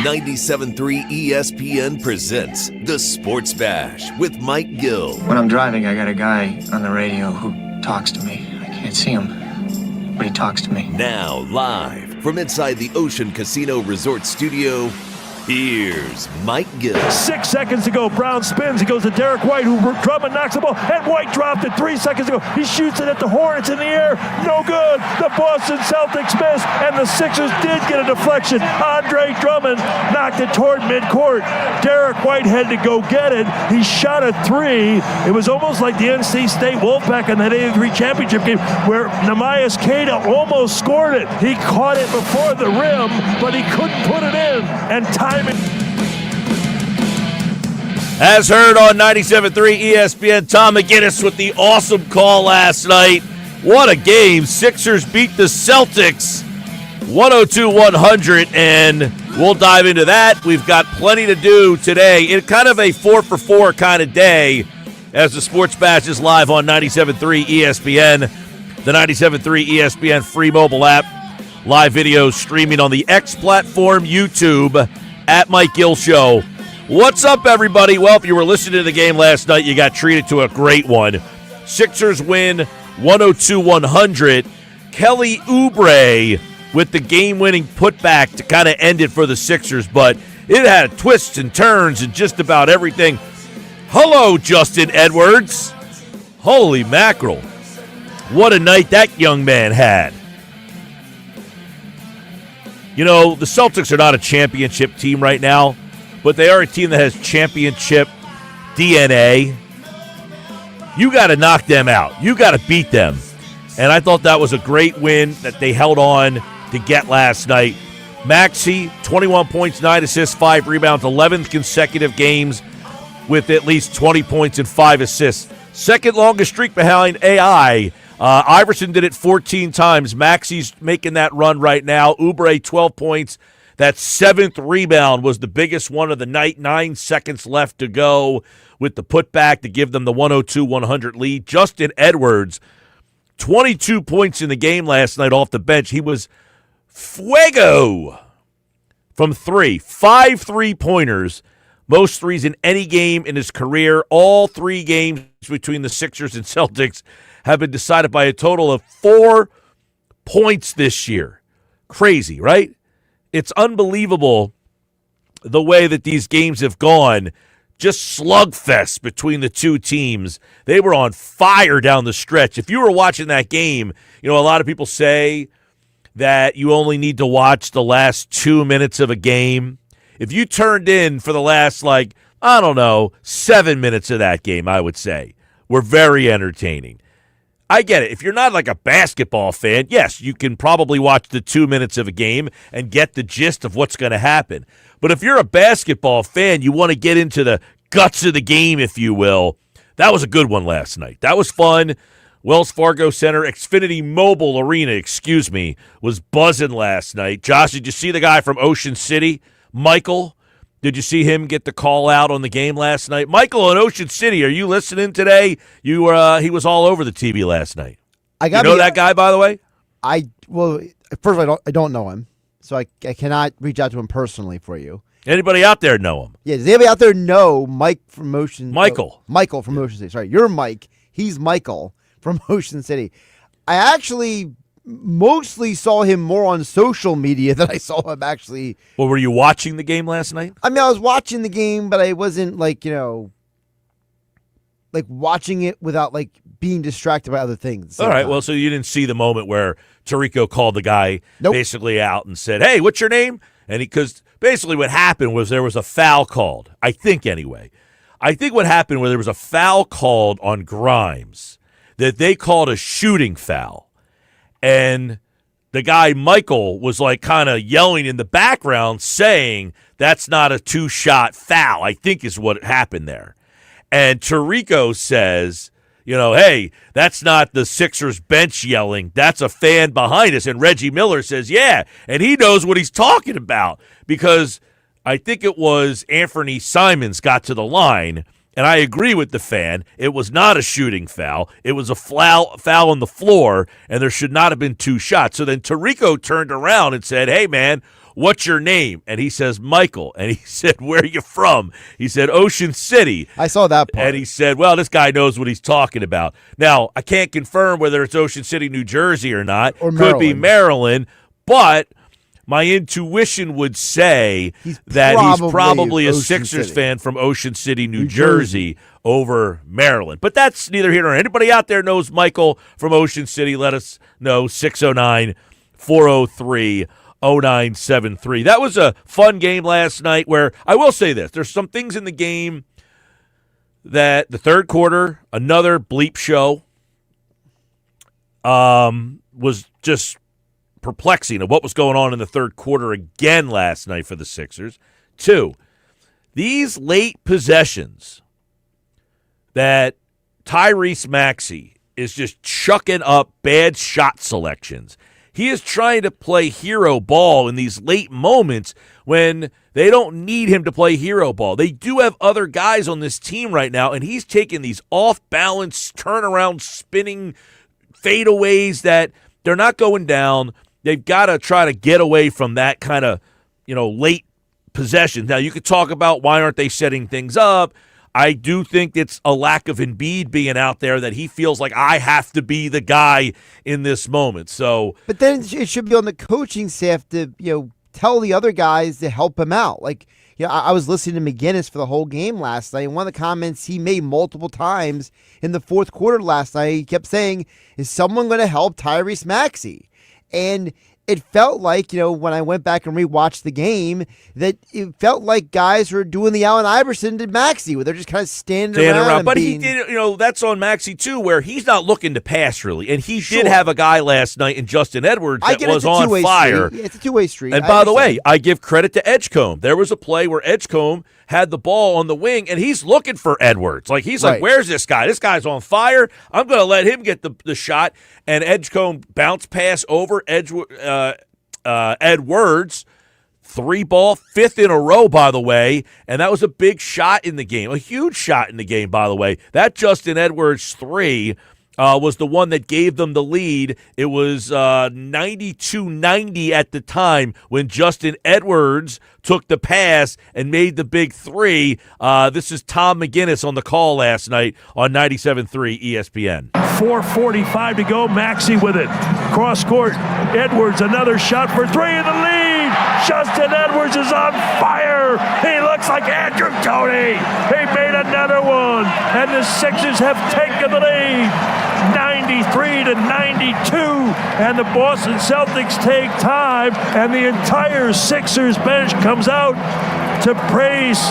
97.3 ESPN presents The Sports Bash with Mike Gill. When I'm driving, I got a guy on the radio who talks to me. I can't see him, but he talks to me. Now, live from inside the Ocean Casino Resort Studio, here's Mike Gill. 6 seconds to go. Brown spins. He goes to Derek White, who Drummond knocks the ball, and White dropped it 3 seconds to go. He shoots it at the Hornets in the air. No good. The Boston Celtics miss, and the Sixers did get a deflection. Andre Drummond knocked it toward midcourt. Derek White had to go get it. He shot a three. It was almost like the NC State Wolfpack in that 83 championship game where Nehemias Queta almost scored it. He caught it before the rim, but he couldn't put it in. And timing. As heard on 97.3 ESPN, Tom McGinnis with the awesome call last night. What a game. Sixers beat the Celtics 102-100, and we'll dive into that. We've got plenty to do today. It's kind of a 4-for-4 kind of day as the Sports Bash is live on 97.3 ESPN, the 97.3 ESPN free mobile app, live video streaming on the X platform, YouTube, at Mike Gill Show. What's up, everybody? Well, if you were listening to the game last night, you got treated to a great one. Sixers win 102-100. Kelly Oubre with the game-winning putback to kind of end it for the Sixers, but it had twists and turns and just about everything. Hello, Justin Edwards. Holy mackerel. What a night that young man had. You know, the Celtics are not a championship team right now, but they are a team that has championship DNA. You got to knock them out. You got to beat them. And I thought that was a great win that they held on to get last night. Maxey, 21 points, 9 assists, 5 rebounds, 11th consecutive games with at least 20 points and 5 assists. Second longest streak behind AI. Iverson did it 14 times. Maxey's making that run right now. Oubre, 12 points. That 7th rebound was the biggest one of the night. 9 seconds left to go with the putback to give them the 102-100 lead. Justin Edwards, 22 points in the game last night off the bench. He was fuego from 3. 5 3-pointers. Most threes in any game in his career. All 3 games between the Sixers and Celtics have been decided by a total of 4 points this year. Crazy, right? It's unbelievable the way that these games have gone. Just slugfest between the two teams. They were on fire down the stretch. If you were watching that game, you know, a lot of people say that you only need to watch the last 2 minutes of a game. If you turned in for the last, 7 minutes of that game, I would say, were very entertaining. I get it. If you're not like a basketball fan, yes, you can probably watch the 2 minutes of a game and get the gist of what's going to happen. But if you're a basketball fan, you want to get into the guts of the game, if you will. That was a good one last night. That was fun. Wells Fargo Center, Xfinity Mobile Arena, was buzzing last night. Josh, did you see the guy from Ocean City, Michael? Did you see him get the call out on the game last night? Michael in Ocean City, are you listening today? He was all over the TV last night. You know that guy, by the way? First of all, I don't know him, so I cannot reach out to him personally for you. Anybody out there know him? Yeah, does anybody out there know Mike from Ocean? Michael. Michael from Ocean City. Sorry, you're Mike. He's Michael from Ocean City. I actually mostly saw him more on social media than I saw him actually. Well, were you watching the game last night? I mean, I was watching the game, but I wasn't watching it without being distracted by other things. All right, well, so you didn't see the moment where Tirico called the guy basically out and said, "Hey, what's your name?" And because basically what happened was there was a foul called, I think anyway. I think what happened was there was a foul called on Grimes that they called a shooting foul. And the guy, Michael, was kind of yelling in the background saying that's not a 2-shot foul, I think is what happened there. And Tirico says, hey, that's not the Sixers bench yelling. That's a fan behind us. And Reggie Miller says, yeah, and he knows what he's talking about because I think it was Anthony Simons got to the line. And I agree with the fan. It was not a shooting foul. It was a foul on the floor, and there should not have been 2 shots. So then Tirico turned around and said, hey, man, what's your name? And he says, Michael. And he said, where are you from? He said, Ocean City. I saw that part. And he said, well, this guy knows what he's talking about. Now, I can't confirm whether it's Ocean City, New Jersey or not. Or Could be Maryland. But my intuition would say that he's probably a Sixers fan from Ocean City, New Jersey over Maryland. But that's neither here nor there. Anybody out there knows Michael from Ocean City, let us know, 609-403-0973. That was a fun game last night where I will say this. There's some things in the game that the third quarter, another bleep show, was just perplexing of what was going on in the third quarter again last night for the Sixers. 2, these late possessions that Tyrese Maxey is just chucking up bad shot selections. He is trying to play hero ball in these late moments when they don't need him to play hero ball. They do have other guys on this team right now, and he's taking these off-balance, turnaround, spinning fadeaways that they're not going down. They've got to try to get away from that kind of, late possessions. Now, you could talk about why aren't they setting things up. I do think it's a lack of Embiid being out there that he feels like I have to be the guy in this moment. So, but then it should be on the coaching staff to, tell the other guys to help him out. Like, I was listening to McGinnis for the whole game last night, and one of the comments he made multiple times in the fourth quarter last night, he kept saying, is someone going to help Tyrese Maxey? And it felt like, when I went back and rewatched the game, that it felt like guys were doing the Allen Iverson to Maxey, where they're just kind of standing around. But he did, that's on Maxey too, where he's not looking to pass really. And he did have a guy last night in Justin Edwards that was on fire. It's a two-way street. And by the way, I give credit to Edgecombe. There was a play where Edgecombe had the ball on the wing, and he's looking for Edwards. Like, he's like, where's this guy? This guy's on fire. I'm going to let him get the shot. And Edgecombe bounce pass over Edwards, 3-ball, 5th in a row, by the way, and that was a big shot in the game, a huge shot in the game, by the way. That Justin Edwards 3 was the one that gave them the lead. It was 92-90 at the time when Justin Edwards took the pass and made the big 3. This is Tom McGinnis on the call last night on 97.3 ESPN. 4:45 to go. Maxey with it. Cross court. Edwards, another shot for 3 in the lead. Justin Edwards is on fire. He looks like Andrew Toney. He made another one. And the Sixers have taken the lead. 93-92. And the Boston Celtics take time. And the entire Sixers bench comes out to praise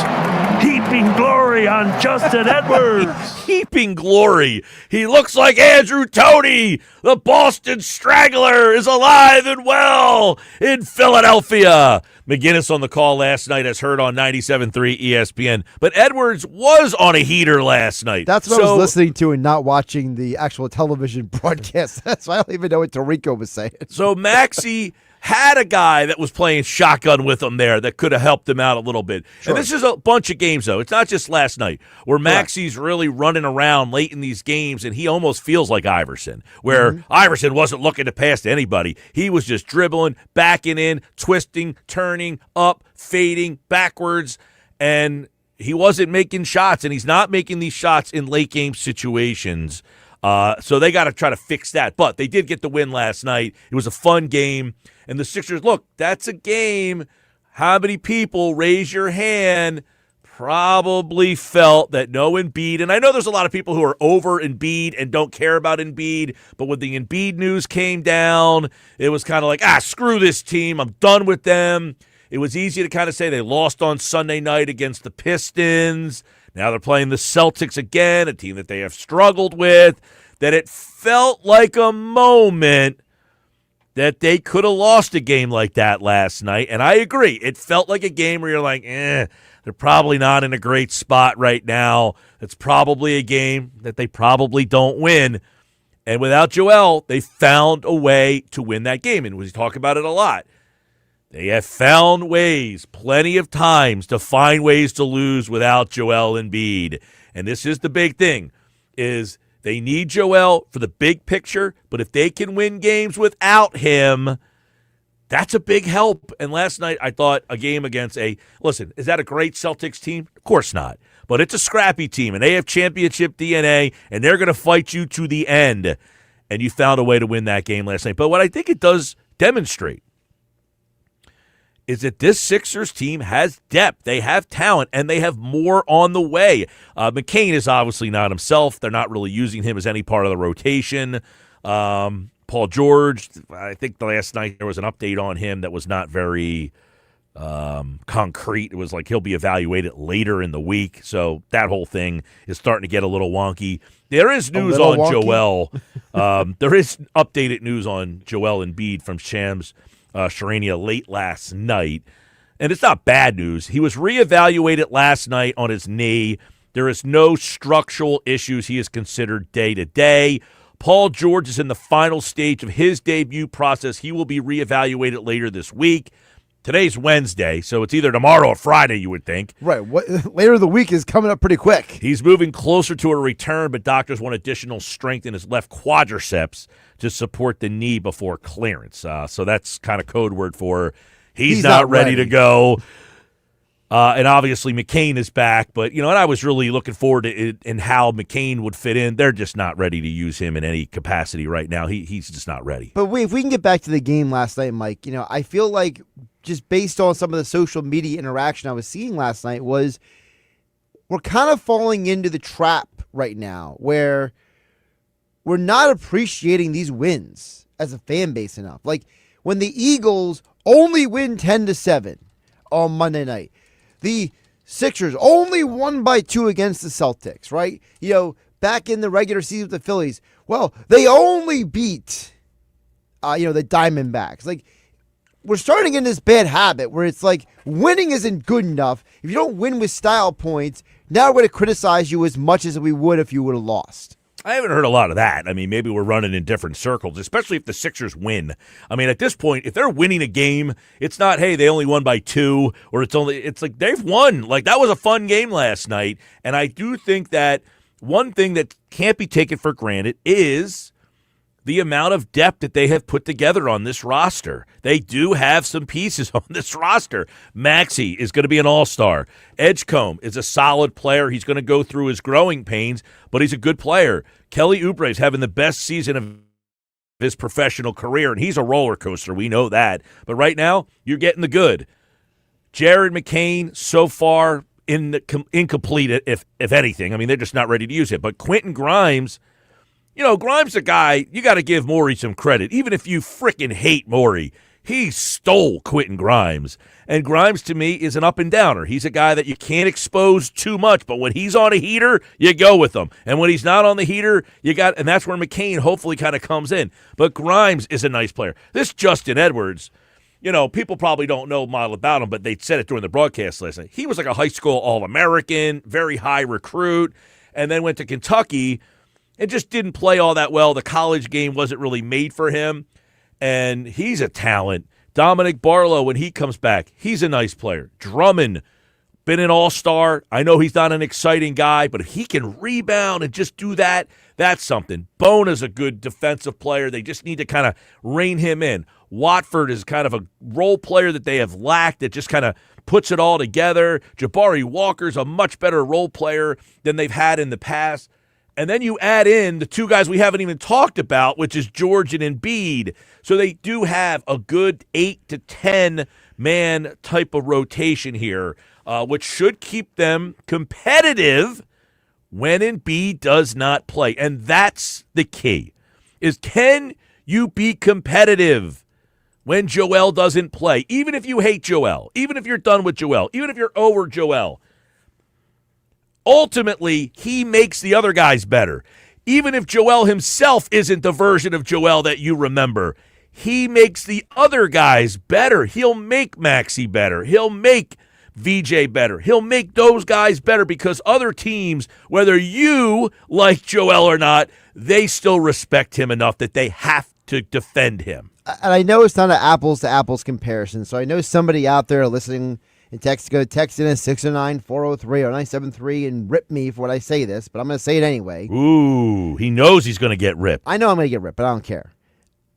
heaping glory on Justin Edwards. Heaping glory. He looks like Andrew Toney. The Boston Straggler is alive and well in Philadelphia. McGinnis on the call last night, as heard on 97.3 ESPN. But Edwards was on a heater last night. That's what I was listening to and not watching the actual television broadcast. That's why I don't even know what Tarico was saying. So Maxey had a guy that was playing shotgun with him there that could have helped him out a little bit. Sure. And this is a bunch of games, though. It's not just last night where Maxey's really running around late in these games, and he almost feels like Iverson, where Iverson wasn't looking to pass to anybody. He was just dribbling, backing in, twisting, turning, up, fading, backwards, and he wasn't making shots, and he's not making these shots in late-game situations. So they got to try to fix that. But they did get the win last night. It was a fun game. And the Sixers, look, that's a game. How many people, raise your hand, probably felt that no Embiid, and I know there's a lot of people who are over Embiid and don't care about Embiid, but when the Embiid news came down, it was kind of like, screw this team. I'm done with them. It was easy to kind of say they lost on Sunday night against the Pistons. Now they're playing the Celtics again, a team that they have struggled with, that it felt like a moment that they could have lost a game like that last night. And I agree. It felt like a game where you're like, they're probably not in a great spot right now. It's probably a game that they probably don't win. And without Joel, they found a way to win that game. And we talk about it a lot. They have found ways, plenty of times, to find ways to lose without Joel Embiid. And this is the big thing, is they need Joel for the big picture, but if they can win games without him, That's a big help. And last night I thought a game against listen, is that a great Celtics team? Of course not. But it's a scrappy team, and they have championship DNA, and they're going to fight you to the end. And you found a way to win that game last night. But what I think it does demonstrate is that this Sixers team has depth. They have talent, and they have more on the way. McCain is obviously not himself. They're not really using him as any part of the rotation. Paul George, I think the last night there was an update on him that was not very concrete. It was like he'll be evaluated later in the week. So that whole thing is starting to get a little wonky. There is news on wonky. Joel. There is updated news on Joel Embiid from Shams Charania late last night. And it's not bad news. He was reevaluated last night on his knee. There is no structural issues. He is considered day-to-day. Paul George is in the final stage of his debut process. He will be reevaluated later this week. Today's Wednesday, so it's either tomorrow or Friday, you would think. Right. Later in the week is coming up pretty quick. He's moving closer to a return, but doctors want additional strength in his left quadriceps to support the knee before clearance. So that's kind of code word for he's not ready to go. And obviously McCain is back, but and I was really looking forward to it and how McCain would fit in. They're just not ready to use him in any capacity right now. He's just not ready. But if we can get back to the game last night, Mike, I feel like just based on some of the social media interaction I was seeing last night was we're kind of falling into the trap right now where we're not appreciating these wins as a fan base enough. Like when the Eagles only win 10-7 on Monday night, the Sixers only won by 2 against the Celtics, right? Back in the regular season with the Phillies, well, they only beat, the Diamondbacks. Like, we're starting in this bad habit where it's like winning isn't good enough. If you don't win with style points, now we're going to criticize you as much as we would if you would have lost. I haven't heard a lot of that. I mean, maybe we're running in different circles, especially if the Sixers win. I mean, at this point, if they're winning a game, it's not, hey, they only won by 2, or it's like they've won. Like, that was a fun game last night. And I do think that one thing that can't be taken for granted is the amount of depth that they have put together on this roster. They do have some pieces on this roster. Maxey is going to be an all-star. Edgecombe is a solid player. He's going to go through his growing pains, but he's a good player. Kelly Oubre is having the best season of his professional career, and he's a roller coaster. We know that. But right now, you're getting the good. Jared McCain, so far, incomplete, if anything. I mean, they're just not ready to use it. But Quentin Grimes, Grimes the guy, you got to give Morey some credit. Even if you frickin' hate Morey, he stole Quentin Grimes. And Grimes, to me, is an up-and-downer. He's a guy that you can't expose too much, but when he's on a heater, you go with him. And when he's not on the heater, and that's where McCain hopefully kind of comes in. But Grimes is a nice player. This Justin Edwards, people probably don't know a lot about him, but they said it during the broadcast last night. He was like a high school All-American, very high recruit, and then went to Kentucky and just didn't play all that well. The college game wasn't really made for him, and he's a talent. Dominic Barlow, when he comes back, he's a nice player. Drummond, been an all-star. I know he's not an exciting guy, but if he can rebound and just do that, that's something. Bona's a good defensive player. They just need to kind of rein him in. Watford is kind of a role player that they have lacked that just kind of puts it all together. Jabari Walker's a much better role player than they've had in the past. And then you add in the 2 guys we haven't even talked about, which is George and Embiid. So they do have a good 8 to 10 man type of rotation here, which should keep them competitive when Embiid does not play. And that's the key, is can you be competitive when Joel doesn't play? Even if you hate Joel, even if you're done with Joel, even if you're over Joel, ultimately, he makes the other guys better. Even if Joel himself isn't the version of Joel that you remember, he makes the other guys better. He'll make Maxey better. He'll make VJ better. He'll make those guys better because other teams, whether you like Joel or not, they still respect him enough that they have to defend him. And I know it's not an apples-to-apples comparison, so I know somebody out there listening and text in at 609-403-0973 and rip me for what I say this, but I'm going to say it anyway. Ooh, he knows he's going to get ripped. I know I'm going to get ripped, but I don't care.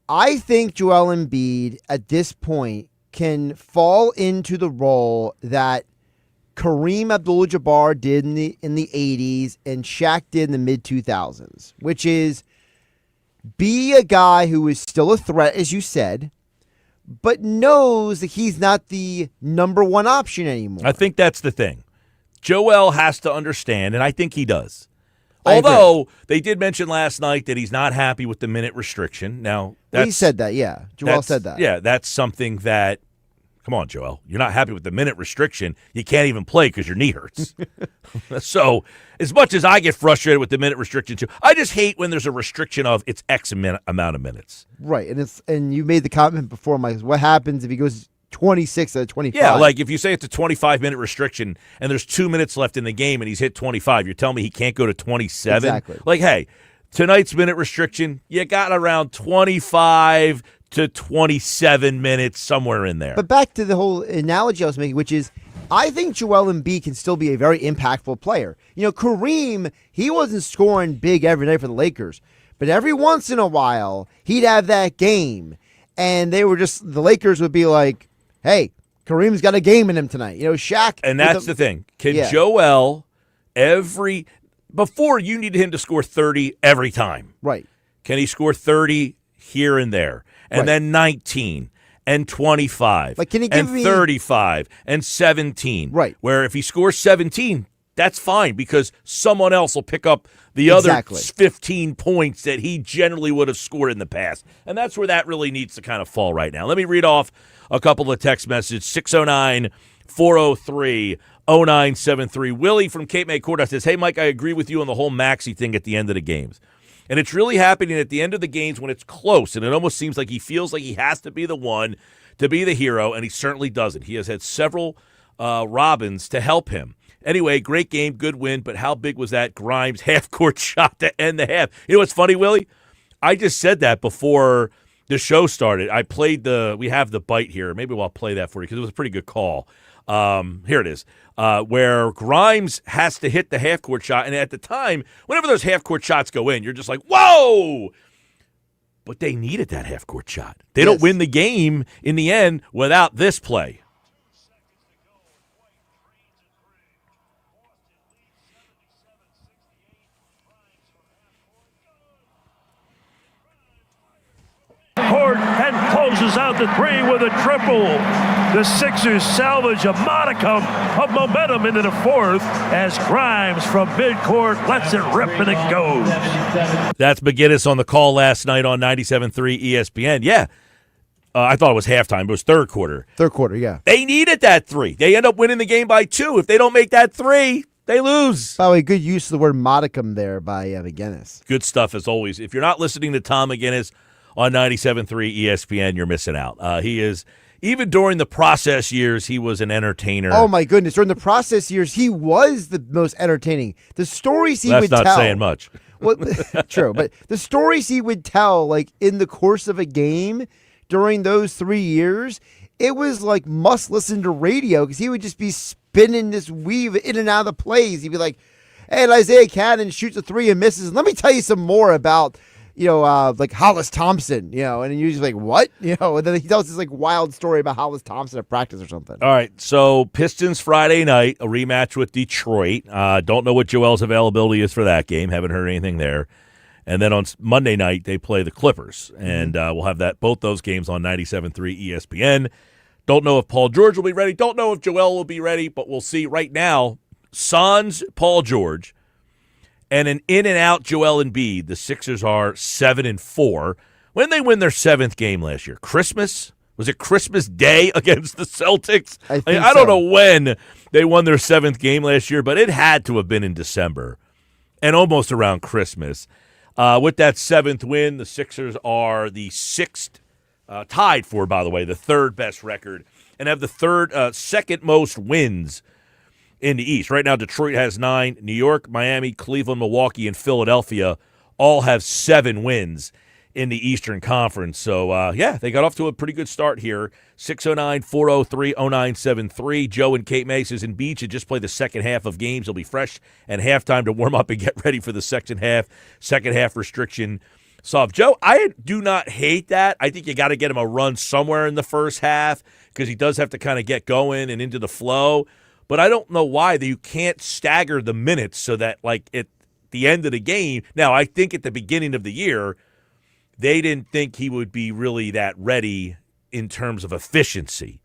I think Joel Embiid at this point can fall into the role that Kareem Abdul-Jabbar did in the 80s and Shaq did in the mid-2000s, which is be a guy who is still a threat, as you said, but knows that he's not the number one option anymore. I think that's the thing. Joel has to understand, and I think he does. I agree. Although they did mention last night that he's not happy with the minute restriction. Now, He said that, yeah. Joel said that. Yeah, that's something that, come on, Joel, you're not happy with the minute restriction. You can't even play because your knee hurts. So as much as I get frustrated with the minute restriction, too, I just hate when there's a restriction of it's X amount of minutes. Right, and you made the comment before, Mike, what happens if he goes 26 out of 25? Yeah, like if you say it's a 25-minute restriction and there's 2 minutes left in the game and he's hit 25, you're telling me he can't go to 27? Exactly. Like, hey, tonight's minute restriction, you got around 25 to 27 minutes, somewhere in there. But back to the whole analogy I was making, which is I think Joel Embiid can still be a very impactful player. You know, Kareem, he wasn't scoring big every night for the Lakers, but every once in a while, he'd have that game, and the Lakers would be like, hey, Kareem's got a game in him tonight. You know, Shaq. And that's the thing. Can Joel before you needed him to score 30 every time. Right. Can he score 30 here and there? And then 19 and 25 like, can he give and 35 and 17. Right. Where if he scores 17, that's fine because someone else will pick up the other 15 points that he generally would have scored in the past. And that's where that really needs to kind of fall right now. Let me read off a couple of text messages. 609-403-0973. Willie from Cape May Courthouse says, hey, Mike, I agree with you on the whole Maxey thing at the end of the games. And it's really happening at the end of the games when it's close, and it almost seems like he feels like he has to be the one to be the hero, and he certainly doesn't. He has had several Robins to help him. Anyway, great game, good win, but how big was that Grimes half-court shot to end the half? You know what's funny, Willie? I just said that before the show started. We have the bite here. Maybe I'll play that for you because it was a pretty good call. Here it is, where Grimes has to hit the half-court shot. And at the time, whenever those half-court shots go in, you're just like, whoa! But they needed that half-court shot. They don't win the game in the end without this play. Court and closes out the three with a triple. The Sixers salvage a modicum of momentum into the fourth as Grimes from midcourt lets it rip and it goes. That's McGinnis on the call last night on 97.3 ESPN. Yeah, I thought it was halftime. It was third quarter. Third quarter, yeah. They needed that three. They end up winning the game by 2. If they don't make that 3, they lose. By the way, good use of the word modicum there by McGinnis. Good stuff as always. If you're not listening to Tom McGinnis on 97.3 ESPN, you're missing out. He is, even during the process years, he was an entertainer. Oh, my goodness. During the process years, he was the most entertaining. The stories he would tell. That's not saying much. Well, true, but the stories he would tell, like, in the course of a game during those 3 years, it was like must-listen to radio because he would just be spinning this weave in and out of the plays. He'd be like, hey, Isaiah Cannon shoots a 3 and misses. Let me tell you some more about like Hollis Thompson, and you're just like, what? And then he tells this like wild story about Hollis Thompson at practice or something. All right, so Pistons Friday night, a rematch with Detroit. Don't know what Joel's availability is for that game. Haven't heard anything there. And then on Monday night, they play the Clippers, and we'll have both those games on 97.3 ESPN. Don't know if Paul George will be ready. Don't know if Joel will be ready, but we'll see. Right now, sans Paul George, and an in-and-out Joel Embiid, the Sixers are 7-4. When did they win their 7th game last year? Christmas? Was it Christmas Day against the Celtics? I don't know when they won their 7th game last year, but it had to have been in December and almost around Christmas. With that 7th win, the Sixers are the 6th, tied for, by the way, the 3rd best record, and have the second most wins in the East. Right now, Detroit has 9. New York, Miami, Cleveland, Milwaukee, and Philadelphia all have 7 wins in the Eastern Conference. So, they got off to a pretty good start here. 609-403-0973. Joe and Cape May says Embiid should just play the second half of games. He'll be fresh at halftime to warm up and get ready for the second half. Second half restriction soft. Joe, I do not hate that. I think you got to get him a run somewhere in the first half because he does have to kind of get going and into the flow. But I don't know why that you can't stagger the minutes so that, like, at the end of the game. Now, I think at the beginning of the year, they didn't think he would be really that ready in terms of efficiency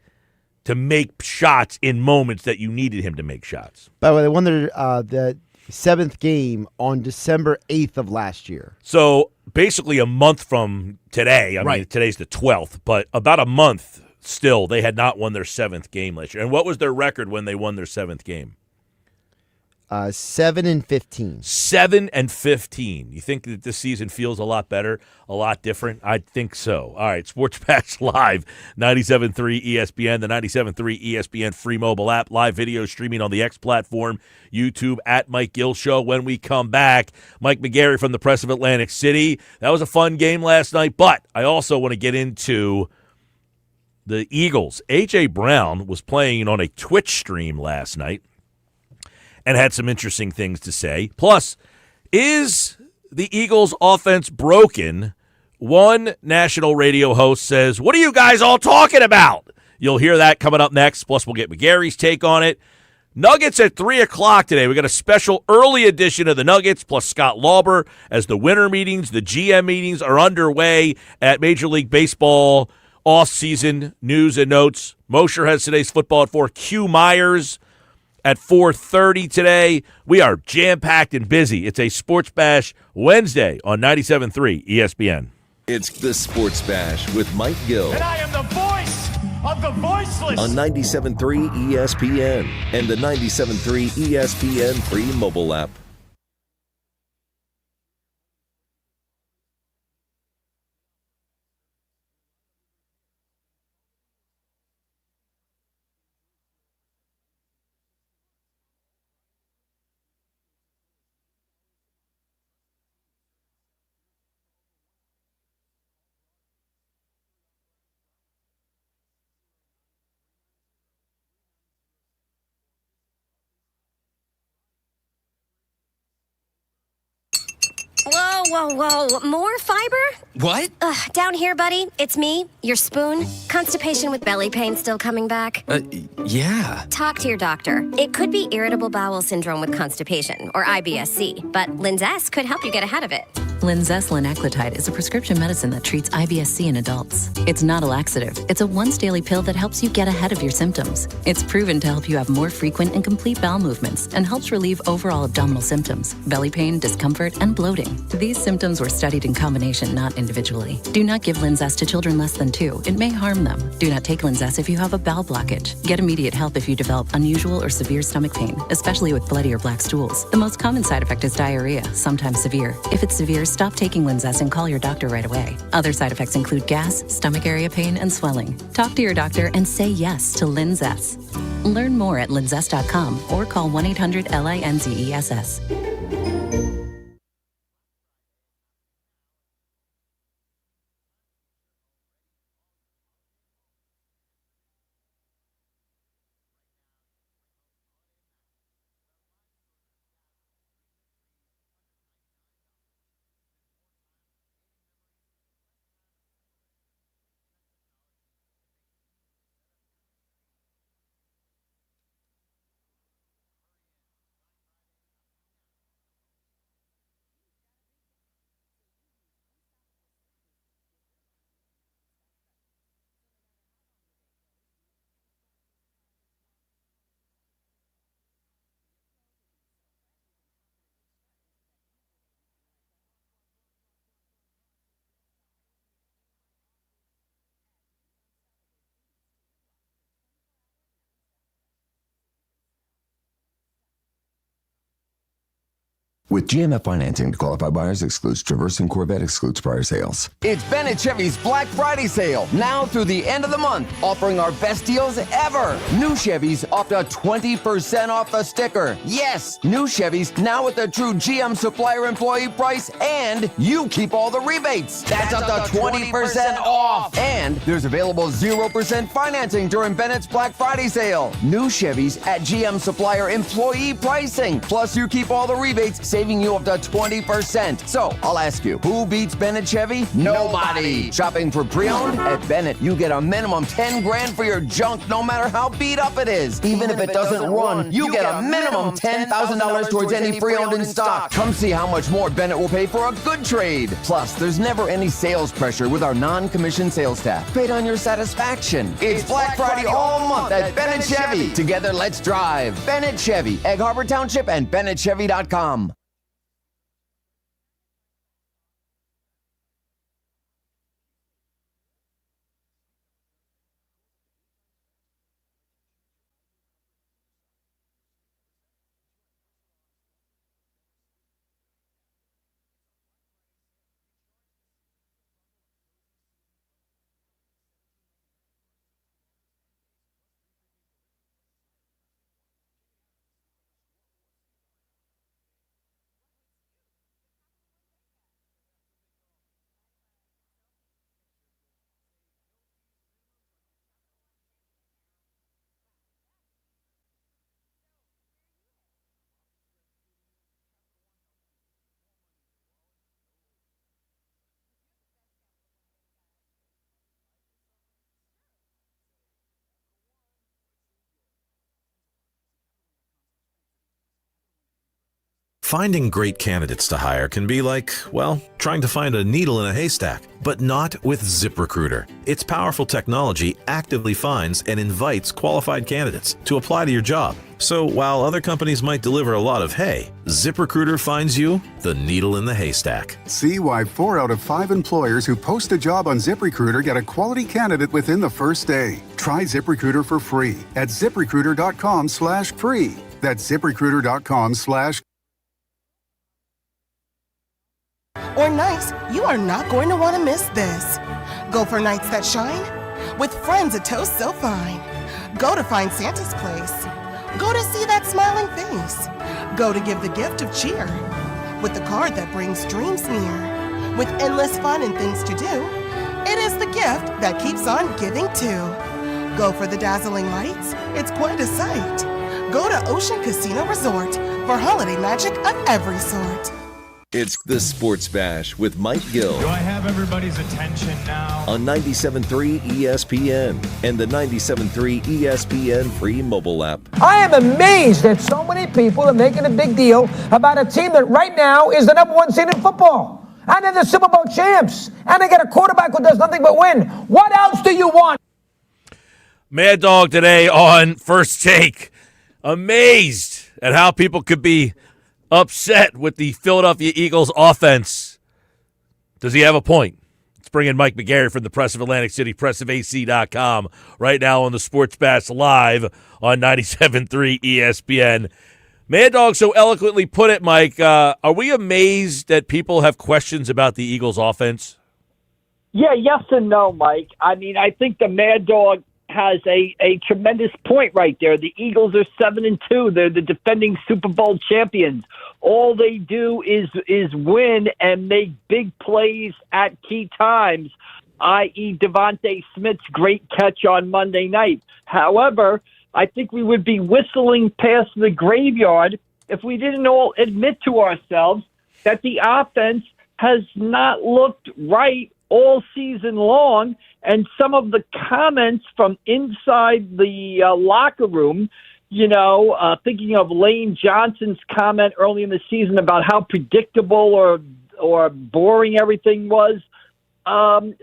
to make shots in moments that you needed him to make shots. By the way, they won the 7th game on December 8th of last year. So basically a month from today. I mean, today's the 12th, but about a month still, they had not won their 7th game last year. And what was their record when they won their 7th game? 7-15. 7-15. You think that this season feels a lot better, a lot different? I think so. All right, Sports Bash Live, 97.3 ESPN, the 97.3 ESPN free mobile app, live video streaming on the X platform, YouTube at Mike Gill Show. When we come back, Mike McGarry from the Press of Atlantic City. That was a fun game last night, but I also want to get into the Eagles. A.J. Brown was playing on a Twitch stream last night and had some interesting things to say. Plus, is the Eagles' offense broken? One national radio host says, "What are you guys all talking about?" You'll hear that coming up next. Plus, we'll get McGarry's take on it. Nuggets at 3 o'clock today. We got a special early edition of the Nuggets, plus Scott Lauber as the winter meetings, the GM meetings are underway at Major League Baseball off-season news and notes. Mosher has today's football at 4. Q Myers at 4:30 today. We are jam-packed and busy. It's a Sports Bash Wednesday on 97.3 ESPN. It's the Sports Bash with Mike Gill. And I am the voice of the voiceless. On 97.3 ESPN and the 97.3 ESPN free mobile app. Whoa. More fiber? What? Down here, buddy. It's me, your spoon. Constipation with belly pain still coming back? Yeah. Talk to your doctor. It could be irritable bowel syndrome with constipation, or IBS-C, but Linzess could help you get ahead of it. Linzess linaclotide is a prescription medicine that treats IBS-C in adults. It's not a laxative. It's a once-daily pill that helps you get ahead of your symptoms. It's proven to help you have more frequent and complete bowel movements and helps relieve overall abdominal symptoms, belly pain, discomfort, and bloating. These symptoms were studied in combination, not individually. Do not give Linzess to children less than 2. It may harm them. Do not take Linzess if you have a bowel blockage. Get immediate help if you develop unusual or severe stomach pain, especially with bloody or black stools. The most common side effect is diarrhea, sometimes severe. If it's severe, stop taking Linzess and call your doctor right away. Other side effects include gas, stomach area pain, and swelling. Talk to your doctor and say yes to Linzess. Learn more at linzess.com or call 1-800-LINZESS. With GMF financing to qualify buyers excludes Traverse and Corvette excludes prior sales. It's Bennett Chevy's Black Friday sale, now through the end of the month, offering our best deals ever. New Chevys up to 20% off the sticker. Yes, new Chevys now with the true GM supplier employee price, and you keep all the rebates. That's up to 20% off. And there's available 0% financing during Bennett's Black Friday sale. New Chevys at GM supplier employee pricing. Plus, you keep all the rebates, save saving you up to 20%. So I'll ask you, who beats Bennett Chevy? Nobody. Shopping for pre-owned? At Bennett, you get a minimum 10 grand for your junk, no matter how beat up it is. Even if it doesn't run, you get a minimum $10,000 towards any pre-owned in stock. Come see how much more Bennett will pay for a good trade. Plus, there's never any sales pressure with our non-commissioned sales staff. Paid on your satisfaction. It's Black Friday all month at Bennett Chevy. Together, let's drive. Bennett Chevy, Egg Harbor Township, and BennettChevy.com. Finding great candidates to hire can be like, well, trying to find a needle in a haystack, but not with ZipRecruiter. Its powerful technology actively finds and invites qualified candidates to apply to your job. So while other companies might deliver a lot of hay, ZipRecruiter finds you the needle in the haystack. See why 4 out of 5 employers who post a job on ZipRecruiter get a quality candidate within the first day. Try ZipRecruiter for free at ZipRecruiter.com/free. That's ZipRecruiter.com/. Or nights you are not going to want to miss this. Go for nights that shine with friends, a toast so fine. Go to find Santa's place. Go to see that smiling face. Go to give the gift of cheer with the card that brings dreams near. With endless fun and things to do, it is the gift that keeps on giving too. Go for the dazzling lights, it's quite a sight. Go to Ocean Casino Resort for holiday magic of every sort. It's the Sports Bash with Mike Gill. Do I have everybody's attention now? On 97.3 ESPN and the 97.3 ESPN free mobile app. I am amazed that so many people are making a big deal about a team that right now is the number 1 seed in football. And they're the Super Bowl champs. And they got a quarterback who does nothing but win. What else do you want? Mad Dog today on First Take. Amazed at how people could be upset with the Philadelphia Eagles offense. Does he have a point? Let's bring in Mike McGarry from the Press of Atlantic City, pressofac.com, right now on the Sports Bash Live on 97.3 ESPN. Mad Dog so eloquently put it, Mike. Are we amazed that people have questions about the Eagles offense? Yeah, yes and no, Mike. I mean, I think the Mad Dog has a tremendous point right there. The Eagles are 7-2. They're the defending Super Bowl champions. All they do is win and make big plays at key times, i.e. Devontae Smith's great catch on Monday night. However, I think we would be whistling past the graveyard if we didn't all admit to ourselves that the offense has not looked right all season long, and some of the comments from inside the locker room, thinking of Lane Johnson's comment early in the season about how predictable or boring everything was,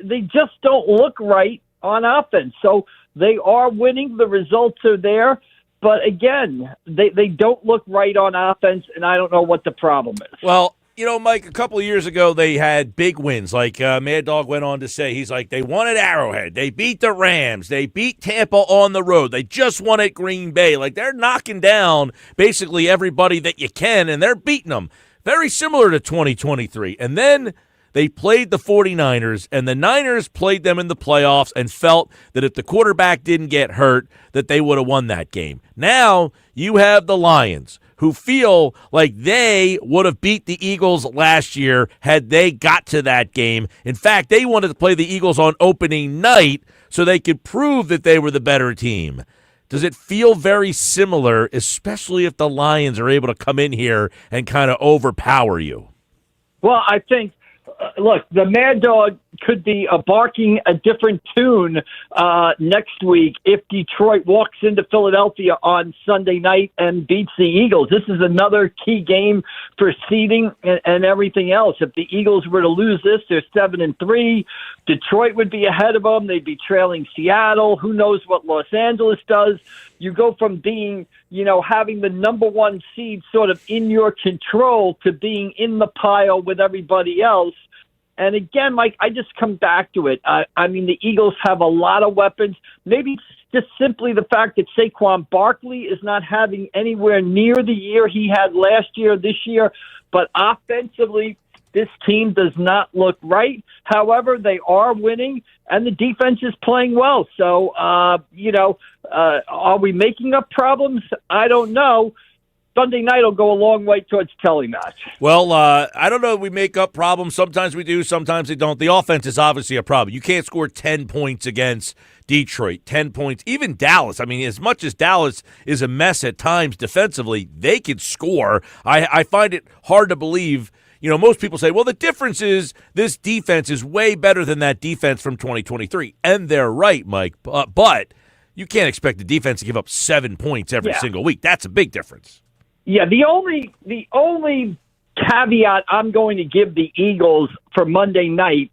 they just don't look right on offense. So they are winning. The results are there. But again, they don't look right on offense, and I don't know what the problem is. Well, Mike, a couple of years ago, they had big wins. Like Mad Dog went on to say, he's like, they won at Arrowhead. They beat the Rams. They beat Tampa on the road. They just won at Green Bay. Like, they're knocking down basically everybody that you can, and they're beating them. Very similar to 2023. And then they played the 49ers, and the Niners played them in the playoffs and felt that if the quarterback didn't get hurt, that they would have won that game. Now you have the Lions, who feel like they would have beat the Eagles last year had they got to that game. In fact, they wanted to play the Eagles on opening night so they could prove that they were the better team. Does it feel very similar, especially if the Lions are able to come in here and kind of overpower you? Well, I think, look, the Mad Dog could be barking a different tune next week if Detroit walks into Philadelphia on Sunday night and beats the Eagles. This is another key game for seeding and everything else. If the Eagles were to lose this, they're 7-3. Detroit would be ahead of them. They'd be trailing Seattle. Who knows what Los Angeles does? You go from being, having the number one seed sort of in your control to being in the pile with everybody else. And again, Mike, I just come back to it. I mean, the Eagles have a lot of weapons. Maybe it's just simply the fact that Saquon Barkley is not having anywhere near the year he had last year, this year. But offensively, this team does not look right. However, they are winning, and the defense is playing well. So, are we making up problems? I don't know. Sunday night will go a long way towards telling that. Well, I don't know if we make up problems. Sometimes we do, sometimes we don't. The offense is obviously a problem. You can't score 10 points against Detroit, 10 points. Even Dallas. I mean, as much as Dallas is a mess at times defensively, they could score. I find it hard to believe. Most people say, well, the difference is this defense is way better than that defense from 2023. And they're right, Mike. But you can't expect the defense to give up 7 points every single week. That's a big difference. Yeah, the only caveat I'm going to give the Eagles for Monday night,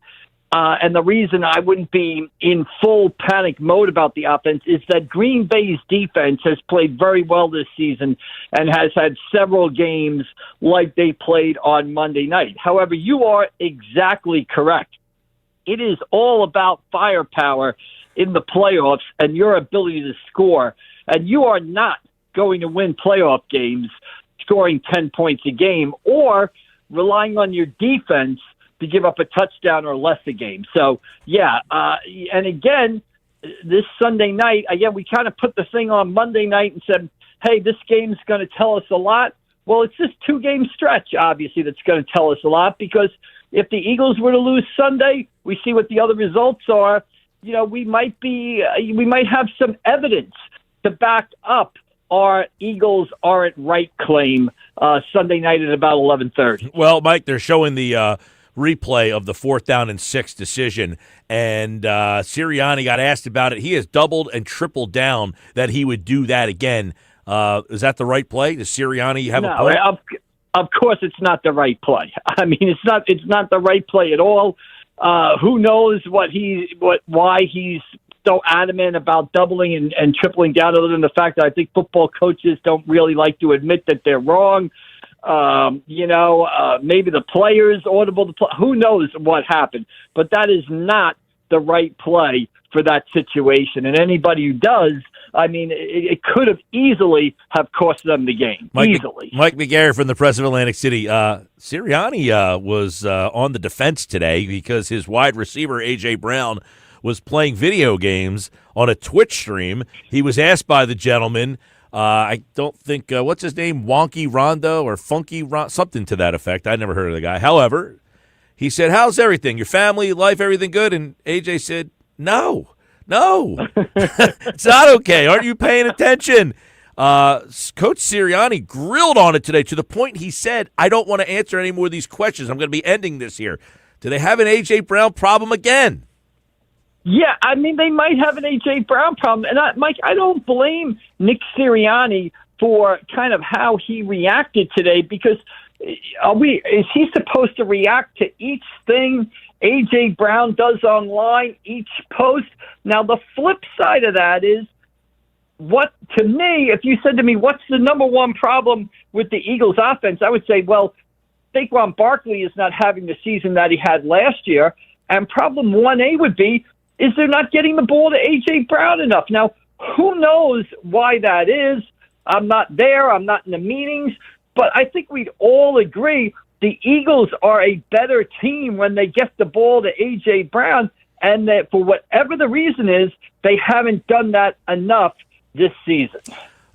and the reason I wouldn't be in full panic mode about the offense, is that Green Bay's defense has played very well this season and has had several games like they played on Monday night. However, you are exactly correct. It is all about firepower in the playoffs and your ability to score, and you are not going to win playoff games scoring 10 points a game or relying on your defense to give up a touchdown or less a game. So, and again, this Sunday night, again, we kind of put the thing on Monday night and said, hey, this game's going to tell us a lot. Well, it's this 2-game stretch, obviously, that's going to tell us a lot, because if the Eagles were to lose Sunday, we see what the other results are. We might have some evidence to back up our Eagles aren't right claim Sunday night at about 11:30. Well, Mike, they're showing the replay of the 4th down and 6 decision, and Sirianni got asked about it. He has doubled and tripled down that he would do that again. Is that the right play? Does Sirianni have a play? Of course it's not the right play. I mean, it's not the right play at all. Who knows why he's so adamant about doubling and tripling down, other than the fact that I think football coaches don't really like to admit that they're wrong. Maybe the players audible the play. Who knows what happened? But that is not the right play for that situation. And anybody who does, I mean, it could have easily have cost them the game. Easily. Mike McGarry from the Press of Atlantic City. Sirianni was on the defense today because his wide receiver, A.J. Brown, was playing video games on a Twitch stream. He was asked by the gentleman, I don't think, what's his name, Wonky Rondo or Funky Rondo, something to that effect. I never heard of the guy. However, he said, how's everything? Your family, life, everything good? And AJ said, no, it's not okay. Aren't you paying attention? Coach Sirianni grilled on it today to the point he said, I don't want to answer any more of these questions. I'm going to be ending this here. Do they have an A.J. Brown problem again? Yeah, I mean, they might have an A.J. Brown problem. And, Mike, I don't blame Nick Sirianni for kind of how he reacted today, because is he supposed to react to each thing A.J. Brown does online, each post? Now, the flip side of that is, to me, if you said to me, what's the number one problem with the Eagles offense, I would say, well, Saquon Barkley is not having the season that he had last year. And problem 1A would be, is they're not getting the ball to A.J. Brown enough. Now, who knows why that is? I'm not there. I'm not in the meetings. But I think we'd all agree the Eagles are a better team when they get the ball to A.J. Brown, and that for whatever the reason is, they haven't done that enough this season.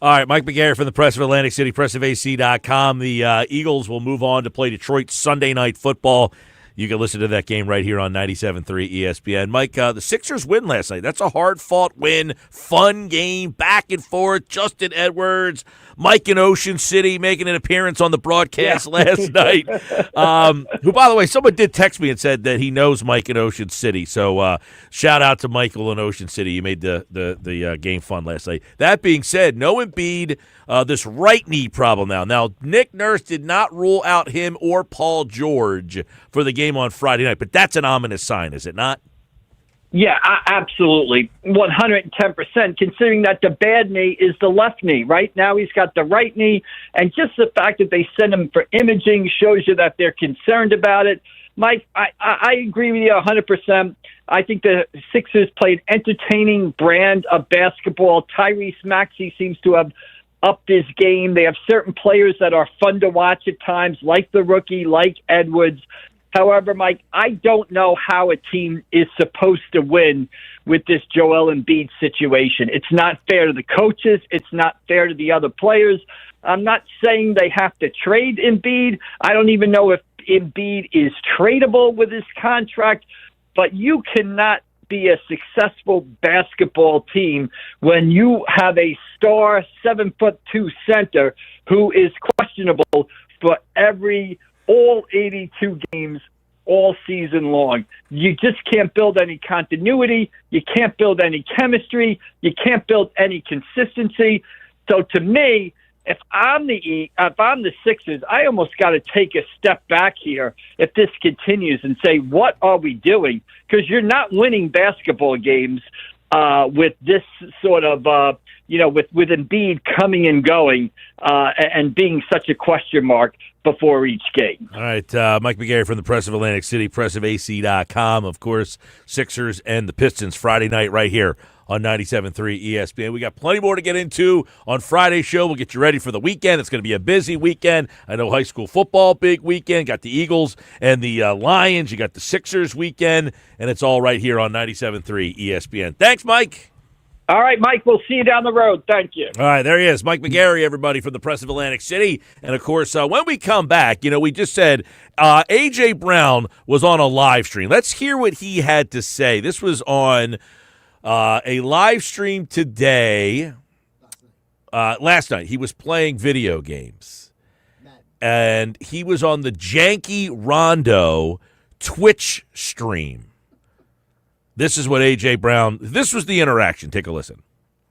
All right, Mike McGarry from the Press of Atlantic City, pressofac.com. The Eagles will move on to play Detroit Sunday Night Football. You can listen to that game right here on 97.3 ESPN. Mike, the Sixers win last night. That's a hard-fought win, fun game, back and forth. Justin Edwards, Mike in Ocean City making an appearance on the broadcast last night. Who, by the way, someone did text me and said that he knows Mike in Ocean City. So shout out to Michael in Ocean City. You made the game fun last night. That being said, no Embiid, this right knee problem now. Now, Nick Nurse did not rule out him or Paul George for the game on Friday night, but that's an ominous sign, is it not? Yeah, absolutely. 110%, considering that the bad knee is the left knee. Right now he's got the right knee, and just the fact that they send him for imaging shows you that they're concerned about it. Mike, I agree with you 100%. I think the Sixers played entertaining brand of basketball. Tyrese Maxey seems to have upped his game. They have certain players that are fun to watch at times, like the rookie, like Edwards. However, Mike, I don't know how a team is supposed to win with this Joel Embiid situation. It's not fair to the coaches. It's not fair to the other players. I'm not saying they have to trade Embiid. I don't even know if Embiid is tradable with his contract, but you cannot be a successful basketball team when you have a star 7'2" center who is questionable for all 82 games all season long. You just can't build any continuity. You can't build any chemistry. You can't build any consistency. So to me, if I'm the Sixers, I almost got to take a step back here if this continues and say, what are we doing? Because you're not winning basketball games with this sort of, with Embiid coming and going and being such a question mark before each game. All right, Mike McGarry from the Press of Atlantic City, pressofac.com. Of course, Sixers and the Pistons Friday night right here on 97.3 ESPN. We got plenty more to get into on Friday's show. We'll get you ready for the weekend. It's going to be a busy weekend. I know high school football, big weekend. Got the Eagles and the Lions. You got the Sixers weekend, and it's all right here on 97.3 ESPN. Thanks, Mike. All right, Mike, we'll see you down the road. Thank you. All right, there he is, Mike McGarry, everybody, from the Press of Atlantic City. And, of course, when we come back, we just said A.J. Brown was on a live stream. Let's hear what he had to say. This was on a live stream today. Last night, he was playing video games. And he was on the Janky Rondo Twitch stream. This is what A.J. Brown, this was the interaction. Take a listen.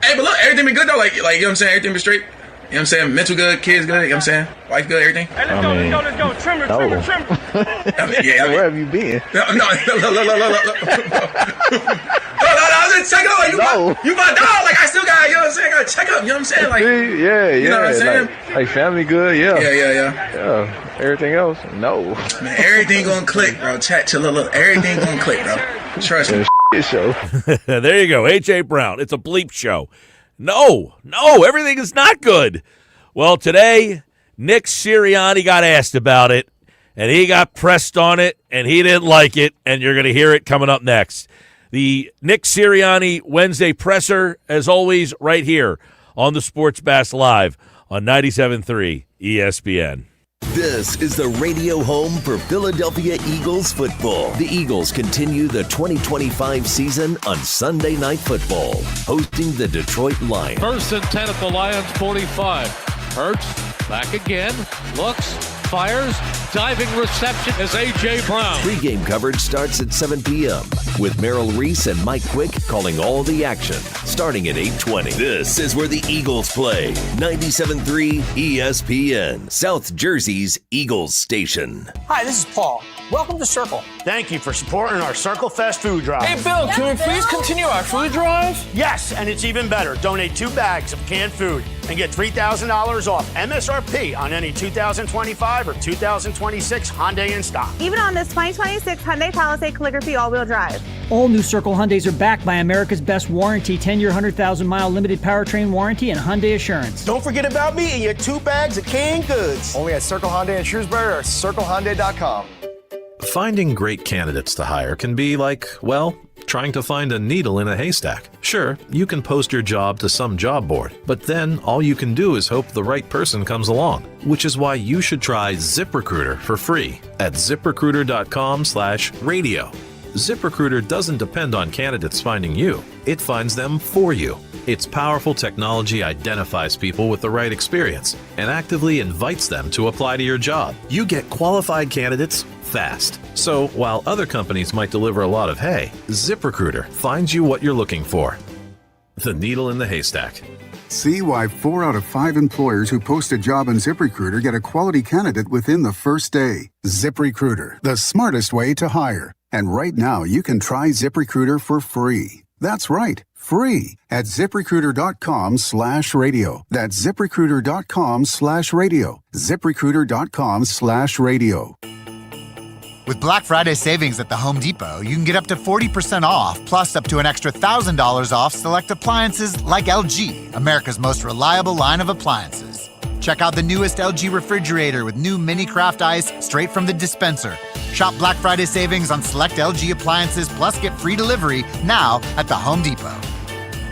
Hey, but look, everything be good, though. Like, you know what I'm saying? Everything be straight. You know what I'm saying? Mental good, kids good, you know what I'm saying? Wife good, everything. Hey, let's go. Trimmer. Where have you been? No, I was checking up. You my dog. Like, I still got, you know what I'm saying? I got to check up, you know what I'm saying? Like, you know what I'm saying? Like family good, yeah. Yeah. Everything else, no. Man, everything gonna click, bro. Chat, look. Everything gonna click, bro. Trust me. Show. There you go, A.J. Brown. It's a bleep show. No, everything is not good. Well, today, Nick Sirianni got asked about it, and he got pressed on it, and he didn't like it, and you're going to hear it coming up next. The Nick Sirianni Wednesday presser, as always, right here on the Sports Bass Live on 97.3 ESPN. This is the radio home for Philadelphia Eagles football. The Eagles continue the 2025 season on Sunday Night Football, hosting the Detroit Lions. 1st and 10 at the Lions 45. Hurts, back again, looks, fires, diving reception as A.J. Brown. Pre-game coverage starts at 7 p.m. with Merrill Reese and Mike Quick calling all the action, starting at 8:20. This is where the Eagles play. 97.3 ESPN, South Jersey's Eagles station. Hi, this is Paul. Welcome to Circle. Thank you for supporting our Circle Fest food drive. Hey, Bill, can we please continue our food drive? Yes, and it's even better. Donate 2 bags of canned food and get $3,000 off MSRP on any 2025 or 2026 Hyundai in stock. Even on this 2026 Hyundai Palisade Calligraphy all-wheel drive. All new Circle Hyundais are backed by America's best warranty, 10-year, 100,000-mile limited powertrain warranty, and Hyundai Assurance. Don't forget about me and your 2 bags of canned goods. Only at Circle Hyundai in Shrewsbury or CircleHyundai.com. Finding great candidates to hire can be like, well, trying to find a needle in a haystack. Sure, you can post your job to some job board, but then all you can do is hope the right person comes along, which is why you should try ZipRecruiter for free at ZipRecruiter.com/radio. ZipRecruiter doesn't depend on candidates finding you. It finds them for you. Its powerful technology identifies people with the right experience and actively invites them to apply to your job. You get qualified candidates fast. So while other companies might deliver a lot of hay, ZipRecruiter finds you what you're looking for. The needle in the haystack. See why 4 out of 5 employers who post a job on ZipRecruiter get a quality candidate within the first day. ZipRecruiter, the smartest way to hire. And right now, you can try ZipRecruiter for free. That's right, free at ZipRecruiter.com/radio. That's ZipRecruiter.com/radio. ZipRecruiter.com/radio. With Black Friday savings at the Home Depot, you can get up to 40% off, plus up to an extra $1,000 off select appliances like LG, America's most reliable line of appliances. Check out the newest LG refrigerator with new mini craft ice straight from the dispenser. Shop Black Friday savings on select LG appliances, plus get free delivery now at the Home Depot.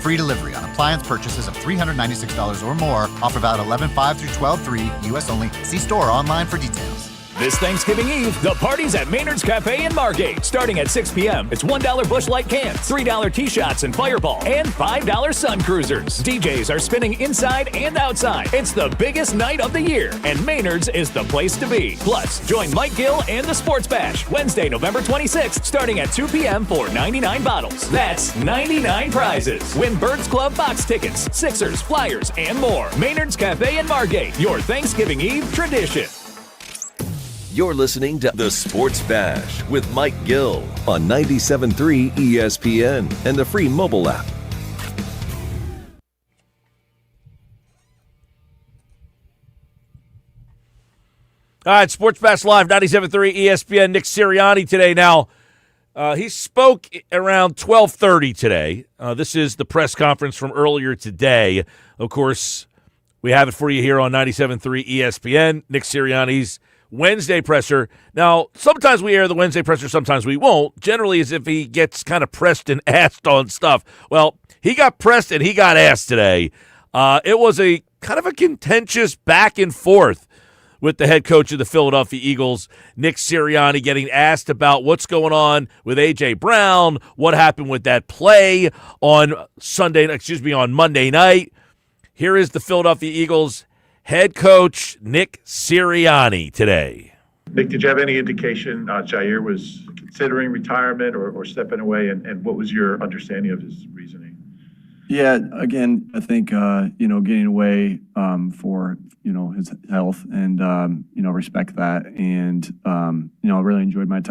Free delivery on appliance purchases of $396 or more. Offer valid 11/5 through 12/3, U.S. only. See store or online for details. This Thanksgiving Eve, the party's at Maynard's Cafe in Margate. Starting at 6 p.m., it's $1 Busch Light cans, $3 T-shots and Fireball, and $5 Sun Cruisers. DJs are spinning inside and outside. It's the biggest night of the year, and Maynard's is the place to be. Plus, join Mike Gill and the Sports Bash, Wednesday, November 26th, starting at 2 p.m. for 99 bottles. That's 99 prizes. Win Birds Club box tickets, Sixers, Flyers, and more. Maynard's Cafe in Margate, your Thanksgiving Eve tradition. You're listening to The Sports Bash with Mike Gill on 97.3 ESPN and the free mobile app. All right, Sports Bash Live, 97.3 ESPN. Nick Sirianni today. Now, he spoke around 12:30 today. This is the press conference from earlier today. Of course, we have it for you here on 97.3 ESPN. Nick Sirianni's Wednesday presser. Now, sometimes we air the Wednesday presser, sometimes we won't. Generally, as if he gets kind of pressed and asked on stuff. Well, he got pressed and he got asked today. It was a kind of a contentious back and forth with the head coach of the Philadelphia Eagles, Nick Sirianni, getting asked about what's going on with A.J. Brown, what happened with that play on Monday night. Here is the Philadelphia Eagles head coach Nick Sirianni today. Nick, did you have any indication Jair was considering retirement or stepping away, and what was your understanding of his reasoning? Yeah, again, I think getting away for his health and respect that, and I really enjoyed my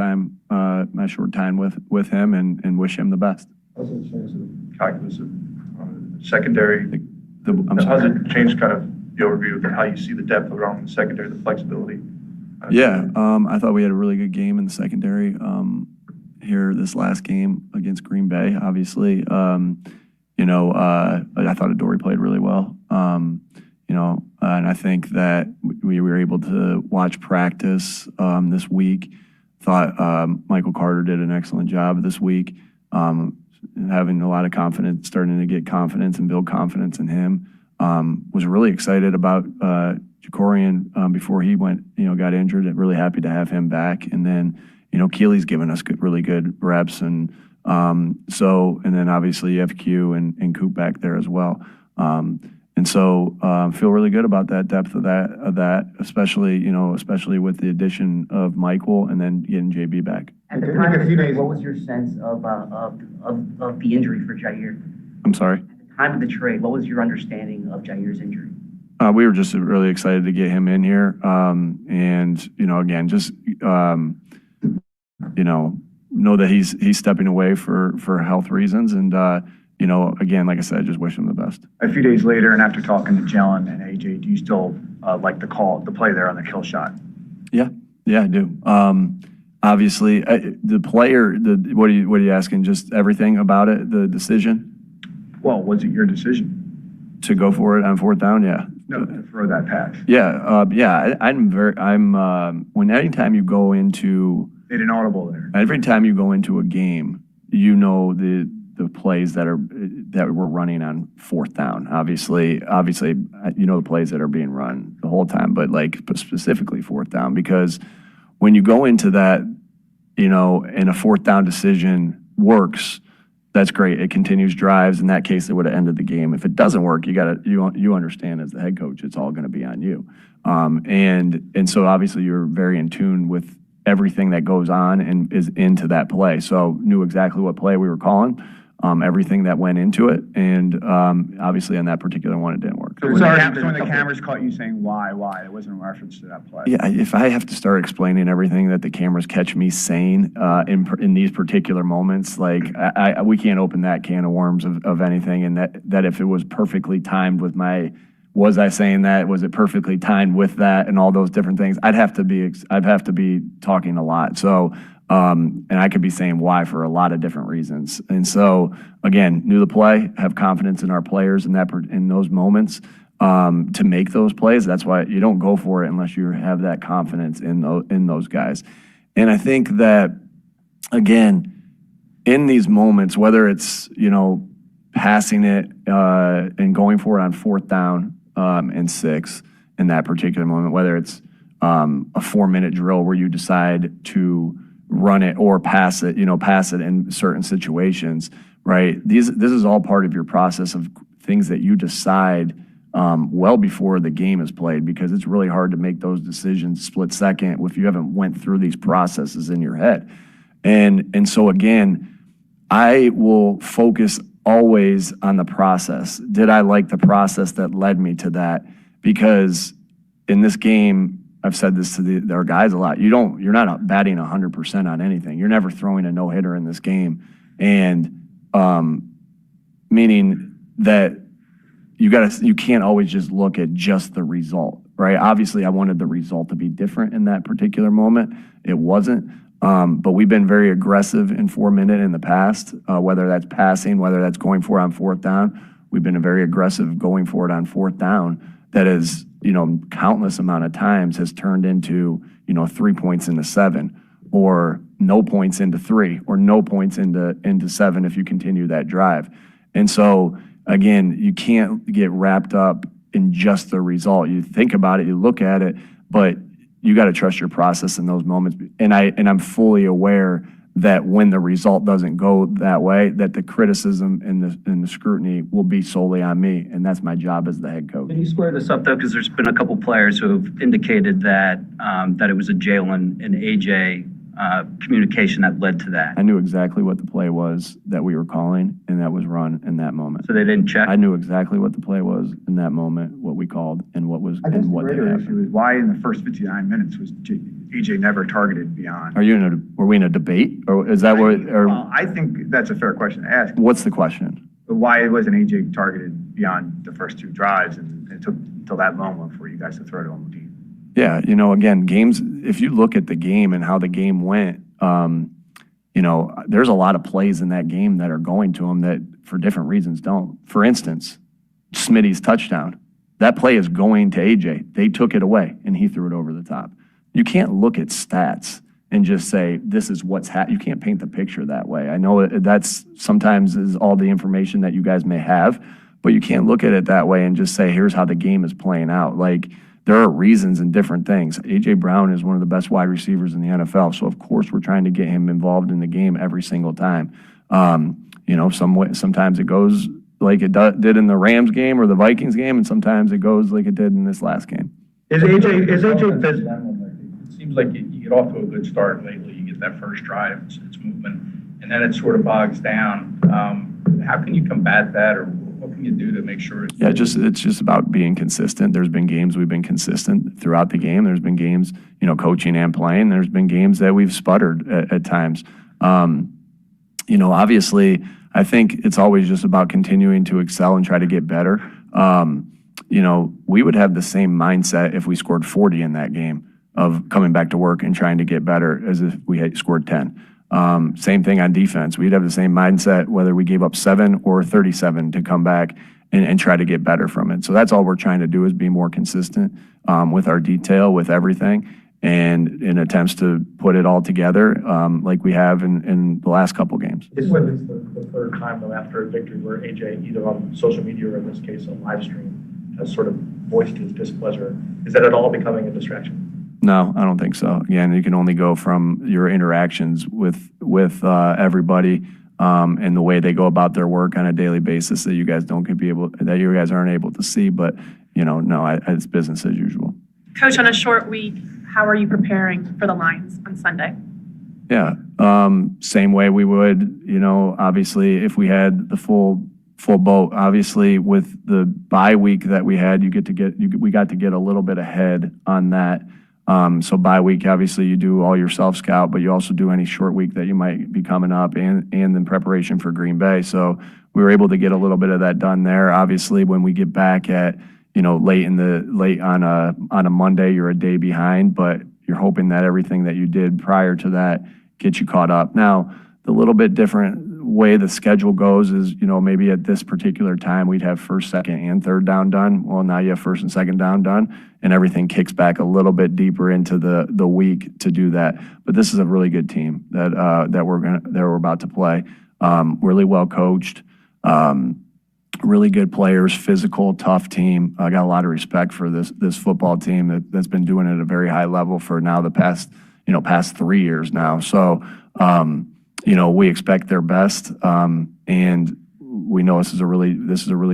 short time with him, and wish him the best. How's it change the calculus of secondary? How's it change kind of the overview of how you see the depth around the secondary, the flexibility? Yeah, I thought we had a really good game in the secondary here this last game against Green Bay. Obviously, I thought Adoree played really well. And I think that we were able to watch practice this week. Thought Michael Carter did an excellent job this week, having a lot of confidence, starting to get confidence and build confidence in him. Was really excited about Jacorian before he got injured. And really happy to have him back. And then, Keely's given us really good reps. And and then obviously you have Q and Coop back there as well. Feel really good about that depth of that, especially with the addition of Michael and then getting JB back. At the time of the trade, what was your sense of the injury for Jair? I'm sorry? Time of the trade, what was your understanding of Jair's injury? We were just really excited to get him in here, know that he's stepping away for health reasons, and again, like I said, just wish him the best. A few days later, and after talking to Jalen and AJ, do you still like the play there on the kill shot? Yeah, I do. Obviously, the player. What are you asking? Just everything about it, the decision. Well, was it your decision to go for it on fourth down? Yeah. No, to throw that pass. Yeah. Anytime you go into made an audible there. Every time you go into a game, you know the plays that we're running on fourth down. Obviously, you know the plays that are being run the whole time, but specifically fourth down, because when you go into that, and a fourth down decision works, that's great. It continues drives. In that case, it would have ended the game. If it doesn't work, you understand as the head coach, it's all going to be on you. And so obviously you're very in tune with everything that goes on and is into that play. So knew exactly what play we were calling, everything that went into it, and obviously on that particular one it didn't work. So when the cameras caught you saying why, it wasn't a reference to that play. Yeah, if I have to start explaining everything that the cameras catch me saying in these particular moments, we can't open that can of worms of anything, and that if it was perfectly timed with was I saying that? Was it perfectly timed with that and all those different things? I'd have to be talking a lot. So, and I could be saying why for a lot of different reasons. And so, again, knew the play, have confidence in our players in those moments to make those plays. That's why you don't go for it unless you have that confidence in those guys. And I think that, again, in these moments, whether it's, passing it and going for it on fourth down and 6 in that particular moment, whether it's a 4-minute drill where you decide to run it or pass it in certain situations, right? This is all part of your process of things that you decide well before the game is played, because it's really hard to make those decisions split second if you haven't went through these processes in your head. And so again, I will focus always on the process. Did I like the process that led me to that? Because in this game, I've said this to our guys a lot. You're not batting 100% on anything. You're never throwing a no-hitter in this game, and meaning that you can't always just look at just the result, right? Obviously, I wanted the result to be different in that particular moment. It wasn't. But we've been very aggressive in 4-minute in the past, whether that's passing, whether that's going for it on fourth down. We've been very aggressive going for it on fourth down. That is, countless amount of times has turned into, 3 points into 7, or no points into 3, or no points into 7 if you continue that drive. And so, again, you can't get wrapped up in just the result. You think about it, you look at it, but you got to trust your process in those moments. And I'm fully aware that when the result doesn't go that way, that the criticism and the scrutiny will be solely on me, and that's my job as the head coach. Can you square this up, though? Because there's been a couple players who have indicated that it was a Jalen and AJ communication that led to that. I knew exactly what the play was that we were calling, and that was run in that moment. So they didn't check? I knew exactly what the play was in that moment, what we called, and what was and what they happened. Issue is why in the first 59 minutes was AJ never targeted beyond? Were we in a debate, or is that I think that's a fair question to ask. What's the question? Why wasn't AJ targeted beyond the first 2 drives, and it took until that moment for you guys to throw to him deep? Yeah, again, games, if you look at the game and how the game went, there's a lot of plays in that game that are going to him that for different reasons don't. For instance, Smitty's touchdown. That play is going to AJ. They took it away, and he threw it over the top. You can't look at stats and just say, this is what's happening. You can't paint the picture that way. I know that's sometimes is all the information that you guys may have, but you can't look at it that way and just say, here's how the game is playing out. There are reasons and different things. A.J. Brown is one of the best wide receivers in the NFL, so of course we're trying to get him involved in the game every single time. Sometimes it goes like it did in the Rams game or the Vikings game, and sometimes it goes like it did in this last game. Is AJ it seems like you get off to a good start lately. You get that first drive, it's movement, and then it sort of bogs down. How can you combat that, or what can you do to make sure? It's just about being consistent. There's been games we've been consistent throughout the game. There's been games, coaching and playing. There's been games that we've sputtered at times. Obviously, I think it's always just about continuing to excel and try to get better. We would have the same mindset if we scored 40 in that game of coming back to work and trying to get better as if we had scored 10. Same thing on defense. We'd have the same mindset whether we gave up 7 or 37 to come back and try to get better from it. So that's all we're trying to do is be more consistent with our detail, with everything. and in attempts to put it all together like we have in the last couple games. This is at least the third time, though, after a victory where AJ, either on social media or in this case, a live stream, has sort of voiced his displeasure. Is that at all becoming a distraction? No, I don't think so. Again, you can only go from your interactions with everybody and the way they go about their work on a daily basis that you guys aren't able to see. But no, it's business as usual. Coach, on a short week, how are you preparing for the Lions on Sunday? Yeah, same way we would. Obviously, if we had the full boat. Obviously, with the bye week that we had, we got to get a little bit ahead on that. So bye week, obviously, you do all your self scout, but you also do any short week that you might be coming up, and in preparation for Green Bay. So we were able to get a little bit of that done there. Obviously, when we get back at late on a Monday, you're a day behind, but you're hoping that everything that you did prior to that gets you caught up. Now, the little bit different way the schedule goes is, maybe at this particular time we'd have first, second, and third down done. Well, now you have first and second down done, and everything kicks back a little bit deeper into the week to do that. But this is a really good team that we're about to play. Really well coached, really good players, physical, tough team. I got a lot of respect for this football team that's been doing it at a very high level for now the past 3 years now. So. We expect their best, and we know this is a really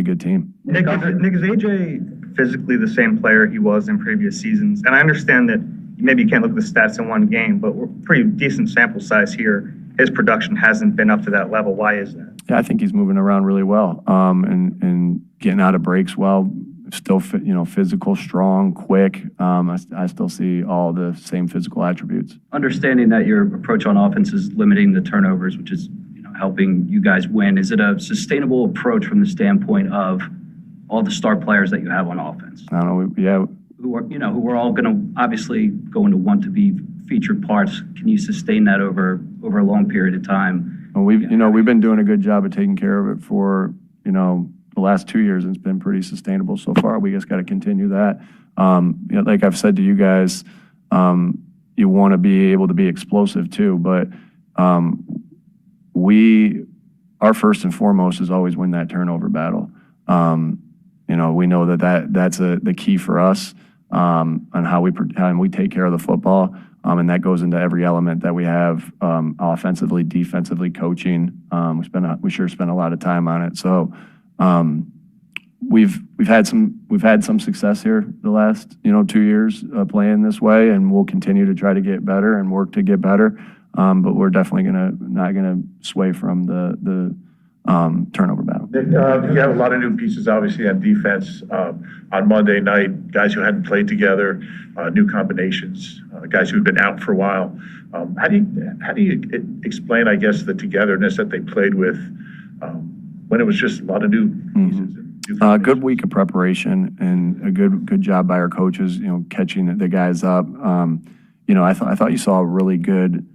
good team. Nick, is AJ physically the same player he was in previous seasons? And I understand that maybe you can't look at the stats in one game, but we're pretty decent sample size here. His production hasn't been up to that level. Why is that? Yeah, I think he's moving around really well, and getting out of breaks well. Still, physical, strong, quick. I still see all the same physical attributes. Understanding that your approach on offense is limiting the turnovers, which is helping you guys win. Is it a sustainable approach from the standpoint of all the star players that you have on offense? I don't know. Yeah. Who are all going to obviously going to want to be featured parts. Can you sustain that over a long period of time? Well, we've been doing a good job of taking care of it for the last 2 years, and it's been pretty sustainable so far. We just got to continue that. Like I've said to you guys, you want to be able to be explosive too, but our first and foremost is always win that turnover battle. We know that's the key for us on how we take care of the football, and that goes into every element that we have, offensively, defensively, coaching. We sure spend a lot of time on it. So. We've had some success here the last 2 years playing this way, and we'll continue to try to get better and work to get better. But we're definitely not gonna sway from the turnover battle. Nick, you have a lot of new pieces, obviously, on defense. On Monday night, guys who hadn't played together, new combinations, guys who've been out for a while. How do you explain, I guess, the togetherness that they played with? When it was just a lot of new pieces. Good week of preparation and a good job by our coaches, catching the guys up. I thought you saw a really good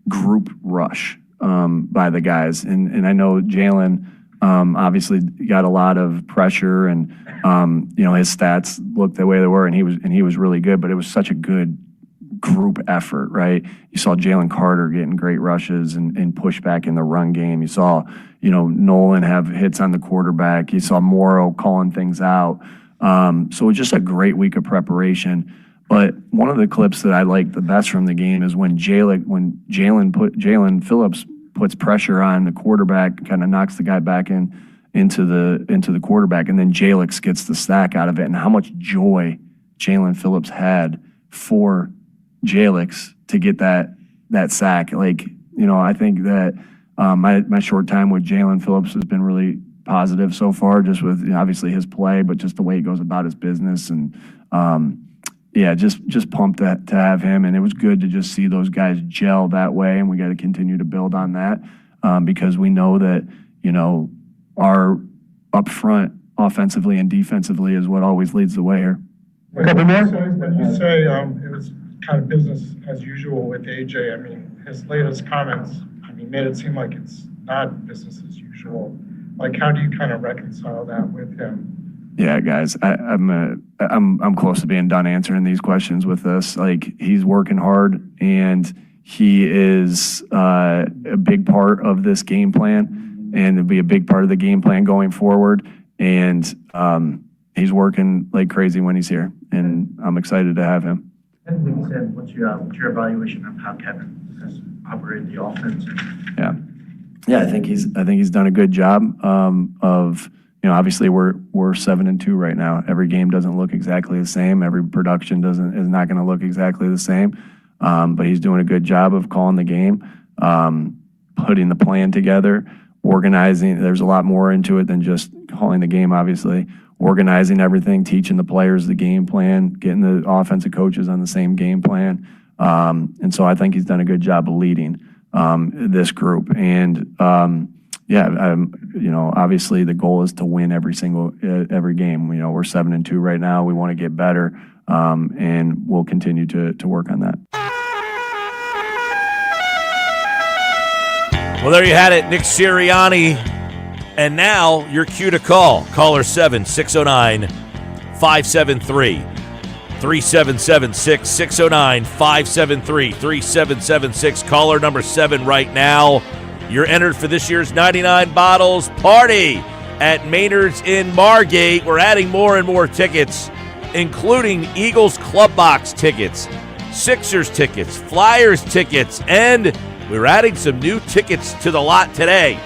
group rush by the guys, and I know Jalen obviously got a lot of pressure, and his stats looked the way they were, and he was really good, but it was such a good group effort, right? You saw Jalen Carter getting great rushes and push back in the run game. You saw, Nolan have hits on the quarterback. You saw Morrow calling things out. So it's just a great week of preparation. But one of the clips that I liked the best from the game is when Jalen Phillips puts pressure on the quarterback, kind of knocks the guy back into the quarterback, and then Jalix gets the sack out of it, and how much joy Jalen Phillips had for Jalix to get that sack. I think that my short time with Jalen Phillips has been really positive so far, just with obviously his play, but just the way he goes about his business, and just pumped to have him. And it was good to just see those guys gel that way, and we got to continue to build on that because we know that our up front offensively and defensively is what always leads the way here. When you say it was kind of business as usual with AJ, I mean, his latest comments, made it seem like it's not business as usual. How do you kind of reconcile that with him? Yeah, guys, I'm close to being done answering these questions with this. Like, he's working hard, and he is a big part of this game plan, and it'll be a big part of the game plan going forward. And he's working like crazy when he's here, and I'm excited to have him. And like you said, what's your evaluation of how Kevin has operated the offense? Yeah, I think he's done a good job of. Obviously we're 7-2 right now. Every game doesn't look exactly the same. Every production is not going to look exactly the same. But he's doing a good job of calling the game, putting the plan together, organizing. There's a lot more into it than just calling the game, obviously. Organizing everything, teaching the players the game plan, getting the offensive coaches on the same game plan. And so I think he's done a good job of leading this group. And obviously the goal is to win every game. We're 7-2 right now. We want to get better, and we'll continue to work on that. Well, there you had it, Nick Sirianni. And now your cue to call. Caller 7-609-573-3776. 609-573-3776. Caller number 7 right now. You're entered for this year's 99 Bottles Party at Maynard's in Margate. We're adding more and more tickets, including Eagles Club Box tickets, Sixers tickets, Flyers tickets, and we're adding some new tickets to the lot today.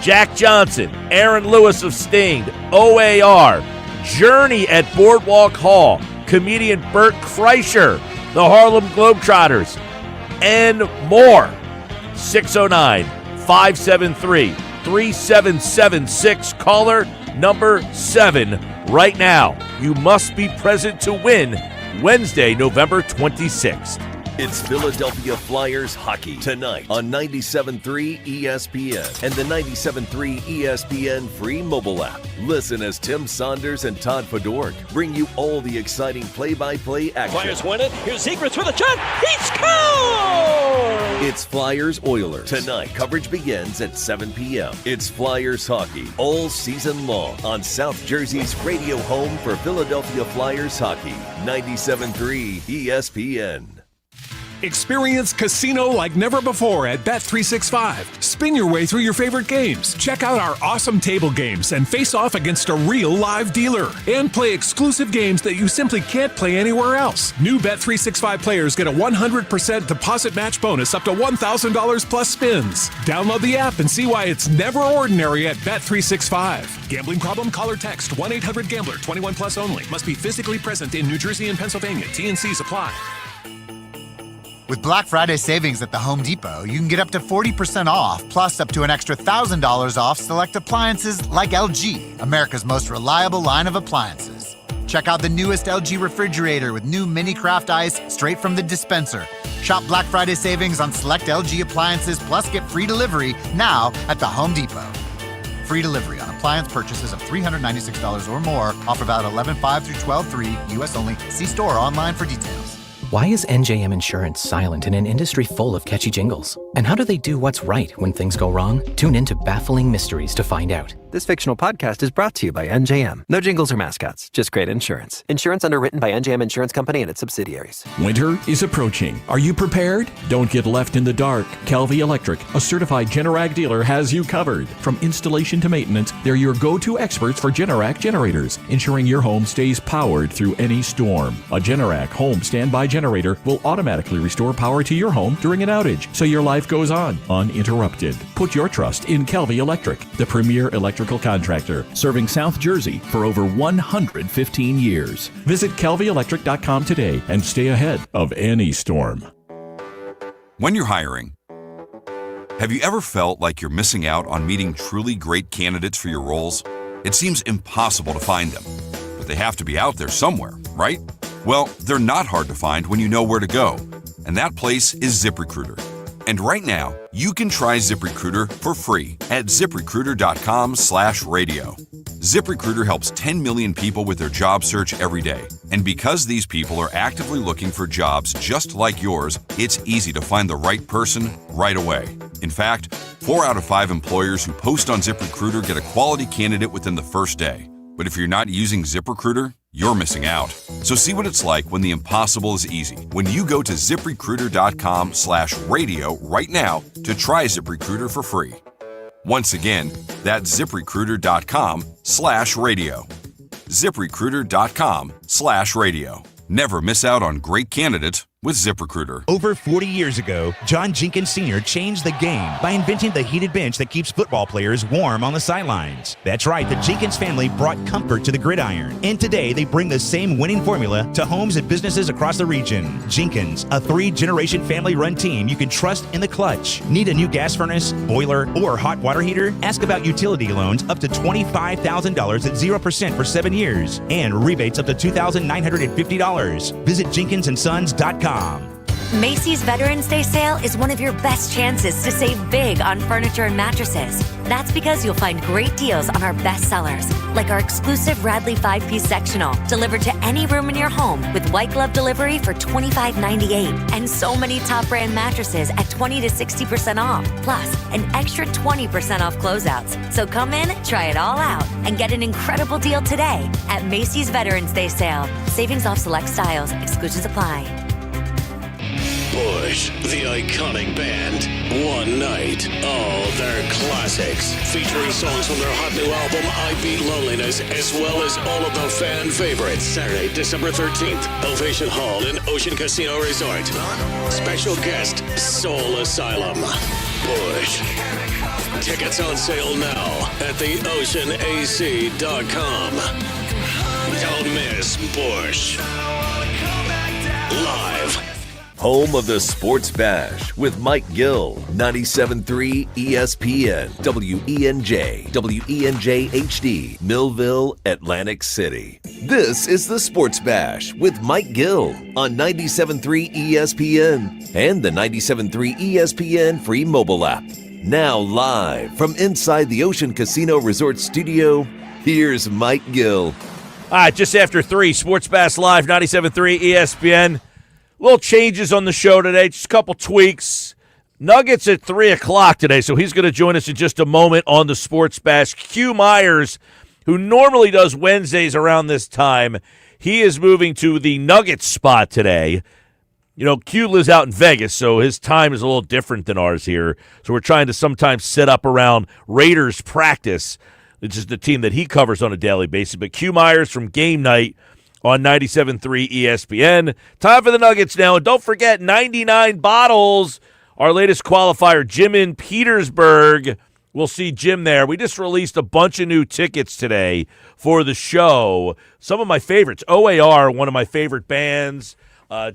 Jack Johnson, Aaron Lewis of Stained, OAR, Journey at Boardwalk Hall, comedian Bert Kreischer, the Harlem Globetrotters, and more. 609-573-3776. Caller number 7 right now. You must be present to win Wednesday, November 26th. It's Philadelphia Flyers hockey tonight on 97.3 ESPN and the 97.3 ESPN free mobile app. Listen as Tim Saunders and Todd Fedork bring you all the exciting play-by-play action. Flyers win it. Here's Zegras with a shot. He scores! It's Flyers Oilers. Tonight, coverage begins at 7 p.m. It's Flyers hockey all season long on South Jersey's radio home for Philadelphia Flyers hockey. 97.3 ESPN. Experience casino like never before at Bet365. Spin your way through your favorite games. Check out our awesome table games and face off against a real live dealer. And play exclusive games that you simply can't play anywhere else. New Bet365 players get a 100% deposit match bonus up to $1,000 plus spins. Download the app and see why it's never ordinary at Bet365. Gambling problem? Call or text 1-800-GAMBLER. 21 plus only. Must be physically present in New Jersey and Pennsylvania. T&Cs apply. With Black Friday savings at the Home Depot, you can get up to 40% off, plus up to an extra $1,000 off select appliances like LG, America's most reliable line of appliances. Check out the newest LG refrigerator with new mini craft ice straight from the dispenser. Shop Black Friday savings on select LG appliances, plus get free delivery now at the Home Depot. Free delivery on appliance purchases of $396 or more. Offer valid 11/5 through 12/3, U.S. only. See store or online for details. Why is NJM Insurance silent in an industry full of catchy jingles? And how do they do what's right when things go wrong? Tune in to Baffling Mysteries to find out. This fictional podcast is brought to you by NJM. No jingles or mascots, just great insurance. Insurance underwritten by NJM Insurance Company and its subsidiaries. Winter is approaching. Are you prepared? Don't get left in the dark. Calvi Electric, a certified Generac dealer, has you covered. From installation to maintenance, they're your go-to experts for Generac generators, ensuring your home stays powered through any storm. A Generac home standby generator will automatically restore power to your home during an outage, so your life goes on uninterrupted. Put your trust in Calvi Electric, the premier electrical contractor, serving South Jersey for over 115 years. Visit calvielectric.com today and stay ahead of any storm. When you're hiring, have you ever felt like you're missing out on meeting truly great candidates for your roles? It seems impossible to find them, but they have to be out there somewhere, right? Well, they're not hard to find when you know where to go, and that place is ZipRecruiter. And right now, you can try ZipRecruiter for free at ZipRecruiter.com/radio. ZipRecruiter helps 10 million people with their job search every day. And because these people are actively looking for jobs just like yours, it's easy to find the right person right away. In fact, 4 out of 5 employers who post on ZipRecruiter get a quality candidate within the first day. But if you're not using ZipRecruiter, you're missing out. So see what it's like when the impossible is easy. When you go to ZipRecruiter.com/radio right now to try ZipRecruiter for free. Once again, that's ZipRecruiter.com/radio. ZipRecruiter.com/radio. Never miss out on great candidates with ZipRecruiter. Over 40 years ago, John Jenkins Sr. changed the game by inventing the heated bench that keeps football players warm on the sidelines. That's right, the Jenkins family brought comfort to the gridiron. And today, they bring the same winning formula to homes and businesses across the region. Jenkins, a 3-generation family-run team you can trust in the clutch. Need a new gas furnace, boiler, or hot water heater? Ask about utility loans up to $25,000 at 0% for 7 years. And rebates up to $2,950. Visit JenkinsandSons.com. Macy's Veterans Day sale is one of your best chances to save big on furniture and mattresses. That's because you'll find great deals on our best sellers, like our exclusive Radley 5-piece sectional, delivered to any room in your home with white glove delivery for $25.98. And so many top brand mattresses at 20 to 60% off, plus an extra 20% off closeouts. So come in, try it all out, and get an incredible deal today at Macy's Veterans Day sale. Savings off select styles. Exclusions apply. Bush, the iconic band. One night, all their classics, featuring songs from their hot new album, I Beat Loneliness, as well as all of the fan favorites. Saturday, December 13th, Ovation Hall in Ocean Casino Resort. Special guest, Soul Asylum. Bush. Tickets on sale now at theoceanac.com. Don't miss Bush. Live. Home of the Sports Bash with Mike Gill, 97.3 ESPN, WENJ, WENJ HD, Millville, Atlantic City. This is the Sports Bash with Mike Gill on 97.3 ESPN and the 97.3 ESPN free mobile app. Now live from inside the Ocean Casino Resort studio, here's Mike Gill. All right, just after 3, Sports Bash Live, 97.3 ESPN. Little changes on the show today, just a couple tweaks. Nuggets at 3 o'clock today, so he's going to join us in just a moment on the Sports Bash. Q Myers, who normally does Wednesdays around this time, he is moving to the Nuggets spot today. You know, Q lives out in Vegas, so his time is a little different than ours here. So we're trying to sometimes set up around Raiders practice, which is the team that he covers on a daily basis. But Q Myers from Game Night on 97.3 ESPN. Time for the Nuggets now. And don't forget, 99 Bottles, our latest qualifier, Jim in Petersburg. We'll see Jim there. We just released a bunch of new tickets today for the show. Some of my favorites. OAR, one of my favorite bands.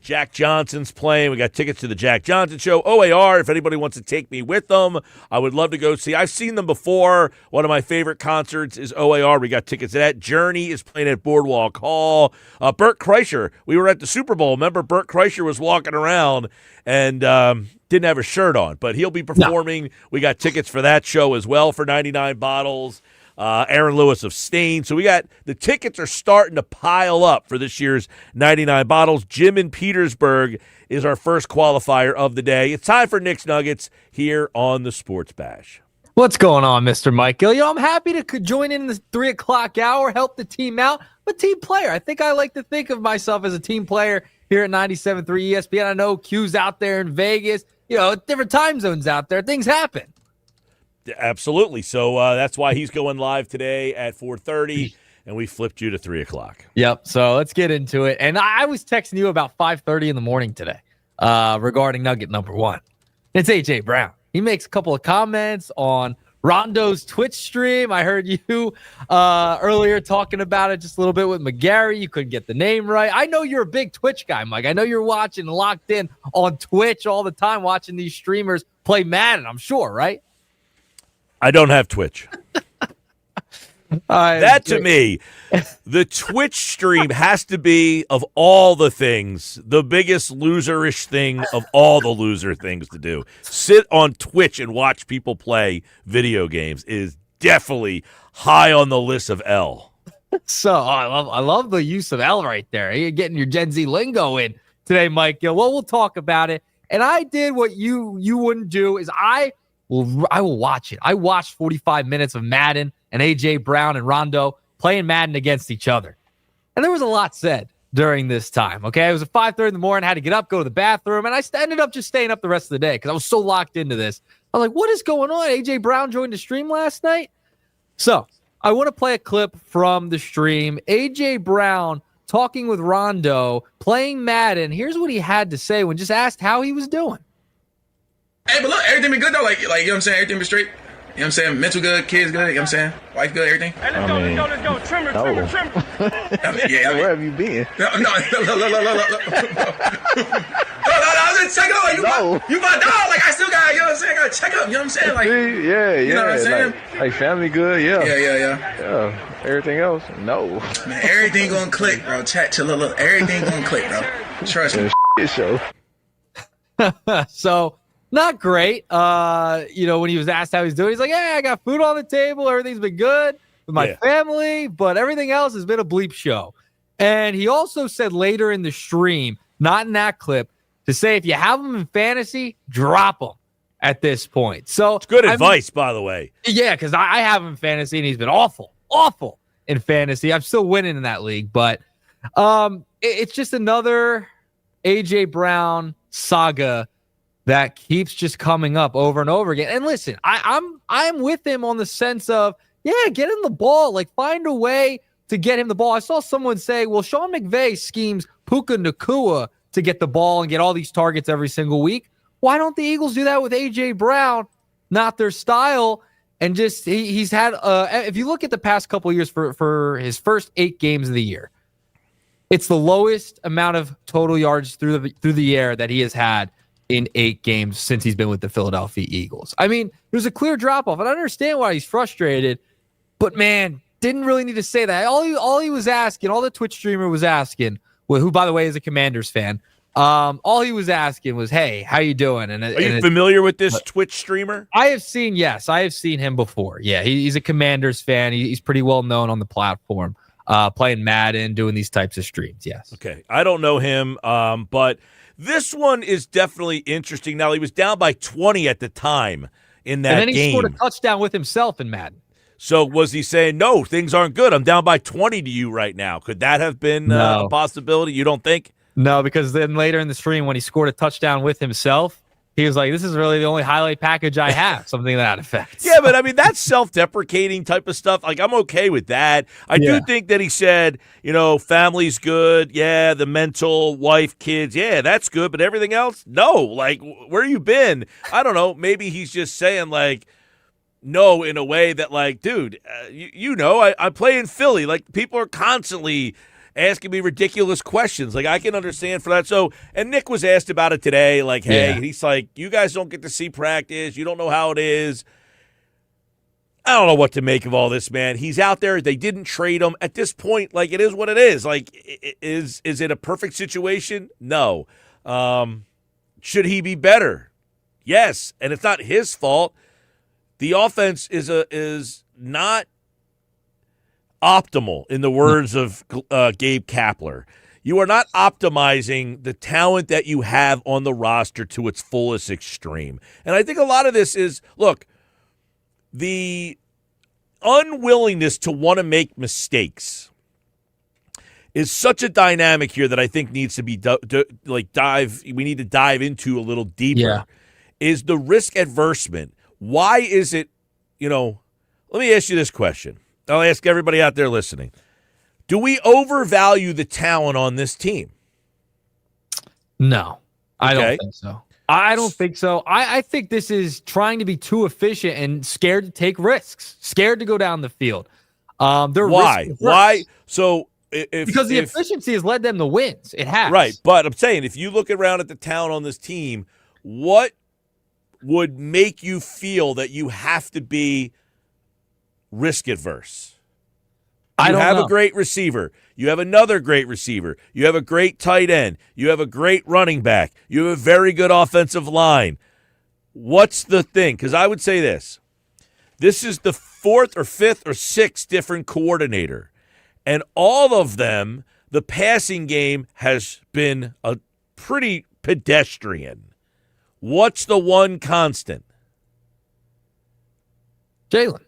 Jack Johnson's playing. We got tickets to the Jack Johnson show. OAR, if anybody wants to take me with them, I would love to go see. I've seen them before. One of my favorite concerts is OAR. We got tickets to that. Journey is playing at Boardwalk Hall. Bert Kreischer, we were at the Super Bowl. Remember, Bert Kreischer was walking around and didn't have a shirt on, but he'll be performing. No. We got tickets for that show as well for 99 Bottles. Aaron Lewis of Stain. So we got the tickets are starting to pile up for this year's 99 Bottles. Jim in Petersburg is our first qualifier of the day. It's time for Knicks Nuggets here on the Sports Bash. What's going on, Mr. Mike Gill? You know, I'm happy to join in the 3 o'clock hour, help the team out. I'm a team player. I think I like to think of myself as a team player here at 97.3 ESPN. I know Q's out there in Vegas. You know, different time zones out there. Things happen. Absolutely. So that's why he's going live today at 4:30, and we flipped you to 3 o'clock. Yep. So let's get into it. And I was texting you about 5:30 in the morning today regarding Nugget number 1. It's A.J. Brown. He makes a couple of comments on Rondo's Twitch stream. I heard you earlier talking about it just a little bit with McGarry. You couldn't get the name right. I know you're a big Twitch guy, Mike. I know you're watching and locked in on Twitch all the time, watching these streamers play Madden, I'm sure, right? I don't have Twitch. That to me, the Twitch stream has to be, of all the things, the biggest loserish thing of all the loser things to do. Sit on Twitch and watch people play video games is definitely high on the list of L. So I love the use of L right there. You're getting your Gen Z lingo in today, Mike. Well, we'll talk about it. And I did what you wouldn't do is I will watch it. I watched 45 minutes of Madden and A.J. Brown and Rondo playing Madden against each other. And there was a lot said during this time, okay? It was at 5:30 in the morning, I had to get up, go to the bathroom, and I ended up just staying up the rest of the day because I was so locked into this. I was like, what is going on? A.J. Brown joined the stream last night? So I want to play a clip from the stream. A.J. Brown talking with Rondo, playing Madden. Here's what he had to say when just asked how he was doing. Hey, but look, everything been good though. Like, you know what I'm saying? Everything been straight. You know what I'm saying? Mental good, kids good, you know what I'm saying? Wife good, everything. Hey, let's go. Trimmer. Where have you been? No. I was just checking up. You my dog. Like, I still got, you know what I'm saying? I got to check up, you know what I'm saying? Like, you know what I'm saying? Like family good, yeah. Yeah. Everything else, no. Man, everything gonna click, bro. Chat to look. Everything gonna click, bro. Trust me. Show. So, not great. When he was asked how he's doing, he's like, I got food on the table. Everything's been good with my family, but everything else has been a bleep show. And he also said later in the stream, not in that clip, to say if you have him in fantasy, drop him at this point. So it's good advice, by the way. Yeah, because I have him in fantasy, and he's been awful in fantasy. I'm still winning in that league, but it's just another A.J. Brown saga that keeps just coming up over and over again. And listen, I'm with him on the sense of, get him the ball. Like, find a way to get him the ball. I saw someone say, well, Sean McVay schemes Puka Nacua to get the ball and get all these targets every single week. Why don't the Eagles do that with A.J. Brown? Not their style. And just he's had, if you look at the past couple of years for his first 8 games of the year, it's the lowest amount of total yards through the air that he has had in 8 games since he's been with the Philadelphia Eagles. I mean, there's a clear drop-off, and I understand why he's frustrated, but, man, didn't really need to say that. All he was asking, all the Twitch streamer was asking, who, by the way, is a Commanders fan, all he was asking was, hey, how you doing? And are you familiar with this Twitch streamer? I have seen him before. Yeah, he's a Commanders fan. He's pretty well known on the platform, playing Madden, doing these types of streams, yes. Okay, I don't know him, but this one is definitely interesting. Now, he was down by 20 at the time in that game. And then he scored a touchdown with himself in Madden. So was he saying, no, things aren't good, I'm down by 20 to you right now? Could that have been a possibility? You don't think? No, because then later in the stream when he scored a touchdown with himself, he was like, this is really the only highlight package I have, something to that effect. Yeah, but I mean, that's self-deprecating type of stuff. Like, I'm okay with that. I do think that he said, family's good. Yeah, the mental, wife, kids. Yeah, that's good. But everything else? No. Like, where you been? I don't know. Maybe he's just saying, like, no, in a way that, like, dude, I play in Philly. Like, people are constantly asking me ridiculous questions. Like, I can understand for that. So, and Nick was asked about it today. Like, hey, he's like, you guys don't get to see practice. You don't know how it is. I don't know what to make of all this, man. He's out there. They didn't trade him. At this point, like, it is what it is. Like, is it a perfect situation? No. Should he be better? Yes. And it's not his fault. The offense is not optimal, in the words of Gabe Kapler. You are not optimizing the talent that you have on the roster to its fullest extreme. And I think a lot of this is, look, the unwillingness to want to make mistakes is such a dynamic here that I think needs to be we need to dive into a little deeper. Yeah. Is the risk adversement. Why is it, let me ask you this question. I'll ask everybody out there listening. Do we overvalue the talent on this team? No, I don't think so. I don't think so. I think this is trying to be too efficient and scared to take risks, scared to go down the field. Why? Why? So because the efficiency has led them to wins. It has. Right. But I'm saying, if you look around at the talent on this team, what would make you feel that you have to be risk adverse? You have a great receiver. You have another great receiver. You have a great tight end. You have a great running back. You have a very good offensive line. What's the thing? Because I would say this. This is the 4th or 5th or 6th different coordinator. And all of them, the passing game has been a pretty pedestrian. What's the one constant? Jalen.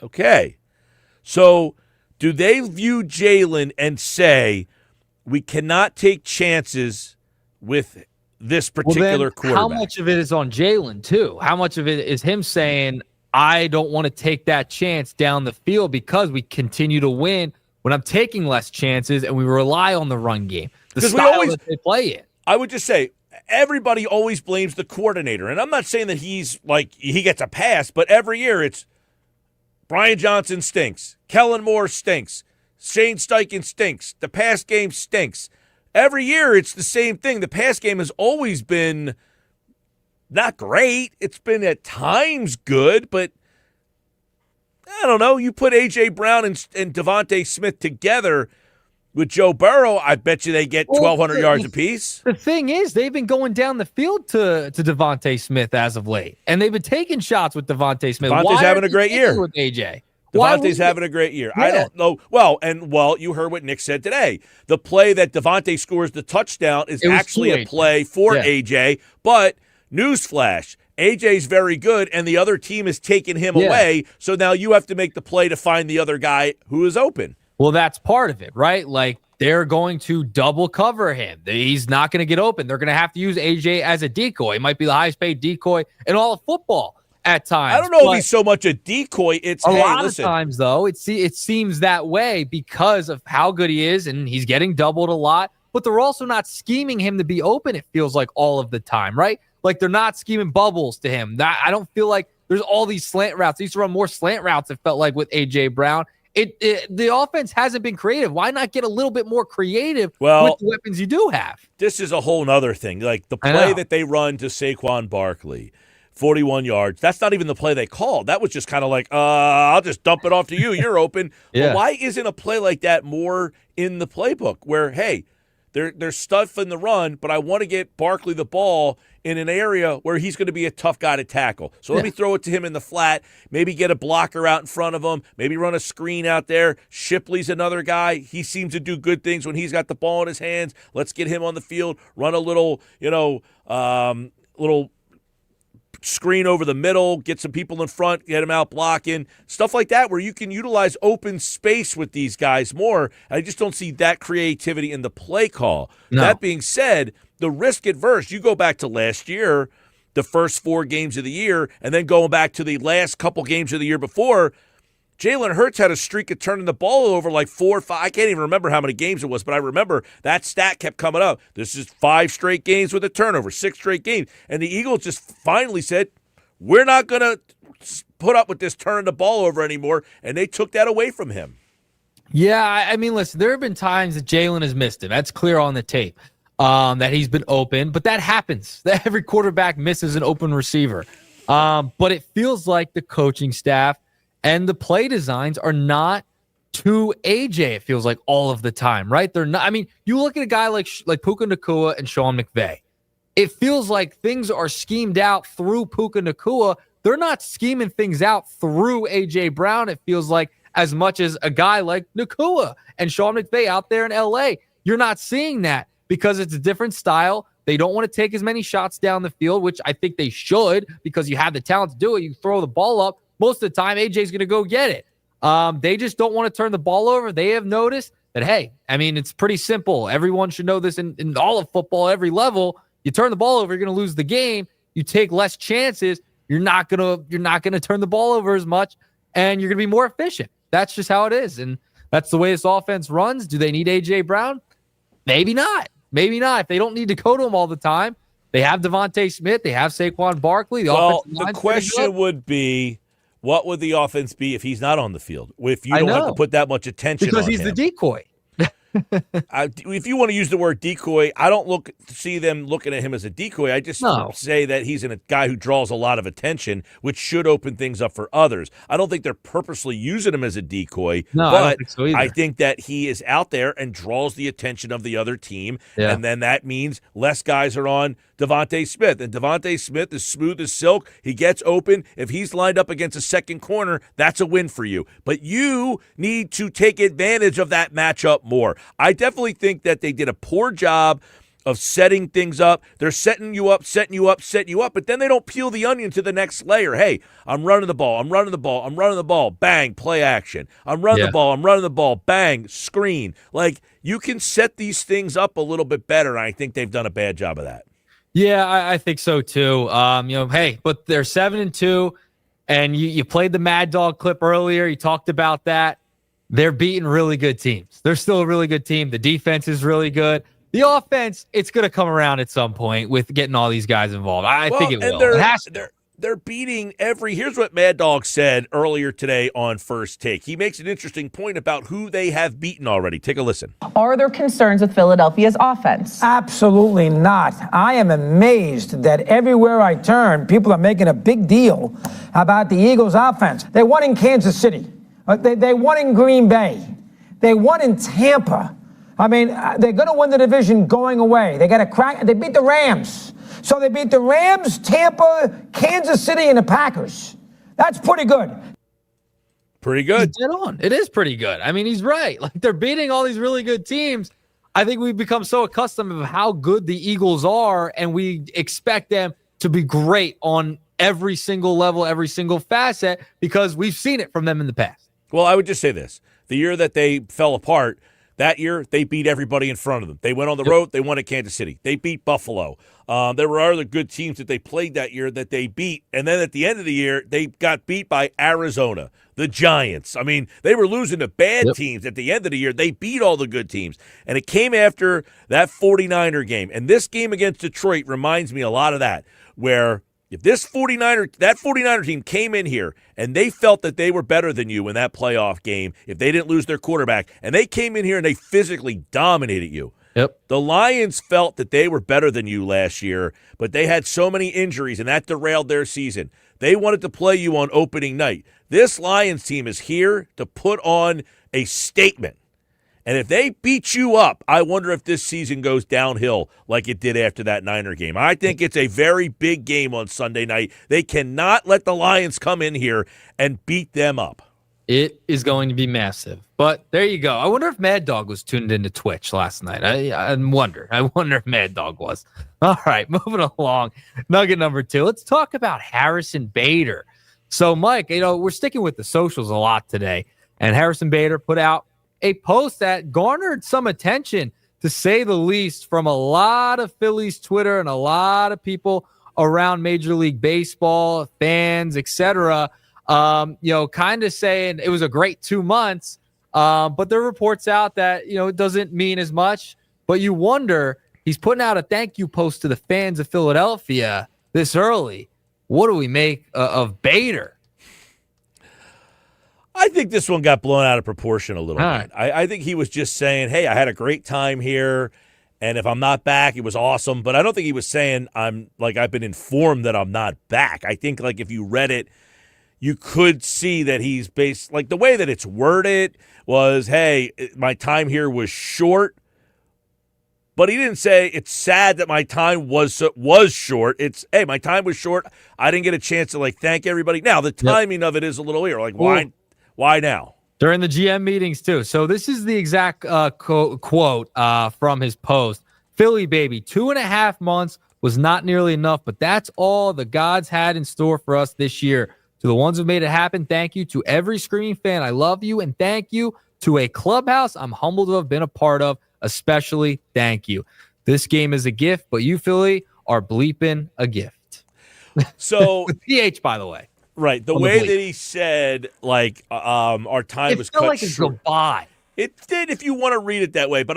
Okay. So Do they view Jalen and say, we cannot take chances with this particular quarterback? How much of it is on Jalen, too? How much of it is him saying, I don't want to take that chance down the field because we continue to win when I'm taking less chances and we rely on the run game, the style that they play it. I would just say, everybody always blames the coordinator. And I'm not saying that he gets a pass, but every year it's Brian Johnson stinks. Kellen Moore stinks. Shane Steichen stinks. The pass game stinks. Every year it's the same thing. The pass game has always been not great. It's been at times good, but I don't know. You put A.J. Brown and Devontae Smith together with Joe Burrow, I bet you they get 1,200 yards apiece. The thing is, they've been going down the field to Devontae Smith as of late, and they've been taking shots with Devontae Smith. Devontae's having a great year. With A.J. Devontae's having a great year. Yeah. I don't know. Well, you heard what Nick said today. The play that Devontae scores the touchdown is actually a play for A.J., but newsflash, A.J.'s very good, and the other team is taking him away, so now you have to make the play to find the other guy who is open. Well, that's part of it, right? Like, they're going to double cover him. He's not going to get open. They're going to have to use A.J. as a decoy. He might be the highest paid decoy in all of football at times. I don't know if he's so much a decoy. It's a lot of times, though, it seems that way because of how good he is, and he's getting doubled a lot. But they're also not scheming him to be open, it feels like, all of the time, right? Like, they're not scheming bubbles to him. I don't feel like there's all these slant routes. They used to run more slant routes, it felt like, with A.J. Brown. The offense hasn't been creative. Why not get a little bit more creative with the weapons you do have? This is a whole nother thing. Like the play that they run to Saquon Barkley, 41 yards. That's not even the play they called. That was just kind of like, I'll just dump it off to you. You're open. But why isn't a play like that more in the playbook where, hey, they're stuffing the run, but I want to get Barkley the ball in an area where he's going to be a tough guy to tackle. So let me throw it to him in the flat, maybe get a blocker out in front of him, maybe run a screen out there. Shipley's another guy. He seems to do good things when he's got the ball in his hands. Let's get him on the field, run a little, little screen over the middle, get some people in front, get them out blocking, stuff like that where you can utilize open space with these guys more. I just don't see that creativity in the play call. No. That being said, the risk adverse, you go back to last year, the first 4 games of the year, and then going back to the last couple games of the year before, Jalen Hurts had a streak of turning the ball over like 4 or 5. I can't even remember how many games it was, but I remember that stat kept coming up. This is 5 straight games with a turnover, 6 straight games. And the Eagles just finally said, we're not going to put up with this turning the ball over anymore, and they took that away from him. Yeah, I mean, listen, there have been times that Jalen has missed it. That's clear on the tape, that he's been open, but that happens. That every quarterback misses an open receiver. But it feels like the coaching staff and the play designs are not to AJ, it feels like, all of the time, right? They're not. I mean, you look at a guy like Puka Nacua and Sean McVay. It feels like things are schemed out through Puka Nacua. They're not scheming things out through AJ Brown, it feels like, as much as a guy like Nacua and Sean McVay out there in LA. You're not seeing that because it's a different style. They don't want to take as many shots down the field, which I think they should because you have the talent to do it. You throw the ball up. Most of the time, AJ's going to go get it. They just don't want to turn the ball over. They have noticed that, hey, I mean, it's pretty simple. Everyone should know this in all of football, every level. You turn the ball over, you're going to lose the game. You take less chances, you're not going to turn the ball over as much, and you're going to be more efficient. That's just how it is, and that's the way this offense runs. Do they need A.J. Brown? Maybe not. Maybe not. If they don't need to go to him all the time, they have Devontae Smith, they have Saquon Barkley. The question would be, what would the offense be if he's not on the field? If you don't have to put that much attention on him? Because he's the decoy. If you want to use the word decoy, I don't see them looking at him as a decoy. I just say that he's a guy who draws a lot of attention, which should open things up for others. I don't think they're purposely using him as a decoy, but I don't think so either. I think that he is out there and draws the attention of the other team, and then that means less guys are on Devontae Smith. And Devontae Smith is smooth as silk. He gets open. If he's lined up against a second corner, that's a win for you. But you need to take advantage of that matchup more. I definitely think that they did a poor job of setting things up. They're setting you up, but then they don't peel the onion to the next layer. Hey, I'm running the ball, bang, play action. I'm running the ball, bang, screen. Like, you can set these things up a little bit better, and I think they've done a bad job of that. Yeah, I think so too. Hey, but they're 7-2, and you played the Mad Dog clip earlier. You talked about that. They're beating really good teams. They're still a really good team. The defense is really good. The offense, it's going to come around at some point with getting all these guys involved. I think it will. It has to. They're beating here's what Mad Dog said earlier today on First Take. He makes an interesting point about who they have beaten already. Take a listen. Are there concerns with Philadelphia's offense? Absolutely not. I am amazed that everywhere I turn, people are making a big deal about the Eagles' offense. They won in Kansas City. They won in Green Bay. They won in Tampa. I mean, they're going to win the division going away. They got a crack. They beat the Rams. So they beat the Rams, Tampa, Kansas City, and the Packers. That's pretty good. Pretty good. He's dead on. It is pretty good. I mean, he's right. Like, they're beating all these really good teams. I think we've become so accustomed of how good the Eagles are, and we expect them to be great on every single level, every single facet, because we've seen it from them in the past. Well, I would just say this. The year that they fell apart, that year, they beat everybody in front of them. They went on the road. They won at Kansas City. They beat Buffalo. There were other good teams that they played that year that they beat. And then at the end of the year, they got beat by Arizona, the Giants. I mean, they were losing to bad teams. At the end of the year, they beat all the good teams. And it came after that 49er game. And this game against Detroit reminds me a lot of that, where if that 49er team came in here and they felt that they were better than you in that playoff game, if they didn't lose their quarterback, and they came in here and they physically dominated you. The Lions felt that they were better than you last year, but they had so many injuries, and that derailed their season. They wanted to play you on opening night. This Lions team is here to put on a statement. And if they beat you up, I wonder if this season goes downhill like it did after that Niner game. I think it's a very big game on Sunday night. They cannot let the Lions come in here and beat them up. It is going to be massive. But there you go. I wonder if Mad Dog was tuned into Twitch last night. I wonder if Mad Dog was. All right, moving along. Nugget number 2. Let's talk about Harrison Bader. So, Mike, we're sticking with the socials a lot today. And Harrison Bader put out a post that garnered some attention, to say the least, from a lot of Phillies Twitter and a lot of people around Major League Baseball, fans, etc. Kind of saying it was a great 2 months, but there are reports out that, it doesn't mean as much. But you wonder, he's putting out a thank you post to the fans of Philadelphia this early. What do we make of Bader? I think this one got blown out of proportion a little bit. I think he was just saying, hey, I had a great time here, and if I'm not back, it was awesome. But I don't think he was saying I've been informed that I'm not back. I think, if you read it, you could see that he's the way that it's worded was, hey, my time here was short. But he didn't say it's sad that my time was short. It's, hey, my time was short. I didn't get a chance to thank everybody. Now, the timing of it is a little weird. Why now? During the GM meetings, too. So this is the exact quote from his post. Philly, baby, 2.5 months was not nearly enough, but that's all the gods had in store for us this year. To the ones who made it happen, thank you. To every Screaming fan, I love you, and thank you. To a clubhouse I'm humbled to have been a part of, especially thank you. This game is a gift, but you, Philly, are bleeping a gift. So with PH, by the way. Right. The way that he said, our time was cut short. It felt like it's goodbye. It did, if you want to read it that way. But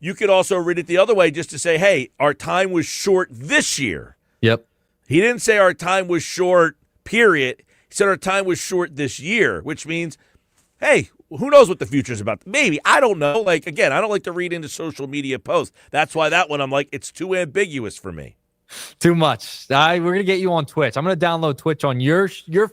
you could also read it the other way, just to say, hey, our time was short this year. Yep. He didn't say our time was short, period. He said our time was short this year, which means, hey, who knows what the future is about? Maybe. I don't know. Again, I don't like to read into social media posts. That's why that one, I'm like, it's too ambiguous for me. Too much. We're going to get you on Twitch. I'm going to download Twitch on your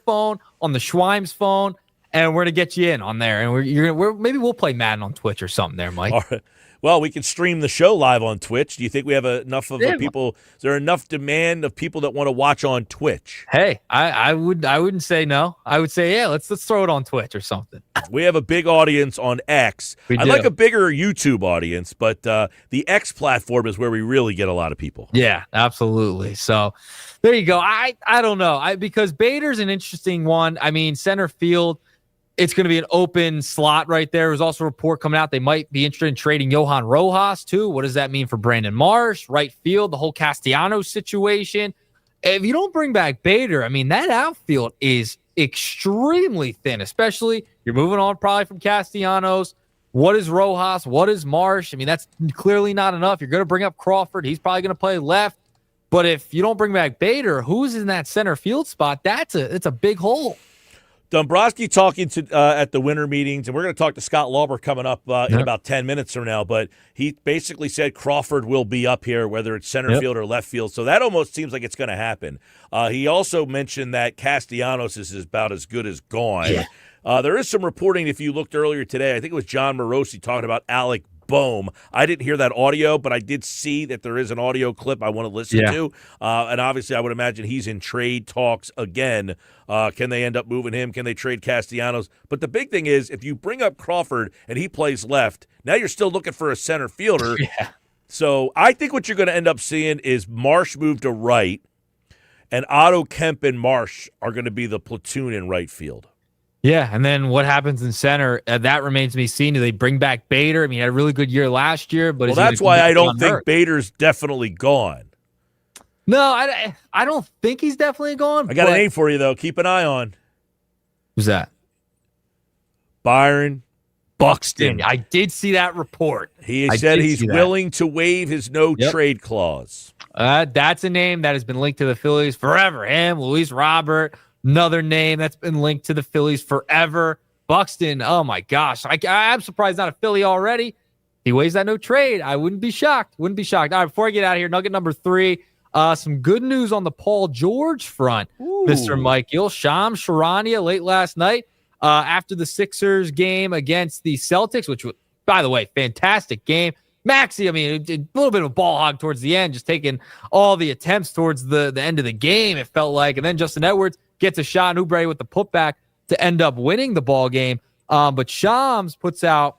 phone, on the Schweim's phone, and we're going to get you in on there. And maybe we'll play Madden on Twitch or something there, Mike. All right. Well, we can stream the show live on Twitch. Do you think we have enough of people? Is there enough demand of people that want to watch on Twitch? Hey, I wouldn't say no. I would say, yeah, let's throw it on Twitch or something. We have a big audience on X. I'd like a bigger YouTube audience, but the X platform is where we really get a lot of people. Yeah, absolutely. So there you go. I don't know. Because Bader's an interesting one. I mean, center field, it's going to be an open slot right there. There's also a report coming out they might be interested in trading Johan Rojas, too. What does that mean for Brandon Marsh? Right field, the whole Castellanos situation. If you don't bring back Bader, I mean, that outfield is extremely thin, especially you're moving on probably from Castellanos. What is Rojas? What is Marsh? I mean, that's clearly not enough. You're going to bring up Crawford. He's probably going to play left. But if you don't bring back Bader, who's in that center field spot? It's a big hole. Dombrowski talking to at the winter meetings, and we're going to talk to Scott Lauber coming up in about 10 minutes from now, but he basically said Crawford will be up here, whether it's center field or left field, so that almost seems like it's going to happen. He also mentioned that Castellanos is about as good as gone. Yeah. There is some reporting, if you looked earlier today, I think it was John Morosi talking about Alec Bohm. I didn't hear that audio, but I did see that there is an audio clip I want to listen to. And obviously, I would imagine he's in trade talks again. Can they end up moving him? Can they trade Castellanos? But the big thing is, if you bring up Crawford and he plays left, now you're still looking for a center fielder. So I think what you're going to end up seeing is Marsh move to right, and Otto Kemp and Marsh are going to be the platoon in right field. Yeah, and then what happens in center, that remains to be seen. Do they bring back Bader? I mean, he had a really good year last year. But that's why I don't think Bader's definitely gone. No, I don't think he's definitely gone. I got a name for you, though. Keep an eye on. Who's that? Byron Buxton. I did see that report. He said he's willing to waive his no-trade clause. That's a name that has been linked to the Phillies forever. Him, Luis Robert. Another name that's been linked to the Phillies forever. Buxton, oh my gosh. I'm surprised not a Philly already. He waives that no trade. I wouldn't be shocked. All right, before I get out of here, nugget number 3. Some good news on the Paul George front. Ooh. Mr. Mike Gill, Shams Charania late last night after the Sixers game against the Celtics, which was, by the way, fantastic game. Maxey, I mean, a little bit of a ball hog towards the end, just taking all the attempts towards the end of the game, it felt like. And then Justin Edwards gets a shot, and Oubre with the putback to end up winning the ball game. But Shams puts out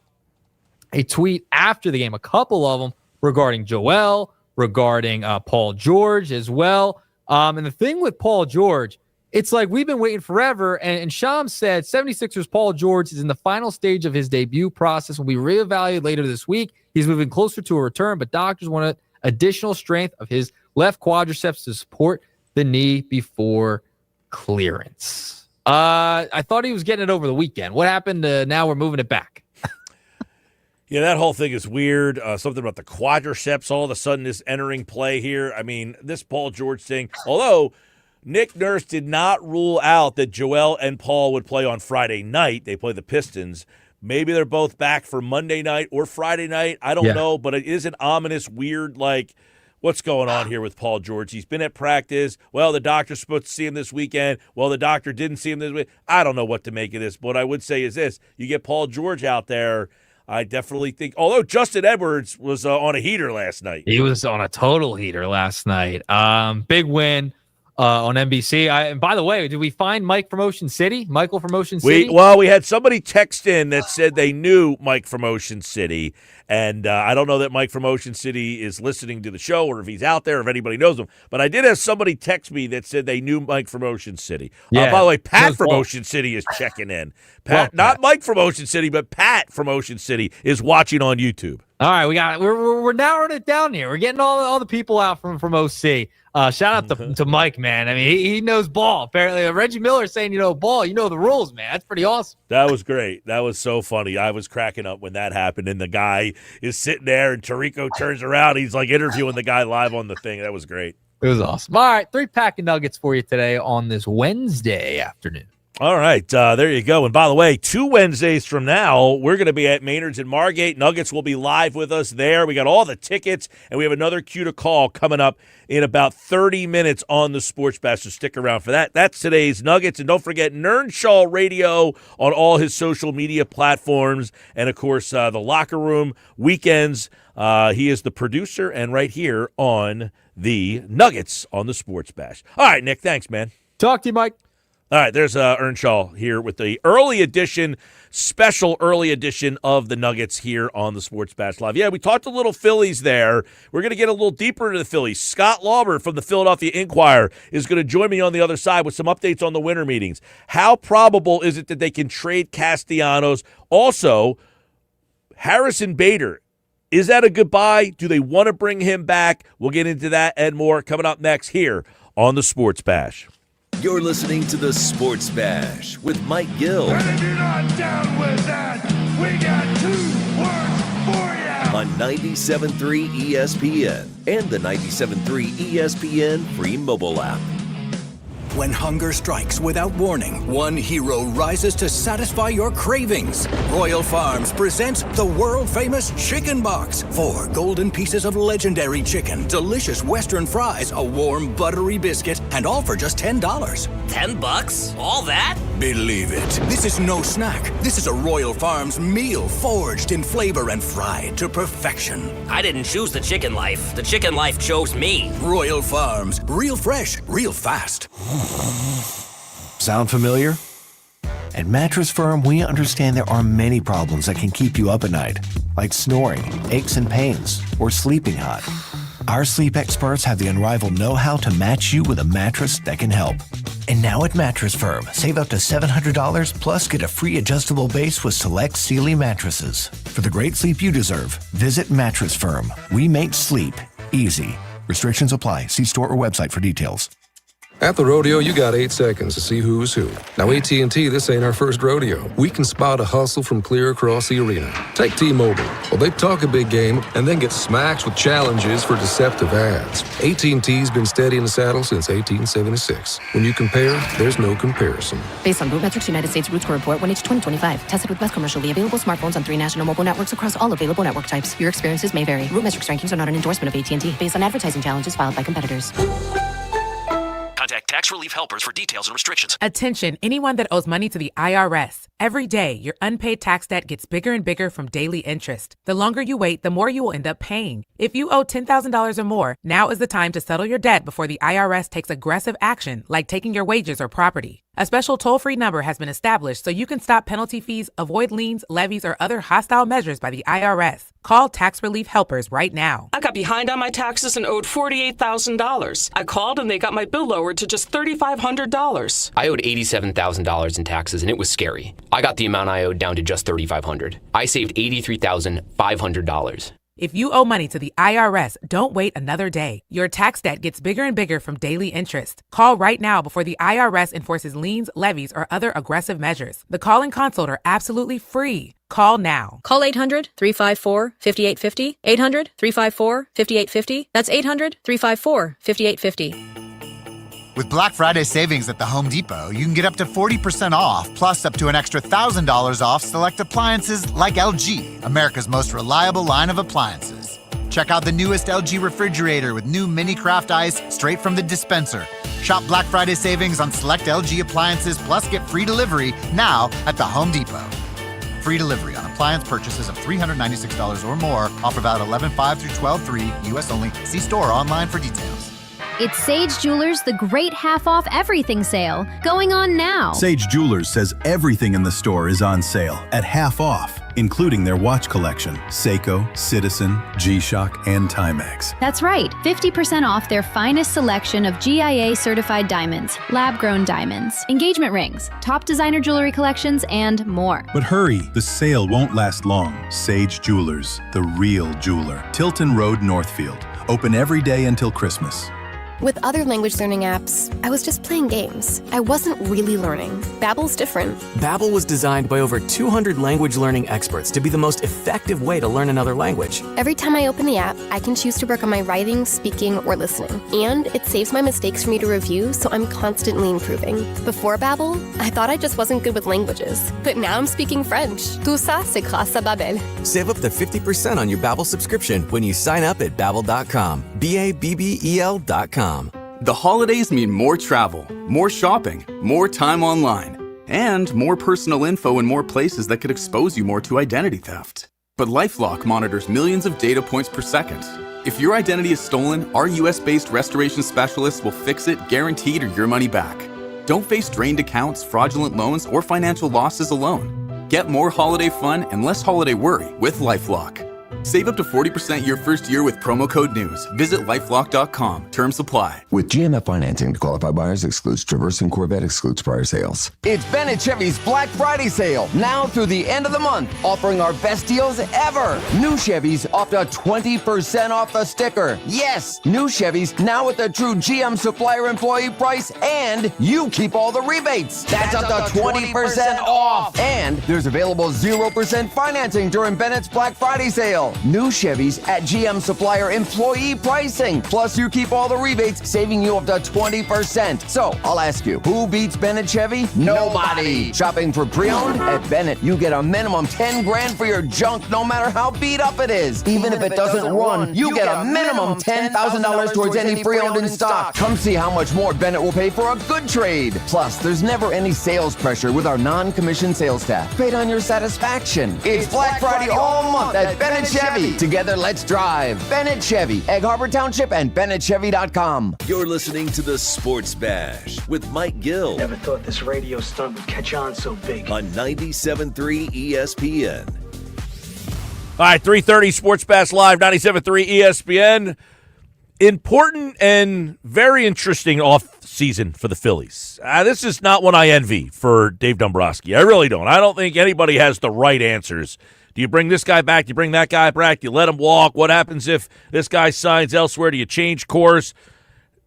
a tweet after the game, a couple of them, regarding Joel, regarding Paul George as well. And the thing with Paul George, it's like we've been waiting forever. And Shams said 76ers Paul George is in the final stage of his debut process. Will be reevaluated later this week. He's moving closer to a return, but doctors wanted additional strength of his left quadriceps to support the knee before clearance. I thought he was getting it over the weekend. What happened? Now we're moving it back. Yeah, that whole thing is weird. Something about the quadriceps all of a sudden is entering play here. I mean, this Paul George thing, although Nick Nurse did not rule out that Joel and Paul would play on Friday night. They play the Pistons. Maybe they're both back for Monday night or Friday night. I don't know, but it is an ominous, weird, like, what's going on here with Paul George? He's been at practice. Well, the doctor's supposed to see him this weekend. Well, the doctor didn't see him this week. I don't know what to make of this. But what I would say is this. You get Paul George out there, I definitely think, although Justin Edwards was on a heater last night. He was on a total heater last night. Big win on NBC. And by the way, did we find Mike from Ocean City? Michael from Ocean City? We had somebody text in that said they knew Mike from Ocean City. And I don't know that Mike from Ocean City is listening to the show or if he's out there, if anybody knows him. But I did have somebody text me that said they knew Mike from Ocean City. By the way, Pat from Ocean City is checking in. Pat, not Mike from Ocean City, but Pat from Ocean City is watching on YouTube. All right, we're narrowing it down here. We're getting all the people out from OC. Shout out to Mike, man. I mean, he knows ball. Apparently, Reggie Miller saying, ball, you know the rules, man. That's pretty awesome. That was great. That was so funny. I was cracking up when that happened, and the guy is sitting there, and Tirico turns around. He's like interviewing the guy live on the thing. That was great. It was awesome. All right, 3-pack of nuggets for you today on this Wednesday afternoon. All right, there you go. And by the way, 2 Wednesdays from now, we're going to be at Maynard's in Margate. Nuggets will be live with us there. We got all the tickets, and we have another cue to call coming up in about 30 minutes on the Sports Bash, so stick around for that. That's today's Nuggets. And don't forget, Nernshaw Radio on all his social media platforms. And, of course, the Locker Room weekends. He is the producer and right here on the Nuggets on the Sports Bash. All right, Nick, thanks, man. Talk to you, Mike. All right, there's Earnshaw here with the special early edition of the Nuggets here on the Sports Bash Live. Yeah, we talked a little Phillies there. We're going to get a little deeper into the Phillies. Scott Lauber from the Philadelphia Inquirer is going to join me on the other side with some updates on the winter meetings. How probable is it that they can trade Castellanos? Also, Harrison Bader, is that a goodbye? Do they want to bring him back? We'll get into that and more coming up next here on the Sports Bash. You're listening to the Sports Bash with Mike Gill. And if you're not down with that, we got 2 words for you. On 97.3 ESPN and the 97.3 ESPN free mobile app. When hunger strikes without warning, one hero rises to satisfy your cravings. Royal Farms presents the world-famous Chicken Box. 4 golden pieces of legendary chicken, delicious Western fries, a warm, buttery biscuit, and all for just $10. $10? All that? Believe it. This is no snack. This is a Royal Farms meal forged in flavor and fried to perfection. I didn't choose the chicken life. The chicken life chose me. Royal Farms. Real fresh, real fast. Sound familiar? At Mattress Firm, we understand there are many problems that can keep you up at night, like snoring, aches and pains, or sleeping hot. Our sleep experts have the unrivaled know-how to match you with a mattress that can help. And now at Mattress Firm, save up to $700 plus get a free adjustable base with select Sealy mattresses. For the great sleep you deserve, visit Mattress Firm. We make sleep easy. Restrictions apply. See store or website for details. At the rodeo, you got 8 seconds to see who's who. Now, AT&T, this ain't our first rodeo. We can spot a hustle from clear across the arena. Take T-Mobile. Well, they talk a big game and then get smacked with challenges for deceptive ads. AT&T's been steady in the saddle since 1876. When you compare, there's no comparison. Based on Root Metrics United States Root Score Report 1H 2025. Tested with best commercially available smartphones on 3 national mobile networks across all available network types. Your experiences may vary. Root Metrics rankings are not an endorsement of AT&T based on advertising challenges filed by competitors. Contact Tax Relief Helpers for details and restrictions. Attention, anyone that owes money to the IRS. Every day, your unpaid tax debt gets bigger and bigger from daily interest. The longer you wait, the more you will end up paying. If you owe $10,000 or more, now is the time to settle your debt before the IRS takes aggressive action, like taking your wages or property. A special toll-free number has been established so you can stop penalty fees, avoid liens, levies, or other hostile measures by the IRS. Call Tax Relief Helpers right now. I got behind on my taxes and owed $48,000. I called and they got my bill lowered to just $3,500. I owed $87,000 in taxes and it was scary. I got the amount I owed down to just $3,500. I saved $83,500. If you owe money to the IRS, don't wait another day. Your tax debt gets bigger and bigger from daily interest. Call right now before the IRS enforces liens, levies, or other aggressive measures. The call and consult are absolutely free. Call now. Call 800-354-5850. 800-354-5850. That's 800-354-5850. With Black Friday savings at the Home Depot, you can get up to 40% off, plus up to an extra $1,000 off select appliances like LG, America's most reliable line of appliances. Check out the newest LG refrigerator with new mini craft ice straight from the dispenser. Shop Black Friday savings on select LG appliances, plus get free delivery now at the Home Depot. Free delivery on appliance purchases of $396 or more. Offer valid 11/5 through 12/3, U.S. only. See store or online for details. It's Sage Jewelers' The Great Half Off Everything Sale, going on now. Sage Jewelers says everything in the store is on sale at half off, including their watch collection, Seiko, Citizen, G-Shock, and Timex. That's right, 50% off their finest selection of GIA-certified diamonds, lab-grown diamonds, engagement rings, top designer jewelry collections, and more. But hurry, the sale won't last long. Sage Jewelers, the real jeweler. Tilton Road, Northfield. Open every day until Christmas. With other language learning apps, I was just playing games. I wasn't really learning. Babbel's different. Babbel was designed by over 200 language learning experts to be the most effective way to learn another language. Every time I open the app, I can choose to work on my writing, speaking, or listening. And it saves my mistakes for me to review, so I'm constantly improving. Before Babbel, I thought I just wasn't good with languages. But now I'm speaking French. Tout ça, c'est grâce à Babbel. Save up to 50% on your Babbel subscription when you sign up at Babbel.com. Babbel.com. The holidays mean more travel, more shopping, more time online, and more personal info in more places that could expose you more to identity theft. But LifeLock monitors millions of data points per second. If your identity is stolen, our US-based restoration specialists will fix it, guaranteed, or your money back. Don't face drained accounts, fraudulent loans, or financial losses alone. Get more holiday fun and less holiday worry with LifeLock. Save up to 40% your first year with promo code NEWS. Visit lifelock.com. Terms apply. With GMF financing to qualified buyers excludes Traverse and Corvette excludes prior sales. It's Bennett Chevy's Black Friday sale, now through the end of the month, offering our best deals ever. New Chevys up to 20% off the sticker. Yes, new Chevys now with the true GM supplier employee price, and you keep all the rebates. That's up to 20% off. And there's available 0% financing during Bennett's Black Friday sale. New Chevys at GM supplier employee pricing. Plus, you keep all the rebates, saving you up to 20%. So, I'll ask you, who beats Bennett Chevy? Nobody. Shopping for pre-owned? At Bennett, you get a minimum 10 grand for your junk, no matter how beat up it is. Even if it doesn't run, you get a minimum $10,000 towards any pre-owned in stock. Come see how much more Bennett will pay for a good trade. Plus, there's never any sales pressure with our non-commissioned sales staff. Paid on your satisfaction. It's Black Friday all month at Bennett Chevy. Together, let's drive. Bennett Chevy, Egg Harbor Township, and BennettChevy.com. You're listening to the Sports Bash with Mike Gill. Never thought this radio stunt would catch on so big. On 97.3 ESPN. All right, 3:30 Sports Bash Live, 97.3 ESPN. Important and very interesting off-season for the Phillies. This is not one I envy for Dave Dombrowski. I really don't. I don't think anybody has the right answers. Do you bring this guy back? Do you bring that guy back? Do you let him walk? What happens if this guy signs elsewhere? Do you change course?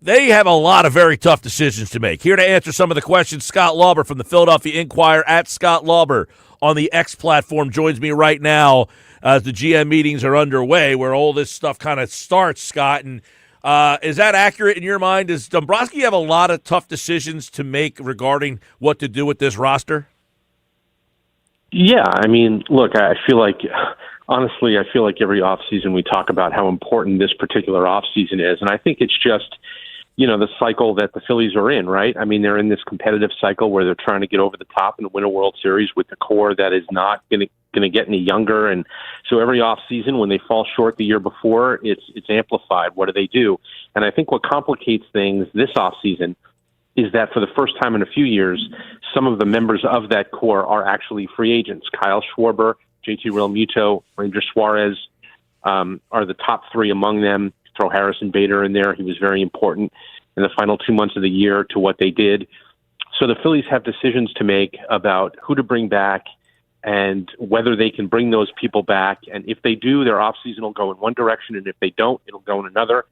They have a lot of very tough decisions to make. Here to answer some of the questions, Scott Lauber from the Philadelphia Inquirer, at Scott Lauber on the X platform, joins me right now as the GM meetings are underway, where all this stuff kind of starts, Scott. And is that accurate in your mind? Does Dombrowski have a lot of tough decisions to make regarding what to do with this roster? Yeah, I mean, look, I feel like, honestly, I feel like every offseason we talk about how important this particular offseason is. And I think it's just, the cycle that the Phillies are in, right? I mean, they're in this competitive cycle where they're trying to get over the top and win a World Series with the core that is not going to get any younger. And so every offseason, when they fall short the year before, it's amplified. What do? And I think what complicates things this offseason is that for the first time in a few years, some of the members of that core are actually free agents. Kyle Schwarber, JT Realmuto, Ranger Suarez are the top three among them. Throw Harrison Bader in there. He was very important in the final 2 months of the year to what they did. So the Phillies have decisions to make about who to bring back and whether they can bring those people back. And if they do, their offseason will go in one direction, and if they don't, it'll go in another.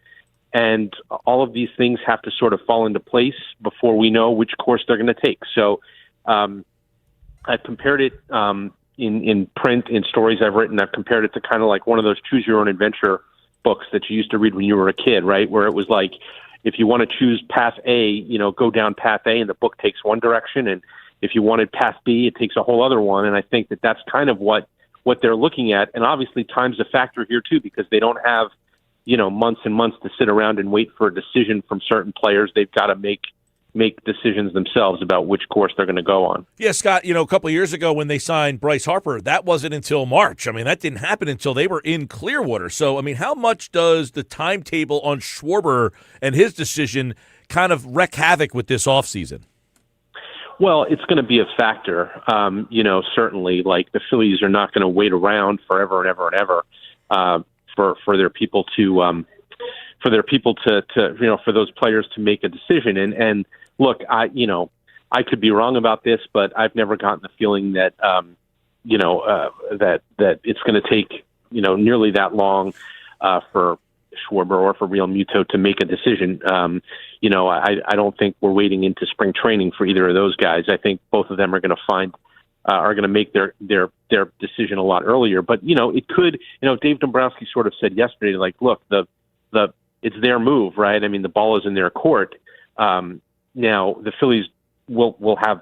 And all of these things have to sort of fall into place before we know which course they're going to take. So I've compared it in print, in stories I've written. I've compared it to kind of like one of those choose your own adventure books that you used to read when you were a kid, right? Where it was like, if you want to choose path A, go down path A, and the book takes one direction. And if you wanted path B, it takes a whole other one. And I think that that's kind of what they're looking at. And obviously time's a factor here too, because they don't have, months and months to sit around and wait for a decision from certain players. They've got to make decisions themselves about which course they're going to go on. Yeah, Scott, a couple of years ago when they signed Bryce Harper, that wasn't until March. I mean, that didn't happen until they were in Clearwater. So, I mean, how much does the timetable on Schwarber and his decision kind of wreak havoc with this offseason? Well, it's going to be a factor. Certainly, like the Phillies are not going to wait around forever and ever and ever for their people to for those players to make a decision. And look, I could be wrong about this, but I've never gotten the feeling that that it's going to take nearly that long for Schwarber or for Realmuto to make a decision. I don't think we're waiting into spring training for either of those guys. I think both of them are going to make their decision a lot earlier. But it could. Dave Dombrowski sort of said yesterday, like, look, it's their move, right? I mean, the ball is in their court. Now the Phillies will have,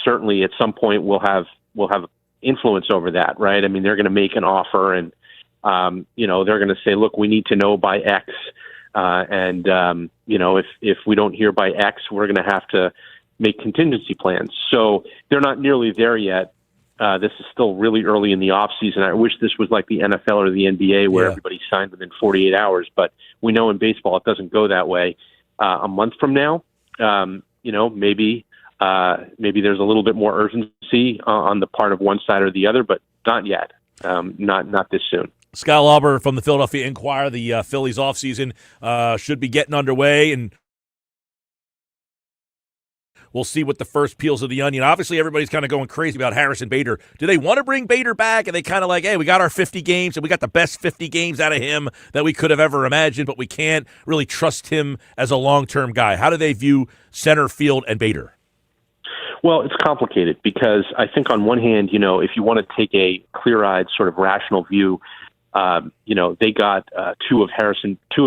certainly at some point will have influence over that, right? I mean, they're going to make an offer, and they're going to say, look, we need to know by X, if we don't hear by X, we're going to have to make contingency plans. So they're not nearly there yet. This is still really early in the offseason. I wish this was like the NFL or the NBA where everybody signed within 48 hours, but we know in baseball it doesn't go that way. A month from now, maybe maybe there's a little bit more urgency on the part of one side or the other, but not yet. Not this soon. Scott Lauber from the Philadelphia Inquirer, the Phillies offseason should be getting underway, and we'll see what the first peels of the onion. Obviously, everybody's kind of going crazy about Harrison Bader. Do they want to bring Bader back? And they kind of like, hey, we got our 50 games, and we got the best 50 games out of him that we could have ever imagined, but we can't really trust him as a long-term guy. How do they view center field and Bader? Well, it's complicated because I think on one hand, if you want to take a clear-eyed sort of rational view, they got two of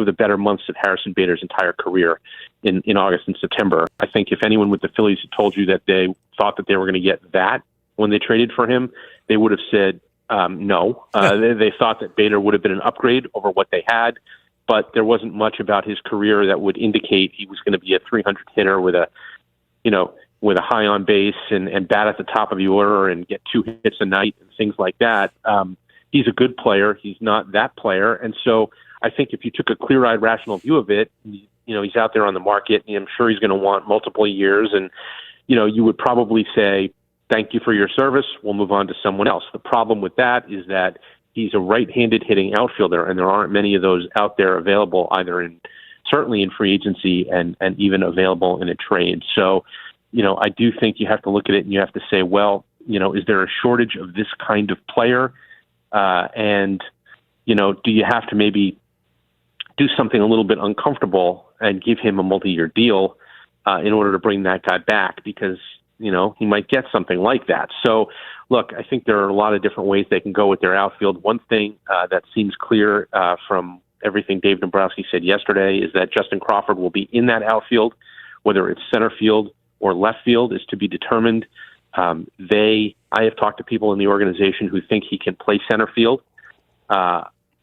the better months of Harrison Bader's entire career in August and September. I think if anyone with the Phillies had told you that they thought that they were going to get that when they traded for him, they would have said no. They thought that Bader would have been an upgrade over what they had, but there wasn't much about his career that would indicate he was going to be a 300 hitter with a high on base and bat at the top of the order and get 2 hits a night and things like that. He's a good player. He's not that player. And so I think if you took a clear-eyed, rational view of it, he's out there on the market, and I'm sure he's going to want multiple years. And, you would probably say, thank you for your service. We'll move on to someone else. The problem with that is that he's a right-handed hitting outfielder, and there aren't many of those out there available, certainly in free agency and even available in a trade. So, I do think you have to look at it and you have to say, well, is there a shortage of this kind of player? Do you have to maybe do something a little bit uncomfortable and give him a multi-year deal in order to bring that guy back? Because, he might get something like that. So, look, I think there are a lot of different ways they can go with their outfield. One thing that seems clear from everything Dave Dombrowski said yesterday is that Justin Crawford will be in that outfield, whether it's center field or left field is to be determined. I have talked to people in the organization who think he can play center field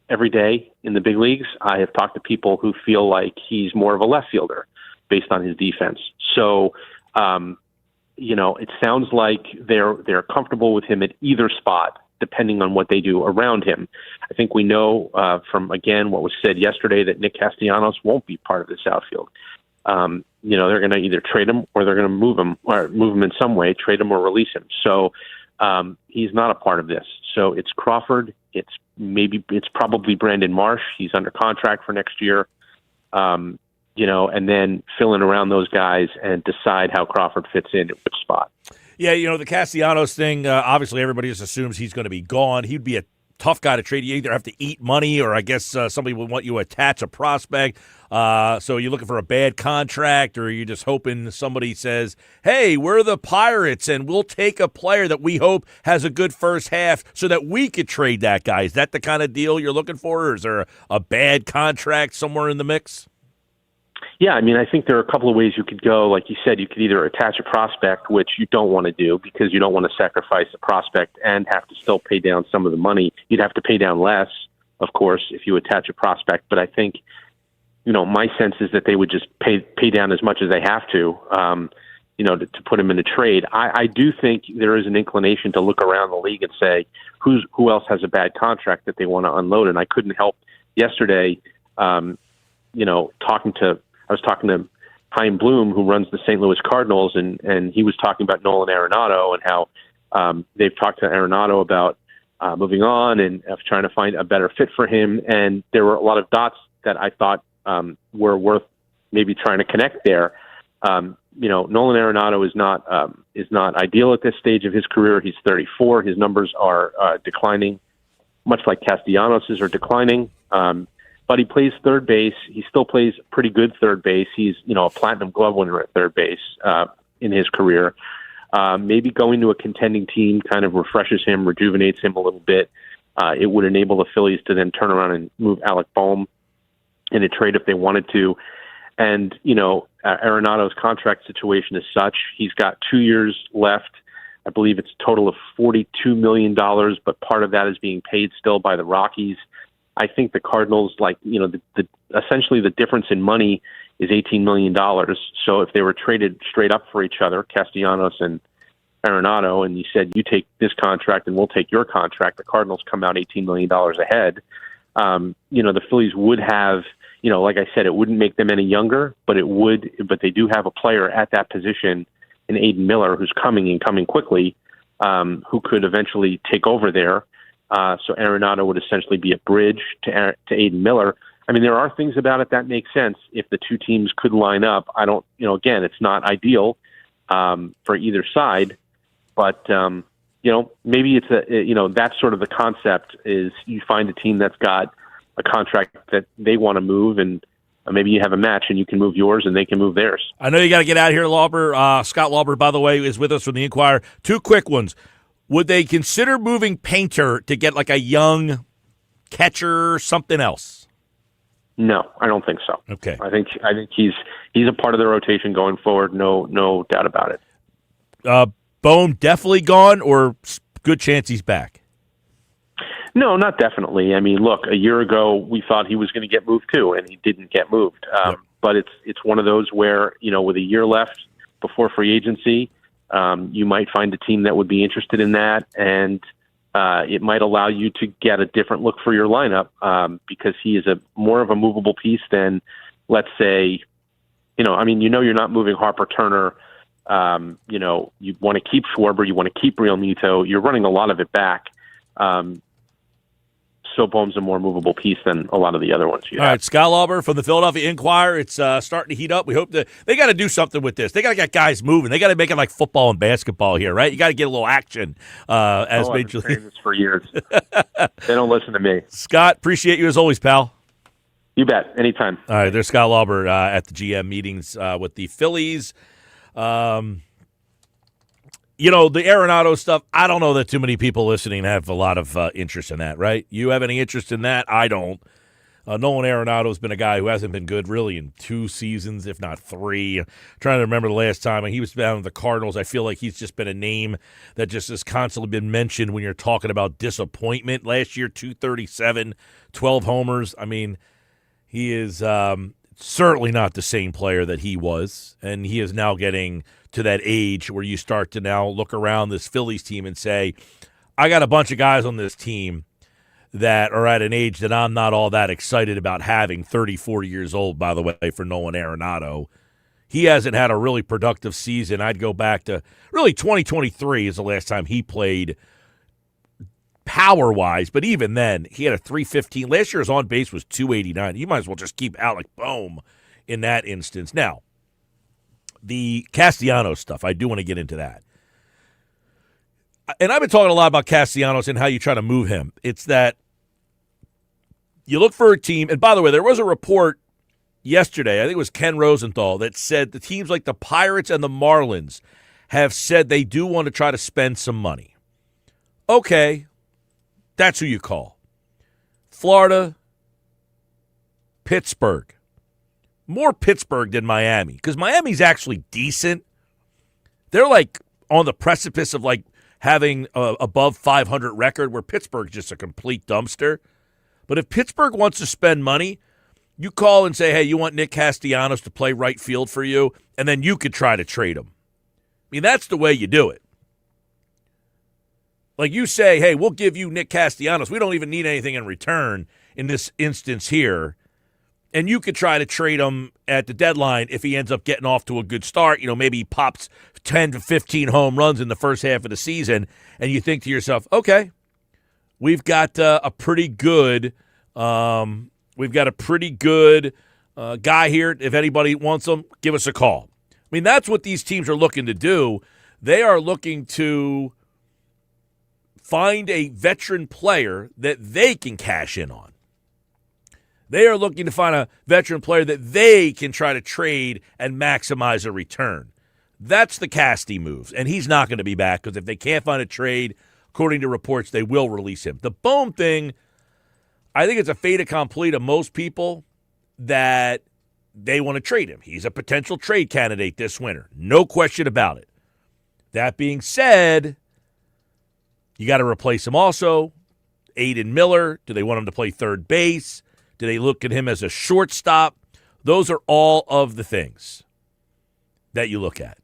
every day in the big leagues. I have talked to people who feel like he's more of a left fielder based on his defense. So, it sounds like they're comfortable with him at either spot, depending on what they do around him. I think we know from, again, what was said yesterday that Nick Castellanos won't be part of this outfield. They're going to either trade him or they're going to move him in some way, trade him or release him. So he's not a part of this. So it's Crawford. It's probably Brandon Marsh. He's under contract for next year. And then fill in around those guys and decide how Crawford fits in at which spot. Yeah, the Castellanos thing, obviously everybody just assumes he's going to be gone. He'd be a tough guy to trade. You either have to eat money or I guess somebody would want you to attach a prospect. So you're looking for a bad contract or you're just hoping somebody says, hey, we're the Pirates and we'll take a player that we hope has a good first half so that we could trade that guy. Is that the kind of deal you're looking for, or is there a bad contract somewhere in the mix? Yeah, I think there are a couple of ways you could go. Like you said, you could either attach a prospect, which you don't want to do because you don't want to sacrifice a prospect and have to still pay down some of the money. You'd have to pay down less, of course, if you attach a prospect. But I think, my sense is that they would just pay down as much as they have to, to put him in a trade. I do think there is an inclination to look around the league and say, who else has a bad contract that they want to unload? And I couldn't help yesterday, I was talking to Chaim Bloom, who runs the St. Louis Cardinals, and he was talking about Nolan Arenado and how they've talked to Arenado about moving on and trying to find a better fit for him. And there were a lot of dots that I thought were worth maybe trying to connect there. Nolan Arenado is not ideal at this stage of his career. He's 34. His numbers are declining, much like Castellanos' are declining. But he plays third base. He still plays pretty good third base. He's, a platinum glove winner at third base in his career. Maybe going to a contending team kind of refreshes him, rejuvenates him a little bit. It would enable the Phillies to then turn around and move Alec Boehm in a trade if they wanted to. And, Arenado's contract situation is such. He's got 2 years left. I believe it's a total of $42 million, but part of that is being paid still by the Rockies. I think the Cardinals, essentially the difference in money is $18 million. So if they were traded straight up for each other, Castellanos and Arenado, and you said, you take this contract and we'll take your contract, the Cardinals come out $18 million ahead. The Phillies would have, like I said, it wouldn't make them any younger, but they do have a player at that position in an Aiden Miller who's coming quickly, who could eventually take over there. So Arenado would essentially be a bridge to Aiden Miller. I mean, there are things about it that make sense if the two teams could line up. I don't, again, it's not ideal for either side, but maybe it's that's sort of the concept is you find a team that's got a contract that they want to move, and maybe you have a match and you can move yours and they can move theirs. I know you got to get out of here, Lauber. Scott Lauber, by the way, is with us from the Inquirer. Two quick ones. Would they consider moving Painter to get like a young catcher or something else? No, I don't think so. Okay. I think he's a part of the rotation going forward. No doubt about it. Bohm definitely gone, or good chance he's back? No, not definitely. I mean, look, a year ago we thought he was going to get moved too, and he didn't get moved. But it's one of those where with a year left before free agency, you might find a team that would be interested in that, and it might allow you to get a different look for your lineup because he is more of a movable piece than, let's say, you're not moving Harper Turner. You want to keep Schwarber, you want to keep Real Muto. You're running a lot of it back. So Bohm's a more movable piece than a lot of the other ones. All right, Scott Lauber from the Philadelphia Inquirer. It's starting to heat up. We hope that they got to do something with this. They got to get guys moving. They got to make it like football and basketball here, right? You got to get a little action. As I've been saying this for years. They don't listen to me. Scott, appreciate you as always, pal. You bet. Anytime. All right, there's Scott Lauber at the GM meetings with the Phillies. The Arenado stuff, I don't know that too many people listening have a lot of interest in that, right? You have any interest in that? I don't. Nolan Arenado's been a guy who hasn't been good really in 2 seasons, if not 3. I'm trying to remember the last time he was down with the Cardinals. I feel like he's just been a name that just has constantly been mentioned when you're talking about disappointment. Last year, 237, 12 homers. I mean, he is certainly not the same player that he was, and he is now getting to that age where you start to now look around this Phillies team and say, I got a bunch of guys on this team that are at an age that I'm not all that excited about having, 30, 40 years old, by the way, for Nolan Arenado. He hasn't had a really productive season. I'd go back to really 2023 is the last time he played power-wise, but even then, he had a 315. Last year his on base was 289. You might as well just keep Alec Bohm in that instance. Now, the Castellanos stuff, I do want to get into that. And I've been talking a lot about Castellanos and how you try to move him. It's that you look for a team, and by the way, there was a report yesterday, I think it was Ken Rosenthal, that said the teams like the Pirates and the Marlins have said they do want to try to spend some money. Okay, that's who you call. Florida, Pittsburgh. More Pittsburgh than Miami, because Miami's actually decent. They're like on the precipice of like having a above 500 record, where Pittsburgh's just a complete dumpster. But if Pittsburgh wants to spend money, you call and say, hey, you want Nick Castellanos to play right field for you, and then you could try to trade him. I mean, that's the way you do it. Like you say, hey, we'll give you Nick Castellanos. We don't even need anything in return in this instance here. And you could try to trade him at the deadline if he ends up getting off to a good start. Maybe he pops 10 to 15 home runs in the first half of the season, and you think to yourself, okay, we've got a pretty good guy here. If anybody wants him, give us a call. I mean, that's what these teams are looking to do. They are looking to find a veteran player that they can cash in on. They are looking to find a veteran player that they can try to trade and maximize a return. That's the Casty moves, and he's not going to be back because if they can't find a trade, according to reports, they will release him. The Bohm thing, I think it's a fait accompli to most people that they want to trade him. He's a potential trade candidate this winter. No question about it. That being said, you got to replace him also. Aiden Miller, do they want him to play third base? Do they look at him as a shortstop? Those are all of the things that you look at.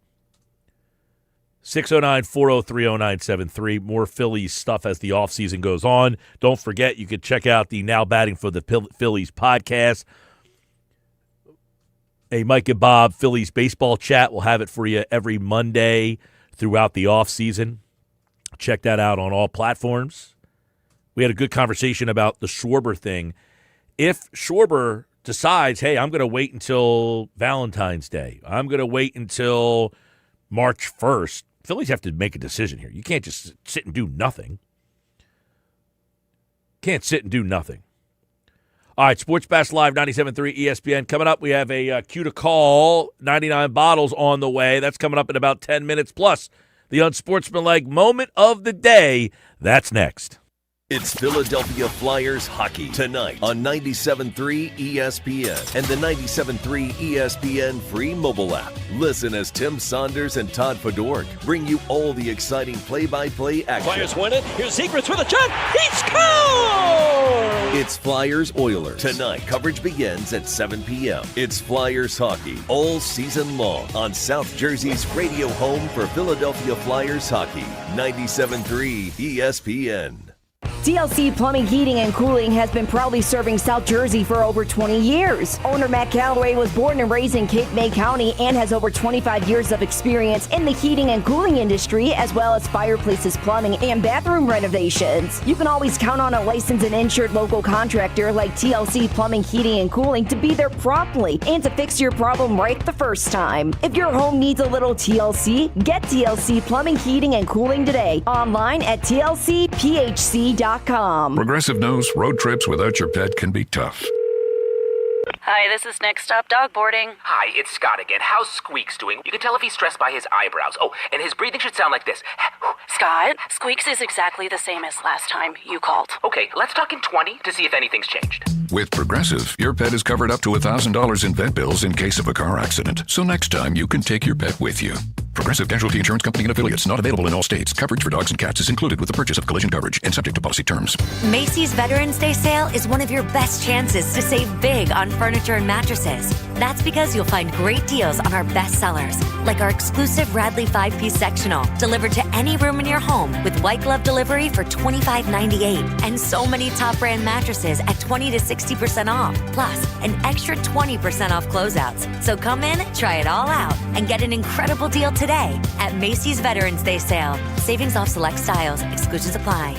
609-403-0973. More Phillies stuff as the offseason goes on. Don't forget, you can check out the Now Batting for the Phillies podcast. a Mike and Bob Phillies baseball chat. We'll have it for you every Monday throughout the offseason. Check that out on all platforms. We had a good conversation about the Schwarber thing. If Schwarber decides, hey, I'm going to wait until Valentine's Day, I'm going to wait until March 1st, Phillies have to make a decision here. You can't just sit and do nothing. Can't sit and do nothing. All right, Sports Bash Live, 97.3 ESPN. Coming up, we have a cue to call, 99 bottles on the way. That's coming up in about 10 minutes. Plus, the unsportsmanlike moment of the day. That's next. It's Philadelphia Flyers hockey tonight on 97.3 ESPN and the 97.3 ESPN free mobile app. Listen as Tim Saunders and Todd Fedork bring you all the exciting play-by-play action. Flyers win it. Here's Zegras with a shot. He scores! It's Flyers Oilers tonight. Coverage begins at 7 p.m. It's Flyers hockey all season long on South Jersey's radio home for Philadelphia Flyers hockey. 97.3 ESPN. TLC Plumbing, Heating, and Cooling has been proudly serving South Jersey for over 20 years. Owner Matt Calloway was born and raised in Cape May County and has over 25 years of experience in the heating and cooling industry, as well as fireplaces, plumbing, and bathroom renovations. You can always count on a licensed and insured local contractor like TLC Plumbing, Heating, and Cooling to be there promptly and to fix your problem right the first time. If your home needs a little TLC, get TLC Plumbing, Heating, and Cooling today. Online at tlcphc.com. Progressive knows road trips without your pet can be tough. Hi, this is Next Stop Dog Boarding. Hi, it's Scott again. How's Squeaks doing? You can tell if he's stressed by his eyebrows. Oh, and his breathing should sound like this. Scott, Squeaks is exactly the same as last time you called. Okay, let's talk in 20 to see if anything's changed. With Progressive, your pet is covered up to $1,000 in vet bills in case of a car accident. So next time, you can take your pet with you. Progressive Casualty Insurance Company and Affiliates. Not available in all states. Coverage for dogs and cats is included with the purchase of collision coverage and subject to policy terms. Macy's Veterans Day sale is one of your best chances to save big on furniture and mattresses. That's because you'll find great deals on our best sellers, like our exclusive Radley 5-piece sectional, delivered to any room in your home with white glove delivery for $25.98. And so many top brand mattresses at 20 to 60% off, plus an extra 20% off closeouts. So come in, try it all out, and get an incredible deal today at Macy's Veterans Day sale. Savings off select styles. Exclusions apply.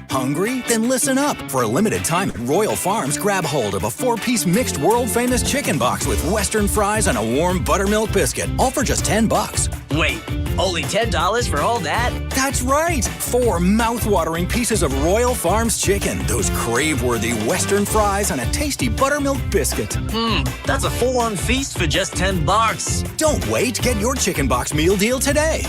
Hungry? Then listen up. For a limited time at Royal Farms, grab hold of a 4-piece mixed world-famous chicken box with Western fries and a warm buttermilk biscuit, all for just $10. Wait, only $10 for all that? That's right! 4 mouth-watering pieces of Royal Farms chicken, those crave-worthy Western fries, and a tasty buttermilk biscuit. That's a full-on feast for just $10. Don't wait. Get your chicken box meal deal today.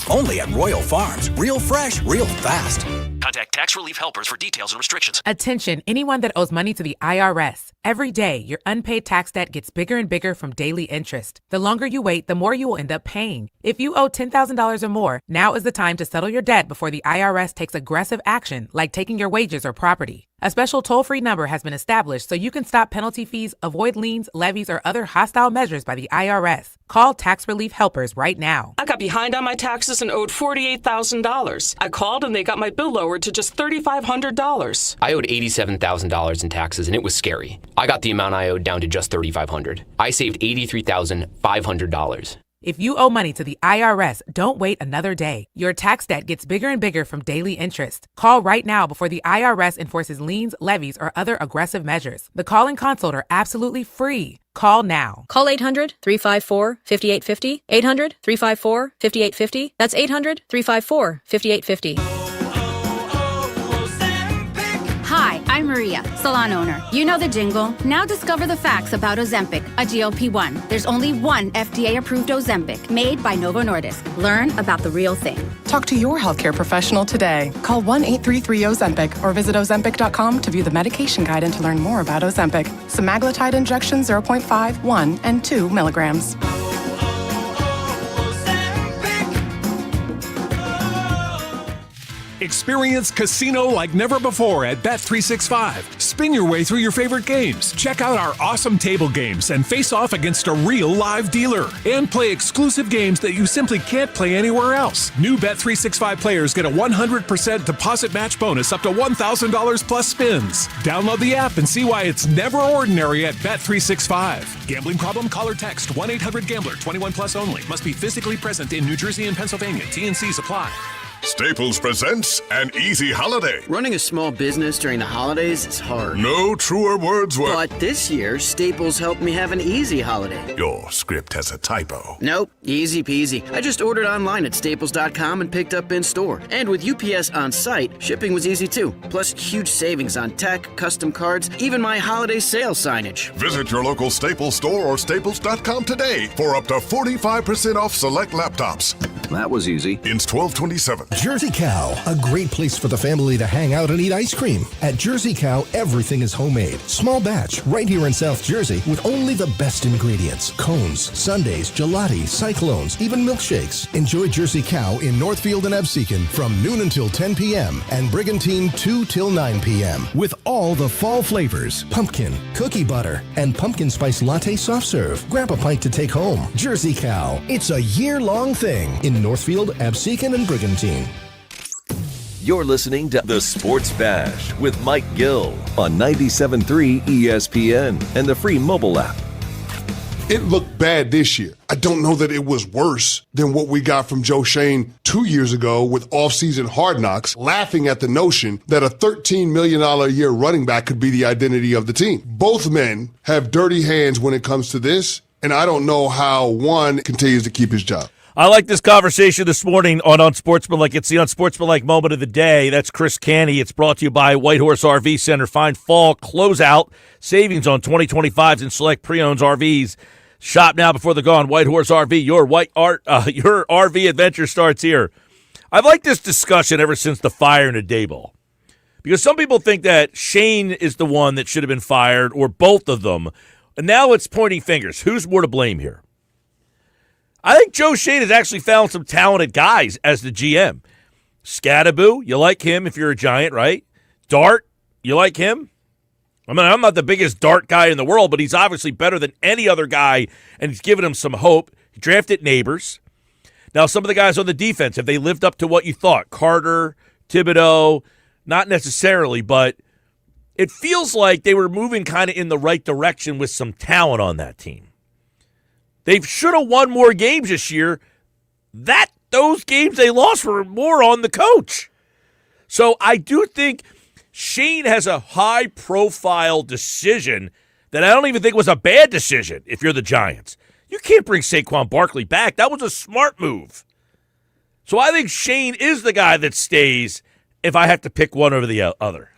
Only at Royal Farms. Real fresh, real fast. Contact Tax Relief Helpers for details and restrictions. Attention, anyone that owes money to the IRS. Every day, your unpaid tax debt gets bigger and bigger from daily interest. The longer you wait, the more you will end up paying. If you owe $10,000 or more, now is the time to settle your debt before the IRS takes aggressive action, like taking your wages or property. A special toll-free number has been established so you can stop penalty fees, avoid liens, levies, or other hostile measures by the IRS. Call Tax Relief Helpers right now. I got behind on my taxes and owed $48,000. I called and they got my bill lowered to just $3,500. I owed $87,000 in taxes, and it was scary. I got the amount I owed down to just $3,500. I saved $83,500. If you owe money to the IRS, don't wait another day. Your tax debt gets bigger and bigger from daily interest. Call right now before the IRS enforces liens, levies, or other aggressive measures. The call and consult are absolutely free. Call now. Call 800-354-5850. 800-354-5850. That's 800-354-5850. Hi, I'm Maria, salon owner. You know the jingle. Now discover the facts about Ozempic, a GLP-1. There's only one FDA-approved Ozempic, made by Novo Nordisk. Learn about the real thing. Talk to your healthcare professional today. Call 1-833-OZEMPIC or visit Ozempic.com to view the medication guide and to learn more about Ozempic. Semaglutide injection 0.5, 1, and 2 milligrams. Experience casino like never before at Bet365. Spin your way through your favorite games. Check out our awesome table games and face off against a real live dealer. And play exclusive games that you simply can't play anywhere else. New Bet365 players get a 100% deposit match bonus up to $1,000 plus spins. Download the app and see why it's never ordinary at Bet365. Gambling problem? Call or text 1-800-GAMBLER. 21 plus only. Must be physically present in New Jersey and Pennsylvania. T&Cs apply. Staples presents An Easy Holiday. Running a small business during the holidays is hard. No truer words were... But this year, Staples helped me have an easy holiday. Your script has a typo. Nope, easy peasy. I just ordered online at staples.com and picked up in store. And with UPS on site, shipping was easy too. Plus, huge savings on tech, custom cards, even my holiday sale signage. Visit your local Staples store or staples.com today for up to 45% off select laptops. That was easy. Ins 12/27. Jersey Cow, a great place for the family to hang out and eat ice cream. At Jersey Cow, everything is homemade. Small batch, right here in South Jersey, with only the best ingredients. Cones, sundaes, gelati, cyclones, even milkshakes. Enjoy Jersey Cow in Northfield and Absecon from noon until 10 p.m. and Brigantine 2 till 9 p.m. with all the fall flavors. Pumpkin, cookie butter, and pumpkin spice latte soft serve. Grab a pint to take home. Jersey Cow. It's a year-long thing in Northfield, Absecon, and Brigantine. You're listening to The Sports Bash with Mike Gill on 97.3 ESPN and the free mobile app. It looked bad this year. I don't know that it was worse than what we got from Joe Shane 2 years ago with off-season Hard Knocks, laughing at the notion that a $13 million a year running back could be the identity of the team. Both men have dirty hands when it comes to this, and I don't know how one continues to keep his job. I like this conversation this morning on Unsportsmanlike. It's the Unsportsmanlike moment of the day. That's Chris Canny. It's brought to you by Whitehorse RV Center. Find fall closeout savings on 2025s and select pre-owned RVs. Shop now before they're gone. Whitehorse RV, your RV adventure starts here. I've liked this discussion ever since the fire in Daboll, because some people think that Shane is the one that should have been fired, or both of them. And now it's pointing fingers. Who's more to blame here? I think Joe Shane has actually found some talented guys as the GM. Scadaboo, you like him if you're a Giant, right? Dart, you like him? I mean, I'm not the biggest Dart guy in the world, but he's obviously better than any other guy, and he's given him some hope. He drafted Neighbors. Now, some of the guys on the defense, have they lived up to what you thought? Carter, Thibodeau, not necessarily, but it feels like they were moving kind of in the right direction with some talent on that team. They should have won more games this year. Those games they lost were more on the coach. So I do think Shane has a high-profile decision that I don't even think was a bad decision if you're the Giants. You can't bring Saquon Barkley back. That was a smart move. So I think Shane is the guy that stays if I have to pick one over the other.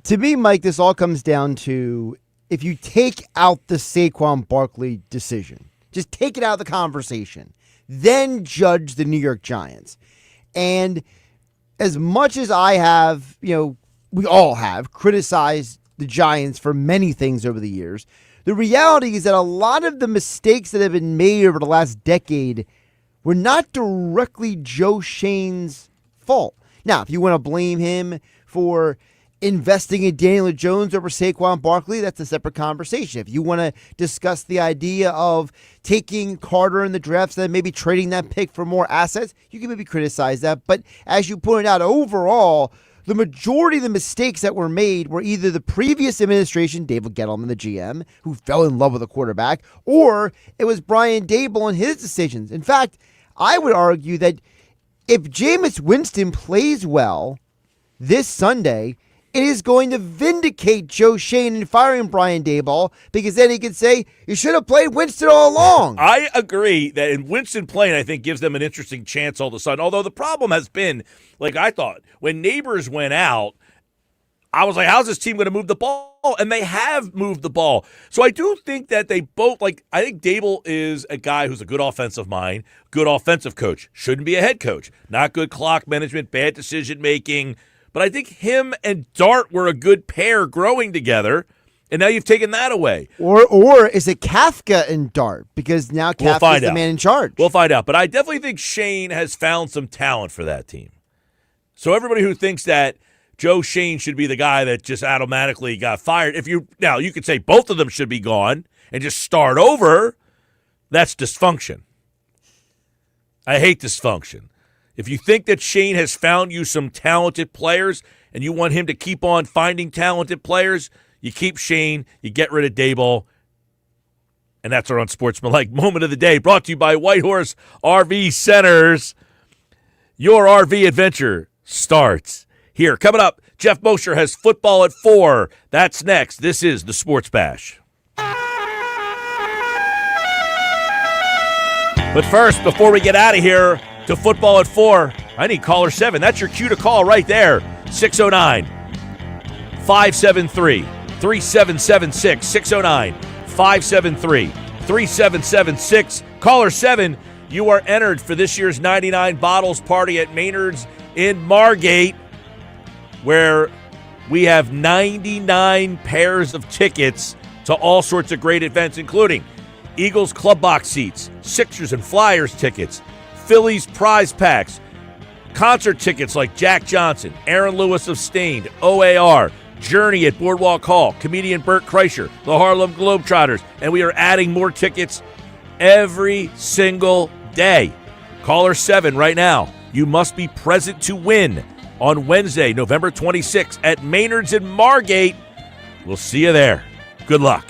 To me, Mike, this all comes down to if you take out the Saquon Barkley decision, just take it out of the conversation, then judge the New York Giants. And as much as I have, we all have criticized the Giants for many things over the years, the reality is that a lot of the mistakes that have been made over the last decade were not directly Joe Shane's fault. Now, if you want to blame him for investing in Daniel Jones over Saquon Barkley, that's a separate conversation. If you want to discuss the idea of taking Carter in the drafts and maybe trading that pick for more assets, you can maybe criticize that. But as you pointed out, overall, the majority of the mistakes that were made were either the previous administration, David Gettleman, the GM, who fell in love with a quarterback, or it was Brian Daboll and his decisions. In fact, I would argue that if Jameis Winston plays well this Sunday, it is going to vindicate Joe Shane in firing Brian Daboll, because then he can say, you should have played Winston all along. I agree that in Winston playing, I think, gives them an interesting chance all of a sudden. Although the problem has been, like I thought, when Neighbors went out, I was like, how's this team going to move the ball? And they have moved the ball. So I do think that they both, I think Daboll is a guy who's a good offensive mind, good offensive coach. Shouldn't be a head coach. Not good clock management, bad decision-making. But I think him and Dart were a good pair growing together, and now you've taken that away. Or is it Kafka and Dart? Because now Kafka's the man in charge. We'll find out. But I definitely think Shane has found some talent for that team. So everybody who thinks that Joe Shane should be the guy that just automatically got fired, you could say both of them should be gone and just start over. That's dysfunction. I hate dysfunction. If you think that Shane has found you some talented players and you want him to keep on finding talented players, you keep Shane, you get rid of Daboll. And that's our unsportsmanlike moment of the day, brought to you by Whitehorse RV Centers. Your RV adventure starts here. Coming up, Jeff Mosher has football at 4. That's next. This is the Sports Bash. But first, before we get out of here to football at 4, I need caller 7. That's your cue to call right there. 609-573-3776. 609-573-3776. Caller 7, you are entered for this year's 99 Bottles Party at Maynard's in Margate, where we have 99 pairs of tickets to all sorts of great events, including Eagles Club Box seats, Sixers and Flyers tickets, Phillies prize packs, concert tickets like Jack Johnson, Aaron Lewis of Stained, OAR, Journey at Boardwalk Hall, comedian Bert Kreischer, the Harlem Globetrotters, and we are adding more tickets every single day. Caller 7 right now. You must be present to win on Wednesday, November 26th at Maynard's in Margate. We'll see you there. Good luck.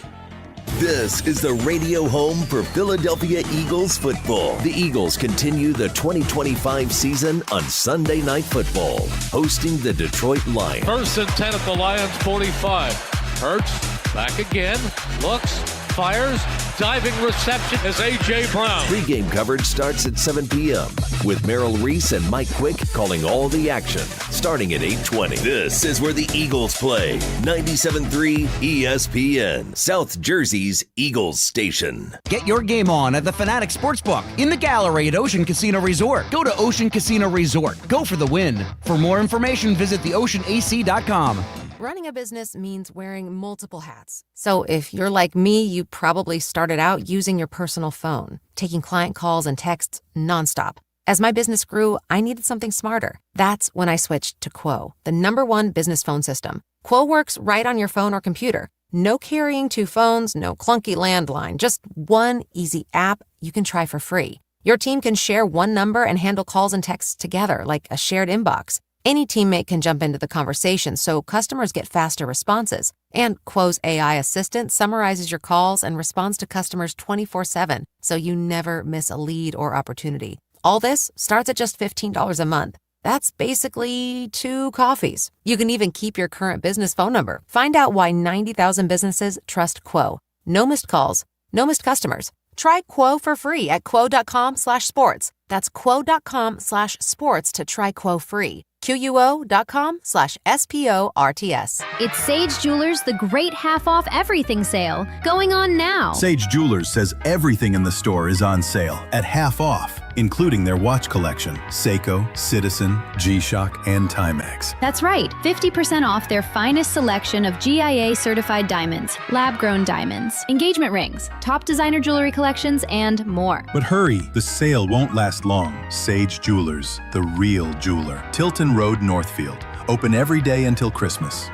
This is the radio home for Philadelphia Eagles football. The Eagles continue the 2025 season on Sunday Night Football, hosting the Detroit Lions. 1st and 10 at the Lions 45. Hurts back again, looks, fires, diving reception as A.J. Brown. Pre-game coverage starts at 7 p.m. with Merrill Reese and Mike Quick calling all the action, starting at 8:20. This is where the Eagles play. 97.3 ESPN, South Jersey's Eagles station. Get your game on at the Fanatic Sportsbook in the gallery at Ocean Casino Resort. Go to Ocean Casino Resort. Go for the win. For more information, visit theoceanac.com. Running a business means wearing multiple hats. So if you're like me, you probably started out using your personal phone, taking client calls and texts nonstop. As my business grew, I needed something smarter. That's when I switched to Quo, the #1 business phone system. Quo works right on your phone or computer. No carrying 2 phones, no clunky landline, just one easy app you can try for free. Your team can share one number and handle calls and texts together like a shared inbox. Any teammate can jump into the conversation, so customers get faster responses. And Quo's AI assistant summarizes your calls and responds to customers 24/7, so you never miss a lead or opportunity. All this starts at just $15 a month. That's basically 2 coffees. You can even keep your current business phone number. Find out why 90,000 businesses trust Quo. No missed calls, no missed customers. Try Quo for free at quo.com/sports. That's quo.com/sports to try Quo free. QUO.com/SPORTS. It's Sage Jewelers, the great half-off everything sale, going on now. Sage Jewelers says everything in the store is on sale at half off, including their watch collection, Seiko, Citizen, G-Shock, and Timex. That's right, 50% off their finest selection of GIA-certified diamonds, lab-grown diamonds, engagement rings, top designer jewelry collections, and more. But hurry, the sale won't last long. Sage Jewelers, the real jeweler. Tilton Road, Northfield. Open every day until Christmas.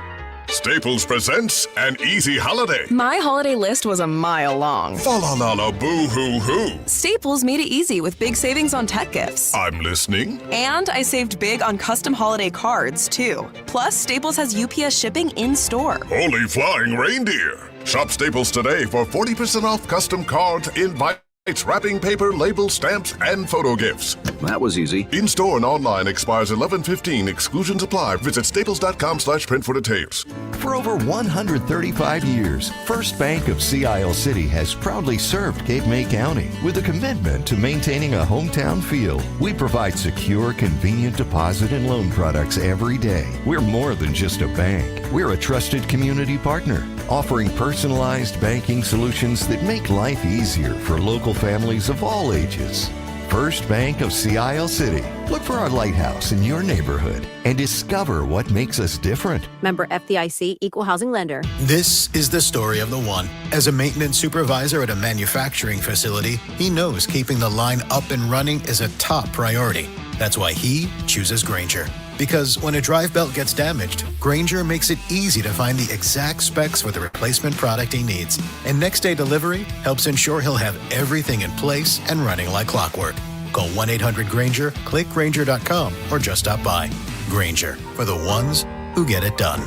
Staples presents an easy holiday. My holiday list was a mile long. Fa la la la boo hoo hoo. Staples made it easy with big savings on tech gifts. I'm listening. And I saved big on custom holiday cards, too. Plus, Staples has UPS shipping in store. Holy flying reindeer. Shop Staples today for 40% off custom cards, invites, wrapping paper, labels, stamps, and photo gifts. That was easy. In-store and online expires 11/15. Exclusions apply. Visit staples.com/print for details. For over 135 years, First Bank of Sea Isle City has proudly served Cape May County with a commitment to maintaining a hometown feel. We provide secure, convenient deposit and loan products every day. We're more than just a bank. We're a trusted community partner, offering personalized banking solutions that make life easier for local families of all ages. First Bank of Sea Isle City. Look for our lighthouse in your neighborhood and discover what makes us different. Member FDIC, Equal Housing Lender. This is the story of the one. As a maintenance supervisor at a manufacturing facility, he knows keeping the line up and running is a top priority. That's why he chooses Grainger, Because when a drive belt gets damaged, Grainger makes it easy to find the exact specs for the replacement product he needs. And next day delivery helps ensure he'll have everything in place and running like clockwork. Call 1-800-GRAINGER, click Grainger.com, or just stop by. Grainger, for the ones who get it done.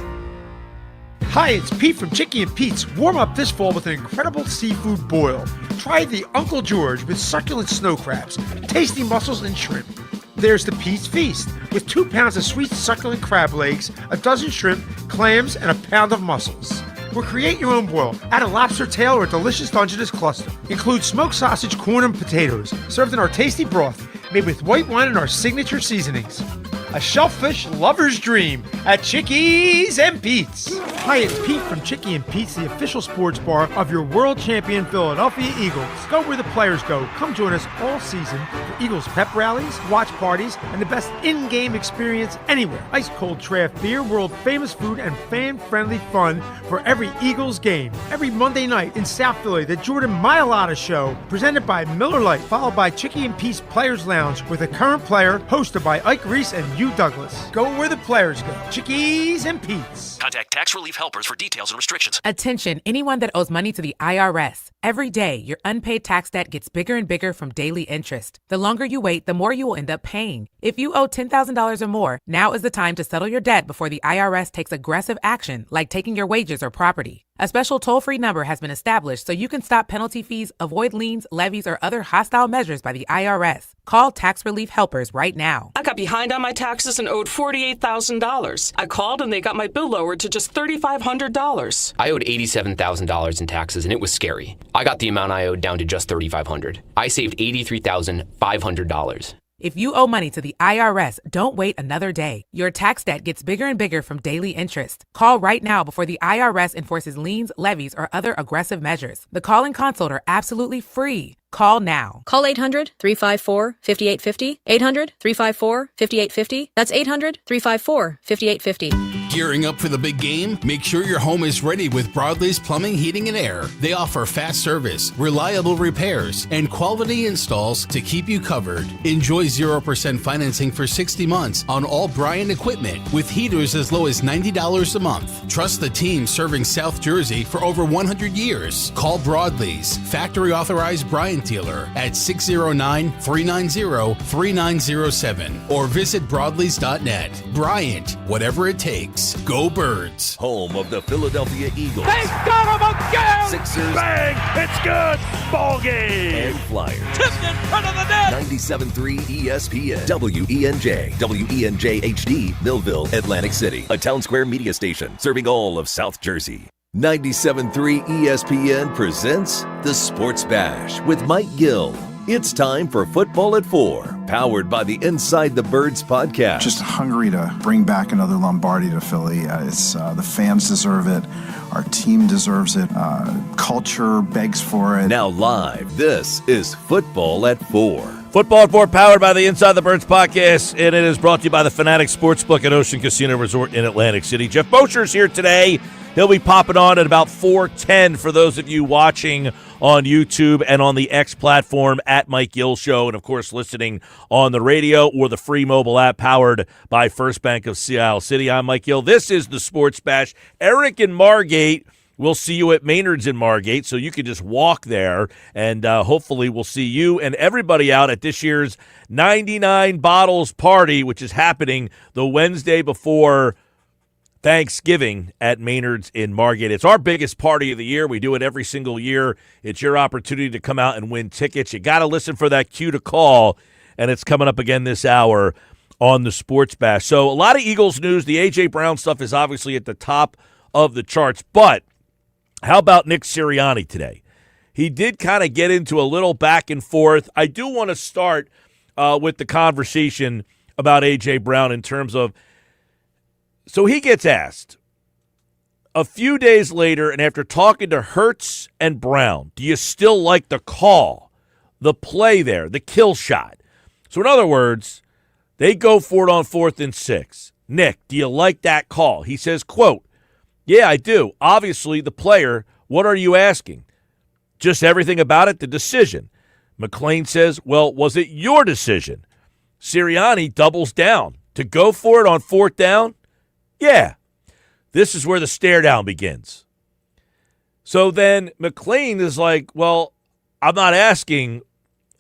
Hi, it's Pete from Chicky and Pete's. Warm up this fall with an incredible seafood boil. Try the Uncle George with succulent snow crabs, tasty mussels, and shrimp. There's the Pete's Feast with 2 pounds of sweet succulent crab legs, a dozen shrimp, clams, and a pound of mussels. Or create your own boil. Add a lobster tail or a delicious Dungeness cluster. Include smoked sausage, corn, and potatoes, served in our tasty broth, made with white wine and our signature seasonings. A shellfish lover's dream at Chickies and Pete's. Hi, it's Pete from Chicky and Pete's, the official sports bar of your world champion Philadelphia Eagles. Go where the players go. Come join us all season for Eagles pep rallies, watch parties, and the best in-game experience anywhere. Ice cold draft beer, world famous food, and fan-friendly fun for every Eagles game. Every Monday night in South Philly, the Jordan Mailata Show, presented by Miller Lite, followed by Chicky and Pete's Players Lounge with a current player, hosted by Ike Reese and Hugh Douglas. Go where the players go. Chickies and Pete's. Contact Tax Relief Helpers for details and restrictions. Attention, anyone that owes money to the IRS. Every day, your unpaid tax debt gets bigger and bigger from daily interest. The longer you wait, the more you will end up paying. If you owe $10,000 or more, now is the time to settle your debt before the IRS takes aggressive action, like taking your wages or property. A special toll-free number has been established so you can stop penalty fees, avoid liens, levies, or other hostile measures by the IRS. Call Tax Relief Helpers right now. I got behind on my taxes and owed $48,000. I called and they got my bill lowered to just $3,500. I owed $87,000 in taxes and it was scary. I got the amount I owed down to just $3,500. I saved $83,500. If you owe money to the IRS, don't wait another day. Your tax debt gets bigger and bigger from daily interest. Call right now before the IRS enforces liens, levies, or other aggressive measures. The call and consult are absolutely free. Call now. Call 800-354-5850. 800-354-5850. That's 800-354-5850. Gearing up for the big game? Make sure your home is ready with Broadley's Plumbing, Heating, and Air. They offer fast service, reliable repairs, and quality installs to keep you covered. Enjoy 0% financing for 60 months on all Bryant equipment with heaters as low as $90 a month. Trust the team serving South Jersey for over 100 years. Call Broadley's, factory authorized Bryant dealer at 609-390-3907 or visit Broadleys.net. Bryant, whatever it takes. Go Birds. Home of the Philadelphia Eagles. They got him again! Sixers. Bang! It's good! Ball game! And Flyers. Tipped in front of the net! 97.3 ESPN. WENJ. WENJ HD. Millville, Atlantic City. A Town Square media station serving all of South Jersey. 97.3 ESPN presents The Sports Bash with Mike Gill. It's time for Football at 4, powered by the Inside the Birds podcast. Just hungry to bring back another Lombardi to Philly. It's the fans deserve it. Our team deserves it. Culture begs for it. Now live, this is Football at 4. Football at 4, powered by the Inside the Birds podcast, and it is brought to you by the Fanatic Sportsbook at Ocean Casino Resort in Atlantic City. Jeff Bosher's here today. He'll be popping on at about 4:10 for those of you watching on YouTube and on the X platform at Mike Gill Show, and, of course, listening on the radio or the free mobile app powered by First Bank of Sea Isle City. I'm Mike Gill. This is the Sports Bash. Eric in Margate, we'll see you at Maynard's in Margate, so you can just walk there, and hopefully we'll see you and everybody out at this year's 99 Bottles Party, which is happening the Wednesday before Thanksgiving at Maynard's in Margate. It's our biggest party of the year. We do it every single year. It's your opportunity to come out and win tickets. You got to listen for that cue to call, and it's coming up again this hour on the Sports Bash. So a lot of Eagles news. The A.J. Brown stuff is obviously at the top of the charts, but how about Nick Sirianni today? He did kind of get into a little back and forth. I do want to start with the conversation about A.J. Brown in terms of, so he gets asked a few days later, and after talking to Hurts and Brown, do you still like the call, the play there, the kill shot? So in other words, they go for it on 4th and 6. Nick, do you like that call? He says, quote, yeah, I do. Obviously, the player, what are you asking? Just everything about it, the decision. McClain says, well, was it your decision? Sirianni doubles down. To go for it on 4th down? Yeah. This is where the stare down begins. So then McClain is like, well, I'm not asking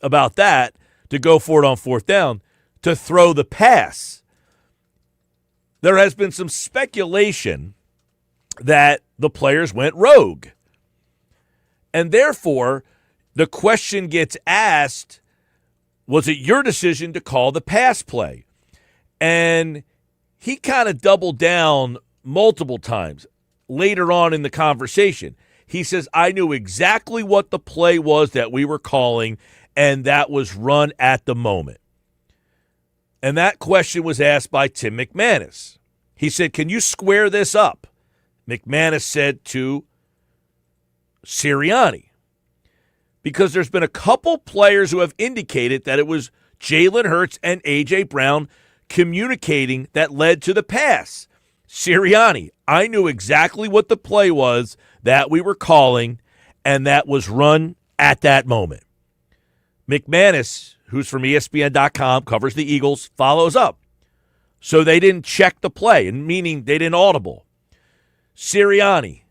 about that to go for it on 4th down, to throw the pass. There has been some speculation that the players went rogue. And therefore, the question gets asked, was it your decision to call the pass play? And he kind of doubled down multiple times later on in the conversation. He says, I knew exactly what the play was that we were calling, and that was run at the moment. And that question was asked by Tim McManus. He said, can you square this up? McManus said to Sirianni, because there's been a couple players who have indicated that it was Jalen Hurts and A.J. Brown communicating that led to the pass. Sirianni, I knew exactly what the play was that we were calling, and that was run at that moment. McManus, who's from ESPN.com, covers the Eagles, follows up. So they didn't check the play, and meaning they didn't audible. Sirianni,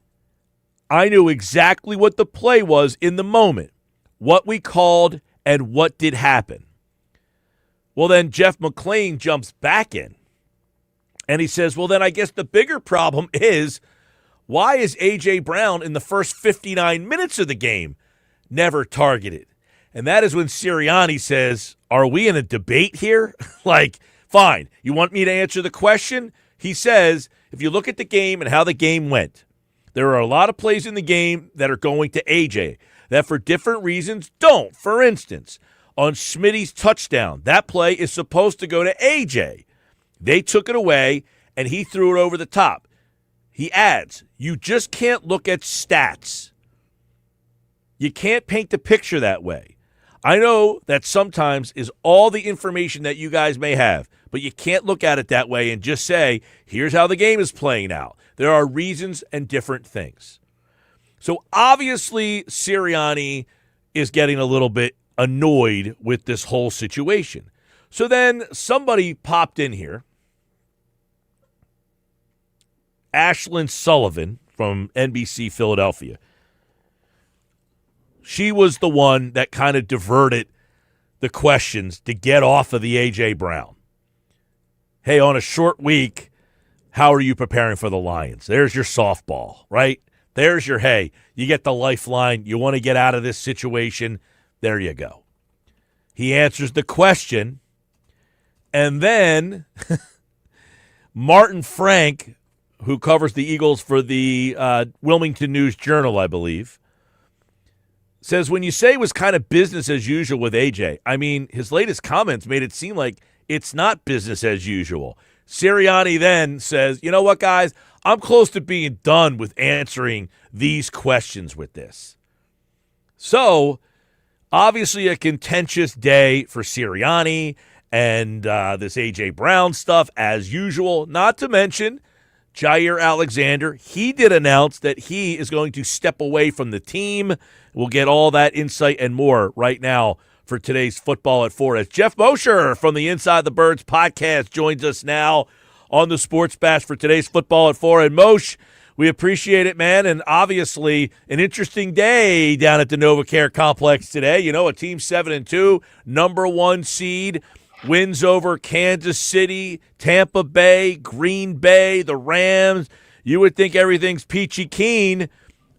I knew exactly what the play was in the moment, what we called, and what did happen. Well, then Jeff McClain jumps back in, and he says, well, then I guess the bigger problem is, why is A.J. Brown in the first 59 minutes of the game never targeted? And that is when Sirianni says, are we in a debate here? Like, fine, you want me to answer the question? He says, if you look at the game and how the game went, there are a lot of plays in the game that are going to A.J. that for different reasons don't. For instance, on Smitty's touchdown, that play is supposed to go to A.J. They took it away, and he threw it over the top. He adds, you just can't look at stats. You can't paint the picture that way. I know that sometimes is all the information that you guys may have, but you can't look at it that way and just say, here's how the game is playing out. There are reasons and different things. So obviously Sirianni is getting a little bit annoyed with this whole situation. So then somebody popped in here. Ashlyn Sullivan from NBC Philadelphia. She was the one that kind of diverted the questions to get off of the A.J. Brown. Hey, on a short week, how are you preparing for the Lions? There's your softball, right? There's your, hey, you get the lifeline. You want to get out of this situation. There you go. He answers the question, and then Martin Frank, who covers the Eagles for the Wilmington News Journal, I believe, says when you say it was kind of business as usual with AJ, I mean, his latest comments made it seem like it's not business as usual. Sirianni then says, you know what, guys, I'm close to being done with answering these questions with this. So, obviously a contentious day for Sirianni and this A.J. Brown stuff as usual, not to mention Jair Alexander. He did announce that he is going to step away from the team. We'll get all that insight and more right now for today's Football at 4. As Jeff Mosher from the Inside the Birds podcast joins us now on the Sports Bash for today's Football at 4. And Moshe, we appreciate it, man. And obviously an interesting day down at the NovaCare Complex today. You know, a team 7-2, number 1 seed, wins over Kansas City, Tampa Bay, Green Bay, the Rams. You would think everything's peachy keen.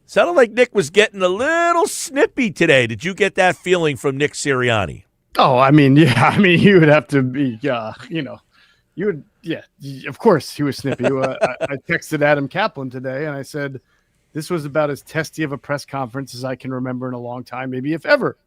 Sounded like Nick was getting a little snippy today. Did you get that feeling from Nick Sirianni? Oh, I mean, yeah. I mean, you would have to be, you would, yeah, of course he was snippy. I texted Adam Kaplan today, and I said this was about as testy of a press conference as I can remember in a long time, maybe if ever,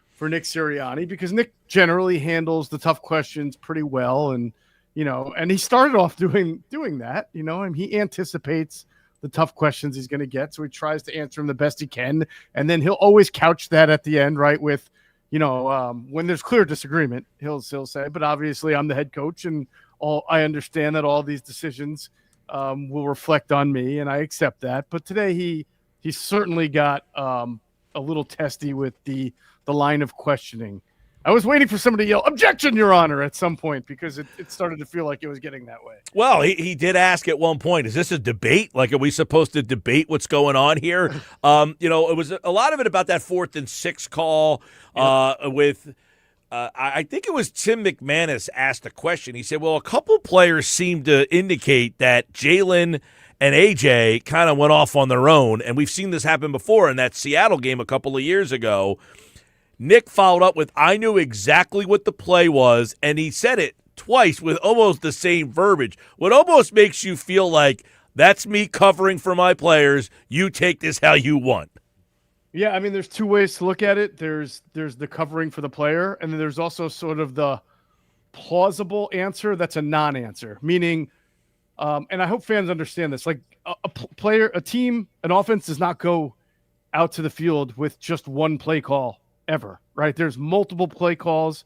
for Nick Sirianni, because Nick generally handles the tough questions pretty well. And, and he started off doing that, and he anticipates the tough questions he's going to get. So he tries to answer them the best he can. And then he'll always couch that at the end, right? With, when there's clear disagreement, he'll say, but obviously I'm the head coach and I understand that all these decisions will reflect on me, and I accept that. But today he certainly got a little testy with the line of questioning. I was waiting for somebody to yell, "Objection, Your Honor," at some point because it started to feel like it was getting that way. Well, he did ask at one point, is this a debate? Like, are we supposed to debate what's going on here? It was a lot of it about that 4th and 6 call with I think it was Tim McManus asked a question. He said, well, a couple players seem to indicate that Jalen and AJ kind of went off on their own, and we've seen this happen before in that Seattle game a couple of years ago. Nick followed up with, I knew exactly what the play was, and he said it twice with almost the same verbiage. What almost makes you feel like, that's me covering for my players. You take this how you want. Yeah, I mean, there's two ways to look at it. There's the covering for the player, and then there's also sort of the plausible answer that's a non-answer, meaning, and I hope fans understand this, like a team, an offense does not go out to the field with just one play call ever, right? There's multiple play calls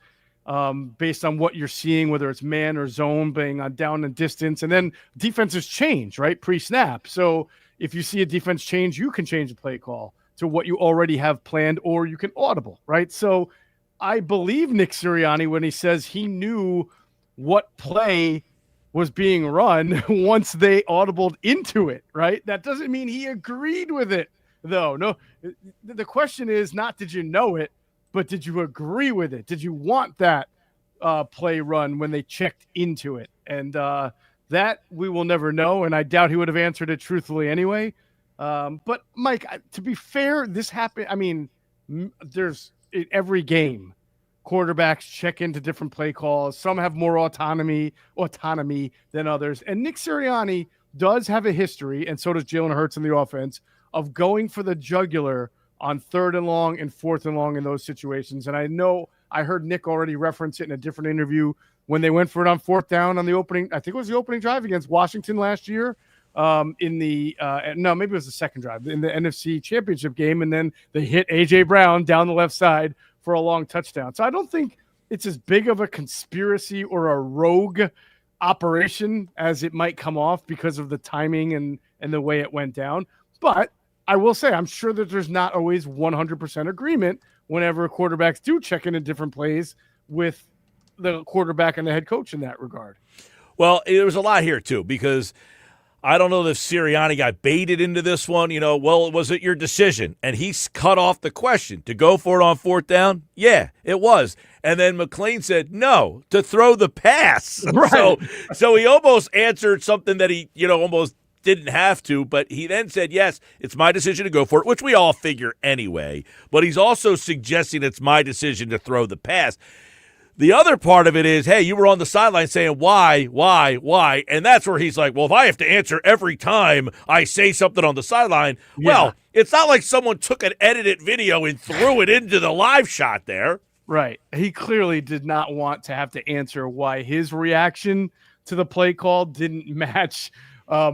based on what you're seeing, whether it's man or zone, being on down and distance, and then defenses change, right, pre-snap. So if you see a defense change, you can change the play call to what you already have planned, or you can audible, right? So I believe Nick Sirianni when he says he knew what play was being run once they audibled into it, right? That doesn't mean he agreed with it, though. No, the question is not did you know it, but did you agree with it? Did you want that play run when they checked into it? And that we will never know, and I doubt he would have answered it truthfully anyway. But, Mike, to be fair, this happened. I mean, there's in every game, quarterbacks check into different play calls. Some have more autonomy than others. And Nick Sirianni does have a history, and so does Jalen Hurts in the offense, of going for the jugular on 3rd and long and 4th and long in those situations. And I know I heard Nick already reference it in a different interview when they went for it on 4th down on the opening. I think it was the opening drive against Washington last year. Maybe it was the second drive in the NFC Championship game, and then they hit A.J. Brown down the left side for a long touchdown. So I don't think it's as big of a conspiracy or a rogue operation as it might come off because of the timing and the way it went down. But I will say I'm sure that there's not always 100% agreement whenever quarterbacks do check into different plays with the quarterback and the head coach in that regard. Well, there was a lot here, too, because I don't know if Sirianni got baited into this one. Was it your decision? And he's cut off the question to go for it on 4th down. Yeah, it was. And then McLean said, no, to throw the pass. Right. So he almost answered something that he, almost didn't have to, but he then said, yes, it's my decision to go for it, which we all figure anyway. But he's also suggesting it's my decision to throw the pass. The other part of it is, hey, you were on the sideline saying, why? And that's where he's like, well, if I have to answer every time I say something on the sideline, well, it's not like someone took an edited video and threw it into the live shot there. Right. He clearly did not want to have to answer why his reaction to the play call didn't match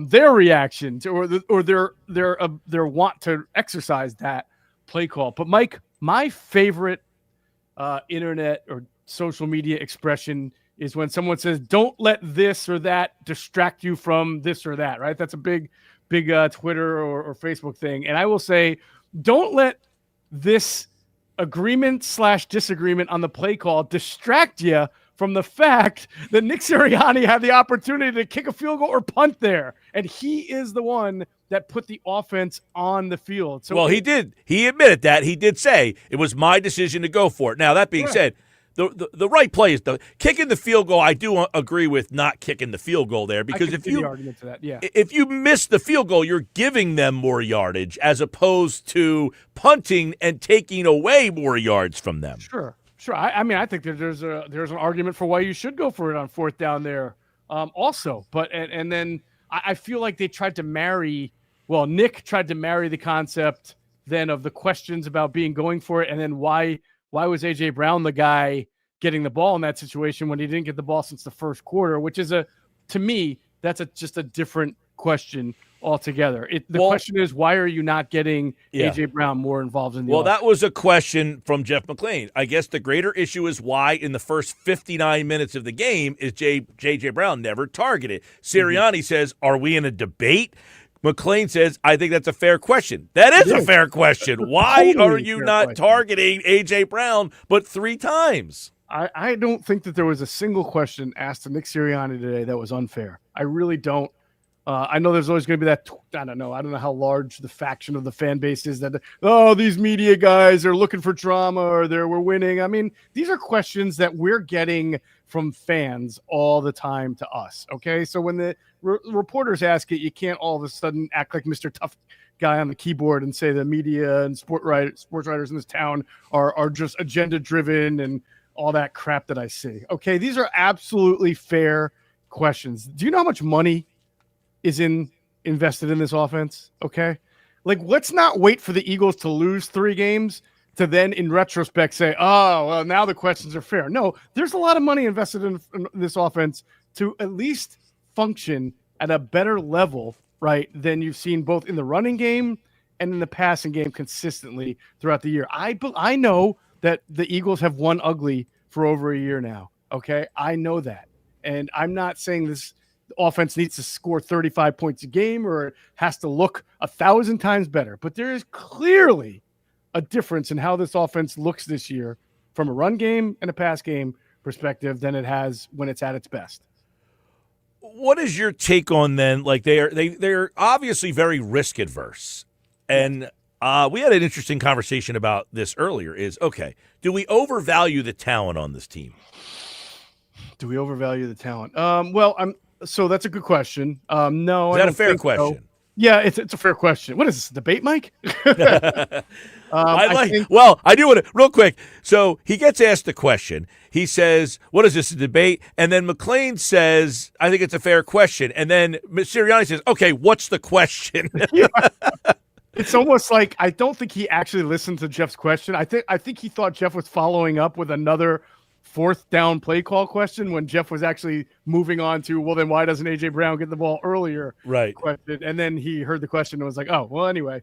their reaction to, or their want to exercise that play call. But, Mike, my favorite internet or social media expression is when someone says, don't let this or that distract you from this or that, right? That's a big Twitter or Facebook thing. And I will say, don't let this agreement/disagreement on the play call distract you from the fact that Nick Sirianni had the opportunity to kick a field goal or punt there. And he is the one that put the offense on the field. So he did. He admitted that. He did say it was my decision to go for it. Now, that being said, the right play is kicking the field goal. I do agree with not kicking the field goal there, because if you miss the field goal, you're giving them more yardage as opposed to punting and taking away more yards from them. Sure. I mean, I think that there's an argument for why you should go for it on 4th down there. Also, but and then I feel like they tried to marry. Well, Nick tried to marry the concept then of the questions about going for it, and then why was A.J. Brown the guy getting the ball in that situation when he didn't get the ball since the first quarter, which is to me, that's just a different question altogether. The question is, why are you not getting A.J. Brown more involved in the offense? That was a question from Jeff McLean. I guess the greater issue is why in the first 59 minutes of the game is J.J. Brown never targeted. Sirianni says, are we in a debate? McLean says, I think that's a fair question. That is a fair question. Why are you not targeting A.J. Brown but 3 times? I don't think that there was a single question asked to Nick Sirianni today that was unfair. I really don't. I know there's always going to be that, I don't know how large the faction of the fan base is that, these media guys are looking for drama or we're winning. I mean, these are questions that we're getting from fans all the time to us, okay? So when the reporters ask it, you can't all of a sudden act like Mr. Tough Guy on the keyboard and say the media and sports writers in this town are just agenda-driven and all that crap that I see. Okay, these are absolutely fair questions. Do you know how much money is invested in this offense? Okay, like let's not wait for the Eagles to lose 3 games to then in retrospect say, oh, well, now the questions are fair. No, there's a lot of money invested in this offense to at least function at a better level, right, than you've seen both in the running game and in the passing game consistently throughout the year. I know that the Eagles have won ugly for over a year now, okay? I know that. And I'm not saying this offense needs to score 35 points a game or it has to look 1,000 times better. But there is clearly a difference in how this offense looks this year from a run game and a pass game perspective than it has when it's at its best. What is your take on then? Like they're obviously very risk adverse. And we had an interesting conversation about this earlier is, okay, do we overvalue the talent on this team? Do we overvalue the talent? So that's a good question. No. Is that a fair question? So. Yeah, it's a fair question. What is this, a debate, Mike? I do want to, real quick. So he gets asked the question. He says, what is this, a debate? And then McLean says, I think it's a fair question. And then Sirianni says, okay, what's the question? It's almost like I don't think he actually listened to Jeff's question. I think he thought Jeff was following up with another 4th down play call question when Jeff was actually moving on to, well, then why doesn't A.J. Brown get the ball earlier? Right. Question. And then he heard the question and was like, oh, well, anyway.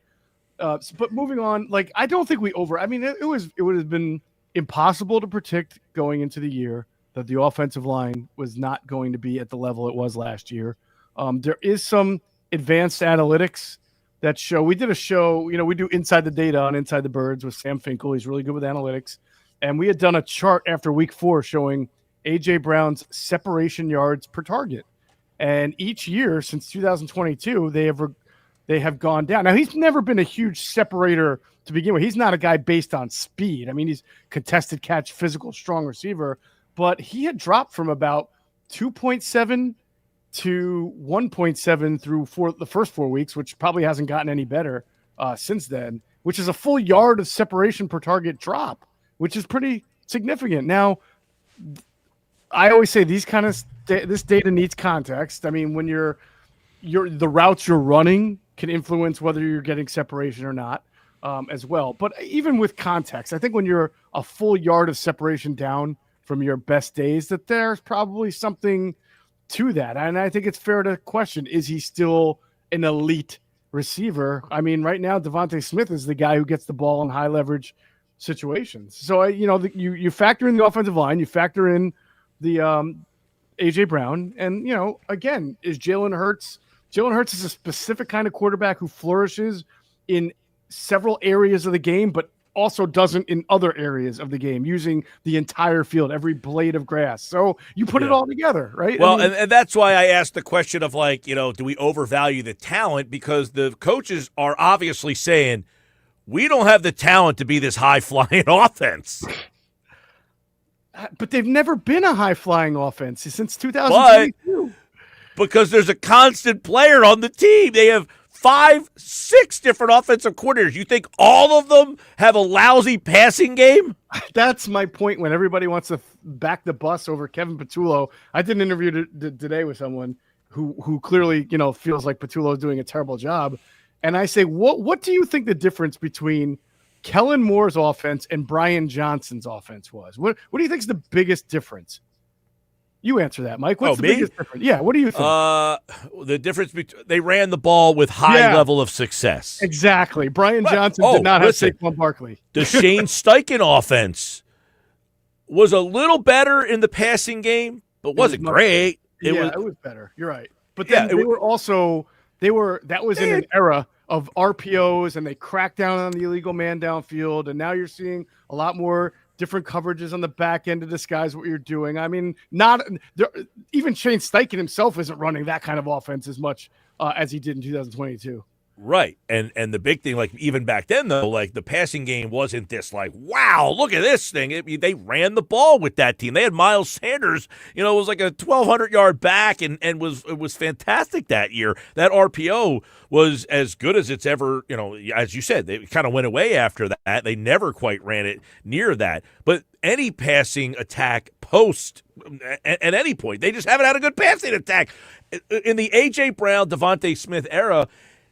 But moving on, like, I don't think it would have been impossible to predict going into the year that the offensive line was not going to be at the level it was last year. There is some advanced analytics that show, we did a show, we do Inside the Data on Inside the Birds with Sam Finkel. He's really good with analytics. And we had done a chart after week 4 showing A.J. Brown's separation yards per target. And each year since 2022, they have gone down. Now, he's never been a huge separator to begin with. He's not a guy based on speed. I mean, he's contested catch, physical, strong receiver. But he had dropped from about 2.7 to 1.7 through the first 4 weeks, which probably hasn't gotten any better since then, which is a full yard of separation per target drop, which is pretty significant. Now, I always say this data needs context. I mean, when the routes you're running can influence whether you're getting separation or not as well. But even with context, I think when you're a full yard of separation down from your best days, that there's probably something to that. And I think it's fair to question, is he still an elite receiver? I mean, right now, Devontae Smith is the guy who gets the ball in high leverage situations. So, you factor in the offensive line, you factor in the A.J. Brown, and, again, is Jalen Hurts. Jalen Hurts is a specific kind of quarterback who flourishes in several areas of the game, but also doesn't in other areas of the game, using the entire field, every blade of grass. So you put it all together, right? Well, and that's why I asked the question of, like, do we overvalue the talent? Because the coaches are obviously saying, we don't have the talent to be this high-flying offense. But they've never been a high-flying offense since 2022. Because there's a constant player on the team. They have 5, 6 different offensive coordinators. You think all of them have a lousy passing game? That's my point when everybody wants to back the bus over Kevin Patullo. I did an interview today with someone who clearly, feels like Patullo is doing a terrible job. And I say, what do you think the difference between Kellen Moore's offense and Brian Johnson's offense was? What do you think is the biggest difference? You answer that, Mike. What's the biggest difference? Yeah, what do you think? The difference between they ran the ball with high level of success. Exactly. Brian Johnson did not have Saquon Barkley. The Shane Steichen offense was a little better in the passing game, but wasn't great. It was better. You're right. But then they were also that was in an era of RPOs, and they cracked down on the illegal man downfield, and now you're seeing a lot more different coverages on the back end to disguise what you're doing. I mean, even Shane Steichen himself isn't running that kind of offense as much as he did in 2022. Right. And the big thing, like even back then, though, like the passing game wasn't this like, wow, look at this thing. They ran the ball with that team. They had Miles Sanders, it was like a 1,200-yard back and it was fantastic that year. That RPO was as good as it's ever, as you said, they kind of went away after that. They never quite ran it near that. But any passing attack post at any point, they just haven't had a good passing attack. In the A.J. Brown, Devontae Smith era,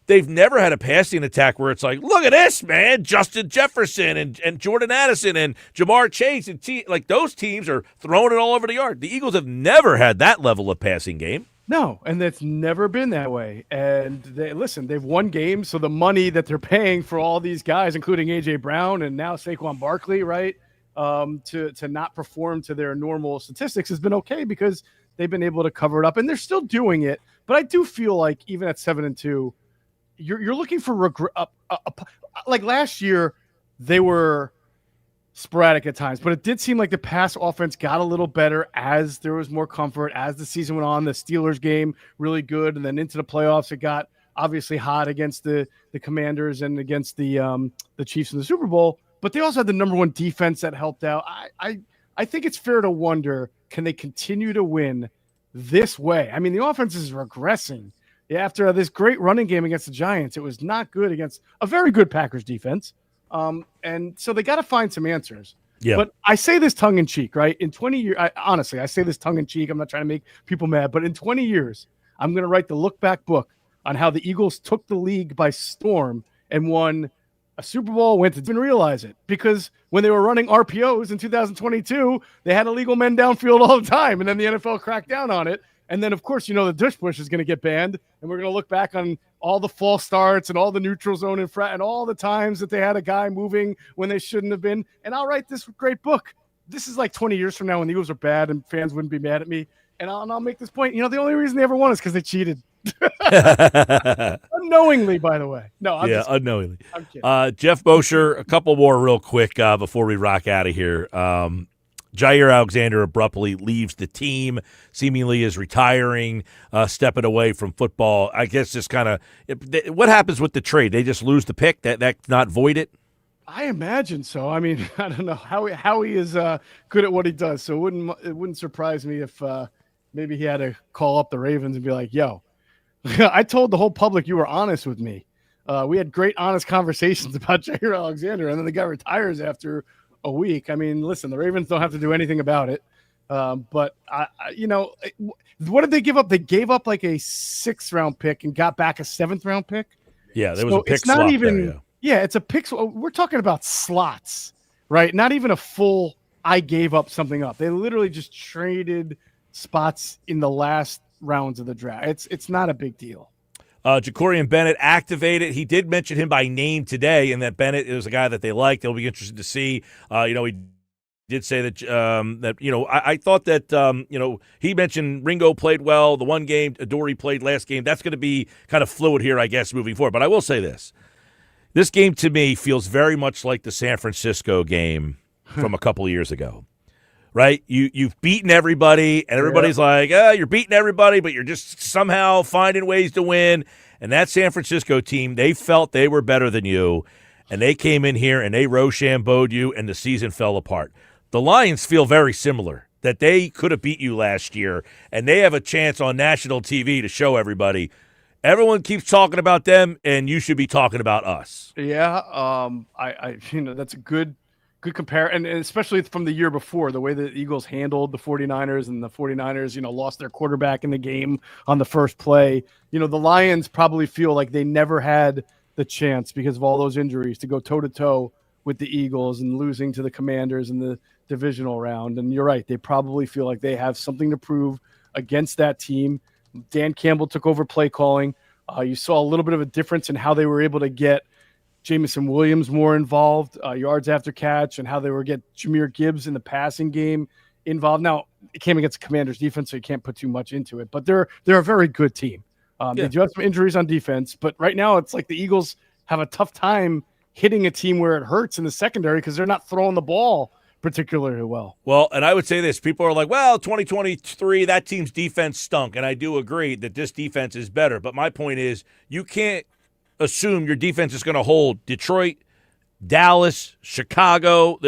they've never had a passing attack where it's like, look at this, man, Justin Jefferson and Jordan Addison and Jamar Chase. And like those teams are throwing it all over the yard. The Eagles have never had that level of passing game. No, and that's never been that way. And they've won games, so the money that they're paying for all these guys, including A.J. Brown and now Saquon Barkley, right, to not perform to their normal statistics has been okay because they've been able to cover it up. And they're still doing it. But I do feel like even at 7-2, you're looking for like last year, they were sporadic at times, but it did seem like the pass offense got a little better as there was more comfort as the season went on. The Steelers game really good, and then into the playoffs, it got obviously hot against the Commanders and against the Chiefs in the Super Bowl. But they also had the number one defense that helped out. I think it's fair to wonder, can they continue to win this way? I mean, the offense is regressing. Yeah, after this great running game against the Giants, it was not good against a very good Packers defense. And so they got to find some answers. Yeah. But I say this tongue in cheek, right? In 20 years, honestly, I say this tongue in cheek. I'm not trying to make people mad, but in 20 years, I'm going to write the look back book on how the Eagles took the league by storm and won a Super Bowl, didn't realize it because when they were running RPOs in 2022, they had illegal men downfield all the time. And then the NFL cracked down on it. And then, of course, the dish push is going to get banned, and we're going to look back on all the false starts and all the neutral zone in front and all the times that they had a guy moving when they shouldn't have been. And I'll write this great book. This is like 20 years from now when the Eagles are bad and fans wouldn't be mad at me. And I'll make this point. The only reason they ever won is because they cheated. Unknowingly, by the way. No, unknowingly. I'm kidding. Jeff Mosher, a couple more real quick before we rock out of here. Jair Alexander abruptly leaves the team, seemingly is retiring, stepping away from football. I guess just kind of what happens with the trade? They just lose the pick? That's not voided? I imagine so. I mean, I don't know how he is good at what he does. So it wouldn't surprise me if maybe he had to call up the Ravens and be like, yo, I told the whole public you were honest with me. We had great, honest conversations about Jair Alexander, and then the guy retires after a week. I mean, listen, the Ravens don't have to do anything about it. But what did they give up? They gave up like a 6th round pick and got back a 7th round pick. Yeah, there was a pick it's not swap even. there, yeah, it's a pick. We're talking about slots, right? Not even a full. I gave up something up. They literally just traded spots in the last rounds of the draft. It's not a big deal. Jacorian Bennett activated. He did mention him by name today, and that Bennett is a guy that they like. They'll be interested to see. He did say that I thought that he mentioned Ringo played well. The one game Adoree played last game. That's going to be kind of fluid here, I guess, moving forward. But I will say this: this game to me feels very much like the San Francisco game from a couple of years ago. Right? You've beaten everybody, and everybody's like, you're beating everybody, but you're just somehow finding ways to win. And that San Francisco team, they felt they were better than you, and they came in here and they Rochambeau'd you, and the season fell apart. The Lions feel very similar, that they could have beat you last year, and they have a chance on national TV to show everybody. Everyone keeps talking about them, and you should be talking about us. Yeah, I that's a good compare, and especially from the year before, the way the Eagles handled the 49ers, and the 49ers, lost their quarterback in the game on the first play. The Lions probably feel like they never had the chance because of all those injuries to go toe-to-toe with the Eagles and losing to the Commanders in the divisional round. And you're right, they probably feel like they have something to prove against that team. Dan Campbell took over play calling. You saw a little bit of a difference in how they were able to get Jamison Williams more involved, yards after catch, and how they were get Jahmyr Gibbs in the passing game involved. Now, it came against the Commanders defense, so you can't put too much into it, but they're a very good team. They do have some injuries on defense, but right now it's like the Eagles have a tough time hitting a team where it hurts in the secondary because they're not throwing the ball particularly well. Well, and I would say this. People are like, well, 2023, that team's defense stunk. And I do agree that this defense is better. But my point is you can't assume your defense is going to hold Detroit, Dallas, Chicago,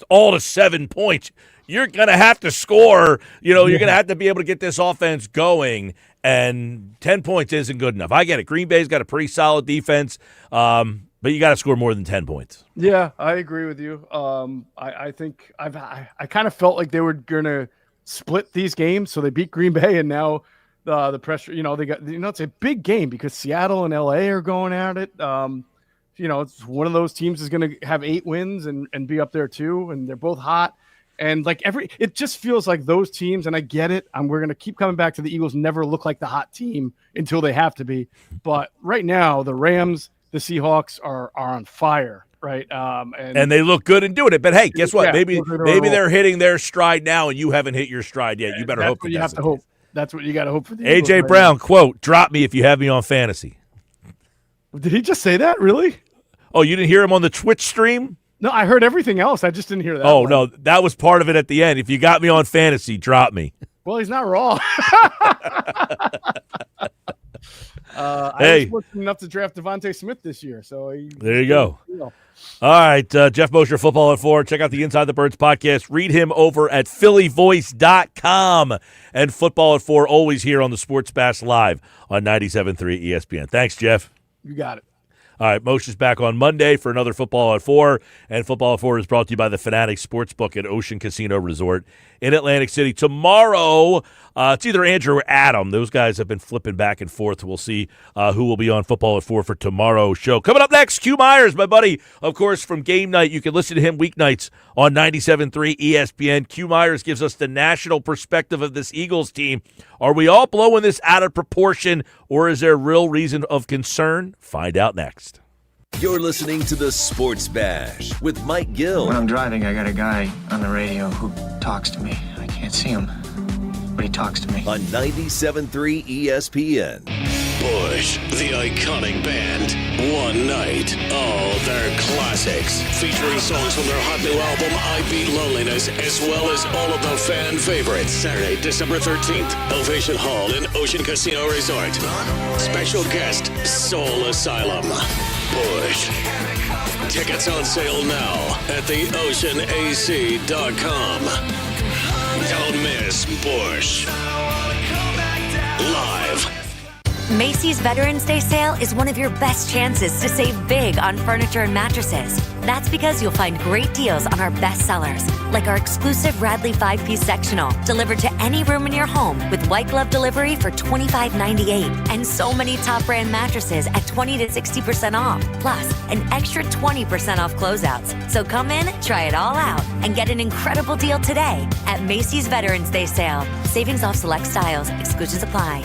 all to 7 points. You're going to have to score. You're going to have to be able to get this offense going, and 10 points isn't good enough. I get it. Green Bay's got a pretty solid defense, but you got to score more than 10 points. Yeah, I agree with you. I think I kind of felt like they were going to split these games, so they beat Green Bay, and now the pressure, they got, it's a big game because Seattle and LA are going at it. It's one of those teams is going to have 8 wins and be up there too, and they're both hot. And it just feels like those teams, and I get it. We're going to keep coming back to the Eagles never look like the hot team until they have to be. But right now, the Rams, the Seahawks are on fire, right? And they look good in doing it. But hey, guess what? Maybe they're hitting their stride now, and you haven't hit your stride yet. You better hope. You have to hope. That's what you got to hope for. The AJ Eagles, Brown, quote, "Drop me if you have me on fantasy." Did he just say that? Really? Oh, you didn't hear him on the Twitch stream? No, I heard everything else. I just didn't hear that. Oh, no, that was part of it at the end. If you got me on fantasy, drop me. Well, he's not wrong. Hey. I was fortunate enough to draft Devontae Smith this year. So there you go. All right, Jeff Mosher, Football at 4. Check out the Inside the Birds podcast. Read him over at phillyvoice.com. And Football at 4 always here on the Sports Bash Live on 97.3 ESPN. Thanks, Jeff. You got it. All right, Moshe's back on Monday for another Football at 4, and Football at 4 is brought to you by the Fanatics Sportsbook at Ocean Casino Resort in Atlantic City. Tomorrow, it's either Andrew or Adam. Those guys have been flipping back and forth. We'll see who will be on Football at 4 for tomorrow's show. Coming up next, Q Myers, my buddy, of course, from Game Night. You can listen to him weeknights on 97.3 ESPN. Q Myers gives us the national perspective of this Eagles team. Are we all blowing this out of proportion, or is there real reason of concern? Find out next. You're listening to the Sports Bash with Mike Gill. When I'm driving, I got a guy on the radio who talks to me. I can't see him, but he talks to me. On 97.3 ESPN. Bush, the iconic band. One night, all their classics. Featuring songs from their hot new album, I Beat Loneliness, as well as all of the fan favorites. Saturday, December 13th, Ovation Hall in Ocean Casino Resort. Special guest, Soul Asylum. Bush. Tickets on sale now at theoceanac.com. Don't miss Bush. Live. Macy's Veterans Day sale is one of your best chances to save big on furniture and mattresses. That's because you'll find great deals on our best sellers, like our exclusive Radley 5-piece sectional, delivered to any room in your home with white glove delivery for $25.98, and so many top brand mattresses at 20 to 60% off, plus an extra 20% off closeouts. So come in, try it all out, and get an incredible deal today at Macy's Veterans Day sale. Savings off select styles. Exclusions apply.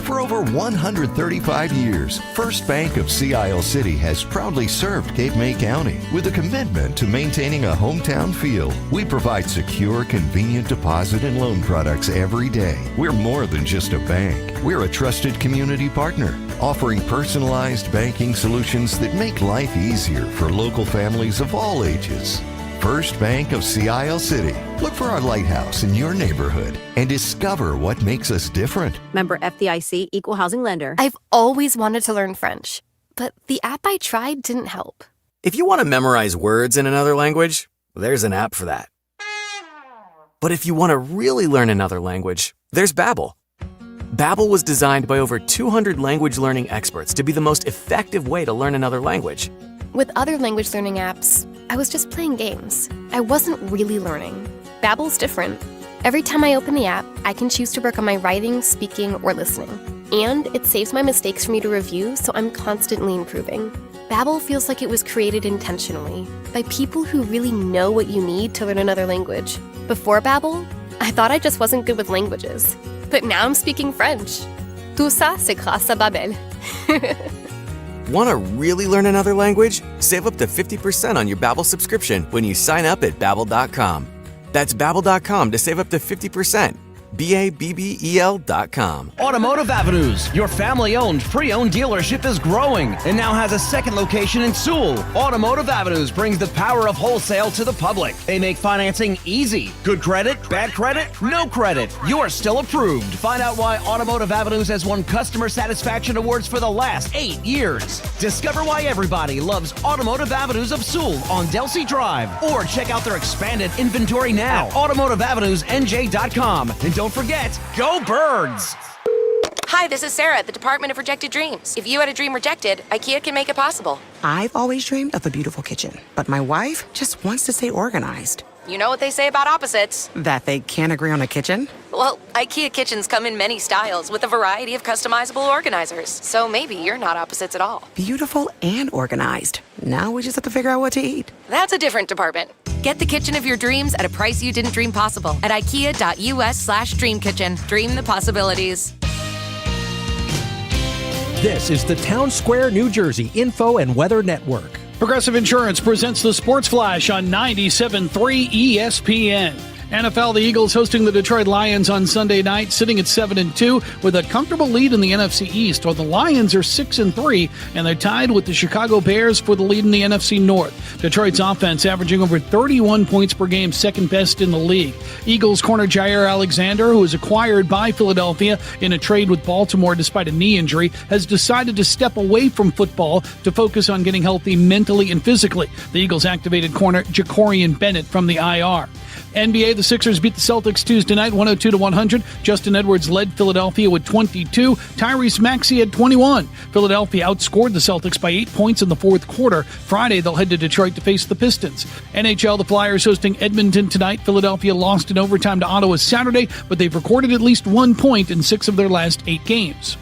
For over 135 years, First Bank of Sea Isle City has proudly served Cape May County with a commitment to maintaining a hometown feel. We provide secure, convenient deposit and loan products every day. We're more than just a bank. We're a trusted community partner, offering personalized banking solutions that make life easier for local families of all ages. First Bank of Sea Isle City. Look for our lighthouse in your neighborhood and discover what makes us different. Member FDIC, Equal Housing Lender. I've always wanted to learn French, but the app I tried didn't help. If you want to memorize words in another language, there's an app for that. But if you want to really learn another language, there's Babbel. Babbel was designed by over 200 language learning experts to be the most effective way to learn another language. With other language learning apps, I was just playing games. I wasn't really learning. Babbel's different. Every time I open the app, I can choose to work on my writing, speaking, or listening. And it saves my mistakes for me to review, so I'm constantly improving. Babbel feels like it was created intentionally by people who really know what you need to learn another language. Before Babbel, I thought I just wasn't good with languages. But now I'm speaking French. Tout ça, c'est grâce à Babbel. Want to really learn another language? Save up to 50% on your Babbel subscription when you sign up at Babbel.com. That's Babbel.com to save up to 50%. BABBEL.com. Automotive Avenues, your family-owned, pre-owned dealership is growing and now has a second location in Sewell. Automotive Avenues brings the power of wholesale to the public. They make financing easy. Good credit, bad credit, no credit. You are still approved. Find out why Automotive Avenues has won customer satisfaction awards for the last 8 years. Discover why everybody loves Automotive Avenues of Sewell on Delsey Drive. Or check out their expanded inventory now at automotiveavenusnj.com. And don't forget, go Birds! Hi, this is Sarah at the Department of Rejected Dreams. If you had a dream rejected, IKEA can make it possible. I've always dreamed of a beautiful kitchen, but my wife just wants to stay organized. You know what they say about opposites? That they can't agree on a kitchen? Well, IKEA kitchens come in many styles with a variety of customizable organizers. So maybe you're not opposites at all. Beautiful and organized. Now we just have to figure out what to eat. That's a different department. Get the kitchen of your dreams at a price you didn't dream possible at ikea.us/dreamkitchen. Dream the possibilities. This is the Town Square, New Jersey Info and Weather Network. Progressive Insurance presents the Sports Flash on 97.3 ESPN. NFL, the Eagles hosting the Detroit Lions on Sunday night, sitting at 7-2 with a comfortable lead in the NFC East, while the Lions are 6-3, and they're tied with the Chicago Bears for the lead in the NFC North. Detroit's offense averaging over 31 points per game, second best in the league. Eagles corner Jair Alexander, who was acquired by Philadelphia in a trade with Baltimore despite a knee injury, has decided to step away from football to focus on getting healthy mentally and physically. The Eagles activated corner Jacorian Bennett from the IR. NBA, the Sixers beat the Celtics Tuesday night 102-100. Justin Edwards led Philadelphia with 22. Tyrese Maxey had 21. Philadelphia outscored the Celtics by 8 points in the fourth quarter. Friday, they'll head to Detroit to face the Pistons. NHL, the Flyers hosting Edmonton tonight. Philadelphia lost in overtime to Ottawa Saturday, but they've recorded at least 1 point in 6 of their last 8 games.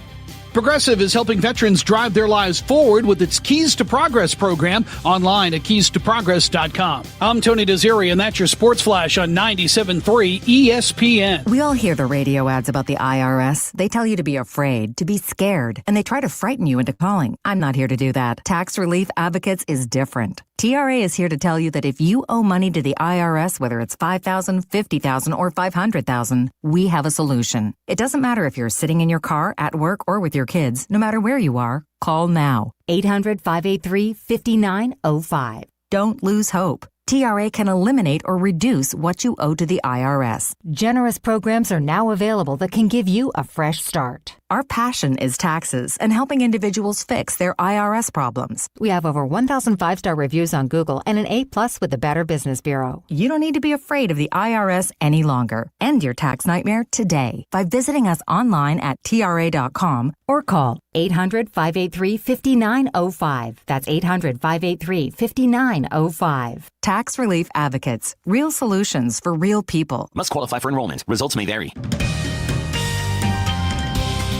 Progressive is helping veterans drive their lives forward with its Keys to Progress program online at keystoprogress.com. I'm Tony Desiri, and that's your Sports Flash on 97.3 ESPN. We all hear the radio ads about the IRS. They tell you to be afraid, to be scared, and they try to frighten you into calling. I'm not here to do that. Tax Relief Advocates is different. TRA is here to tell you that if you owe money to the IRS, whether it's $5,000, $50,000, or $500,000, we have a solution. It doesn't matter if you're sitting in your car, at work, or with your kids. No matter where you are, call now. 800-583-5905. Don't lose hope. TRA can eliminate or reduce what you owe to the IRS. Generous programs are now available that can give you a fresh start. Our passion is taxes and helping individuals fix their IRS problems. We have over 1,000 5-star reviews on Google and an A+ with the Better Business Bureau. You don't need to be afraid of the IRS any longer. End your tax nightmare today by visiting us online at TRA.com or call 800-583-5905. That's 800-583-5905. Tax Relief Advocates. Real solutions for real people. Must qualify for enrollment. Results may vary.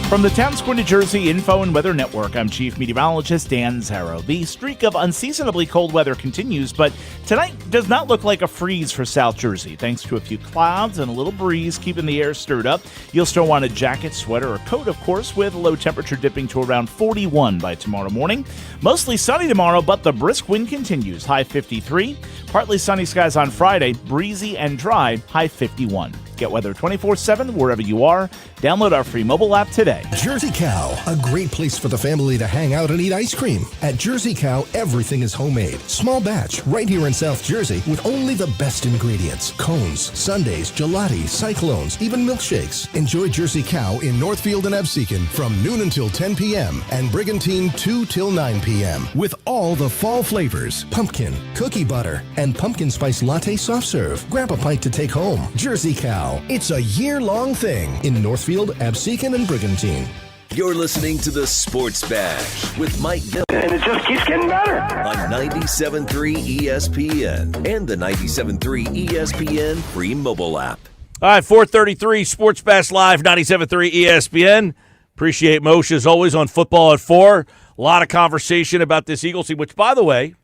From the Town Square, New Jersey Info and Weather Network, I'm Chief Meteorologist Dan Zarrow. The streak of unseasonably cold weather continues, but tonight does not look like a freeze for South Jersey. Thanks to a few clouds and a little breeze keeping the air stirred up, you'll still want a jacket, sweater, or coat, of course, with low temperature dipping to around 41 by tomorrow morning. Mostly sunny tomorrow, but the brisk wind continues, high 53. Partly sunny skies on Friday, breezy and dry, high 51. Get weather 24/7 wherever you are. Download our free mobile app today. Jersey Cow, a great place for the family to hang out and eat ice cream. At Jersey Cow, everything is homemade. Small batch, right here in South Jersey, with only the best ingredients. Cones, sundaes, gelati, cyclones, even milkshakes. Enjoy Jersey Cow in Northfield and Absecon from noon until 10 p.m. and Brigantine 2 till 9 p.m. with all the fall flavors. Pumpkin, cookie butter, and pumpkin spice latte soft serve. Grab a pint to take home. Jersey Cow. It's a year-long thing in Northfield, Absecon, and Brigantine. You're listening to the Sports Bash with Mike Gill. And it just keeps getting better. On 97.3 ESPN and the 97.3 ESPN free mobile app. All right, 4:33 Sports Bash Live, 97.3 ESPN. Appreciate Moshe as always on Football at 4. A lot of conversation about this Eagles team, which, by the way,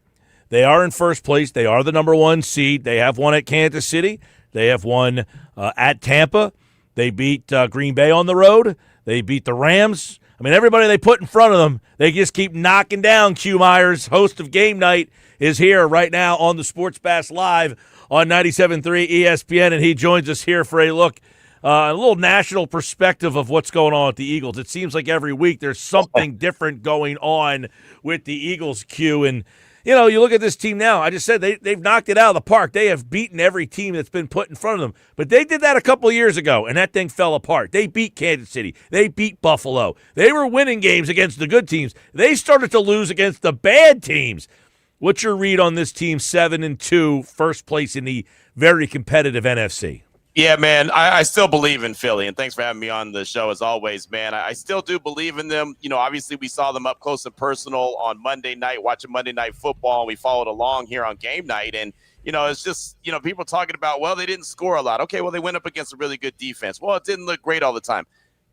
they are in first place. They are the number 1 seed. They have won at Kansas City. They have won at Tampa. They beat Green Bay on the road. They beat the Rams. I mean, everybody they put in front of them, they just keep knocking down. Q Myers, host of Game Night, is here right now on the Sports Bash Live on 97.3 ESPN, and he joins us here for a look a little national perspective of what's going on with the Eagles. It seems like every week there's something different going on with the Eagles, Q. And, you know, you look at this team now. I just said they've knocked it out of the park. They have beaten every team that's been put in front of them. But they did that a couple of years ago, and that thing fell apart. They beat Kansas City. They beat Buffalo. They were winning games against the good teams. They started to lose against the bad teams. What's your read on this team, 7-2, first place in the very competitive NFC? Yeah, man, I still believe in Philly, and thanks for having me on the show as always, man. I still do believe in them. You know, obviously we saw them up close and personal on Monday night, watching Monday Night Football, and we followed along here on game night. And, you know, it's just, you know, people talking about, well, they didn't score a lot. Okay, well, they went up against a really good defense. Well, it didn't look great all the time.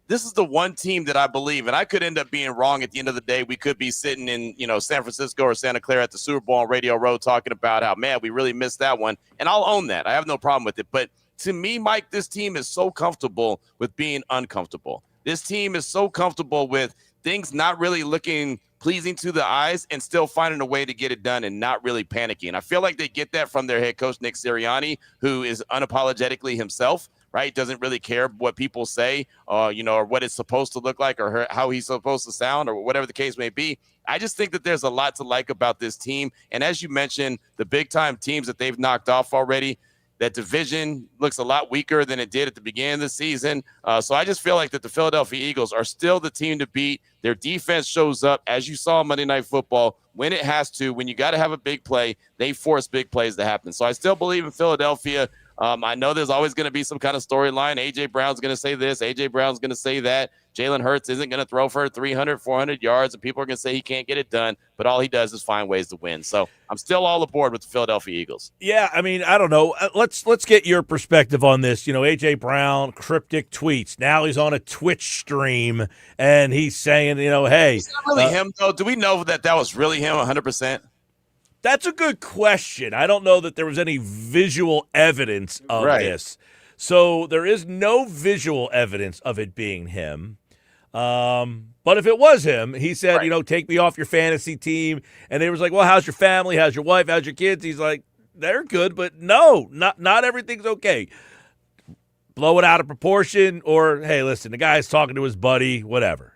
This is the one team that I believe, and I could end up being wrong at the end of the day. We could be sitting in, you know, San Francisco or Santa Clara at the Super Bowl on Radio Row talking about how, man, we really missed that one. And I'll own that. I have no problem with it. But to me, Mike, this team is so comfortable with being uncomfortable. This team is so comfortable with things not really looking pleasing to the eyes and still finding a way to get it done and not really panicking. I feel like they get that from their head coach, Nick Sirianni, who is unapologetically himself. Right, doesn't really care what people say, you know, or what it's supposed to look like, or how he's supposed to sound, or whatever the case may be. I just think that there's a lot to like about this team. And as you mentioned, the big time teams that they've knocked off already, that division looks a lot weaker than it did at the beginning of the season. So I just feel like that the Philadelphia Eagles are still the team to beat. Their defense shows up, as you saw Monday Night Football, when it has to. When you got to have a big play, they force big plays to happen. So I still believe in Philadelphia. I know there's always going to be some kind of storyline. A.J. Brown's going to say this. A.J. Brown's going to say that. Jalen Hurts isn't going to throw for 300, 400 yards, and people are going to say he can't get it done, but all he does is find ways to win. So I'm still all aboard with the Philadelphia Eagles. Yeah, I mean, I don't know. Let's get your perspective on this. You know, A.J. Brown, cryptic tweets. Now he's on a Twitch stream, and he's saying, you know, hey. Is that really him, though? Do we know that was really him 100%? That's a good question. I don't know that there was any visual evidence of this. So there is no visual evidence of it being him. But if it was him, he said, you know, take me off your fantasy team. And they was like, well, how's your family? How's your wife? How's your kids? He's like, they're good, but no, not everything's okay. Blow it out of proportion, or, hey, listen, the guy's talking to his buddy, whatever.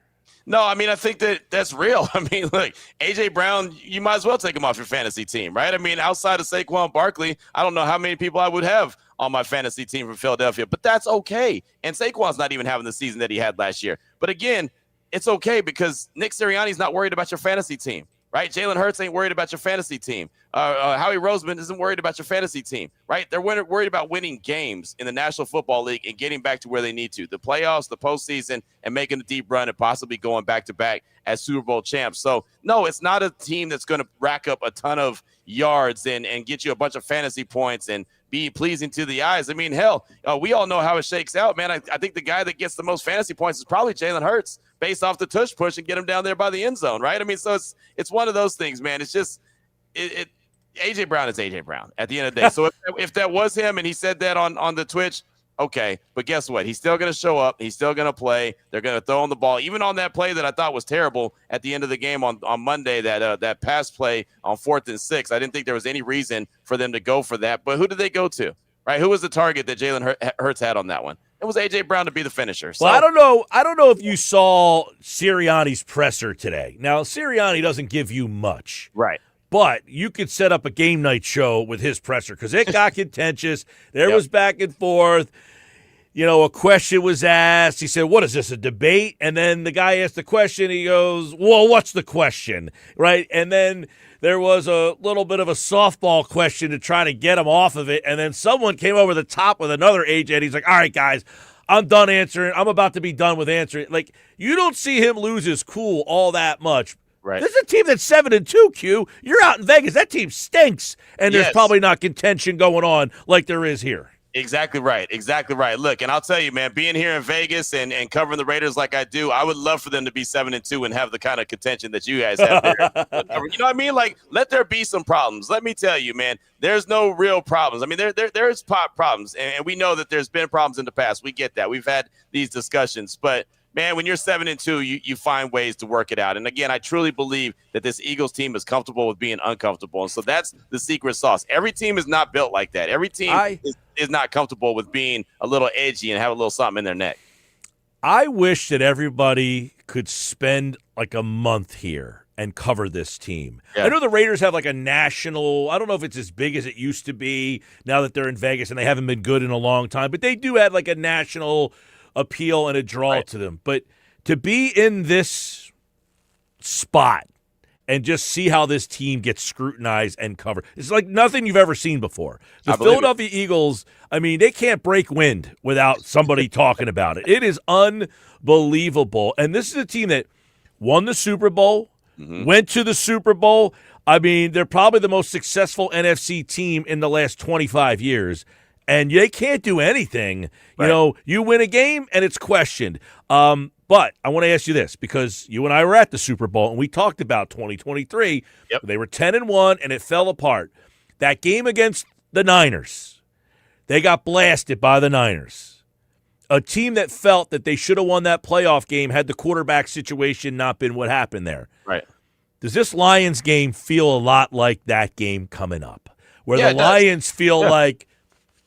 No, I mean, I think that's real. I mean, look, A.J. Brown, you might as well take him off your fantasy team, right? I mean, outside of Saquon Barkley, I don't know how many people I would have on my fantasy team from Philadelphia, but that's okay. And Saquon's not even having the season that he had last year. But again, it's okay because Nick Sirianni's not worried about your fantasy team, right? Jalen Hurts ain't worried about your fantasy team. Howie Roseman isn't worried about your fantasy team, right? They're worried about winning games in the National Football League and getting back to where they need to. The playoffs, the postseason, and making a deep run and possibly going back-to-back as Super Bowl champs. So, no, it's not a team that's going to rack up a ton of yards and get you a bunch of fantasy points and be pleasing to the eyes. I mean, hell, we all know how it shakes out, man. I think the guy that gets the most fantasy points is probably Jalen Hurts based off the tush push and get him down there by the end zone, right? I mean, so it's one of those things, man. It's just A.J. Brown is A.J. Brown at the end of the day. So if that was him and he said that on the Twitch, okay. But guess what? He's still going to show up. He's still going to play. They're going to throw him the ball. Even on that play that I thought was terrible at the end of the game on Monday, that pass play on 4th and 6, I didn't think there was any reason for them to go for that. But who did they go to, right? Who was the target that Jalen Hurts had on that one? It was A.J. Brown to be the finisher. So. Well, I don't know if you saw Sirianni's presser today. Now, Sirianni doesn't give you much. Right. But you could set up a game night show with his presser because it got contentious. There was back and forth. You know, a question was asked. He said, what is this, a debate? And then the guy asked the question. He goes, well, what's the question? Right? And then there was a little bit of a softball question to try to get him off of it. And then someone came over the top with another agent. He's like, all right, guys, I'm done answering. I'm about to be done with answering. Like, you don't see him lose his cool all that much. Right. This is a team that's 7-2, Q. You're out in Vegas. That team stinks, and there's probably not contention going on like there is here. Exactly right. Exactly right. Look, and I'll tell you, man, being here in Vegas and covering the Raiders like I do, I would love for them to be 7-2 and have the kind of contention that you guys have there. You know what I mean? Like, let there be some problems. Let me tell you, man, there's no real problems. I mean, there's problems, and we know that there's been problems in the past. We get that. We've had these discussions, but man, when you're 7-2, you find ways to work it out. And again, I truly believe that this Eagles team is comfortable with being uncomfortable. And so that's the secret sauce. Every team is not built like that. Every team is not comfortable with being a little edgy and have a little something in their neck. I wish that everybody could spend like a month here and cover this team. Yeah. I know the Raiders have like a national, I don't know if it's as big as it used to be now that they're in Vegas and they haven't been good in a long time, but they do have like a national appeal and a draw to them. But to be in this spot and just see how this team gets scrutinized and covered, it's like nothing you've ever seen before. The Philadelphia Eagles, I mean, they can't break wind without somebody talking about it. It is unbelievable. And this is a team that won the Super Bowl, went to the Super Bowl. I mean, they're probably the most successful NFC team in the last 25 years. And they can't do anything. You know, you win a game and it's questioned. But I want to ask you this, because you and I were at the Super Bowl and we talked about 2023. Yep. They were 10-1 and it fell apart. That game against the Niners, they got blasted by the Niners. A team that felt that they should have won that playoff game had the quarterback situation not been what happened there. Right. Does this Lions game feel a lot like that game coming up, where the Lions feel like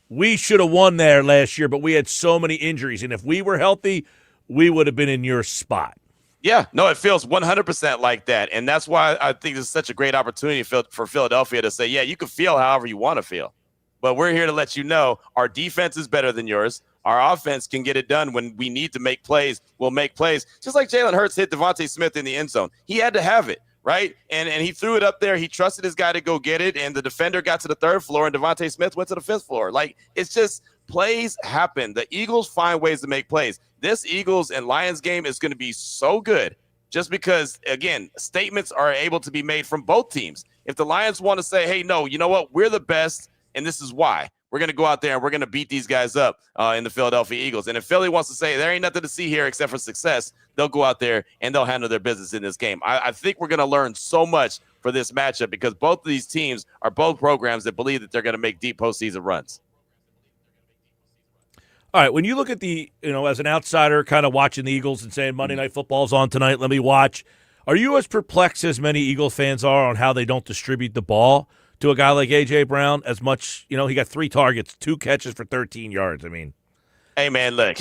we should have won there last year, but we had so many injuries, and if we were healthy, we would have been in your spot? Yeah, no, it feels 100% like that, and that's why I think this is such a great opportunity for Philadelphia to say, yeah, you can feel however you want to feel, but we're here to let you know our defense is better than yours. Our offense can get it done when we need to make plays. We'll make plays. Just like Jalen Hurts hit Devontae Smith in the end zone. He had to have it, right? And he threw it up there. He trusted his guy to go get it, and the defender got to the third floor, and Devontae Smith went to the fifth floor. Like, it's just plays happen. The Eagles find ways to make plays. This Eagles and Lions game is going to be so good just because, again, statements are able to be made from both teams. If the Lions want to say, hey, no, you know what? We're the best, and this is why. We're going to go out there and we're going to beat these guys up in the Philadelphia Eagles. And if Philly wants to say there ain't nothing to see here except for success, they'll go out there and they'll handle their business in this game. I think we're going to learn so much for this matchup because both of these teams are both programs that believe that they're going to make deep postseason runs. All right, when you look at the, as an outsider kind of watching the Eagles and saying Monday Night Football's on tonight, let me watch, are you as perplexed as many Eagle fans are on how they don't distribute the ball to a guy like A.J. Brown as much? He got 3 targets, 2 catches for 13 yards. I mean, hey, man, look,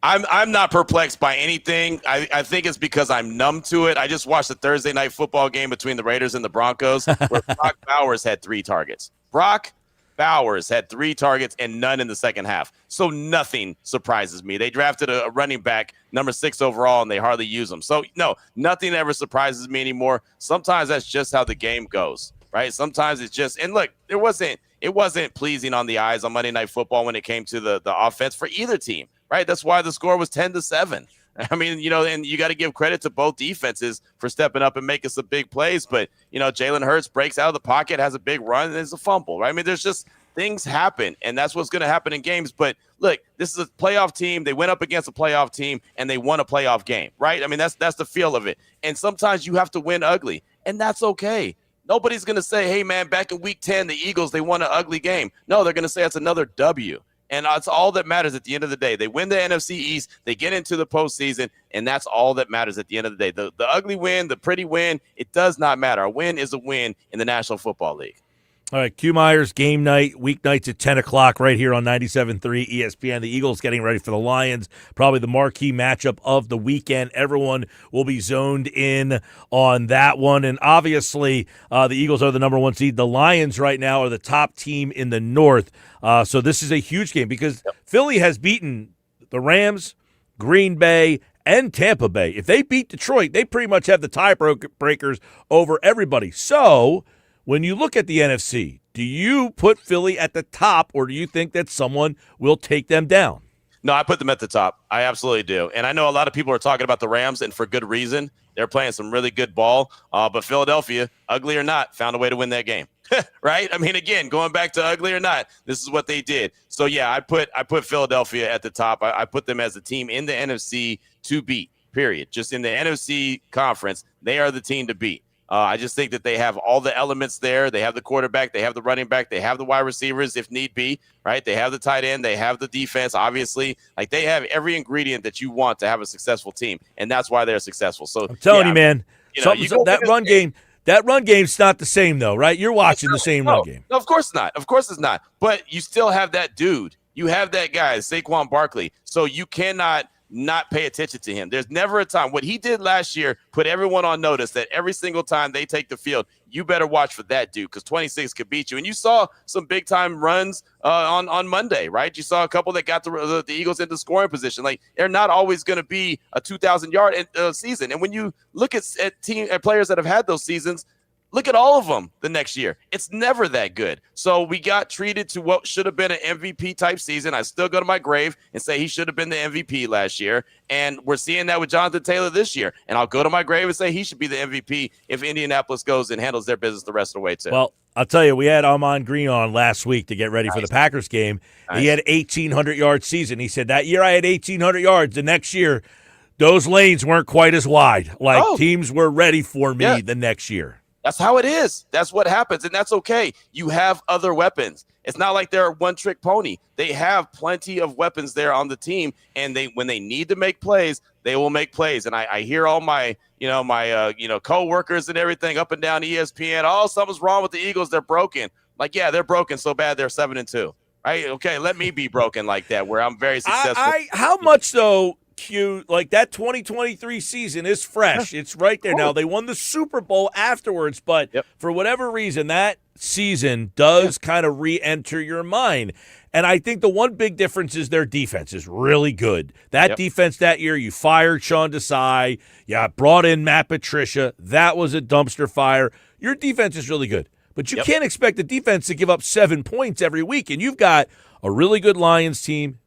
I'm not perplexed by anything. I think it's because I'm numb to it. I just watched the Thursday Night Football game between the Raiders and the Broncos where Brock Bowers had 3 targets. Brock Bowers had 3 targets and none in the second half. So nothing surprises me. They drafted a running back, number 6 overall, and they hardly use him. So, no, nothing ever surprises me anymore. Sometimes that's just how the game goes, right? Sometimes it's just – and look, it wasn't pleasing on the eyes on Monday Night Football when it came to the offense for either team, right? That's why the score was 10-7. I mean, and you got to give credit to both defenses for stepping up and making some big plays. But, Jalen Hurts breaks out of the pocket, has a big run, and there's a fumble, right? I mean, there's just things happen, and that's what's going to happen in games. But, look, this is a playoff team. They went up against a playoff team, and they won a playoff game, right? I mean, that's the feel of it. And sometimes you have to win ugly, and that's okay. Nobody's going to say, hey, man, back in Week 10, the Eagles, they won an ugly game. No, they're going to say it's another W. And that's all that matters at the end of the day. They win the NFC East, they get into the postseason, and that's all that matters at the end of the day. The ugly win, the pretty win, it does not matter. A win is a win in the National Football League. All right, Q Myers, game night, weeknights at 10 o'clock right here on 97.3 ESPN. The Eagles getting ready for the Lions, probably the marquee matchup of the weekend. Everyone will be zoned in on that one. And obviously, the Eagles are the number 1 seed. The Lions right now are the top team in the North. So this is a huge game because Philly has beaten the Rams, Green Bay, and Tampa Bay. If they beat Detroit, they pretty much have the tiebreakers over everybody. So when you look at the NFC, do you put Philly at the top, or do you think that someone will take them down? No, I put them at the top. I absolutely do. And I know a lot of people are talking about the Rams, and for good reason. They're playing some really good ball. But Philadelphia, ugly or not, found a way to win that game. Right? I mean, again, going back to ugly or not, this is what they did. So, yeah, I put Philadelphia at the top. I put them as a team in the NFC to beat, period. Just in the NFC conference, they are the team to beat. I just think that they have all the elements there. They have the quarterback, they have the running back, they have the wide receivers if need be, right? They have the tight end, they have the defense, obviously. Like, they have every ingredient that you want to have a successful team, and that's why they're successful. So I'm telling you, man, that run game's not the same, though, right? You're watching the same run game. No, of course not. Of course it's not. But you still have that dude. You have that guy, Saquon Barkley. So you cannot not pay attention to him. There's never a time. What he did last year put everyone on notice that every single time they take the field, you better watch for that dude because 26 could beat you. And you saw some big-time runs on Monday, right? You saw a couple that got the Eagles into scoring position. Like, they're not always going to be a 2,000-yard season. And when you look at players that have had those seasons, look at all of them the next year. It's never that good. So we got treated to what should have been an MVP type season. I still go to my grave and say he should have been the MVP last year. And we're seeing that with Jonathan Taylor this year. And I'll go to my grave and say he should be the MVP if Indianapolis goes and handles their business the rest of the way too. Well, I'll tell you, we had Amon Green on last week to get ready for the Packers game. He had 1,800-yard season. He said, that year I had 1,800 yards. The next year, those lanes weren't quite as wide. Teams were ready for me the next year. That's how it is. That's what happens, and that's okay. You have other weapons. It's not like they're a one-trick pony. They have plenty of weapons there on the team, and when they need to make plays, they will make plays. And I hear all my co-workers and everything up and down ESPN. Oh, something's wrong with the Eagles. They're broken. Like, yeah, they're broken so bad they're 7-2. Right? Okay, let me be broken like that, where I'm very successful. How much though? Like that 2023 season is fresh. It's right there now. They won the Super Bowl afterwards, but for whatever reason, that season does kind of re-enter your mind. And I think the one big difference is their defense is really good. That defense that year, you fired Sean Desai, you brought in Matt Patricia. That was a dumpster fire. Your defense is really good. But you can't expect the defense to give up 7 points every week. And you've got a really good Lions team.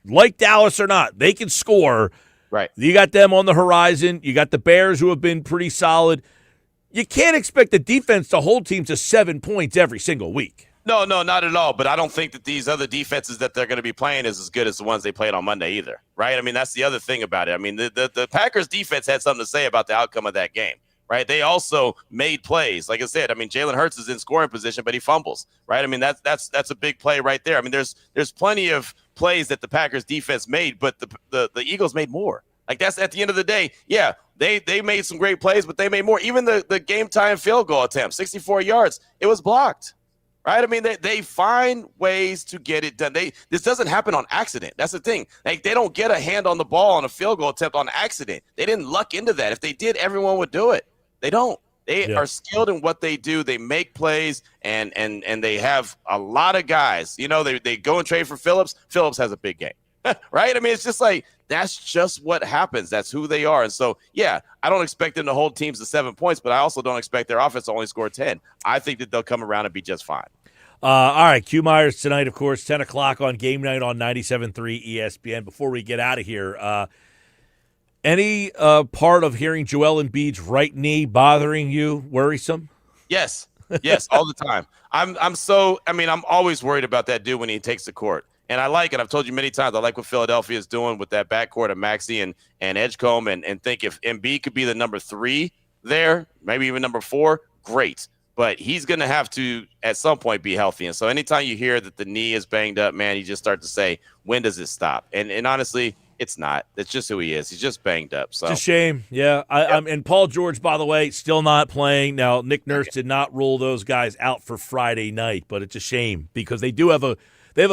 Like Dallas or not, they can score. Right. You got them on the horizon. You got the Bears who have been pretty solid. You can't expect the defense to hold teams to 7 points every single week. No, not at all. But I don't think that these other defenses that they're going to be playing is as good as the ones they played on Monday either. Right? I mean, that's the other thing about it. I mean, the Packers defense had something to say about the outcome of that game. Right, they also made plays. Like I said, I mean, Jalen Hurts is in scoring position, but he fumbles. Right, I mean that's a big play right there. I mean, there's plenty of plays that the Packers defense made, but the Eagles made more. Like, that's at the end of the day. Yeah, they made some great plays, but they made more. Even the game time field goal attempt, 64 yards, it was blocked. Right, I mean they find ways to get it done. This doesn't happen on accident. That's the thing. Like, they don't get a hand on the ball on a field goal attempt on accident. They didn't luck into that. If they did, everyone would do it. They don't. They are skilled in what they do. They make plays, and they have a lot of guys. You know, they go and trade for Phillips. Phillips has a big game, right? I mean, it's just like that's just what happens. That's who they are. And so, yeah, I don't expect them to hold teams to 7 points, but I also don't expect their offense to only score 10. I think that they'll come around and be just fine. All right, Q Myers tonight, of course, 10 o'clock on Game Night on 97.3 ESPN. Before we get out of here, any part of hearing Joel Embiid's right knee bothering you worrisome? Yes, all the time. I'm always worried about that dude when he takes the court. And I like it. I've told you many times, I like what Philadelphia is doing with that backcourt of Maxey and Edgecombe, and think if Embiid could be the number 3 there, maybe even number 4, great. But he's going to have to, at some point, be healthy. And so anytime you hear that the knee is banged up, man, you just start to say, when does it stop? And honestly, it's not. It's just who he is. He's just banged up. So it's a shame. Yeah. And Paul George, by the way, still not playing. Now, Nick Nurse did not rule those guys out for Friday night, but it's a shame because they do have a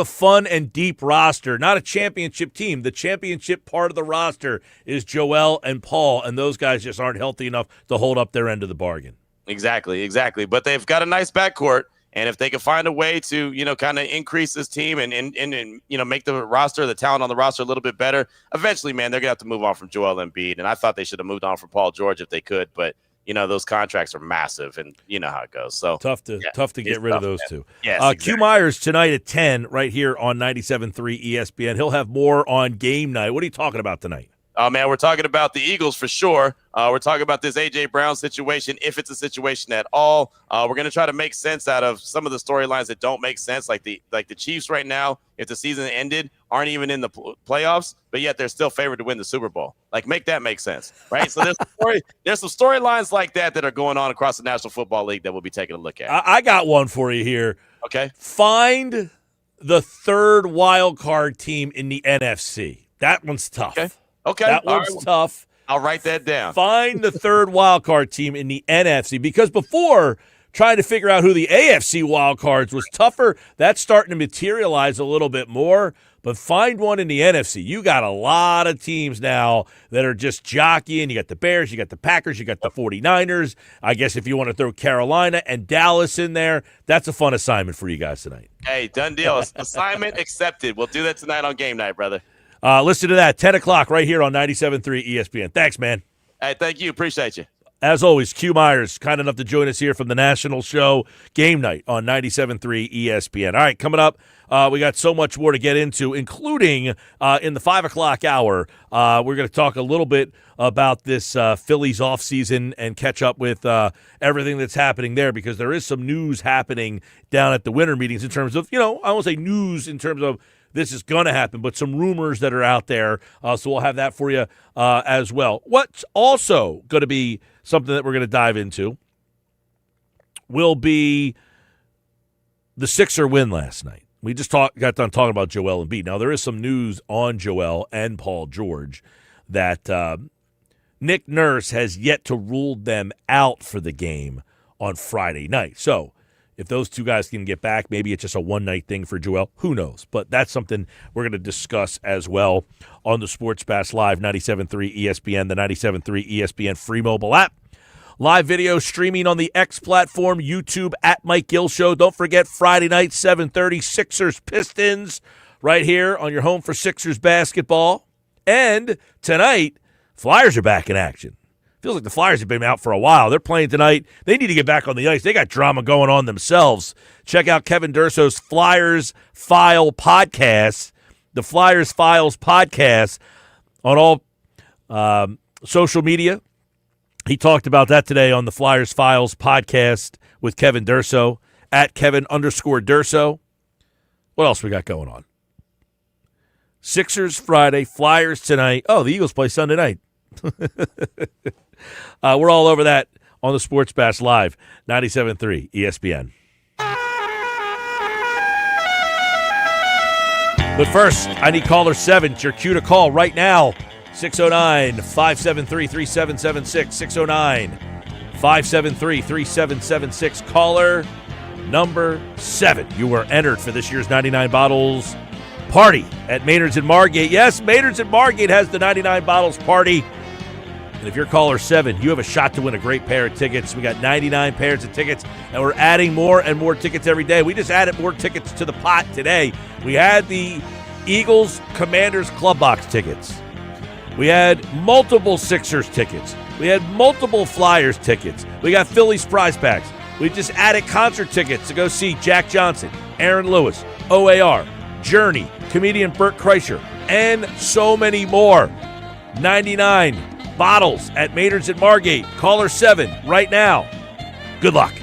fun and deep roster, not a championship team. The championship part of the roster is Joel and Paul, and those guys just aren't healthy enough to hold up their end of the bargain. Exactly. But they've got a nice backcourt. And if they can find a way to, kind of increase this team and make the roster, the talent on the roster a little bit better, eventually, man, they're going to have to move on from Joel Embiid. And I thought they should have moved on from Paul George if they could. But, those contracts are massive, and you know how it goes. So tough to get rid of those two. Yes, exactly. Q Myers tonight at 10 right here on 97.3 ESPN. He'll have more on Game Night. What are you talking about tonight? Man, we're talking about the Eagles for sure. We're talking about this A.J. Brown situation, if it's a situation at all. We're going to try to make sense out of some of the storylines that don't make sense, like the Chiefs right now, if the season ended, aren't even in the playoffs, but yet they're still favored to win the Super Bowl. Like, make that make sense, right? So there's some storylines like that are going on across the National Football League that we'll be taking a look at. I got one for you here. Okay. Find the third wild card team in the NFC. That one's tough. Okay. That one's tough. I'll write that down. Find the third wild card team in the NFC, because before, trying to figure out who the AFC wild cards was tougher. That's starting to materialize a little bit more. But find one in the NFC. You got a lot of teams now that are just jockeying. You got the Bears, you got the Packers, you got the 49ers. I guess if you want to throw Carolina and Dallas in there, that's a fun assignment for you guys tonight. Hey, done deal. Assignment accepted. We'll do that tonight on game night, brother. Listen to that, 10 o'clock right here on 97.3 ESPN. Thanks, man. Hey, thank you. Appreciate you. As always, Q Myers, kind enough to join us here from the national show, Game Night on 97.3 ESPN. All right, coming up, we got so much more to get into, including in the 5 o'clock hour. We're going to talk a little bit about this Phillies offseason and catch up with everything that's happening there, because there is some news happening down at the winter meetings in terms of, I won't say news in terms of this is going to happen, but some rumors that are out there. So we'll have that for you as well. What's also going to be something that we're going to dive into will be the Sixer win last night. We just got done talking about Joel Embiid. Now, there is some news on Joel and Paul George that Nick Nurse has yet to rule them out for the game on Friday night. So if those two guys can get back, maybe it's just a one-night thing for Joel. Who knows? But that's something we're going to discuss as well on the Sports Bash Live, 97.3 ESPN, the 97.3 ESPN free mobile app. Live video streaming on the X platform, YouTube at Mike Gill Show. Don't forget Friday night, 7:30, Sixers Pistons, right here on your home for Sixers basketball. And tonight, Flyers are back in action. Feels like the Flyers have been out for a while. They're playing tonight. They need to get back on the ice. They got drama going on themselves. Check out Kevin Durso's Flyers File podcast, the Flyers Files podcast on all social media. He talked about that today on the Flyers Files podcast with Kevin Durso, at Kevin_Durso. What else we got going on? Sixers Friday, Flyers tonight. Oh, the Eagles play Sunday night. We're all over that on the Sports Bash Live, 97.3 ESPN. But first, I need caller 7. It's your cue to call right now. 609-573-3776. 609-573-3776. Caller number 7. You were entered for this year's 99 Bottles party at Maynard's in Margate. Yes, Maynard's in Margate has the 99 Bottles party. And if you're caller 7, you have a shot to win a great pair of tickets. We got 99 pairs of tickets, and we're adding more and more tickets every day. We just added more tickets to the pot today. We had the Eagles Commanders Club Box tickets. We had multiple Sixers tickets. We had multiple Flyers tickets. We got Phillies prize packs. We just added concert tickets to go see Jack Johnson, Aaron Lewis, OAR, Journey, comedian Bert Kreischer, and so many more. 99 bottles at Maynard's at Margate. Caller 7 right now. Good luck.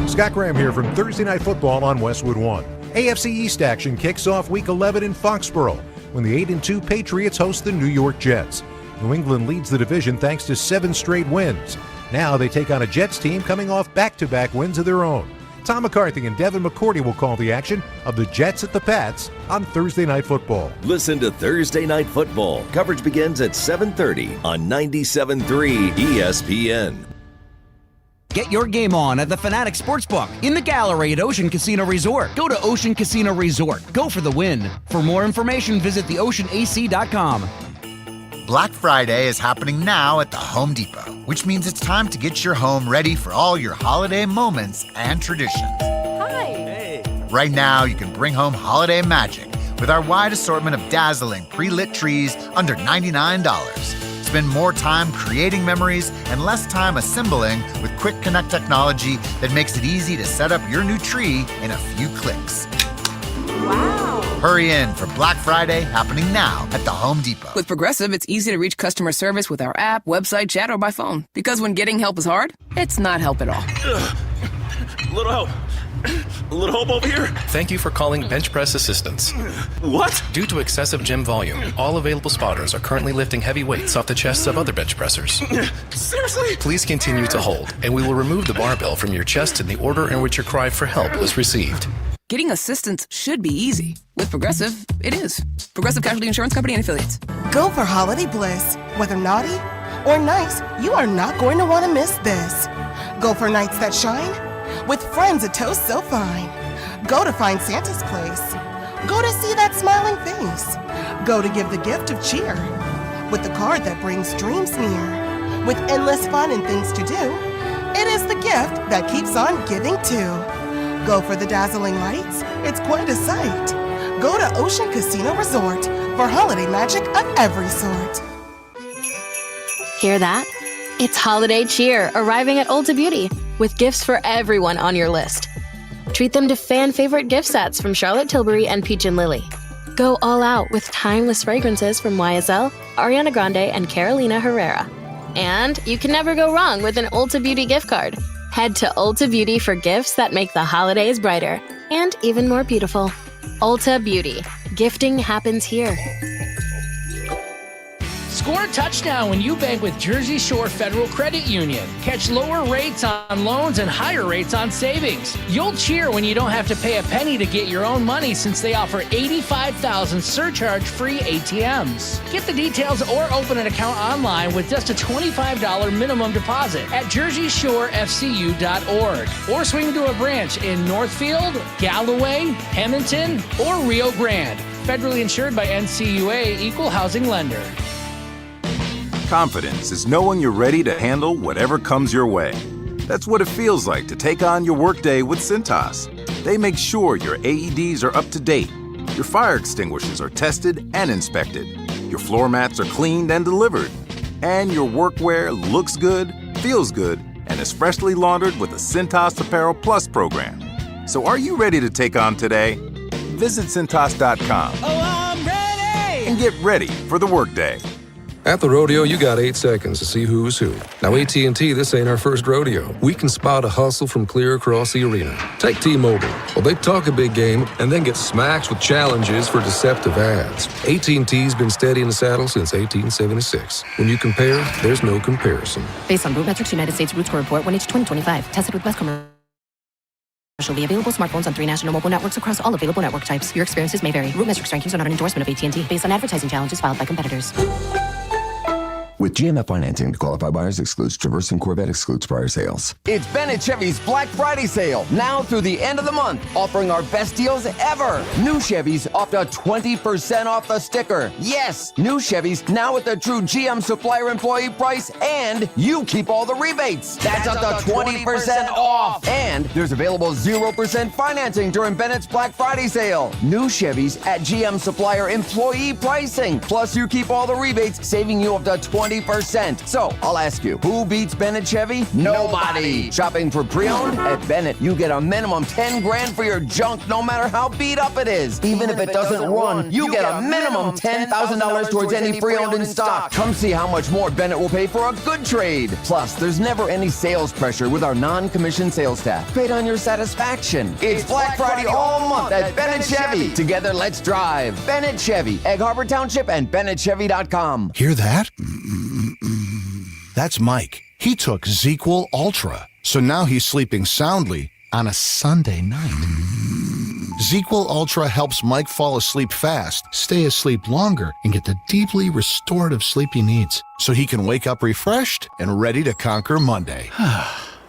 Scott Graham here from Thursday Night Football on Westwood One. AFC East action kicks off Week 11 in Foxborough when the 8-2 Patriots host the New York Jets. New England leads the division thanks to 7 straight wins. Now they take on a Jets team coming off back-to-back wins of their own. Tom McCarthy and Devin McCourty will call the action of the Jets at the Pats on Thursday Night Football. Listen to Thursday Night Football. Coverage begins at 7:30 on 97.3 ESPN. Get your game on at the Fanatic Sportsbook in the gallery at Ocean Casino Resort. Go to Ocean Casino Resort. Go for the win. For more information, visit theoceanac.com. Black Friday is happening now at the Home Depot, which means it's time to get your home ready for all your holiday moments and traditions. Hi. Hey. Right now, you can bring home holiday magic with our wide assortment of dazzling pre-lit trees under $99. Spend more time creating memories and less time assembling with Quick Connect technology that makes it easy to set up your new tree in a few clicks. Wow. hurry in for Black Friday happening now at the Home Depot. With Progressive, it's easy to reach customer service with our app, website, chat, or by phone. Because when getting help is hard, it's not help at all. Little help. A little help over here. Thank you for calling Bench Press Assistance. What? Due to excessive gym volume, all available spotters are currently lifting heavy weights off the chests of other bench pressers. Seriously? Please continue to hold, and we will remove the barbell from your chest in the order in which your cry for help was received. Getting assistance should be easy. With Progressive, it is. Progressive Casualty Insurance Company and Affiliates. Go for holiday bliss. Whether naughty or nice, you are not going to want to miss this. Go for nights that shine. With friends, a toast so fine. Go to find Santa's place. Go to see that smiling face. Go to give the gift of cheer. With the card that brings dreams near. With endless fun and things to do, it is the gift that keeps on giving too. Go for the dazzling lights. It's quite a sight. Go to Ocean Casino Resort for holiday magic of every sort. Hear that? It's holiday cheer arriving at Ulta Beauty with gifts for everyone on your list. Treat them to fan-favorite gift sets from Charlotte Tilbury and Peach & Lily. Go all out with timeless fragrances from YSL, Ariana Grande, and Carolina Herrera. And you can never go wrong with an Ulta Beauty gift card. Head to Ulta Beauty for gifts that make the holidays brighter and even more beautiful. Ulta Beauty. Gifting happens here. Score a touchdown when you bank with Jersey Shore Federal Credit Union. Catch lower rates on loans and higher rates on savings. You'll cheer when you don't have to pay a penny to get your own money since they offer 85,000 surcharge-free ATMs. Get the details or open an account online with just a $25 minimum deposit at JerseyShoreFCU.org or swing to a branch in Northfield, Galloway, Hamilton, or Rio Grande. Federally insured by NCUA Equal Housing Lender. Confidence is knowing you're ready to handle whatever comes your way. That's what it feels like to take on your workday with Cintas. They make sure your AEDs are up to date, your fire extinguishers are tested and inspected, your floor mats are cleaned and delivered, and your workwear looks good, feels good, and is freshly laundered with the Cintas Apparel Plus program. So are you ready to take on today? Visit Cintas.com. Oh, I'm ready! And get ready for the workday. At the rodeo, you got 8 seconds to see who's who. Now, AT&T, this ain't our first rodeo. We can spot a hustle from clear across the arena. Take T-Mobile. Well, they talk a big game and then get smacked with challenges for deceptive ads. AT&T's been steady in the saddle since 1876. When you compare, there's no comparison. Based on RootMetrics United States Root Score Report 1H 2025. Tested with West Commercial. Available smartphones on 3 national mobile networks across all available network types. Your experiences may vary. RootMetrics rankings are not an endorsement of AT&T based on advertising challenges filed by competitors. With GMF financing to qualify buyers excludes Traverse and Corvette excludes prior sales. It's Bennett Chevy's Black Friday sale, now through the end of the month, offering our best deals ever. New Chevys up to 20% off the sticker. Yes, new Chevys now with the true GM supplier employee price, and you keep all the rebates. That's up to 20% off. And there's available 0% financing during Bennett's Black Friday sale. New Chevys at GM supplier employee pricing. Plus, you keep all the rebates, saving you up to 20%. So, I'll ask you, who beats Bennett Chevy? Nobody. Shopping for pre-owned? At Bennett, you get a minimum 10 grand for your junk, no matter how beat up it is. Even if it doesn't run, you get a minimum $10,000 towards any pre-owned in stock. Come see how much more Bennett will pay for a good trade. Plus, there's never any sales pressure with our non-commissioned sales staff. Paid on your satisfaction. It's Black Friday all month at Bennett Chevy. Together, let's drive. Bennett Chevy, Egg Harbor Township, and BennettChevy.com. Hear that? That's Mike. He took ZQL Ultra, so now he's sleeping soundly on a Sunday night. ZQL Ultra helps Mike fall asleep fast, stay asleep longer, and get the deeply restorative sleep he needs, so he can wake up refreshed and ready to conquer Monday.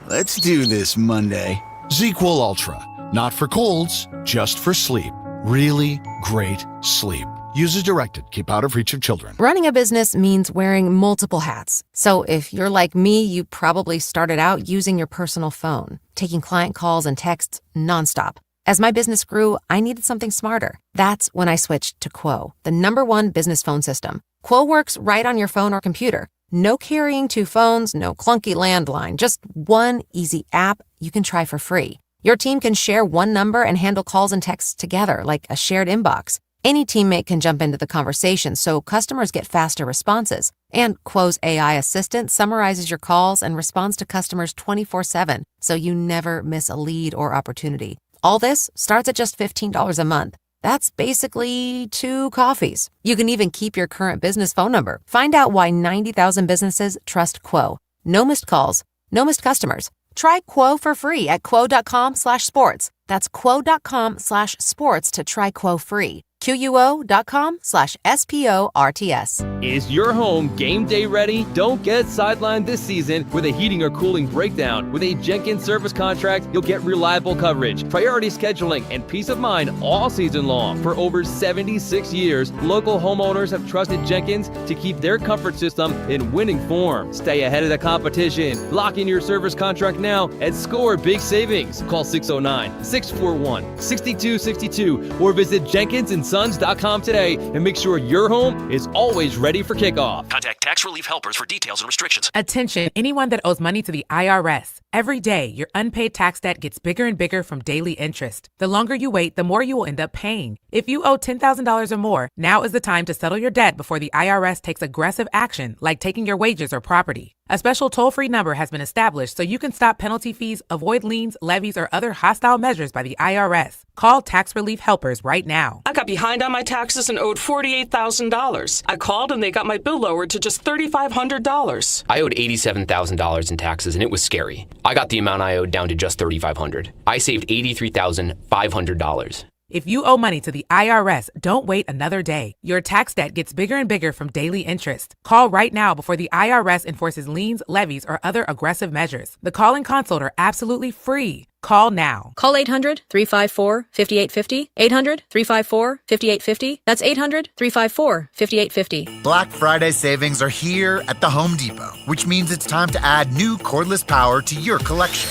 Let's do this Monday. ZQL Ultra. Not for colds, just for sleep. Really great sleep. Use as directed. Keep out of reach of children. Running a business means wearing multiple hats. So if you're like me, you probably started out using your personal phone, taking client calls and texts nonstop. As my business grew, I needed something smarter. That's when I switched to Quo, the #1 business phone system. Quo works right on your phone or computer. No carrying 2 phones, no clunky landline, just one easy app you can try for free. Your team can share one number and handle calls and texts together, like a shared inbox. Any teammate can jump into the conversation, so customers get faster responses. And Quo's AI assistant summarizes your calls and responds to customers 24/7, so you never miss a lead or opportunity. All this starts at just $15 a month. That's basically 2 coffees. You can even keep your current business phone number. Find out why 90,000 businesses trust Quo. No missed calls, no missed customers. Try Quo for free at quo.com/sports. That's quo.com/sports to try Quo free. QUO.com/SPORTS. Is your home game day ready? Don't get sidelined this season with a heating or cooling breakdown. With a Jenkins service contract, you'll get reliable coverage, priority scheduling, and peace of mind all season long. For over 76 years, local homeowners have trusted Jenkins to keep their comfort system in winning form. Stay ahead of the competition. Lock in your service contract now and score big savings. Call 609-641-6262 or visit JenkinsandSons.com today and make sure your home is always ready for kickoff. Contact Tax Relief Helpers for details and restrictions. Attention, anyone that owes money to the IRS. Every day, your unpaid tax debt gets bigger and bigger from daily interest. The longer you wait, the more you will end up paying. If you owe $10,000 or more, now is the time to settle your debt before the IRS takes aggressive action, like taking your wages or property. A special toll-free number has been established so you can stop penalty fees, avoid liens, levies, or other hostile measures by the IRS. Call Tax Relief Helpers right now. I got behind on my taxes and owed $48,000. I called and they got my bill lowered to just $3,500. I owed $87,000 in taxes and it was scary. I got the amount I owed down to just $3,500. I saved $83,500. If you owe money to the IRS, don't wait another day. Your tax debt gets bigger and bigger from daily interest. Call right now before the IRS enforces liens, levies, or other aggressive measures. The call and consult are absolutely free. Call now. Call 800-354-5850. 800-354-5850. That's 800-354-5850. Black Friday savings are here at the Home Depot, which means it's time to add new cordless power to your collection.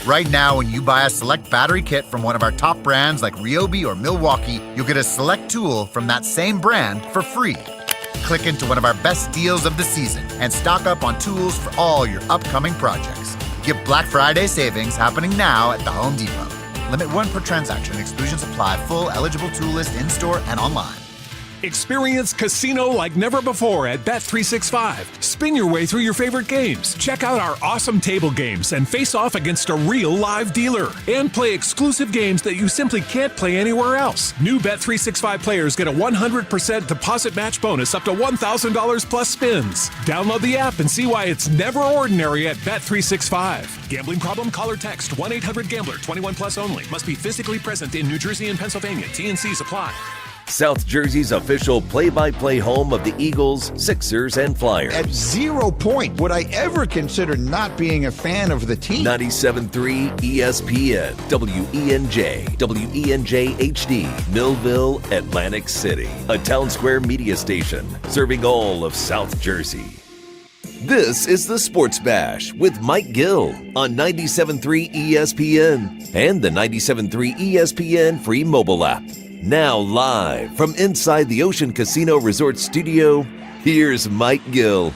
Right now, when you buy a select battery kit from one of our top brands like Ryobi or Milwaukee, you'll get a select tool from that same brand for free. Click into one of our best deals of the season and stock up on tools for all your upcoming projects. Get Black Friday savings happening now at the Home Depot. Limit 1 per transaction. Exclusions apply. Full eligible tool list in-store and online. Experience casino like never before at Bet365. Spin your way through your favorite games. Check out our awesome table games and face off against a real live dealer. And play exclusive games that you simply can't play anywhere else. New Bet365 players get a 100% deposit match bonus up to $1,000 plus spins. Download the app and see why it's never ordinary at Bet365. Gambling problem? Call or text 1-800-GAMBLER. 21 plus only. Must be physically present in New Jersey and Pennsylvania. T&Cs apply. South Jersey's official play-by-play home of the Eagles, Sixers, and Flyers. At 0 point would I ever consider not being a fan of the team. 97.3 ESPN, WENJ, WENJ HD, Millville, Atlantic City. A Town Square media station serving all of South Jersey. This is the Sports Bash with Mike Gill on 97.3 ESPN and the 97.3 ESPN free mobile app. Now live from inside the Ocean Casino Resort Studio, here's Mike Gill.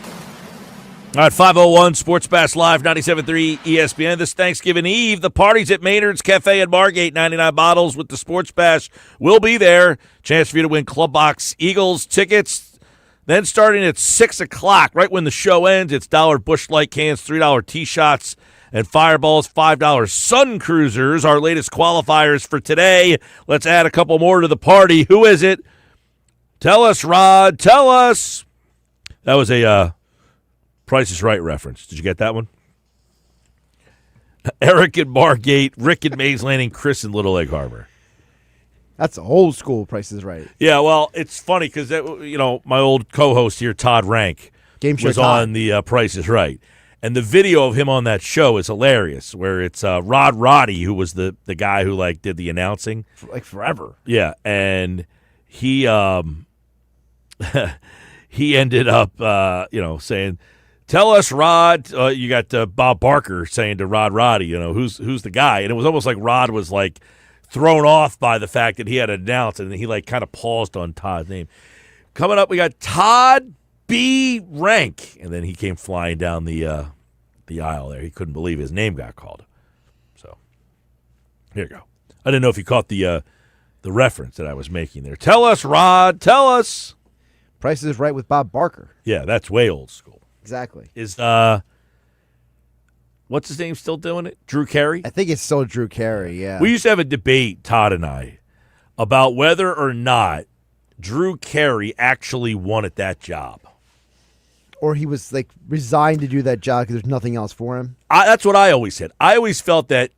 All right, 5:01 Sports Bash Live, 97.3 ESPN. This Thanksgiving Eve, the parties at Maynard's Cafe and Margate, 99 bottles with the Sports Bash will be there. Chance for you to win Club Box Eagles tickets. Then starting at 6 o'clock, right when the show ends, it's $1 Busch Light cans, $3 tee shots, and Fireballs, $5 Sun Cruisers, our latest qualifiers for today. Let's add a couple more to the party. Who is it? Tell us, Rod. Tell us. That was a Price is Right reference. Did you get that one? Eric at Margate, Rick at Mays Landing, Chris in Little Egg Harbor. That's old school Price is Right. Yeah, well, it's funny because, my old co-host here, Todd Rank, was on the Price is Right. And the video of him on that show is hilarious, where it's Rod Roddy, who was the guy who did the announcing, forever. Yeah, and he he ended up saying, "Tell us, Rod." You got Bob Barker saying to Rod Roddy, who's the guy, and it was almost like Rod was thrown off by the fact that he had announced, and he kind of paused on Todd's name. Coming up, we got Todd B. Rank, and then he came flying down the aisle there. He couldn't believe his name got called. So Here you go. I didn't know if you caught the reference that I was making there. Tell us, Rod. Tell us. Price is Right with Bob Barker. Yeah, that's way old school. Exactly. Is what's his name still doing it? Drew Carey? I think it's still Drew Carey, yeah. We used to have a debate, Todd and I, about whether or not Drew Carey actually wanted that job. Or he was like resigned to do that job because there's nothing else for him. That's what I always said. I always felt that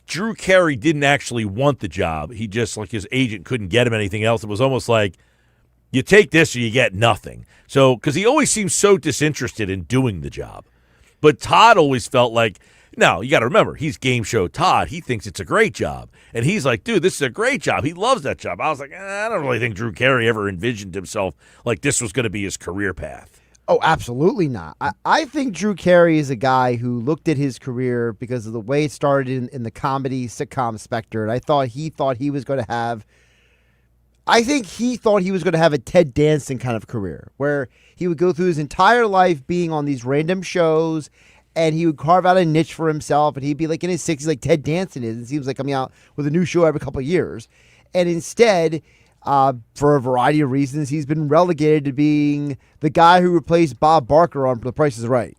Drew Carey didn't actually want the job. He just, like, his agent couldn't get him anything else. It was almost like, you take this or you get nothing. So, because he always seems so disinterested in doing the job. But Todd always felt like, no, you got to remember, he's game show Todd. He thinks it's a great job. And he's like, dude, this is a great job. He loves that job. I was like, I don't really think Drew Carey ever envisioned himself like this was going to be his career path. Oh, absolutely not. I think Drew Carey is a guy who looked at his career because of the way it started in the comedy sitcom specter. And I think he thought he was going to have a Ted Danson kind of career where he would go through his entire life being on these random shows and he would carve out a niche for himself and he'd be like in his 60s like Ted Danson is. It seems like coming out with a new show every couple of years. And instead, for a variety of reasons, he's been relegated to being the guy who replaced Bob Barker on The Price is Right.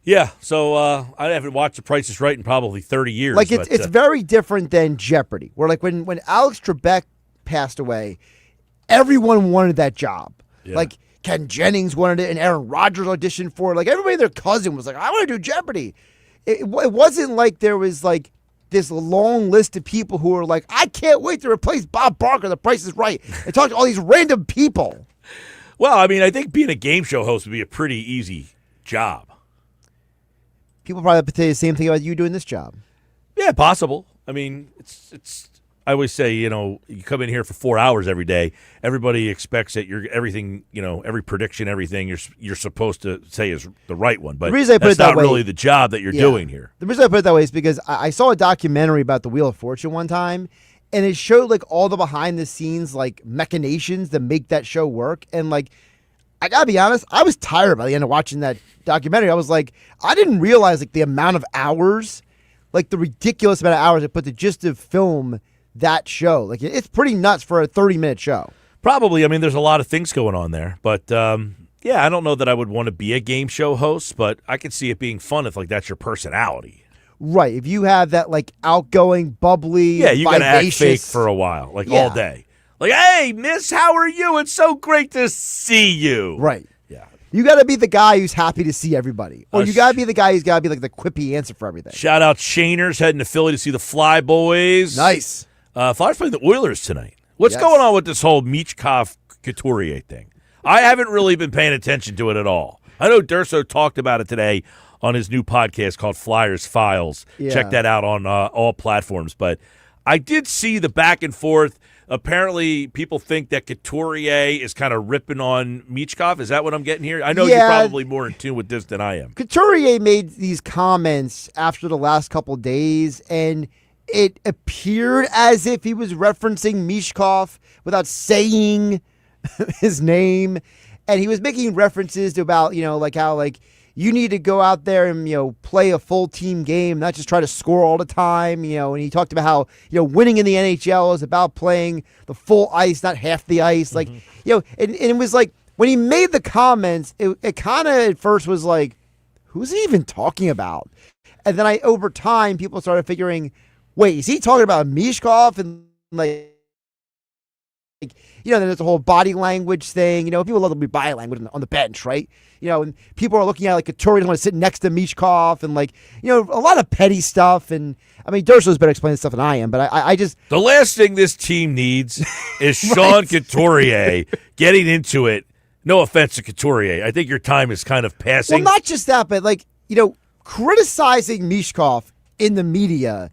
Yeah, so I haven't watched The Price is Right in probably 30 years. Like it's very different than Jeopardy, where like when Alex Trebek passed away, everyone wanted that job. Yeah. Like Ken Jennings wanted it, and Aaron Rodgers auditioned for it. Like everybody, their cousin was like, I want to do Jeopardy. It wasn't like there was like this long list of people who were like, I can't wait to replace Bob Barker. The Price is Right. And talk to all these random people. Well, I mean, I think being a game show host would be a pretty easy job. People probably have to say the same thing about you doing this job. Yeah, possible. I mean, it's. I always say, you come in here for 4 hours every day. Everybody expects that you're everything, every prediction, everything you're supposed to say is the right one. But that's not really the job that you're doing here. The reason I put it that way is because I saw a documentary about the Wheel of Fortune one time, and it showed like all the behind the scenes like machinations that make that show work. And like, I gotta be honest, I was tired by the end of watching that documentary. I was like, I didn't realize like the amount of hours, like the ridiculous amount of hours I put to just to film that show. Like it's pretty nuts for a 30-minute show. Probably. I mean, there's a lot of things going on there. But, yeah, I don't know that I would want to be a game show host, but I could see it being fun if, like, that's your personality. Right. If you have that, like, outgoing, bubbly, yeah, you got to act fake vivacious for a while, like all day. Like, hey, miss, how are you? It's so great to see you. Right. Yeah. You got to be the guy who's happy to see everybody. Or you got to be the guy who's got to be, like, the quippy answer for everything. Shout out Shaners heading to Philly to see the Fly Boys. Nice. Flyers playing the Oilers tonight. What's going on with this whole Michkov Couturier thing? I haven't really been paying attention to it at all. I know Durso talked about it today on his new podcast called Flyers Files. Yeah. Check that out on all platforms. But I did see the back and forth. Apparently, people think that Couturier is kind of ripping on Michkov. Is that what I'm getting here? I know you're probably more in tune with this than I am. Couturier made these comments after the last couple of days, and it appeared as if he was referencing Michkov without saying his name. And he was making references to about, like how, like, you need to go out there and, play a full team game, not just try to score all the time, and he talked about how, winning in the NHL is about playing the full ice, not half the ice. Like, and it was like, when he made the comments, it kind of at first was like, who's he even talking about? And then over time, people started figuring, wait, is he talking about Michkov? And like, then there's a whole body language thing. People love to be body language on the bench, right? And people are looking at like Couturier doesn't want to sit next to Michkov and like, a lot of petty stuff. And I mean, Durso's better explaining stuff than I am, but I just. The last thing this team needs is Sean Couturier getting into it. No offense to Couturier. I think your time is kind of passing. Well, not just that, but like, criticizing Michkov in the media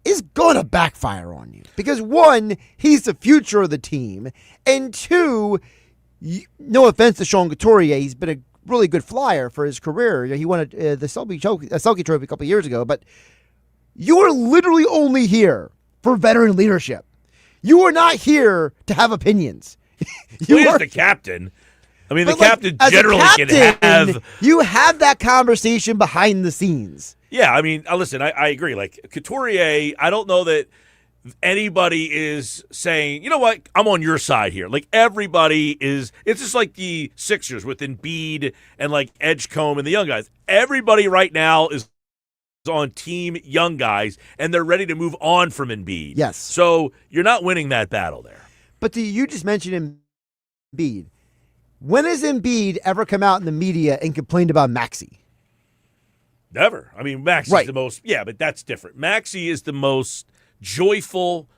is going to backfire on you. Because one, he's the future of the team. And two, no offense to Sean Couturier, he's been a really good flyer for his career. He won the Selke Trophy a couple of years ago. But you are literally only here for veteran leadership. You are not here to have opinions. He's the captain. I mean, But the captain generally can have. You have that conversation behind the scenes. Yeah, I mean, listen, I agree. Like, Couturier, I don't know that anybody is saying, you know what, I'm on your side here. Like, everybody is. It's just like the Sixers with Embiid and, like, Edgecombe and the young guys. Everybody right now is on team young guys, and they're ready to move on from Embiid. Yes. So you're not winning that battle there. But you just mentioned Embiid. When has Embiid ever come out in the media and complained about Maxey? Never. I mean, Maxey's the most, but that's different. Maxey is the most joyful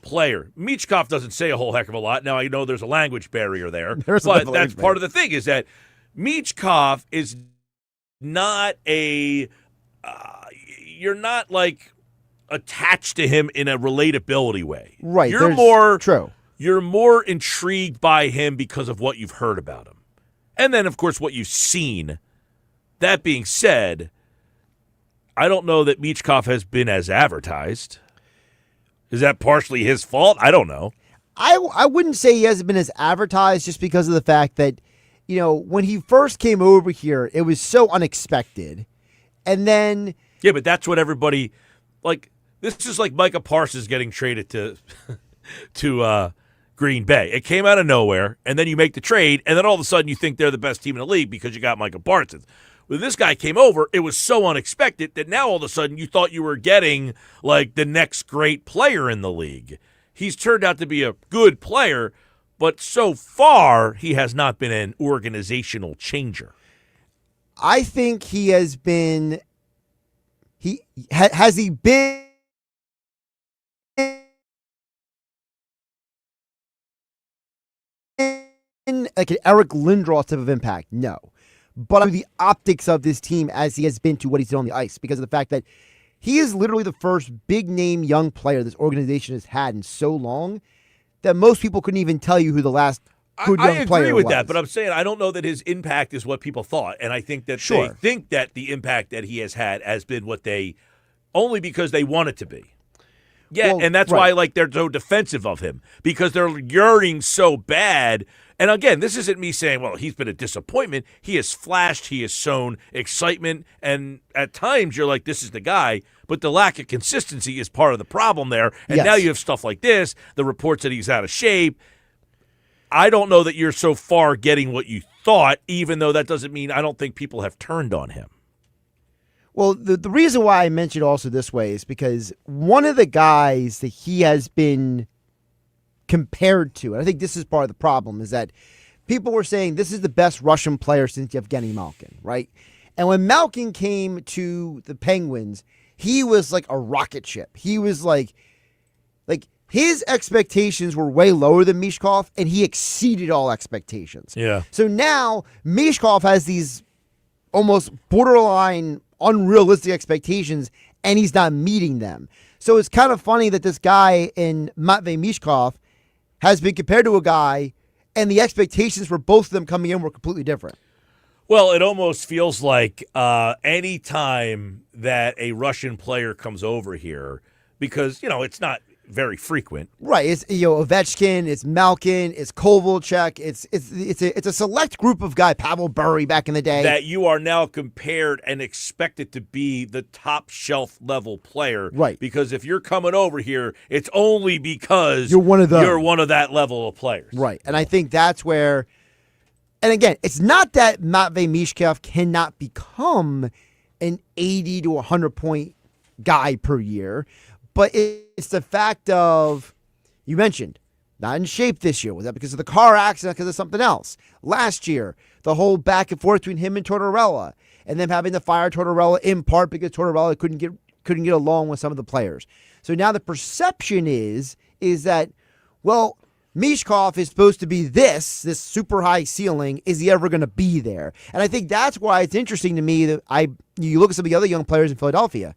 player. Michkov doesn't say a whole heck of a lot. Now, I know there's a language barrier there, but that's part of the thing is that Michkov is not you're not, like, attached to him in a relatability way. Right. You're more intrigued by him because of what you've heard about him. And then, of course, what you've seen. That being said, I don't know that Michkov has been as advertised. Is that partially his fault? I don't know. I wouldn't say he hasn't been as advertised just because of the fact that, when he first came over here, it was so unexpected. And then... Yeah, but that's what everybody... Like, this is like Micah Parsons getting traded to Green Bay. It came out of nowhere, and then you make the trade, and then all of a sudden you think they're the best team in the league because you got Micah Parsons. When this guy came over, it was so unexpected that now all of a sudden you thought you were getting, like, the next great player in the league. He's turned out to be a good player, but so far he has not been an organizational changer. I think he has been... Has he been... like an Eric Lindros type of impact? No. But the optics of this team as he has been to what he's done on the ice, because of the fact that he is literally the first big-name young player this organization has had in so long that most people couldn't even tell you who the last good young player was. I agree with that, but I'm saying I don't know that his impact is what people thought, and I think that they think that the impact that he has had has been what they only because they want it to be. Yeah, and that's why they're so defensive of him, because they're yearning so bad. And again, this isn't me saying, well, he's been a disappointment. He has flashed, he has shown excitement, and at times you're like, this is the guy. But the lack of consistency is part of the problem there. And now you have stuff like this, the reports that he's out of shape. I don't know that you're so far getting what you thought, even though that doesn't mean I don't think people have turned on him. Well, the reason why I mentioned also this way is because one of the guys that he has been compared to, and I think this is part of the problem, is that people were saying this is the best Russian player since Yevgeny Malkin, right? And when Malkin came to the Penguins, he was like a rocket ship. He was like his expectations were way lower than Michkov, and he exceeded all expectations. Yeah. So now Michkov has these almost borderline unrealistic expectations, and he's not meeting them. So it's kind of funny that this guy in Matvei Michkov has been compared to a guy, and the expectations for both of them coming in were completely different. Well, it almost feels like any time that a Russian player comes over here, because, it's not very frequent. Right. It's Ovechkin, it's Malkin, it's Kovalchuk, it's a select group of guys, Pavel Bure back in the day. That you are now compared and expected to be the top shelf level player. Right. Because if you're coming over here, it's only because you're one of that level of players. Right. And I think that's where, and again, it's not that Matvei Michkov cannot become an 80 to 100 point guy per year. But it's the fact of, you mentioned, not in shape this year. Was that because of the car accident, because of something else? Last year, the whole back and forth between him and Tortorella, and them having to fire Tortorella in part because Tortorella couldn't get along with some of the players. So now the perception is that, well, Michkov is supposed to be this super high ceiling. Is he ever going to be there? And I think that's why it's interesting to me that you look at some of the other young players in Philadelphia.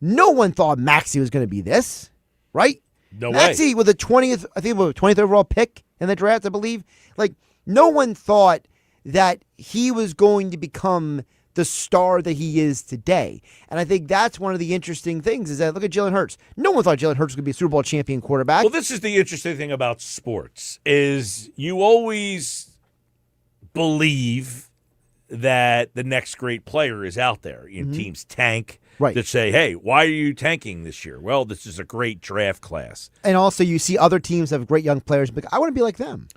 No one thought Maxey was going to be this, right? No way. Maxey with the 20th overall pick in the draft, I believe. Like, no one thought that he was going to become the star that he is today. And I think that's one of the interesting things is that look at Jalen Hurts. No one thought Jalen Hurts was going to be a Super Bowl champion quarterback. Well, this is the interesting thing about sports is you always believe that the next great player is out there. Teams tank that say, hey, why are you tanking this year? Well, this is a great draft class. And also you see other teams have great young players, but I want to be like them.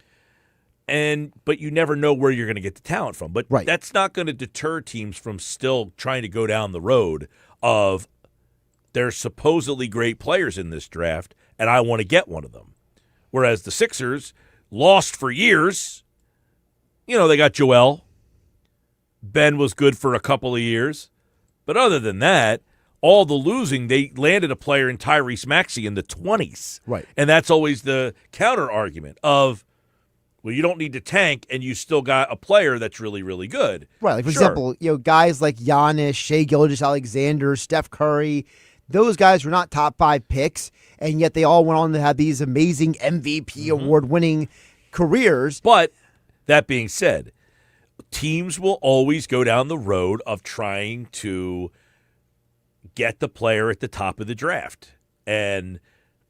But you never know where you're going to get the talent from. But that's not going to deter teams from still trying to go down the road of there's supposedly great players in this draft, and I want to get one of them. Whereas the Sixers lost for years. They got Joel. Ben was good for a couple of years. But other than that, all the losing, they landed a player in Tyrese Maxey in the 20s. Right. And that's always the counter argument of, well, you don't need to tank, and you still got a player that's really, really good. Right. Like, for example, guys like Giannis, Shai Gilgeous-Alexander, Steph Curry, those guys were not top 5 picks, and yet they all went on to have these amazing MVP award-winning careers. But that being said, teams will always go down the road of trying to get the player at the top of the draft. And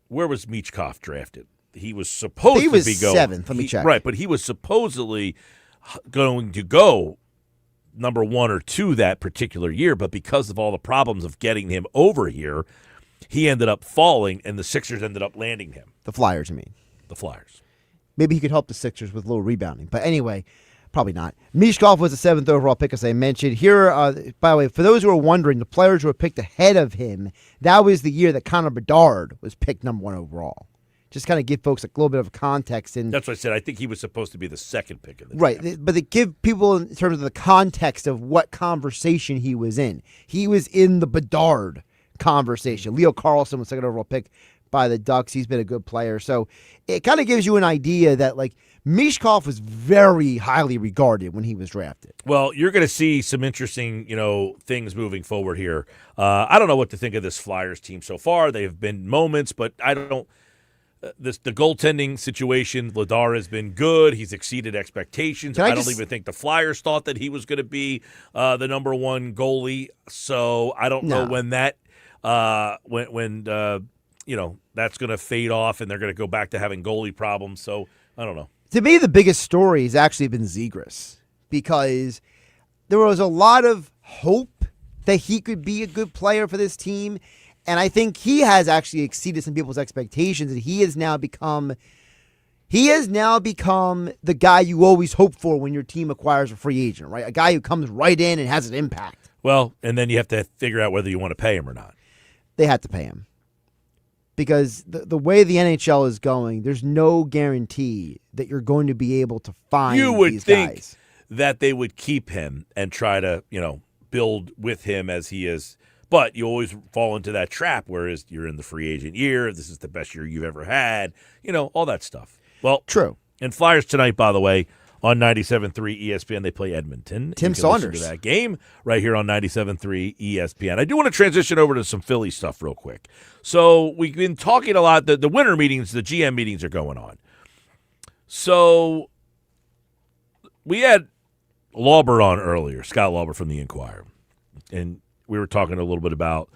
where was Michkov drafted? He was supposed to be going 7th. Let me check. Right, but he was supposedly going to go number 1 or 2 that particular year, but because of all the problems of getting him over here, he ended up falling, and the Sixers ended up landing him. The Flyers, you mean? The Flyers. Maybe he could help the Sixers with a little rebounding. But anyway, probably not. Michkov was the 7th overall pick, as I mentioned. Here, by the way, for those who are wondering, the players who were picked ahead of him, that was the year that Connor Bedard was picked number 1 overall. Just kind of give folks a little bit of context. And that's what I said. I think he was supposed to be the 2nd pick in the draft. Right, but they give people in terms of the context of what conversation he was in. He was in the Bedard conversation. Leo Carlson was 2nd overall pick by the Ducks. He's been a good player. So it kind of gives you an idea that, like, Michkov was very highly regarded when he was drafted. Well, you're going to see some interesting, things moving forward here. I don't know what to think of this Flyers team so far. They have been moments, but I don't. The goaltending situation, Vladar has been good. He's exceeded expectations. I don't even think the Flyers thought that he was going to be the number 1 goalie. So I don't know when that when that's going to fade off and they're going to go back to having goalie problems. So I don't know. To me, the biggest story has actually been Zegras, because there was a lot of hope that he could be a good player for this team. And I think he has actually exceeded some people's expectations, and he has now become the guy you always hope for when your team acquires a free agent, right? A guy who comes right in and has an impact. Well, and then you have to figure out whether you want to pay him or not. They had to pay him. Because the way the NHL is going, there's no guarantee that you're going to be able to find You would these think guys. that they would keep him and try to, build with him as he is. But you always fall into that trap, whereas you're in the free agent year. This is the best year you've ever had. All that stuff. Well, true. And Flyers tonight, by the way, on 97.3 ESPN, they play Edmonton. Tim you can Saunders. listen to that game right here on 97.3 ESPN. I do want to transition over to some Philly stuff real quick. So we've been talking a lot. The winter meetings, the GM meetings are going on. So we had Lauber on earlier, Scott Lauber from the Inquirer. And we were talking a little bit about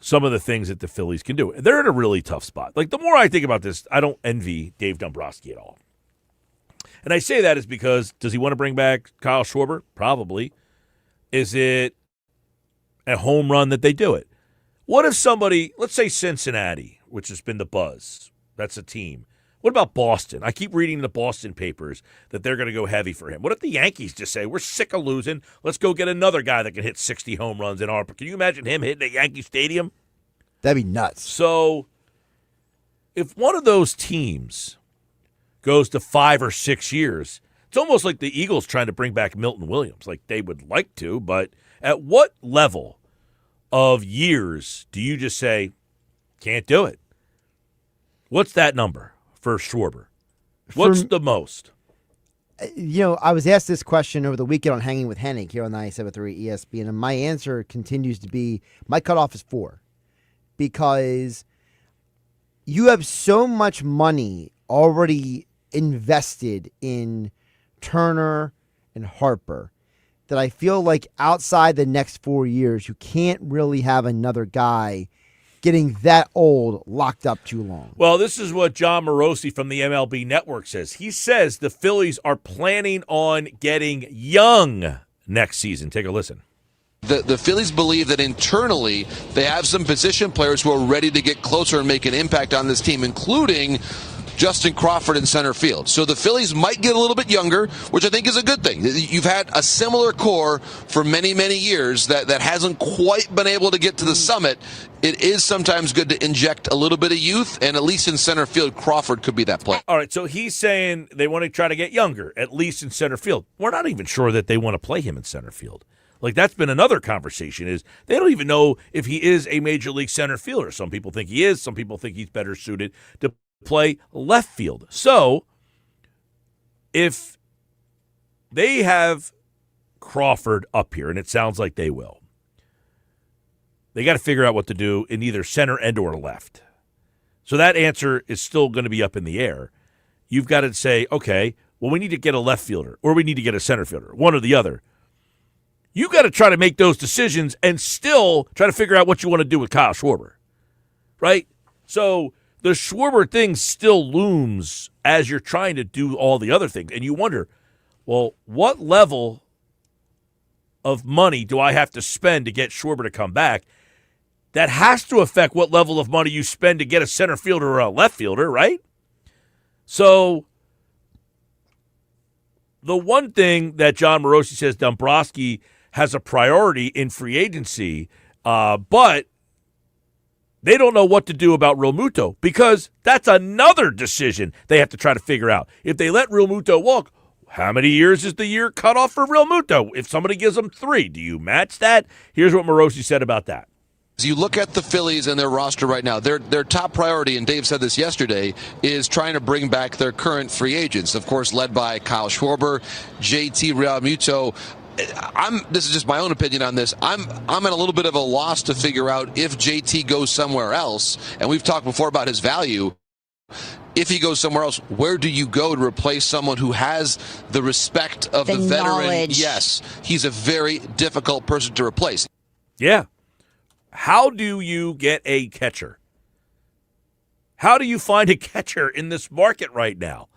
some of the things that the Phillies can do. They're in a really tough spot. Like, the more I think about this, I don't envy Dave Dombrowski at all. And I say that is because, does he want to bring back Kyle Schwarber? Probably. Is it a home run that they do it? What if somebody, let's say Cincinnati, which has been the buzz, that's a team. What about Boston? I keep reading the Boston papers that they're going to go heavy for him. What if the Yankees just say, we're sick of losing, let's go get another guy that can hit 60 home runs in our... Can you imagine him hitting at Yankee Stadium? That'd be nuts. So, if one of those teams goes to 5 or 6 years, it's almost like the Eagles trying to bring back Milton Williams. Like, they would like to, but at what level of years do you just say, can't do it? What's that number for Schwarber? What's the most? I was asked this question over the weekend on Hanging with Hennig here on 97.3 ESPN, and my answer continues to be, my cutoff is 4. Because you have so much money already invested in Turner and Harper that I feel like outside the next 4 years, you can't really have another guy getting that old locked up too long. Well, this is what John Morosi from the MLB Network says. He says the Phillies are planning on getting young next season. Take a listen. The Phillies believe that internally they have some position players who are ready to get closer and make an impact on this team, including Justin Crawford in center field. So the Phillies might get a little bit younger, which I think is a good thing. You've had a similar core for many, many years that hasn't quite been able to get to the summit. It is sometimes good to inject a little bit of youth, and at least in center field, Crawford could be that player. All right, so he's saying they want to try to get younger, at least in center field. We're not even sure that they want to play him in center field. Like, that's been another conversation, is they don't even know if he is a major league center fielder. Some people think he is. Some people think he's better suited to play left field. So if they have Crawford up here, and it sounds like they will, they got to figure out what to do in either center and or left. So that answer is still going to be up in the air. You've got to say, okay, well, we need to get a left fielder or we need to get a center fielder, one or the other. You got to try to make those decisions and still try to figure out what you want to do with Kyle Schwarber, right? So the Schwarber thing still looms as you're trying to do all the other things. And you wonder, well, what level of money do I have to spend to get Schwarber to come back? That has to affect what level of money you spend to get a center fielder or a left fielder, right? So the one thing that John Morosi says Dombrowski has a priority in free agency, but they don't know what to do about Real Muto because that's another decision they have to try to figure out. If they let Real Muto walk, how many years is the year cut off for Real Muto? If somebody gives them 3, do you match that? Here's what Morosi said about that. As you look at the Phillies and their roster right now, their top priority, and Dave said this yesterday, is trying to bring back their current free agents, of course, led by Kyle Schwarber, JT Realmuto. This is just my own opinion on this. I'm at a little bit of a loss to figure out if JT goes somewhere else, and we've talked before about his value. If he goes somewhere else, where do you go to replace someone who has the respect of the veteran? Knowledge. Yes, he's a very difficult person to replace. Yeah. How do you get a catcher? How do you find a catcher in this market right now?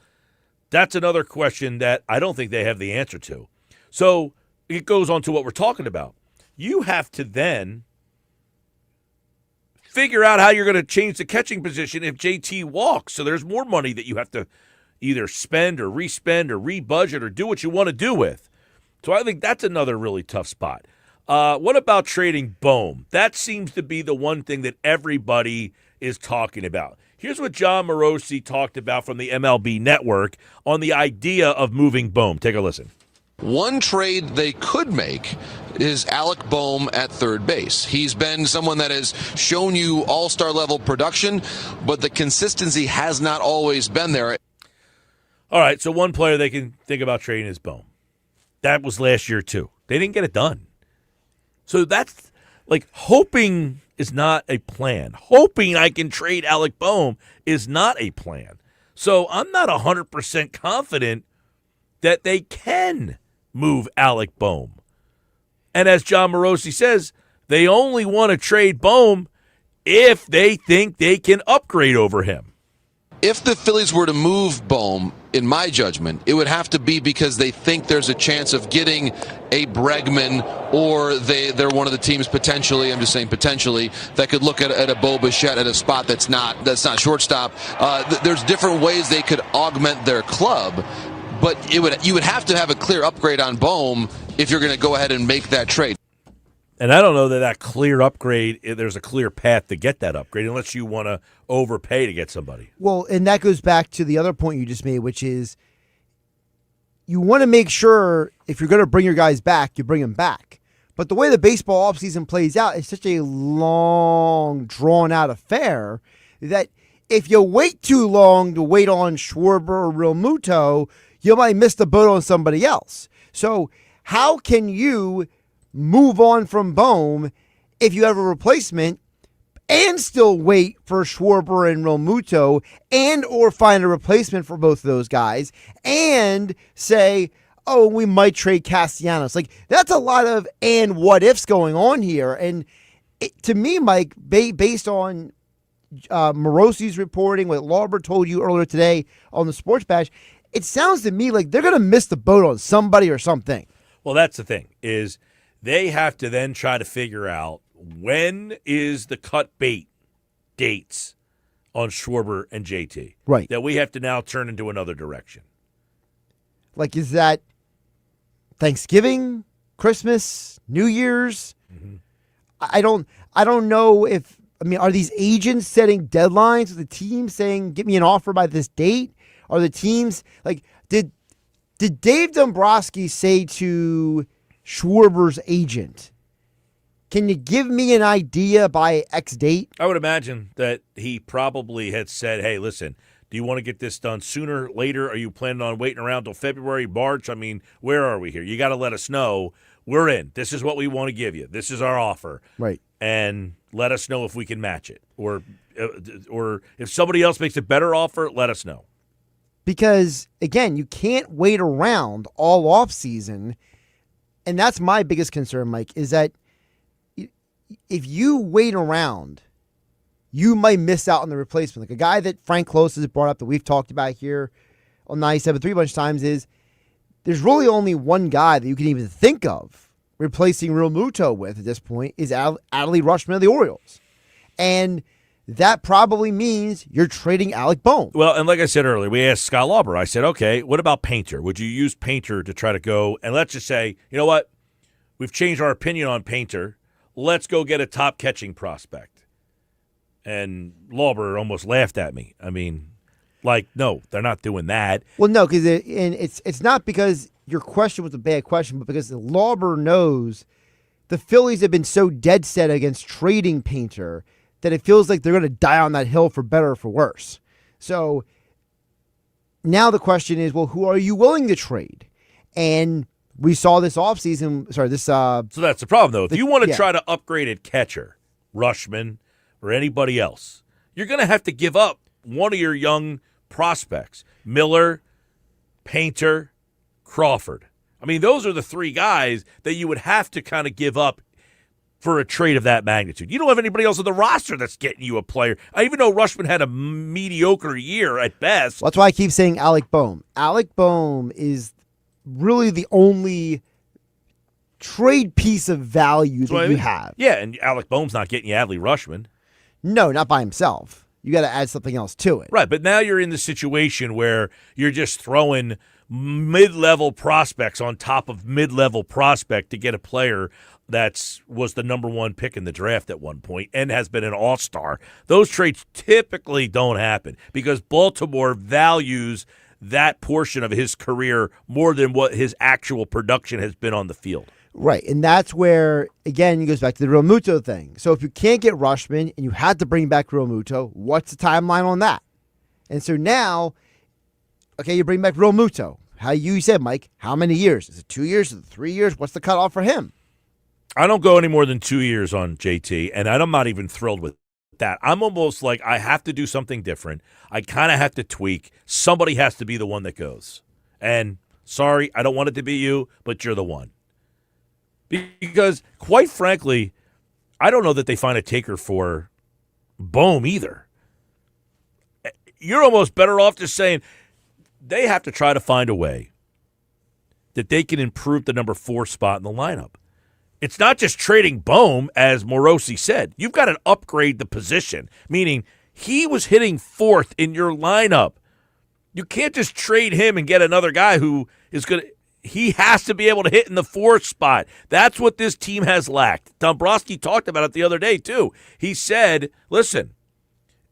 That's another question that I don't think they have the answer to. So it goes on to what we're talking about. You have to then figure out how you're going to change the catching position if JT walks. So there's more money that you have to either spend or respend or rebudget or do what you want to do with. So I think that's another really tough spot. What about trading Bohm? That seems to be the one thing that everybody is talking about. Here's what John Morosi talked about from the MLB Network on the idea of moving Bohm. Take a listen. One trade they could make is Alec Bohm at third base. He's been someone that has shown you all-star level production, but the consistency has not always been there. All right, so one player they can think about trading is Bohm. That was last year, too. They didn't get it done. So that's like hoping is not a plan. Hoping I can trade Alec Bohm is not a plan. So I'm not 100% confident that they can move Alec Bohm. And as John Morosi says, they only want to trade Bohm if they think they can upgrade over him. If the Phillies were to move Bohm, in my judgment, it would have to be because they think there's a chance of getting a Bregman, or they're one of the teams potentially, I'm just saying potentially, that could look at a Bo Bichette at a spot that's not shortstop. There's different ways they could augment their club, but you would have to have a clear upgrade on Bohm if you're going to go ahead and make that trade. And I don't know that clear upgrade, there's a clear path to get that upgrade unless you want to overpay to get somebody. Well, and that goes back to the other point you just made, which is you want to make sure if you're going to bring your guys back, you bring them back. But the way the baseball offseason plays out is such a long, drawn-out affair that if you wait too long to wait on Schwarber or Real Muto, you might miss the boat on somebody else. So how can you move on from Bohm if you have a replacement and still wait for Schwarber and Real Muto and or find a replacement for both of those guys and say, oh, we might trade Castellanos? Like, that's a lot of and what ifs going on here. And to me, Mike, based on Morosi's reporting, what Lauber told you earlier today on the Sports Bash, it sounds to me like they're going to miss the boat on somebody or something. Well, that's the thing, is they have to then try to figure out when is the cut bait dates on Schwarber and JT. Right. That we have to now turn into another direction. Like, is that Thanksgiving, Christmas, New Year's? Mm-hmm. I don't know if, are these agents setting deadlines with the team saying, get me an offer by this date? Are the teams, like, did Dave Dombrowski say to Schwarber's agent, can you give me an idea by X date? I would imagine that he probably had said, hey, listen, do you want to get this done sooner, later? Are you planning on waiting around till February, March? Where are we here? You got to let us know. We're in. This is what we want to give you. This is our offer. Right. And let us know if we can match it. Or if somebody else makes a better offer, let us know. Because, again, you can't wait around all offseason. And that's my biggest concern, Mike, is that if you wait around, you might miss out on the replacement. Like a guy that Frank Close has brought up that we've talked about here on 97.3 a bunch of times is there's really only one guy that you can even think of replacing Real Muto with at this point is Adley Rutschman of the Orioles. And that probably means you're trading Alec Bohm. Well, and like I said earlier, we asked Scott Lauber. I said, okay, what about Painter? Would you use Painter to try to go, and let's just say, you know what? We've changed our opinion on Painter. Let's go get a top catching prospect. And Lauber almost laughed at me. No, they're not doing that. Well, no, because it's not because your question was a bad question, but because Lauber knows the Phillies have been so dead set against trading Painter that it feels like they're going to die on that hill for better or for worse. So now the question is, well, who are you willing to trade? And we saw this offseason. So that's the problem, though. If you want to try to upgrade at catcher, Rutschman or anybody else, you're going to have to give up one of your young prospects. Miller, Painter, Crawford. Those are the three guys that you would have to kind of give up for a trade of that magnitude. You don't have anybody else on the roster that's getting you a player. Even though Rutschman had a mediocre year at best. Well, that's why I keep saying Alec Bohm. Alec Bohm is really the only trade piece of value that you have. Yeah, and Alec Bohm's not getting you Adley Rutschman. No, not by himself. You got to add something else to it. Right, but now you're in the situation where you're just throwing mid-level prospects on top of mid-level prospect to get a player was the number one pick in the draft at one point and has been an all-star. Those trades typically don't happen because Baltimore values that portion of his career more than what his actual production has been on the field. Right, and that's where, again, it goes back to the Real Muto thing. So if you can't get Rutschman and you had to bring back Real Muto, what's the timeline on that? And so now, okay, you bring back Real Muto. How you said, Mike, how many years? Is it 2 years? Is it 3 years? What's the cutoff for him? I don't go any more than 2 years on JT, and I'm not even thrilled with that. I'm almost like I have to do something different. I kind of have to tweak. Somebody has to be the one that goes. And sorry, I don't want it to be you, but you're the one. Because, quite frankly, I don't know that they find a taker for Bohm either. You're almost better off just saying they have to try to find a way that they can improve the number 4 spot in the lineup. It's not just trading Bohm, as Morosi said. You've got to upgrade the position, meaning he was hitting 4th in your lineup. You can't just trade him and get another guy who is going to – he has to be able to hit in the 4th spot. That's what this team has lacked. Dombrowski talked about it the other day, too. He said, listen,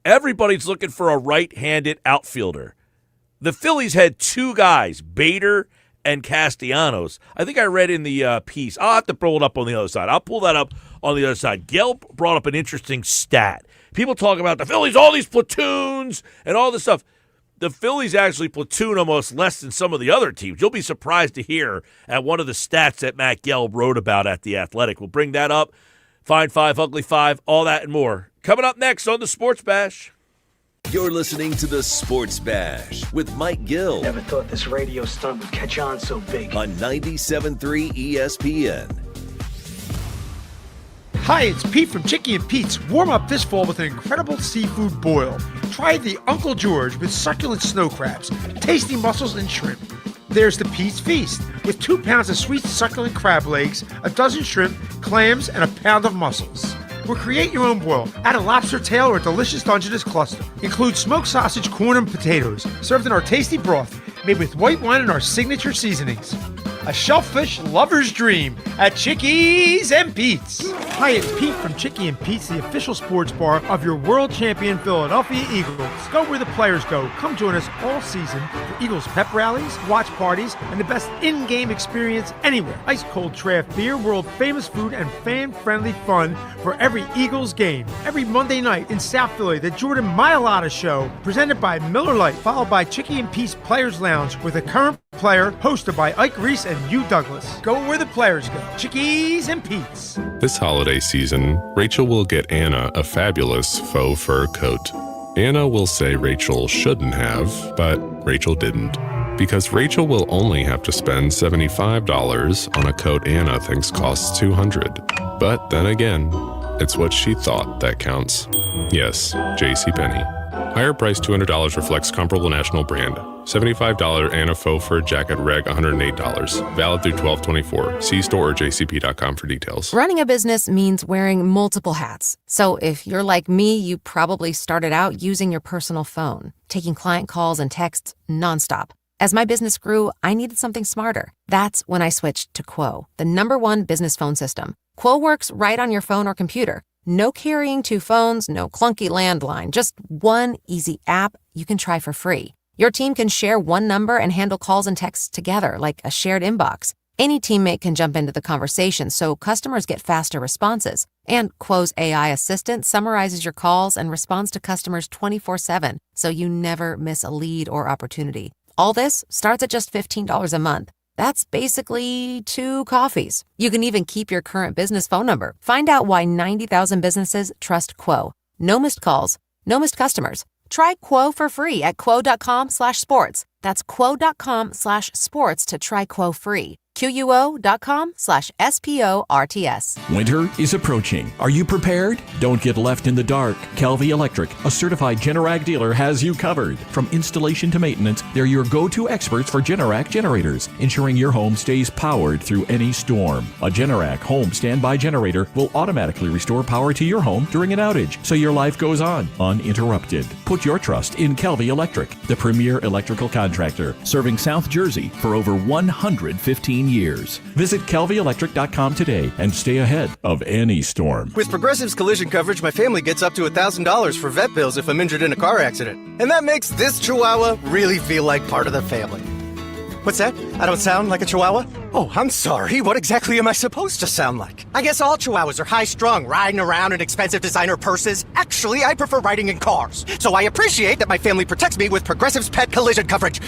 everybody's looking for a right-handed outfielder. The Phillies had 2 guys, Bader and Castellanos. I think I read in the piece. I'll have to pull it up on the other side. I'll pull that up on the other side. Gill brought up an interesting stat. People talk about the Phillies, all these platoons and all this stuff. The Phillies actually platoon almost less than some of the other teams. You'll be surprised to hear at one of the stats that Matt Gill wrote about at The Athletic. We'll bring that up. Fine 5, Ugly 5, all that and more. Coming up next on the Sports Bash. You're listening to the Sports Bash with Mike Gill. Never thought this radio stunt would catch on so big. On 97.3 ESPN. Hi, it's Pete from Chicky and Pete's. Warm up this fall with an incredible seafood boil. Try the Uncle George with succulent snow crabs, tasty mussels, and shrimp. There's the Pete's Feast with 2 pounds of sweet succulent crab legs, a dozen shrimp, clams, and a pound of mussels. Or create your own boil. Add a lobster tail or a delicious Dungeness cluster. Include smoked sausage, corn, and potatoes, served in our tasty broth, made with white wine and our signature seasonings. A shellfish lover's dream at Chickies and Pete's. Hi, it's Pete from Chicky and Pete's, the official sports bar of your world champion Philadelphia Eagles. Go where the players go. Come join us all season for Eagles pep rallies, watch parties, and the best in-game experience anywhere. Ice cold draft beer, world famous food, and fan-friendly fun for every Eagles game. Every Monday night in South Philly, the Jordan Mailata Show, presented by Miller Lite, followed by Chicky and Pete's Players Lounge with a current player hosted by Ike Reese and Hugh Douglas. Go where the players go. Chickies and Pete's. This holiday season, Rachel will get Anna a fabulous faux fur coat. Anna will say Rachel shouldn't have, but Rachel didn't. Because Rachel will only have to spend $75 on a coat Anna thinks costs $200. But then again, it's what she thought that counts. Yes, JCPenney. Higher price $200 reflects comparable national brand. $75 Anna faux fur jacket reg $108. Valid through 12/24. See store or jcp.com for details. Running a business means wearing multiple hats. So if you're like me, you probably started out using your personal phone, taking client calls and texts nonstop. As my business grew, I needed something smarter. That's when I switched to Quo, the #1 business phone system. Quo works right on your phone or computer. No carrying 2 phones, no clunky landline, just one easy app you can try for free. Your team can share one number and handle calls and texts together like a shared inbox. Any teammate can jump into the conversation so customers get faster responses. And Quo's AI assistant summarizes your calls and responds to customers 24/7, so you never miss a lead or opportunity. All this starts at just $15 a month. That's basically 2 coffees. You can even keep your current business phone number. Find out why 90,000 businesses trust Quo. No missed calls, no missed customers. Try Quo for free at quo.com/sports. That's quo.com/sports to try Quo free. QUO.com/SPORTS. Winter is approaching. Are you prepared? Don't get left in the dark. Calvi Electric, a certified Generac dealer, has you covered. From installation to maintenance, they're your go-to experts for Generac generators, ensuring your home stays powered through any storm. A Generac home standby generator will automatically restore power to your home during an outage, so your life goes on uninterrupted. Put your trust in Calvi Electric, the premier electrical contractor, serving South Jersey for over 115 years. Visit CalviElectric.com today and stay ahead of any storm. With Progressive's collision coverage, my family gets up to $1,000 for vet bills if I'm injured in a car accident. And that makes this Chihuahua really feel like part of the family. What's that? I don't sound like a Chihuahua? Oh, I'm sorry. What exactly am I supposed to sound like? I guess all Chihuahuas are high-strung, riding around in expensive designer purses. Actually, I prefer riding in cars. So I appreciate that my family protects me with Progressive's pet collision coverage.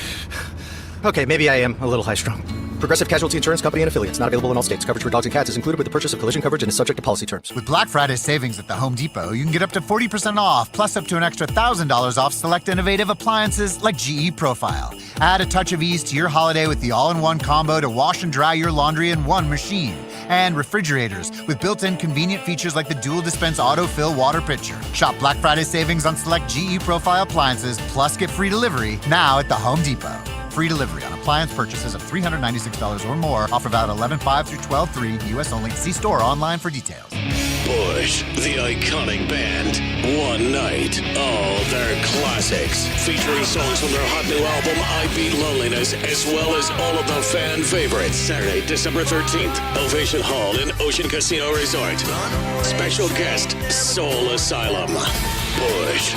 Okay, maybe I am a little high-strung. Progressive Casualty Insurance Company and affiliates. Not available in all states. Coverage for dogs and cats is included with the purchase of collision coverage and is subject to policy terms. With Black Friday savings at the Home Depot, you can get up to 40% off, plus up to an extra $1,000 off select innovative appliances like GE Profile. Add a touch of ease to your holiday with the all-in-one combo to wash and dry your laundry in one machine. And refrigerators with built-in convenient features like the dual dispense autofill water pitcher. Shop Black Friday savings on select GE Profile appliances, plus get free delivery now at the Home Depot. Free delivery on appliance purchases of $396 or more. Offer valid 11/5 through 12/3. U.S. only. See store or online for details. Bush, the iconic band. One night, all their classics. Featuring songs from their hot new album, I Beat Loneliness, as well as all of the fan favorites. Saturday, December 13th, Ovation Hall in Ocean Casino Resort. Special guest, Soul Asylum. Bush.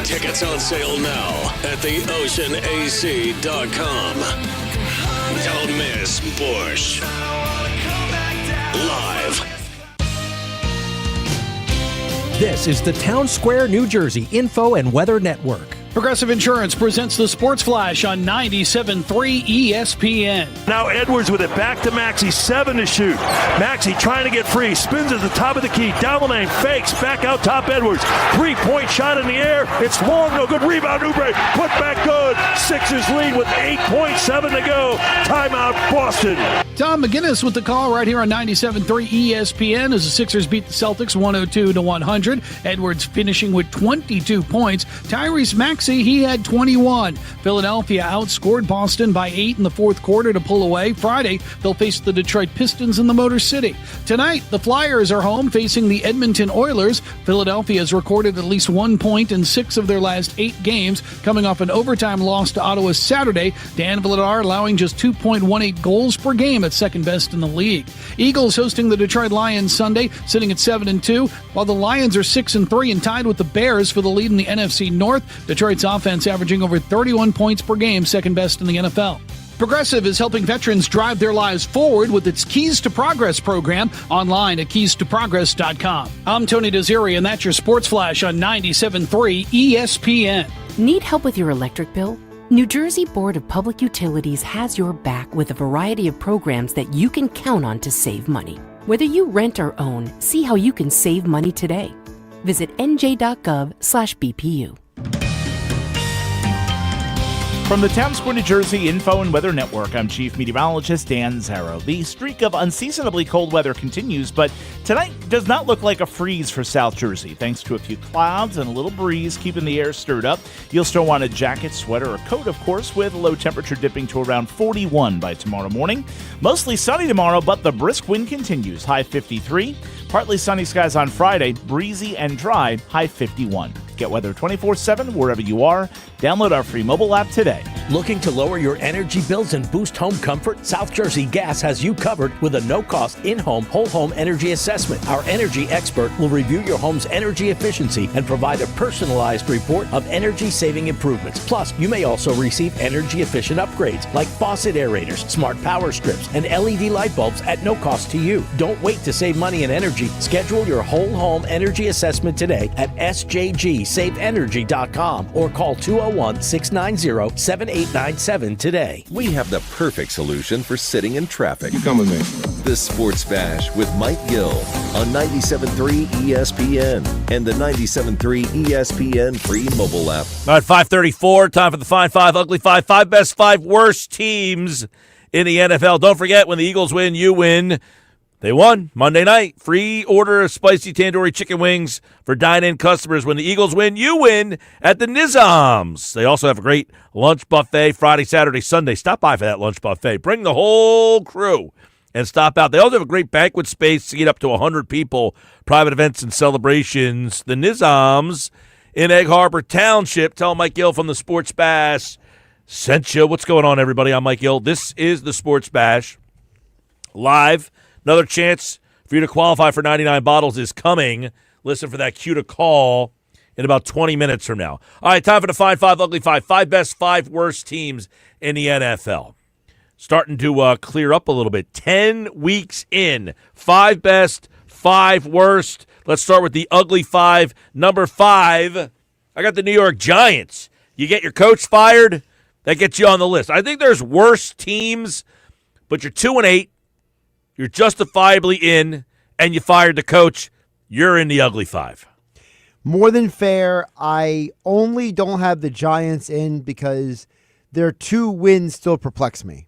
Tickets on sale now at theoceanac.com. Don't miss Bush. Live. This is the Town Square, New Jersey Info and Weather Network. Progressive Insurance presents the Sports Flash on 97.3 ESPN. Now Edwards with it back to Maxey, 7 to shoot. Maxey trying to get free, spins at the top of the key, down the lane, fakes, back out top Edwards. 3-point shot in the air, it's long, no good. Rebound, Oubre, put back good. Sixers lead with 8.7 to go. Timeout, Boston. Tom McGinnis with the call right here on 97.3 ESPN as the Sixers beat the Celtics 102-100. Edwards finishing with 22 points. Tyrese Maxey, he had 21. Philadelphia outscored Boston by 8 in the fourth quarter to pull away. Friday, they'll face the Detroit Pistons in the Motor City. Tonight, the Flyers are home facing the Edmonton Oilers. Philadelphia has recorded at least 1 point in 6 of their last 8 games, coming off an overtime loss to Ottawa Saturday. Dan Vladar allowing just 2.18 goals per game at second best in the league. Eagles hosting the Detroit Lions Sunday, sitting at 7-2, while the Lions are 6-3 and tied with the Bears for the lead in the NFC North. Detroit's offense averaging over 31 points per game, second best in the NFL. Progressive is helping veterans drive their lives forward with its Keys to Progress program online at keystoprogress.com. I'm Tony Desiri, and that's your Sports Flash on 97.3 ESPN. Need help with your electric bill? New Jersey Board of Public Utilities has your back with a variety of programs that you can count on to save money. Whether you rent or own, see how you can save money today. Visit nj.gov/BPU. From the Town Square, New Jersey Info and Weather Network, I'm Chief Meteorologist Dan Zarrow. The streak of unseasonably cold weather continues, but tonight does not look like a freeze for South Jersey, thanks to a few clouds and a little breeze keeping the air stirred up. You'll still want a jacket, sweater, or coat, of course, with low temperature dipping to around 41 by tomorrow morning. Mostly sunny tomorrow, but the brisk wind continues, high 53. Partly sunny skies on Friday, breezy and dry, high 51. Get weather 24/7 wherever you are. Download our free mobile app today. Looking to lower your energy bills and boost home comfort? South Jersey Gas has you covered with a no-cost in-home whole home energy assessment. Our energy expert will review your home's energy efficiency and provide a personalized report of energy-saving improvements. Plus, you may also receive energy-efficient upgrades like faucet aerators, smart power strips, and LED light bulbs at no cost to you. Don't wait to save money and energy. Schedule your whole home energy assessment today at sjgsaveenergy.com or call 201-690-7897 today. We have the perfect solution for sitting in traffic. You come with me. The Sports Bash with Mike Gill on 97.3 ESPN and the 97.3 ESPN free mobile app. All right, 5:34, time for the Fine Five, Ugly Five, 5 best, 5 worst teams in the NFL. Don't forget, when the Eagles win, you win. They won Monday night. Free order of spicy tandoori chicken wings for dine-in customers. When the Eagles win, you win at the Nizams. They also have a great lunch buffet Friday, Saturday, Sunday. Stop by for that lunch buffet. Bring the whole crew and stop out. They also have a great banquet space to get up to 100 people, private events and celebrations. The Nizams in Egg Harbor Township. Tell Mike Gill from the Sports Bash sent you. What's going on, everybody? I'm Mike Gill. This is the Sports Bash live. Another chance for you to qualify for 99 bottles is coming. Listen for that cue to call in about 20 minutes from now. All right, time for the Fine Five, Ugly Five. 5 best, 5 worst teams in the NFL. Starting to clear up a little bit. 10 weeks in. 5 best, 5 worst. Let's start with the Ugly Five. Number 5, I got the New York Giants. You get your coach fired, that gets you on the list. I think there's worse teams, but you're 2-8. You're justifiably in, and you fired the coach. You're in the Ugly Five. More than fair. I only don't have the Giants in because their 2 wins still perplex me.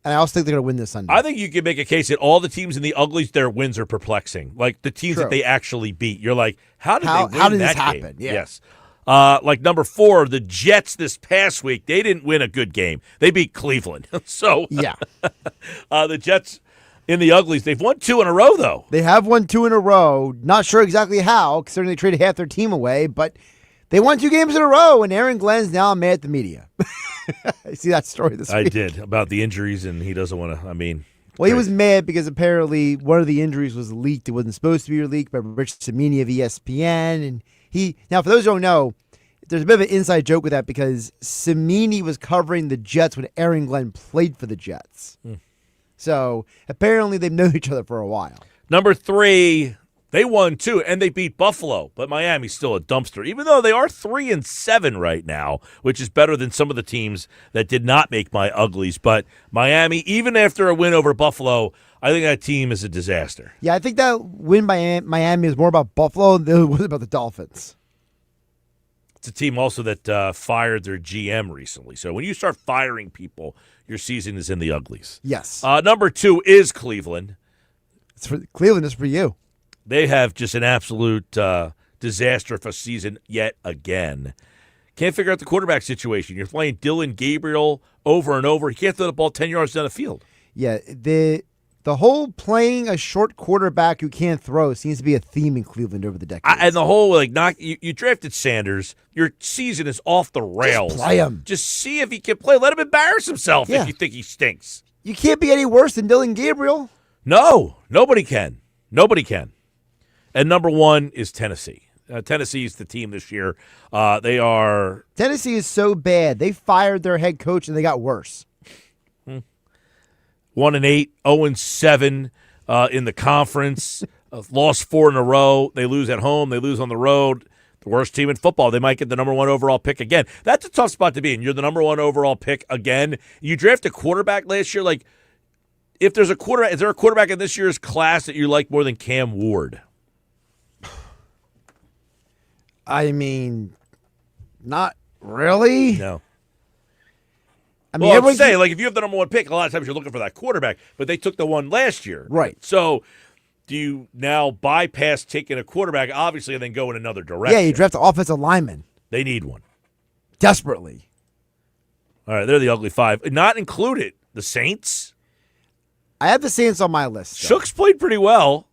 And I also think they're going to win this Sunday. I think you can make a case that all the teams in the Uglies, their wins are perplexing. Like the teams True. that they actually beat. You're like, how did they win how did that this happen? game? Yeah. Yes. Like number 4, the Jets this past week, they didn't win a good game. They beat Cleveland. So yeah, the Jets in the Uglies, they've won 2 in a row, though. They have won 2 in a row. Not sure exactly how, considering they traded half their team away, but they won 2 games in a row, and Aaron Glenn's now mad at the media. I see that story this week. I did, about the injuries, and he doesn't want to, Well, he was mad because apparently one of the injuries was leaked. It wasn't supposed to be leaked by Rich Cimini of ESPN, and now, for those who don't know, there's a bit of an inside joke with that because Cimini was covering the Jets when Aaron Glenn played for the Jets. So apparently they've known each other for a while. Number 3, They won, too, and they beat Buffalo. But Miami's still a dumpster, even though they are 3-7 right now, which is better than some of the teams that did not make my uglies. But Miami, even after a win over Buffalo, I think that team is a disaster. Yeah, I think that win by Miami is more about Buffalo than it was about the Dolphins. It's a team also that fired their GM recently. So when you start firing people, your season is in the uglies. Yes. Number 2 is Cleveland. Cleveland is for you. They have just an absolute disaster of a season yet again. Can't figure out the quarterback situation. You're playing Dylan Gabriel over and over. He can't throw the ball 10 yards down the field. Yeah, the whole playing a short quarterback who can't throw seems to be a theme in Cleveland over the decades. And the whole, you drafted Sanders. Your season is off the rails. Just play him. Just see if he can play. Let him embarrass himself if you think he stinks. You can't be any worse than Dylan Gabriel. No, nobody can. Nobody can. And number 1 is Tennessee. Tennessee is the team this year. Tennessee is so bad. They fired their head coach and they got worse. 1-8, 0-7 in the conference. Lost 4 in a row. They lose at home. They lose on the road. The worst team in football. They might get the number 1 overall pick again. That's a tough spot to be in. You're the number 1 overall pick again. You draft a quarterback last year. If there's a quarterback, is there a quarterback in this year's class that you like more than Cam Ward? I mean, not really. No. I mean, I'm saying, if you have the number 1 pick, a lot of times you're looking for that quarterback, but they took the one last year. Right. So do you now bypass taking a quarterback, obviously, and then go in another direction? Yeah, you draft an offensive lineman. They need one. Desperately. All right, they're the ugly 5. Not included, the Saints. I have the Saints on my list. Shook's played pretty well.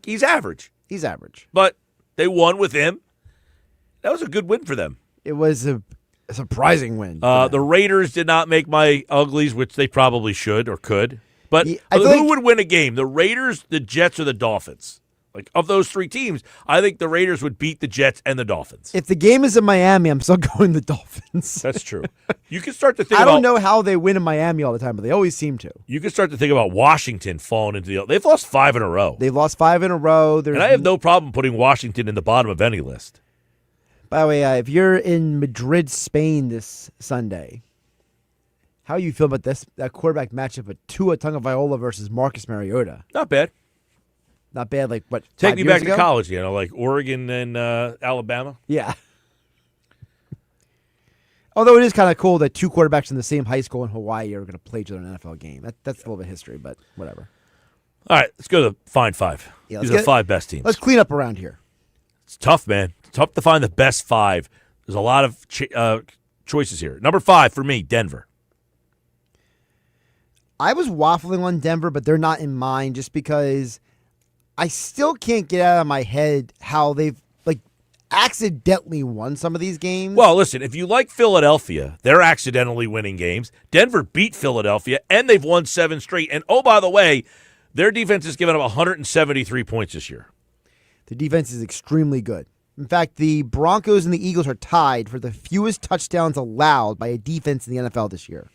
He's average. He's average. But they won with him. That was a good win for them. It was a surprising win. The Raiders did not make my uglies, which they probably should or could. But who would win a game? The Raiders, the Jets, or the Dolphins? Of those 3 teams, I think the Raiders would beat the Jets and the Dolphins. If the game is in Miami, I'm still going the Dolphins. That's true. You can start to think I don't know how they win in Miami all the time, but they always seem to. You can start to think about Washington falling into the... They've lost 5 in a row. They've lost 5 in a row. And I have no problem putting Washington in the bottom of any list. By the way, if you're in Madrid, Spain this Sunday, how you feel about that quarterback matchup of Tua Tagovailoa versus Marcus Mariota? Not bad. Not bad. Take me back to college, Oregon and Alabama? Yeah. Although it is kind of cool that 2 quarterbacks in the same high school in Hawaii are going to play each other in an NFL game. That's a little bit of history, but whatever. All right, let's go to the Fine 5. Yeah, These are the 5 best teams. Let's clean up around here. It's tough, man. It's tough to find the best 5. There's a lot of choices here. Number 5 for me, Denver. I was waffling on Denver, but they're not in mine just because I still can't get out of my head how they've accidentally won some of these games. Well, listen, if you like Philadelphia, they're accidentally winning games. Denver beat Philadelphia, and they've won 7 straight. And, oh, by the way, their defense has given up 173 points this year. The defense is extremely good. In fact, the Broncos and the Eagles are tied for the fewest touchdowns allowed by a defense in the NFL this year.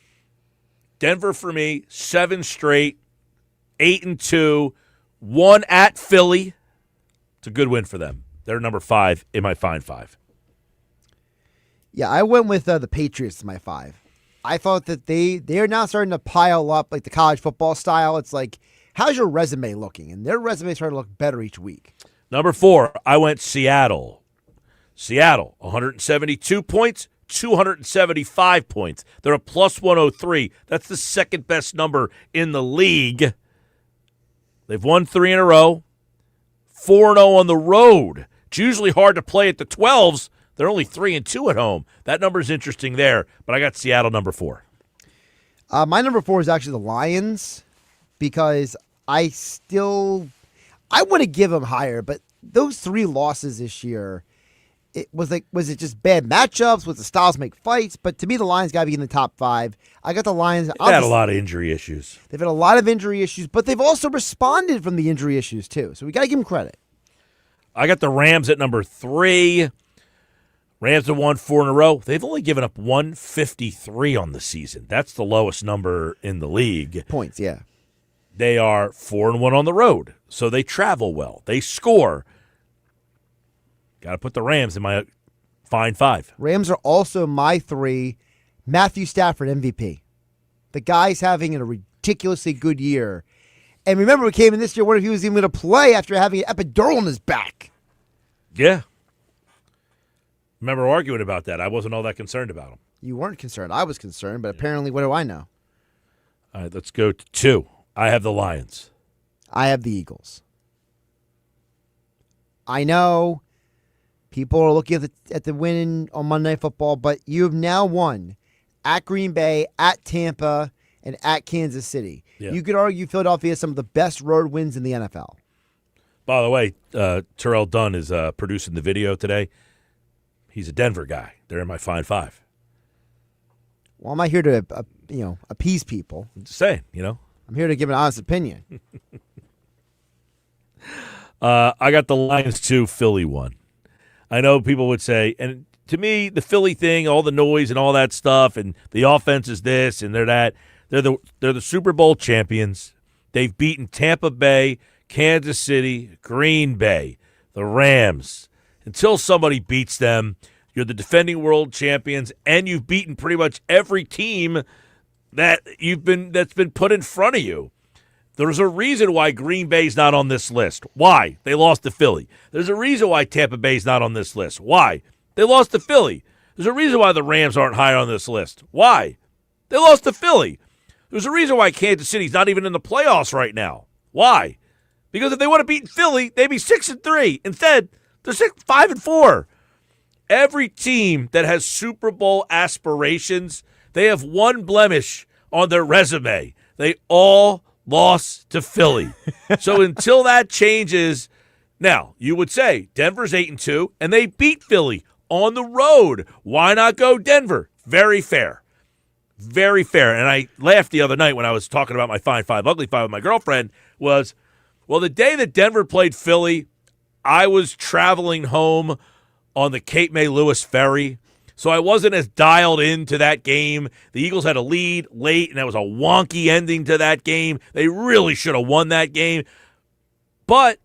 Denver, for me, 7 straight, 8-2, 1 at Philly. It's a good win for them. They're number 5 in my Fine 5. Yeah, I went with the Patriots as my 5. I thought that they are now starting to pile up like the college football style. It's like, how's your resume looking? And their resume is starting to look better each week. Number 4, I went Seattle. Seattle, 172 points, 275 points. They're a plus 103. That's the second best number in the league. They've won 3 in a row, 4-0 on the road. It's usually hard to play at the 12s. They're only 3-2 at home. That number's interesting there, but I got Seattle number 4. My number 4 is actually the Lions because I want to give them higher, but those 3 losses this year, was it just bad matchups? Was the styles make fights? But to me, the Lions got to be in the top 5. I got the Lions. They've had a lot of injury issues. They've had a lot of injury issues, but they've also responded from the injury issues too. So we got to give them credit. I got the Rams at number 3. Rams have won 4 in a row. They've only given up 153 on the season. That's the lowest number in the league. Points, yeah. They are 4-1 on the road. so they travel well. They score. Got to put the Rams in my fine 5. Rams are also my 3. Matthew Stafford, MVP. The guy's having a ridiculously good year. And remember, we came in this year wondering if he was even going to play after having an epidural in his back. Yeah. Remember arguing about that. I wasn't all that concerned about him. You weren't concerned. I was concerned, but apparently, what do I know? All right, let's go to 2. I have the Lions. I have the Eagles. I know people are looking at the win on Monday Night Football, but you have now won at Green Bay, at Tampa, and at Kansas City. Yeah. You could argue Philadelphia has some of the best road wins in the NFL. By the way, Terrell Dunn is producing the video today. He's a Denver guy. They're in my fine 5. Well, I'm not here to appease people. I'm just saying, I'm here to give an honest opinion. I got the Lions 2, Philly 1. I know people would say, and to me, the Philly thing, all the noise and all that stuff, and the offense is this and they're that. They're the Super Bowl champions. They've beaten Tampa Bay, Kansas City, Green Bay, the Rams. Until somebody beats them, you're the defending world champions, and you've beaten pretty much every team that's been put in front of you. There's a reason why Green Bay's not on this list. Why? They lost to Philly. There's a reason why Tampa Bay's not on this list. Why? They lost to Philly. There's a reason why the Rams aren't higher on this list. Why? They lost to Philly. There's a reason why Kansas City's not even in the playoffs right now. Why? Because if they would have beaten Philly, they'd be 6-3. Instead, they're 5-4. Every team that has Super Bowl aspirations, they have one blemish on their resume. They all lost to Philly. So until that changes, now you would say Denver's 8-2, and they beat Philly on the road. Why not go Denver? Very fair. Very fair. And I laughed the other night when I was talking about my fine 5, ugly 5 with my girlfriend was, well, the day that Denver played Philly, I was traveling home on the Cape May Lewis ferry, so I wasn't as dialed into that game. The Eagles had a lead late, and that was a wonky ending to that game. They really should have won that game. But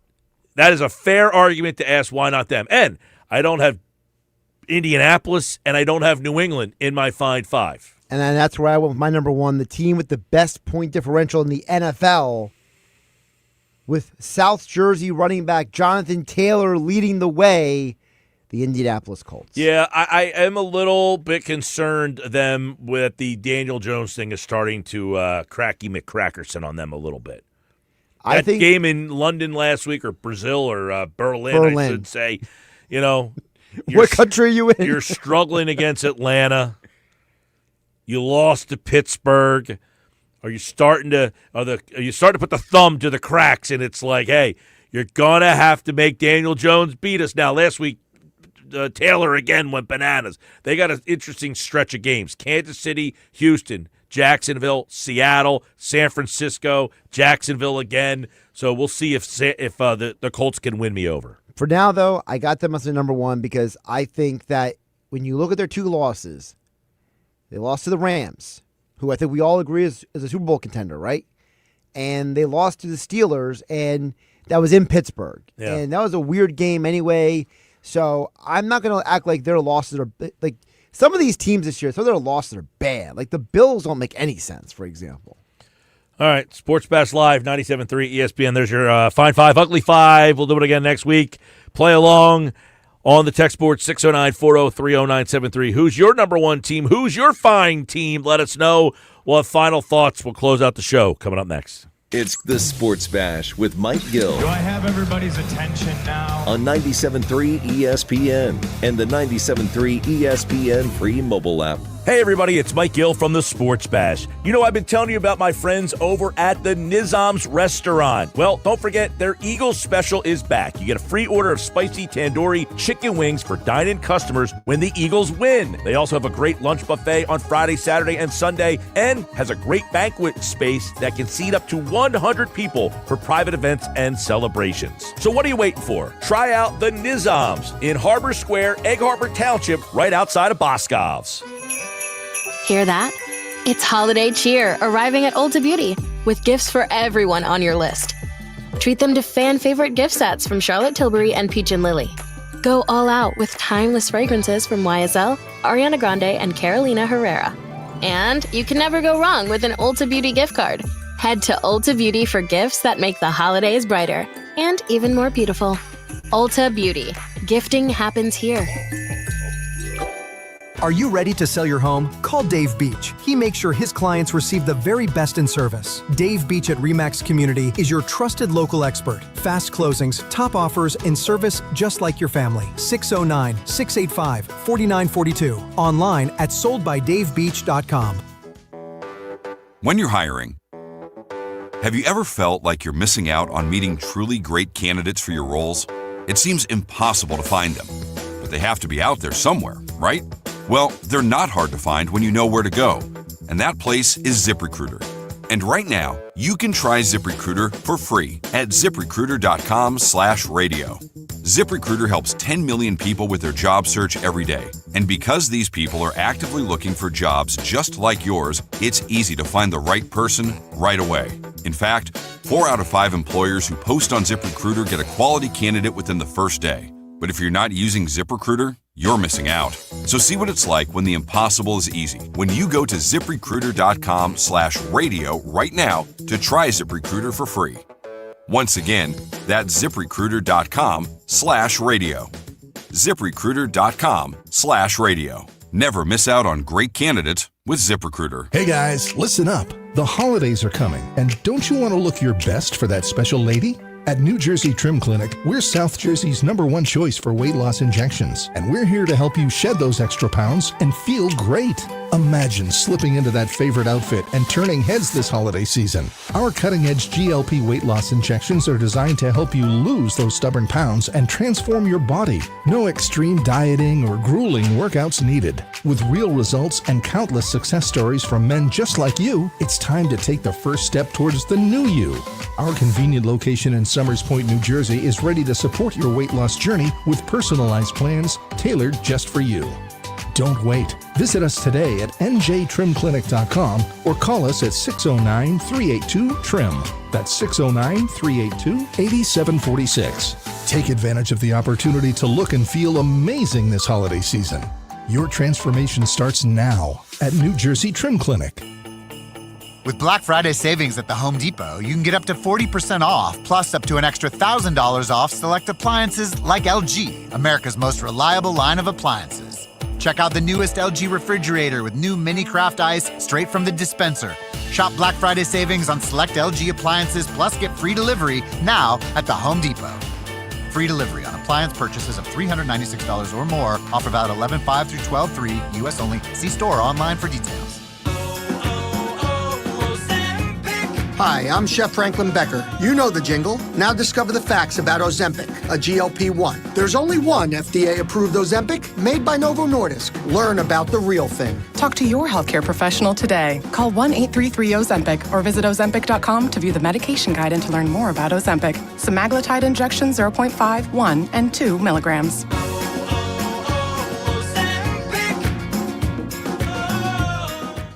that is a fair argument to ask why not them. And I don't have Indianapolis, and I don't have New England in my fine 5. And then that's where I went with my number 1, the team with the best point differential in the NFL, with South Jersey running back Jonathan Taylor leading the way, the Indianapolis Colts. Yeah, I am a little bit concerned them with the Daniel Jones thing is starting to cracky McCrackerson on them a little bit. I think game in London last week, or Brazil, or Berlin, I should say, what country are you in? You're struggling against Atlanta. You lost to Pittsburgh. Are you starting to put the thumb to the cracks? And it's like, hey, you're gonna have to make Daniel Jones beat us. Now, last week, Taylor again went bananas. They got an interesting stretch of games: Kansas City, Houston, Jacksonville, Seattle, San Francisco, Jacksonville again. So we'll see if the Colts can win me over. For now, though, I got them as the number 1 because I think that when you look at their 2 losses, they lost to the Rams, who I think we all agree is a Super Bowl contender, right? And they lost to the Steelers, and that was in Pittsburgh. Yeah. And that was a weird game anyway. So I'm not going to act like their losses are like some of these teams this year. Some of their losses are bad. Like the Bills don't make any sense, for example. All right, Sports Bash Live, 97.3 ESPN. There's your fine 5, ugly 5. We'll do it again next week. Play along on the text board, 609-403-0973. Who's your number 1 team? Who's your fine team? Let us know. We'll have final thoughts. We'll close out the show coming up next. It's the Sports Bash with Mike Gill. Do I have everybody's attention now? On 97.3 ESPN and the 97.3 ESPN free mobile app. Hey everybody, it's Mike Gill from the Sports Bash. I've been telling you about my friends over at the Nizam's Restaurant. Well, don't forget, their Eagles special is back. You get a free order of spicy tandoori chicken wings for dine-in customers when the Eagles win. They also have a great lunch buffet on Friday, Saturday, and Sunday, and has a great banquet space that can seat up to 100 people for private events and celebrations. So what are you waiting for? Try out the Nizam's in Harbor Square, Egg Harbor Township, right outside of Boscov's. Hear that? It's holiday cheer arriving at Ulta Beauty with gifts for everyone on your list. Treat them to fan-favorite gift sets from Charlotte Tilbury and Peach & Lily. Go all out with timeless fragrances from YSL, Ariana Grande, and Carolina Herrera. And you can never go wrong with an Ulta Beauty gift card. Head to Ulta Beauty for gifts that make the holidays brighter and even more beautiful. Ulta Beauty. Gifting happens here. Are you ready to sell your home? Call Dave Beach. He makes sure his clients receive the very best in service. Dave Beach at RE/MAX Community is your trusted local expert. Fast closings, top offers, and service just like your family. 609-685-4942. Online at soldbydavebeach.com. When you're hiring, have you ever felt like you're missing out on meeting truly great candidates for your roles? It seems impossible to find them, but they have to be out there somewhere, right? Well, they're not hard to find when you know where to go, and that place is ZipRecruiter. And right now, you can try ZipRecruiter for free at ZipRecruiter.com/radio. ZipRecruiter helps 10 million people with their job search every day. And because these people are actively looking for jobs just like yours, it's easy to find the right person right away. In fact, 4 out of 5 employers who post on ZipRecruiter get a quality candidate within the first day. But if you're not using ZipRecruiter, you're missing out. So see what it's like when the impossible is easy. When you go to ZipRecruiter.com/radio right now to try ZipRecruiter for free. Once again, that's ZipRecruiter.com/radio. ZipRecruiter.com/radio. Never miss out on great candidates with ZipRecruiter. Hey guys, listen up. The holidays are coming, and don't you want to look your best for that special lady? At New Jersey Trim Clinic, we're South Jersey's #1 choice for weight loss injections, and we're here to help you shed those extra pounds and feel great. Imagine slipping into that favorite outfit and turning heads this holiday season. Our cutting-edge GLP weight loss injections are designed to help you lose those stubborn pounds and transform your body. No extreme dieting or grueling workouts needed. With real results and countless success stories from men just like you, it's time to take the first step towards the new you. Our convenient location in Somers Point, New Jersey is ready to support your weight loss journey with personalized plans tailored just for you. Don't wait. Visit us today at njtrimclinic.com or call us at 609-382-TRIM. That's 609-382-8746. Take advantage of the opportunity to look and feel amazing this holiday season. Your transformation starts now at New Jersey Trim Clinic. With Black Friday savings at the Home Depot, you can get up to 40% off, plus up to an extra $1,000 off select appliances like LG, America's most reliable line of appliances. Check out the newest LG refrigerator with new mini craft ice straight from the dispenser. Shop Black Friday savings on select LG appliances, plus get free delivery now at the Home Depot. Free delivery on appliance purchases of $396 or more. Offer valid 11/5 through 12/3, U.S. only. See store or online for details. Hi, I'm Chef Franklin Becker. You know the jingle. Now discover the facts about Ozempic, a GLP-1. There's only one FDA-approved Ozempic made by Novo Nordisk. Learn about the real thing. Talk to your healthcare professional today. Call 1-833-OZEMPIC or visit Ozempic.com to view the medication guide and to learn more about Ozempic. Semaglutide injection 0.5, 1, and 2 milligrams.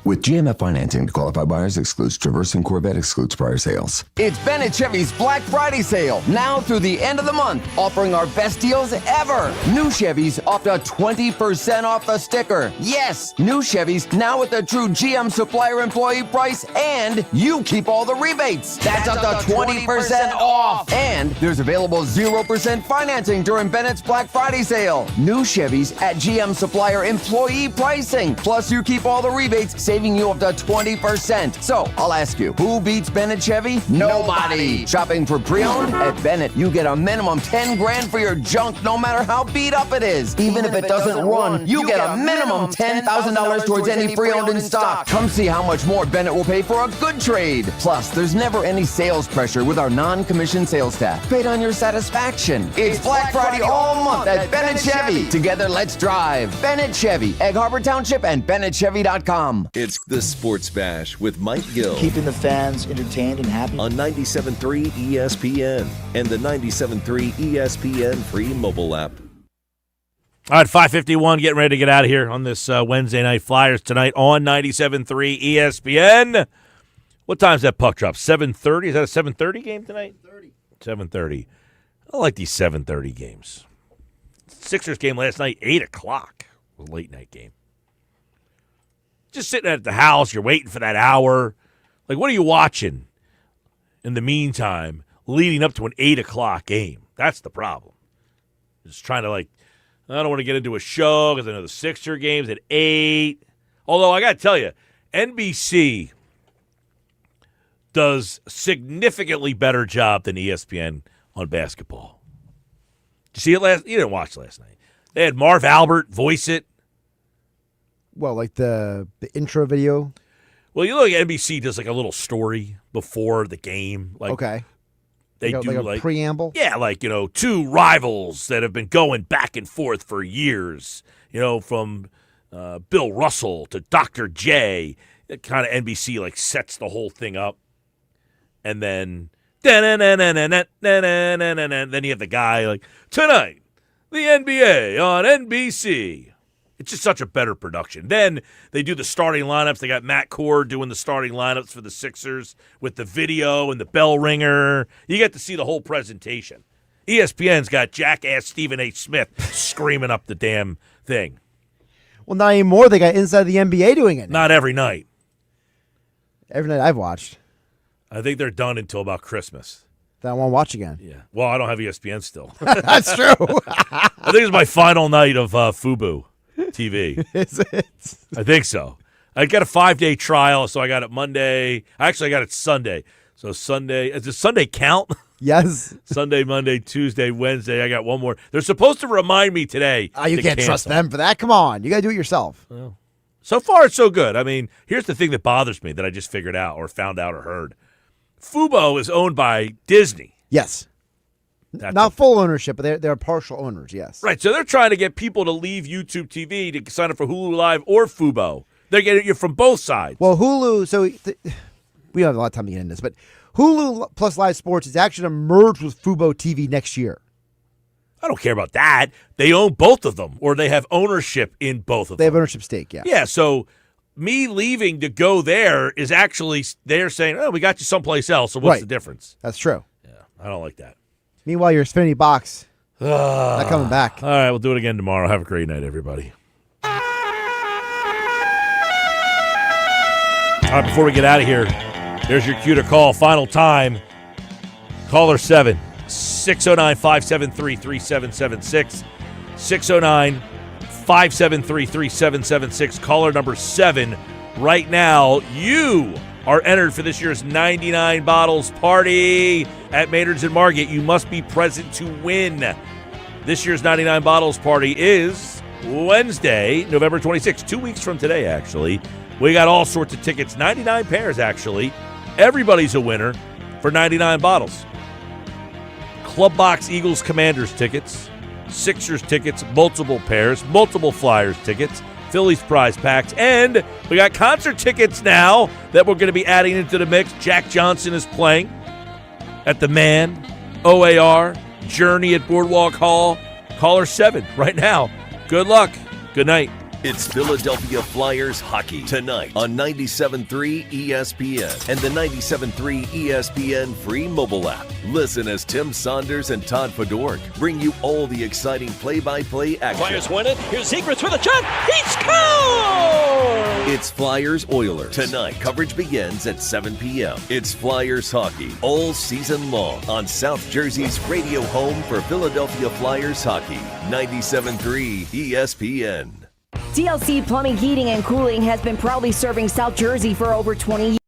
With GMF financing to qualified buyers excludes Traverse and Corvette excludes prior sales. It's Bennett Chevy's Black Friday sale, now through the end of the month, offering our best deals ever. New Chevys off to 20% off the sticker. Yes, new Chevys now with the true GM supplier employee price, and you keep all the rebates. That's up to 20% off. And there's available 0% financing during Bennett's Black Friday sale. New Chevys at GM supplier employee pricing. Plus, you keep all the rebates, saving you up to 20%. So, I'll ask you, who beats Bennett Chevy? Nobody. Shopping for pre-owned? At Bennett, you get a minimum 10 grand for your junk, no matter how beat up it is. Even if it doesn't run, you get a minimum $10,000 towards any pre-owned in stock. Come see how much more Bennett will pay for a good trade. Plus, there's never any sales pressure with our non-commissioned sales staff. Paid on your satisfaction. It's Black Friday all month at Bennett Chevy. Together, let's drive. Bennett Chevy, Egg Harbor Township, and BennettChevy.com. It's the Sports Bash with Mike Gill. Keeping the fans entertained and happy. On 97.3 ESPN and the 97.3 ESPN free mobile app. All right, 5:51, getting ready to get out of here on this Wednesday night. Flyers tonight on 97.3 ESPN. What time's that puck drop? 7:30? Is that a 7:30 game tonight? 7:30. I like these 7:30 games. Sixers game last night, 8 o'clock. A late night game. Just sitting at the house, you're waiting for that hour. Like, what are you watching in the meantime leading up to an 8 o'clock game? That's the problem. Just trying to, I don't want to get into a show because I know the Sixer game's at 8. Although, I got to tell you, NBC does a significantly better job than ESPN on basketball. Did you see it last? You didn't watch last night. They had Marv Albert voice it. Well, like the intro video? Well, you look at NBC does a little story before the game. Okay. They do a preamble? Yeah, two rivals that have been going back and forth for years. From Bill Russell to Dr. J. It kind of NBC sets the whole thing up. And then then you have the guy tonight, the NBA on NBC. It's just such a better production. Then they do the starting lineups. They got Matt Cord doing the starting lineups for the Sixers with the video and the bell ringer. You get to see the whole presentation. ESPN's got jackass Stephen A. Smith screaming up the damn thing. Well, not anymore. They got Inside the NBA doing it now. Not every night. Every night I've watched. I think they're done until about Christmas. Then I won't watch again. Yeah. Well, I don't have ESPN still. That's true. I think it's my final night of Fubo TV. Is it? I think so. I got a 5-day trial, so I got it Monday. Actually, I got it Sunday. So Sunday, does Sunday count? Yes. Sunday, Monday, Tuesday, Wednesday. I got one more. They're supposed to remind me today. You can't trust them for that. Come on. You got to do it yourself. Well, so far, it's so good. I mean, here's the thing that bothers me that I just figured out or found out or heard. Fubo is owned by Disney. Yes. Not full ownership, but they're partial owners, yes. Right, so they're trying to get people to leave YouTube TV to sign up for Hulu Live or Fubo. They're getting you from both sides. Well, Hulu, we don't have a lot of time to get into this, but Hulu plus Live Sports is actually going to merge with Fubo TV next year. I don't care about that. They own both of them, or they have ownership in both of them. They have ownership stake, yeah. Yeah, so me leaving to go there is actually, they're saying, we got you someplace else, so what's the difference? That's true. Yeah, I don't like that. Meanwhile, your Xfinity box not coming back. All right, we'll do it again tomorrow. Have a great night, everybody. All right, before we get out of here, there's your cue to call. Final time. Caller 7, 609-573-3776. 609-573-3776. Caller number 7. Right now, you are entered for this year's 99 Bottles Party at Maynard's and Margate. You must be present to win. This year's 99 Bottles Party is Wednesday, November 26th, 2 weeks from today, actually. We got all sorts of tickets, 99 pairs, actually. Everybody's a winner for 99 bottles. Club Box Eagles Commanders tickets, Sixers tickets, multiple pairs, multiple Flyers tickets, Phillies prize packs, and we got concert tickets now that we're going to be adding into the mix. Jack Johnson is playing at the Man, OAR, Journey at Boardwalk Hall. Caller 7 right now. Good luck. Good night. It's Philadelphia Flyers hockey tonight on 97.3 ESPN and the 97.3 ESPN free mobile app. Listen as Tim Saunders and Todd Fedork bring you all the exciting play-by-play action. Flyers win it. Here's Zegras with a shot. He scores! It's Flyers Oilers. Tonight, coverage begins at 7 p.m. It's Flyers hockey all season long on South Jersey's radio home for Philadelphia Flyers hockey. 97.3 ESPN. DLC Plumbing, Heating, and Cooling has been proudly serving South Jersey for over 20 years.